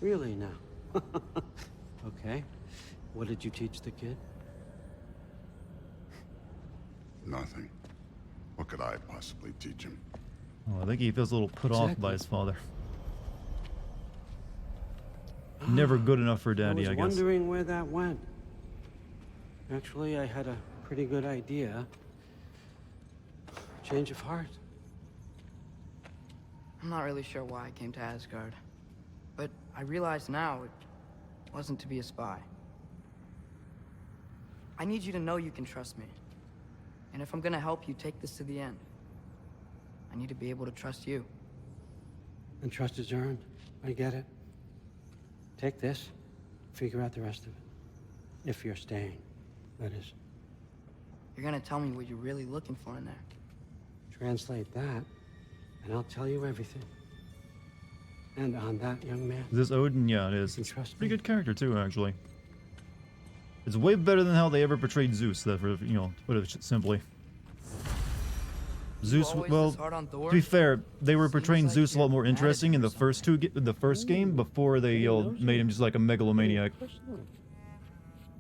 Really now? Okay. What did you teach the kid? Nothing. What could I possibly teach him? Oh, I think he feels a little put off by Exactly. his father. Never good enough for daddy, I I was guess. wondering where that went. Actually, I had a pretty good idea. Change of heart. I'm not really sure why I came to Asgard. But I realize now it wasn't to be a spy. I need you to know you can trust me. And if I'm gonna help you take this to the end, I need to be able to trust you. And trust is earned. I get it. Take this, figure out the rest of it. If you're staying, that is. You're gonna tell me what you're really looking for in there. Translate that, and I'll tell you everything. And on that, young man, Is this Odin? Yeah, it is. you It's a trust pretty me? good character too, actually. It's way better than how they ever portrayed Zeus. That, for you know, put it simply. Zeus. always Well, this hard on Thor? to be fair, they were portraying like Zeus a you're lot more mad at interesting him in or the first game before they made him just like a megalomaniac.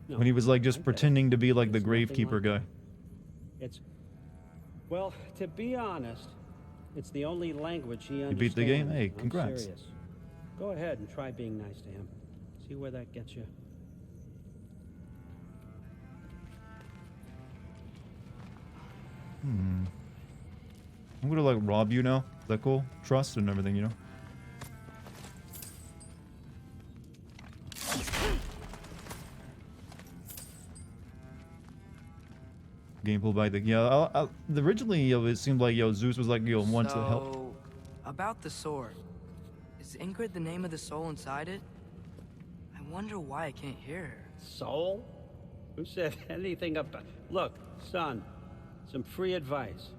When he was like just pretending to be like the gravekeeper guy. It's... Well, to be honest, it's the only language he understands. You beat the game? Hey, I'm congrats. serious. Go ahead and try being nice to him. See where that gets you. I'm gonna like rob you now. Is that cool? Trust and everything, you know. Game pulled by the originally it seemed like Zeus was like one to help. So, about the sword. Is Ingrid the name of the soul inside it? I wonder why I can't hear her. Soul? Who said anything about... Look, son, some free advice.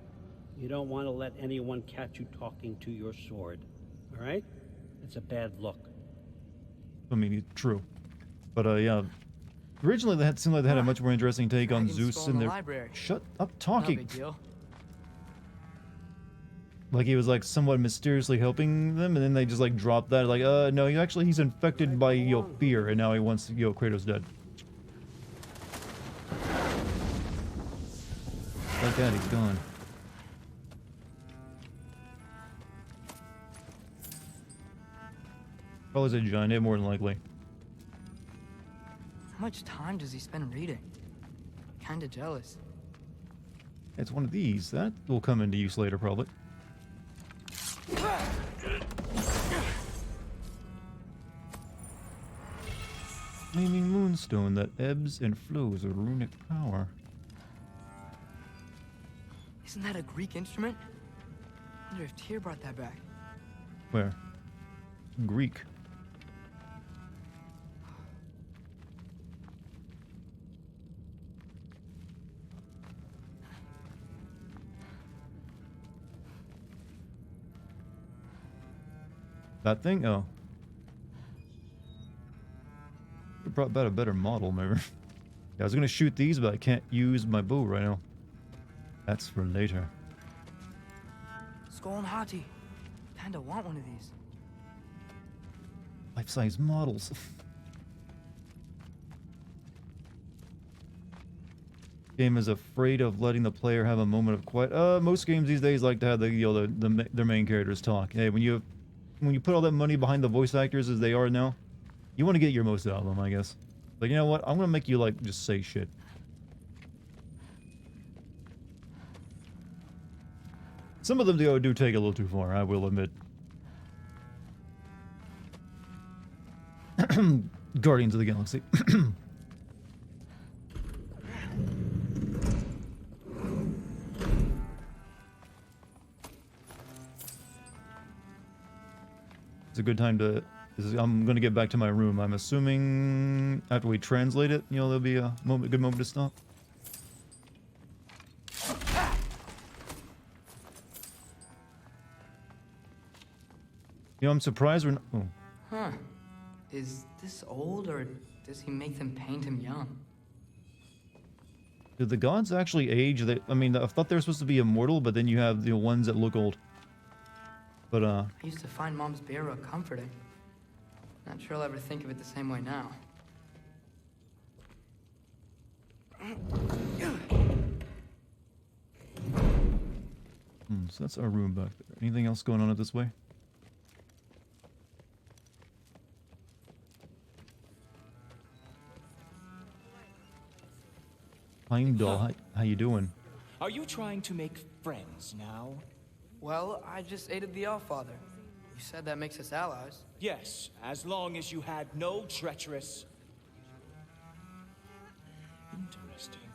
You don't want to let anyone catch you talking to your sword, all right? It's a bad look. I mean, true, but yeah. Originally, they seemed like they had a much more interesting take on Dragon's Zeus skull and in the their. library. Shut up, No talking. big deal. Like he was like somewhat mysteriously helping them, and then they just like dropped that. Like, no, he's infected by fear, and now he wants Kratos dead. Like that, he's gone. Probably a giant, more than likely. How much time does he spend reading? Kinda jealous. It's one of these. That will come into use later, probably. Gleaming moonstone that ebbs and flows with runic power. Isn't that a Greek instrument? I wonder if Tyr brought that back. Where? Greek. That thing? Oh. I brought back a better model, maybe. Yeah, I was gonna shoot these, but I can't use my bow right now. That's for later. Skull and Hati. Kinda want one of these. Life-size models. Game is afraid of letting the player have a moment of quiet. Most games these days like to have their main characters talk. Hey, when you put all that money behind the voice actors as they are now, you want to get your most out of them, I guess. Like, you know what? I'm gonna make you like just say shit. Some of them do take a little too far, I will admit. Guardians of the Galaxy. It's a good time to... I'm going to get back to my room. I'm assuming after we translate it, you know, there'll be a good moment to stop. You know, I'm surprised we're not... Oh. Huh. Is this old, or does he make them paint him young? Did the gods actually age? I mean, I thought they were supposed to be immortal, but then you have the ones that look old. But, I used to find Mom's beer comforting. Not sure I'll ever think of it the same way now. So that's our room back there. Anything else going on this way? Heimdall, how you doing? Are you trying to make friends now? Well, I just aided the Allfather. You said that makes us allies. Yes, as long as you had no treacherous... Interesting.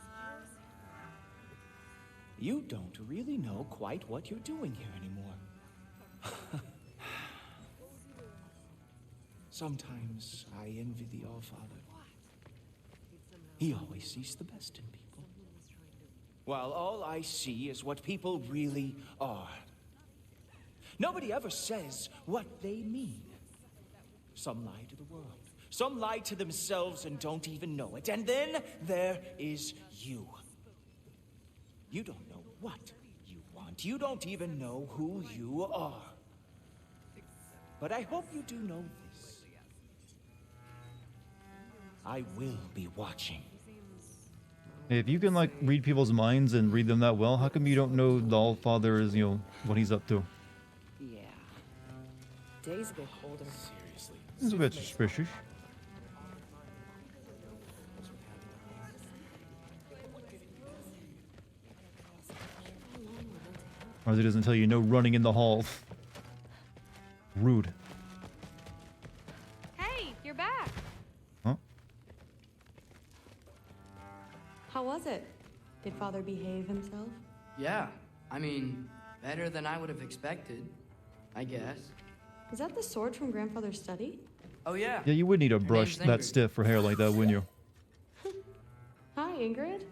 You don't really know quite what you're doing here anymore. Sometimes I envy the Allfather. He always sees the best in people. While all I see is what people really are. Nobody ever says what they mean. Some lie to the world. Some lie to themselves and don't even know it. And then there is you. You don't know what you want. You don't even know who you are. But I hope you do know this. I will be watching. If you can, like, read people's minds and read them that well, how come you don't know the Allfather is, you know, what he's up to? Yeah. Day's a bit colder. Seriously. It's a bit suspicious. Or he doesn't tell you no running in the hall. Rude. Hey, you're back. Huh? How was it? Did Father behave himself? Yeah. I mean, better than I would have expected, I guess. Is that the sword from Grandfather's study? Oh, yeah. Yeah, you would need a brush name's that Ingrid. stiff for hair like that, wouldn't you? Hi, Ingrid.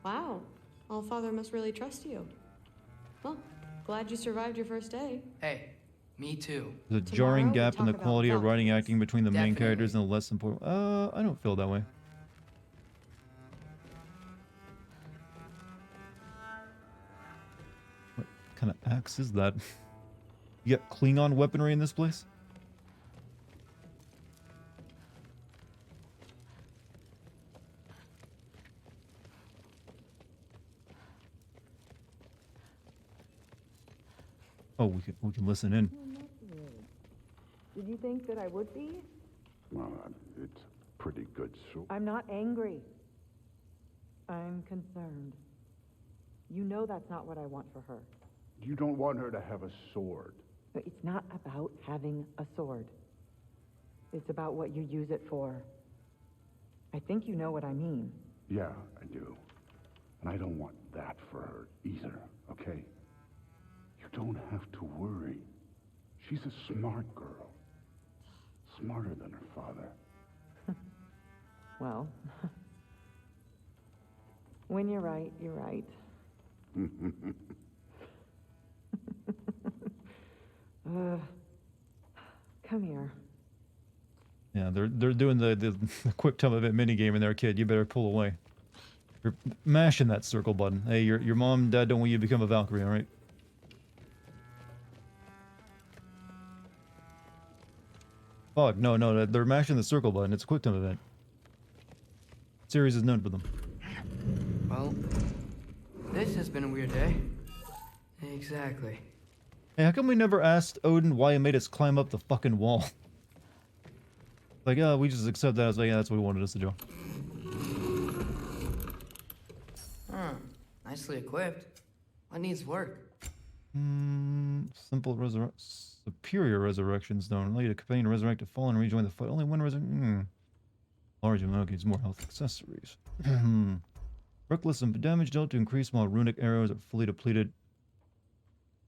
Wow. Allfather must really trust you. Well, glad you survived your first day. Hey, me too. There's a jarring Tomorrow, gap in we the talk quality about of writing acting between the main Definitely. characters and the less important. I don't feel that way. What kind of axe is that? You got Klingon weaponry in this place? Oh, we can listen in. Did you think that I would be? Well, it's a pretty good sword. I'm not angry. I'm concerned. You know that's not what I want for her. You don't want her to have a sword. But it's not about having a sword. It's about what you use it for. I think you know what I mean. Yeah, I do. And I don't want that for her either, okay? You don't have to worry. She's a smart girl. Smarter than her father. Well, when you're right, you're right. Come here. Yeah, they're doing the quick time event minigame in there, kid. You better pull away. You're mashing that circle button. Hey, your mom and dad don't want you to become a Valkyrie, alright? Fuck, no, they're mashing the circle button. It's a quick time event. Series is known for them. Well, this has been a weird day. Exactly. Hey, how come we never asked Odin why he made us climb up the fucking wall? Like, we just accept that as like, yeah, that's what he wanted us to do. Nicely equipped. What needs work? Simple superior resurrection stone. Allow you to companion resurrect a fallen and rejoin the fight. Only one resurrection. Large amount gives more health accessories. Reckless and damage dealt to increase while runic arrows are fully depleted.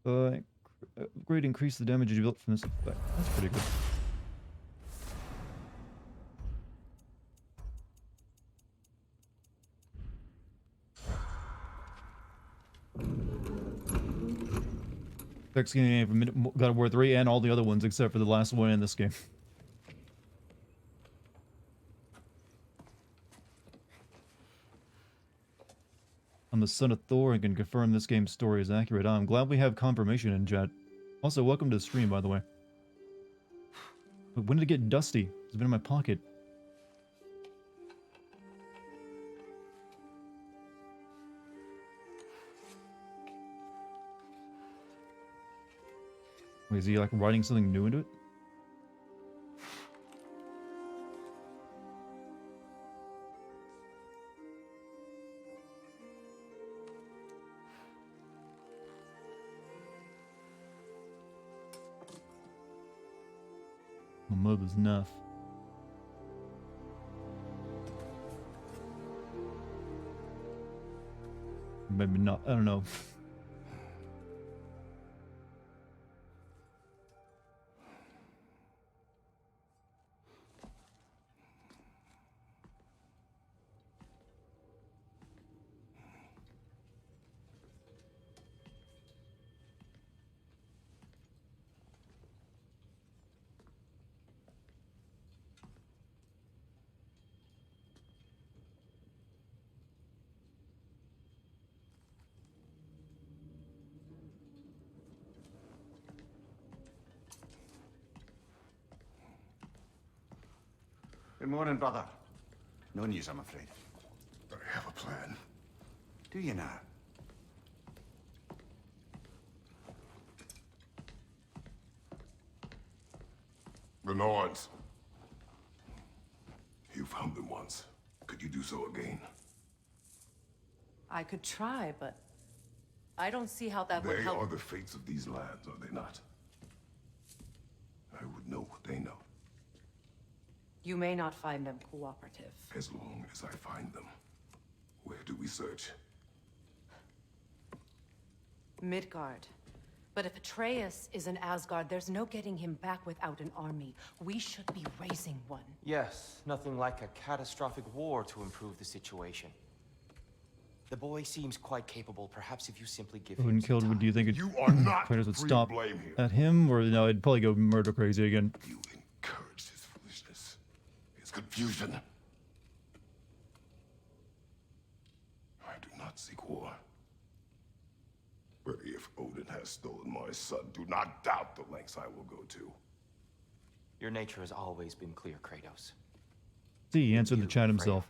Upgrade increase the damage you built from this effect. That's pretty good. Next game from God of War 3 and all the other ones except for the last one in this game. I'm the son of Thor and can confirm this game's story is accurate. I'm glad we have confirmation in chat. Also, welcome to the stream, by the way. But when did it get dusty? It's been in my pocket. Wait, is he like writing something new into it? My mother's enough. Maybe not. I don't know. Good morning, brother. No news, I'm afraid. I have a plan. Do you now? The Nords. You found them once. Could you do so again? I could try, but I don't see how that would help. They are the fates of these lands, are they not? I would know what they know. You may not find them cooperative. As long as I find them. Where do we search? Midgard. But if Atreus is in Asgard, there's no getting him back without an army. We should be raising one. Yes, nothing like a catastrophic war to improve the situation. The boy seems quite capable. Perhaps if you simply give him Odin killed, some time. do you think You are not Kratos would free stop blame here. at him, or no? It'd probably go murder crazy again. You encouraged his foolishness, his confusion. I do not seek war. But if Odin has stolen my son, do not doubt the lengths I will go to. Your nature has always been clear, Kratos. See, he answered the chat himself.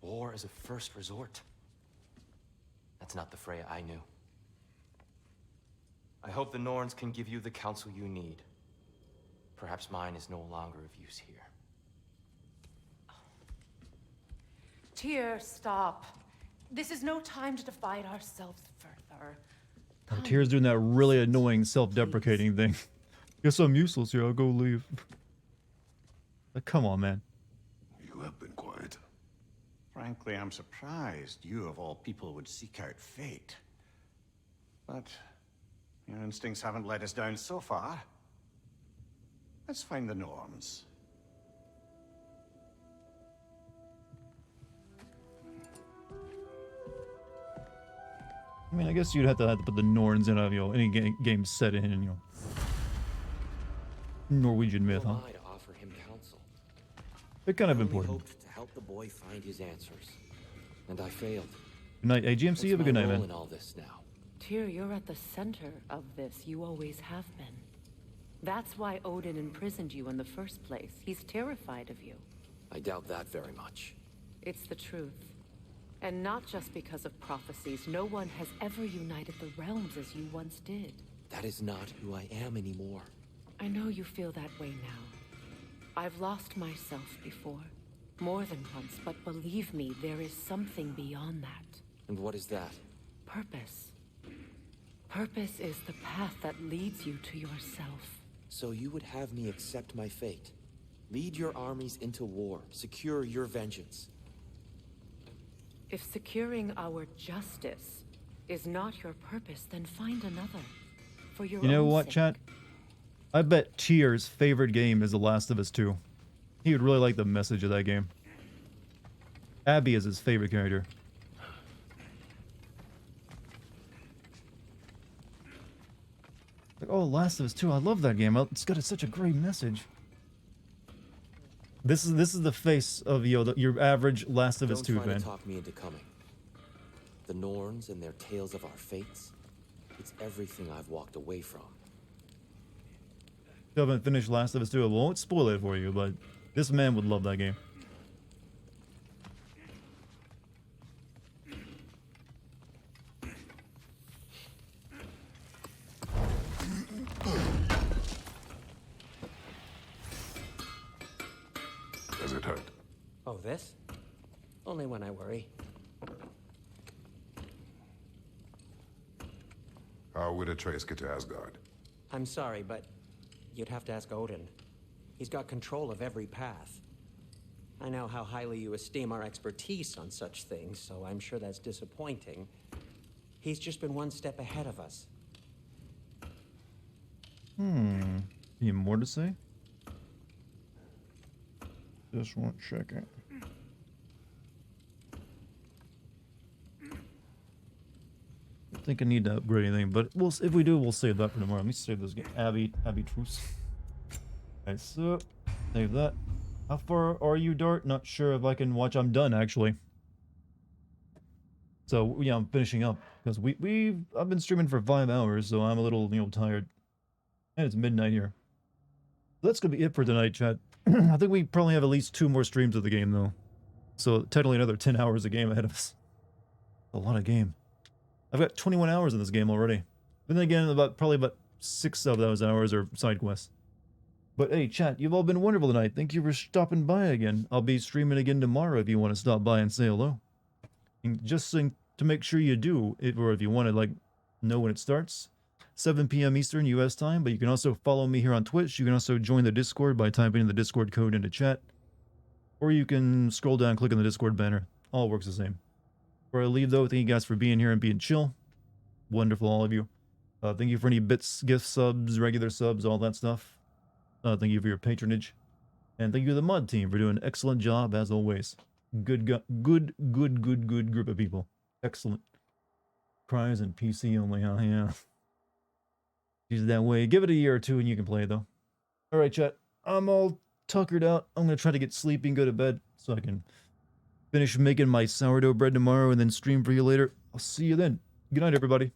War is a first resort. That's not the Freya I knew. I hope the Norns can give you the counsel you need. Perhaps mine is no longer of use here. Tyr, stop. This is no time to divide ourselves further. Tyr's doing that really annoying self-deprecating thing. Guess I'm useless here, I'll go leave. Like, come on, man. You have been quiet. Frankly, I'm surprised you, of all people, would seek out fate. But your instincts haven't let us down so far. Let's find the Norns. I mean, I guess you'd have to put the Norns in any game set in, Norwegian myth, huh? Who am I to offer him counsel? They're kind of I only important. hoped to help the boy find his answers, and I failed. Good night, AGMC. Have a good night, man. In all this now? Tyr, you're at the center of this. You always have been. That's why Odin imprisoned you in the first place. He's terrified of you. I doubt that very much. It's the truth. And not just because of prophecies. No one has ever united the realms as you once did. That is not who I am anymore. I know you feel that way now. I've lost myself before. More than once, but believe me, there is something beyond that. And what is that? Purpose. Purpose is the path that leads you to yourself. So you would have me accept my fate? Lead your armies into war, secure your vengeance. If securing our justice is not your purpose, then find another. For your You know own what, sake. chat? I bet Tyr's favorite game is The Last of Us 2. He would really like the message of that game. Abby is his favorite character. Like, oh, Last of Us 2, I love that game. It's got such a great message. This is the face of your average Last of Us 2 Don't try fan. to talk me into coming. The Norns and their tales of our fates. It's everything I've walked away from. Still haven't finished Last of Us 2. I won't spoil it for you, but this man would love that game. Does it hurt? Oh, this? Only when I worry. How would Atreus get to Asgard? I'm sorry, but you'd have to ask Odin. He's got control of every path. I know how highly you esteem our expertise on such things, so I'm sure that's disappointing. He's just been one step ahead of us. Any more to say? Just one second. I don't think I need to upgrade anything, but if we do, we'll save that for tomorrow. Let me save this game. Abby Truce. Alright, so save that. How far are you, Dart? Not sure if I can watch. I'm done actually. So yeah, I'm finishing up because I've been streaming for 5 hours, so I'm a little tired, and it's midnight here. That's gonna be it for tonight, chat. I think we probably have at least 2 more streams of the game though, so technically another 10 hours of game ahead of us. A lot of game. I've got 21 hours in this game already. But then again, probably about 6 of those hours are side quests. But hey, chat, you've all been wonderful tonight. Thank you for stopping by again. I'll be streaming again tomorrow if you want to stop by and say hello. And just to make sure you do, or if you want to know when it starts, 7 p.m. Eastern U.S. time. But you can also follow me here on Twitch. You can also join the Discord by typing in the Discord code into chat. Or you can scroll down, click on the Discord banner. All works the same. Before I leave though, thank you guys for being here and being chill. Wonderful, all of you. Thank you for any bits, gift subs, regular subs, all that stuff. Thank you for your patronage. And thank you to the mod team for doing an excellent job as always. Good group of people. Excellent. Prize and PC only, huh? Yeah. Use it that way. Give it a year or 2 and you can play though. Alright, chat. I'm all tuckered out. I'm gonna try to get sleepy and go to bed so I can finish making my sourdough bread tomorrow and then stream for you later. I'll see you then. Good night, everybody.